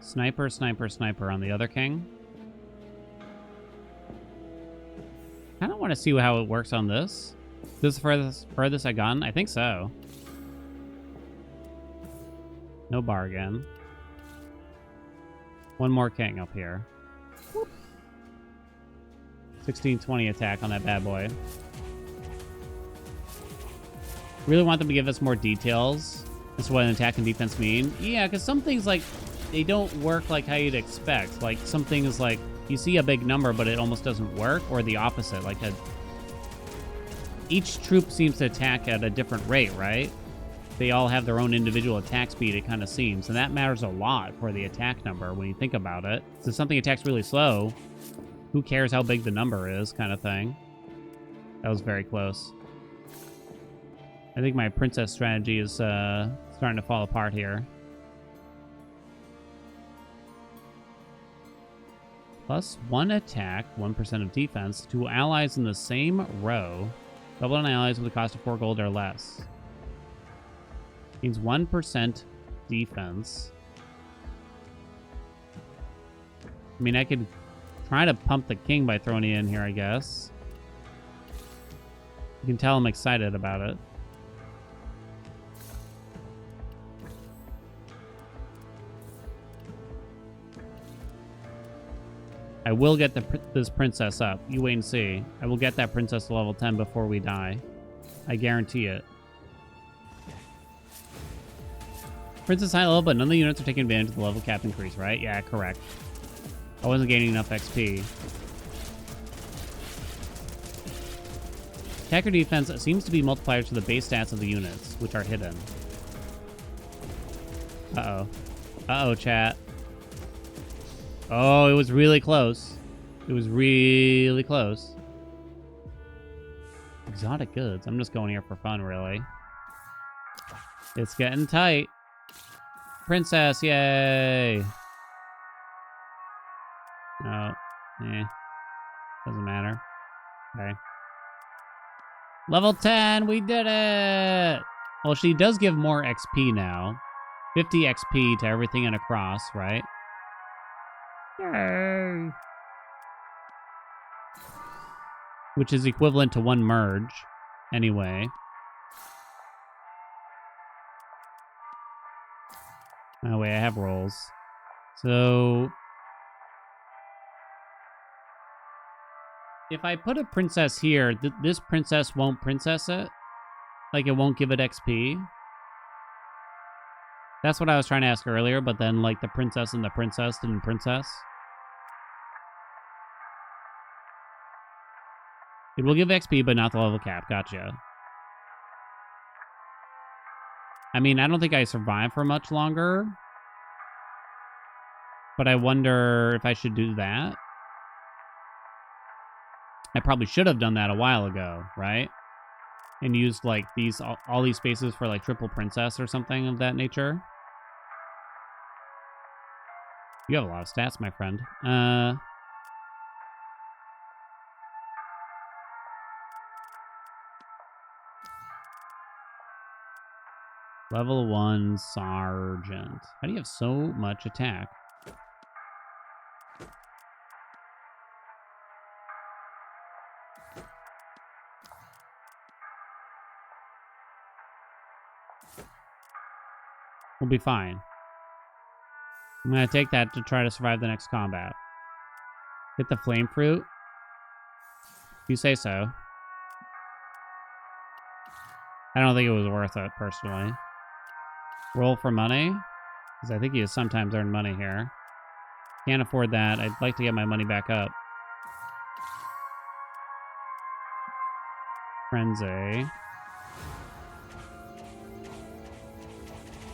Sniper, sniper, sniper on the other king. I don't want to see how it works on this. This is the furthest I've gotten? I think so. No bargain. One more king up here. 1620 attack on that bad boy. Really want them to give us more details as to what an attack and defense mean. Yeah, because some things, like, they don't work like how you'd expect. Like, some things, like, you see a big number, but it almost doesn't work, or the opposite. Like, each troop seems to attack at a different rate, right? They all have their own individual attack speed, it kind of seems. And that matters a lot for the attack number when you think about it. So if something attacks really slow, who cares how big the number is, kind of thing. That was very close. I think my princess strategy is starting to fall apart here. Plus 1 attack, 1% of defense, to allies in the same row. Double on allies with a cost of 4 gold or less. Means 1% defense. I mean, I could try to pump the king by throwing it in here, I guess. You can tell I'm excited about it. I will get this princess up. You wait and see. I will get that princess to level 10 before we die. I guarantee it. Princess high level, but none of the units are taking advantage of the level cap increase, right? Yeah, correct. I wasn't gaining enough XP. Attack or defense seems to be multipliers to the base stats of the units, which are hidden. Uh-oh. Uh-oh, chat. Oh, it was really close. It was really close. Exotic goods. I'm just going here for fun, really. It's getting tight. Princess, yay! No. Doesn't matter. Okay. Level 10, we did it! Well, she does give more XP now. 50 XP to everything and across, right? Yay! Which is equivalent to 1 merge, anyway. Oh, wait, I have rolls. So... if I put a princess here, this princess won't princess it? Like, it won't give it XP? That's what I was trying to ask earlier, but then, like, the princess and the princess didn't princess. It will give XP, but not the level cap. Gotcha. I mean, I don't think I survive for much longer. But I wonder if I should do that. I probably should have done that a while ago, right? And used like these all these spaces for like triple princess or something of that nature. You have a lot of stats, my friend. Level 1 sergeant. How do you have so much attack? We'll be fine. I'm gonna take that to try to survive the next combat. Hit the flame fruit. You say so. I don't think it was worth it, personally. Roll for money, because I think you sometimes earn money here. Can't afford that. I'd like to get my money back up. Frenzy.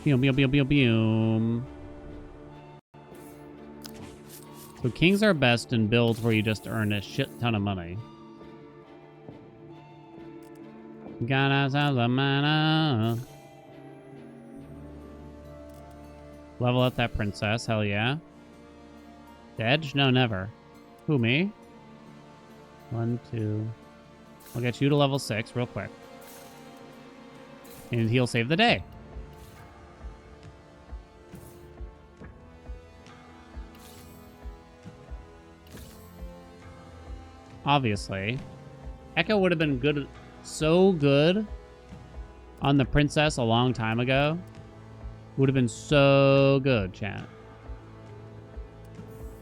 Boom, boom, boom, boom, boom. So kings are best in builds where you just earn a shit ton of money. Got ourselves a mana. Level up that princess, hell yeah. Edge? No, never. Who, me? 1, 2. I'll get you to level 6 real quick. And he'll save the day. Obviously. Echo would have been good, so good on the princess a long time ago. Would have been so good, chat.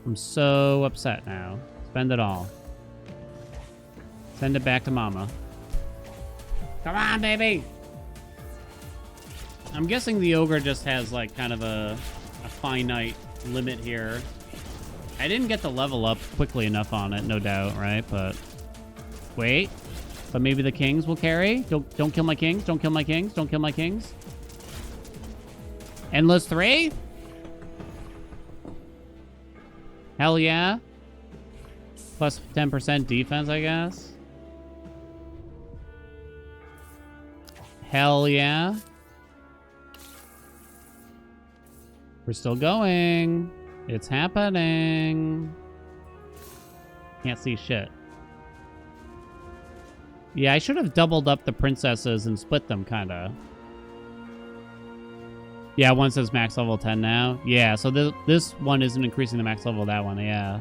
I'm so upset now. Spend it all. Send it back to mama. Come on, baby! I'm guessing the ogre just has, like, kind of a finite limit here. I didn't get the level up quickly enough on it, no doubt, right? But wait. But maybe the kings will carry? Don't kill my kings. Don't kill my kings. Don't kill my kings. Endless 3? Hell yeah. Plus 10% defense, I guess. Hell yeah. We're still going. It's happening. Can't see shit. Yeah, I should have doubled up the princesses and split them, kinda. Yeah, one says max level 10 now. Yeah, so this one isn't increasing the max level of that one, yeah.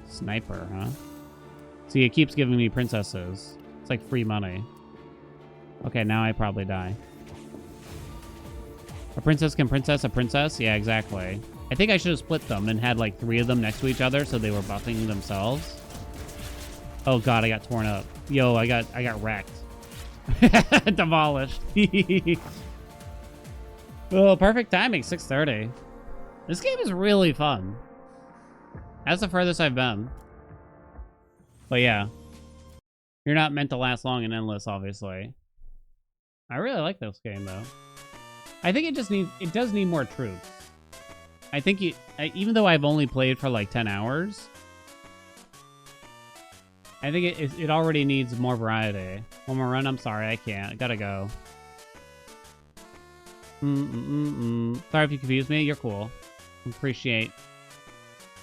Sniper, huh? See, it keeps giving me princesses. It's like free money. Okay, now I probably die. A princess can princess a princess? Yeah, exactly. I think I should have split them and had like 3 of them next to each other so they were buffing themselves. Oh god, I got torn up. Yo, I got wrecked. Demolished. Oh, perfect timing, 6:30. This game is really fun. That's the furthest I've been. But yeah. You're not meant to last long in Endless, obviously. I really like this game, though. I think it does need more troops. I think even though I've only played for like 10 hours, I think it already needs more variety. One more run? I'm sorry, I can't. I gotta go. Sorry if you confused me. You're cool. Appreciate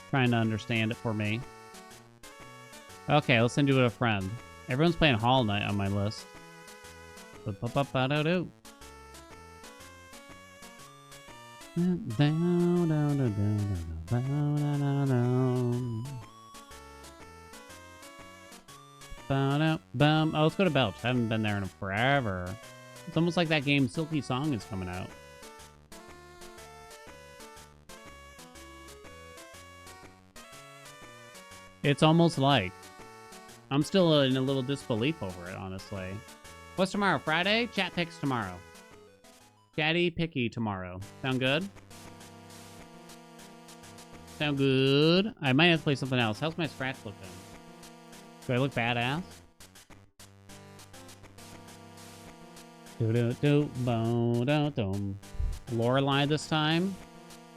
trying to understand it for me. Okay, let's send you to a friend. Everyone's playing Hall Knight on my list. Oh, let's go to Belch. I haven't been there in forever. It's almost like that game Silky Song is coming out. It's almost like. I'm still in a little disbelief over it, honestly. What's tomorrow? Friday? Chat picks tomorrow. Chatty picky tomorrow. Sound good? Sound good? I might have to play something else. How's my scratch looking? Do I look badass? Lorelei this time.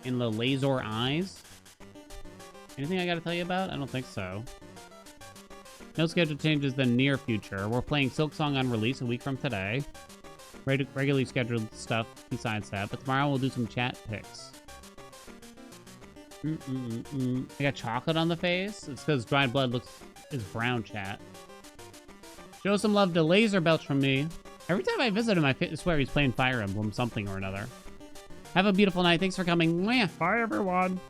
In the laser eyes. Anything I gotta tell you about? I don't think so. No schedule changes the near future. We're playing Silk Song on release a week from today. Regularly scheduled stuff besides that, but tomorrow we'll do some chat picks. I got chocolate on the face. It's because dried blood is brown, chat. Show some love to Laser Belch from me. Every time I visit him, I swear he's playing Fire Emblem something or another. Have a beautiful night. Thanks for coming. Bye, everyone.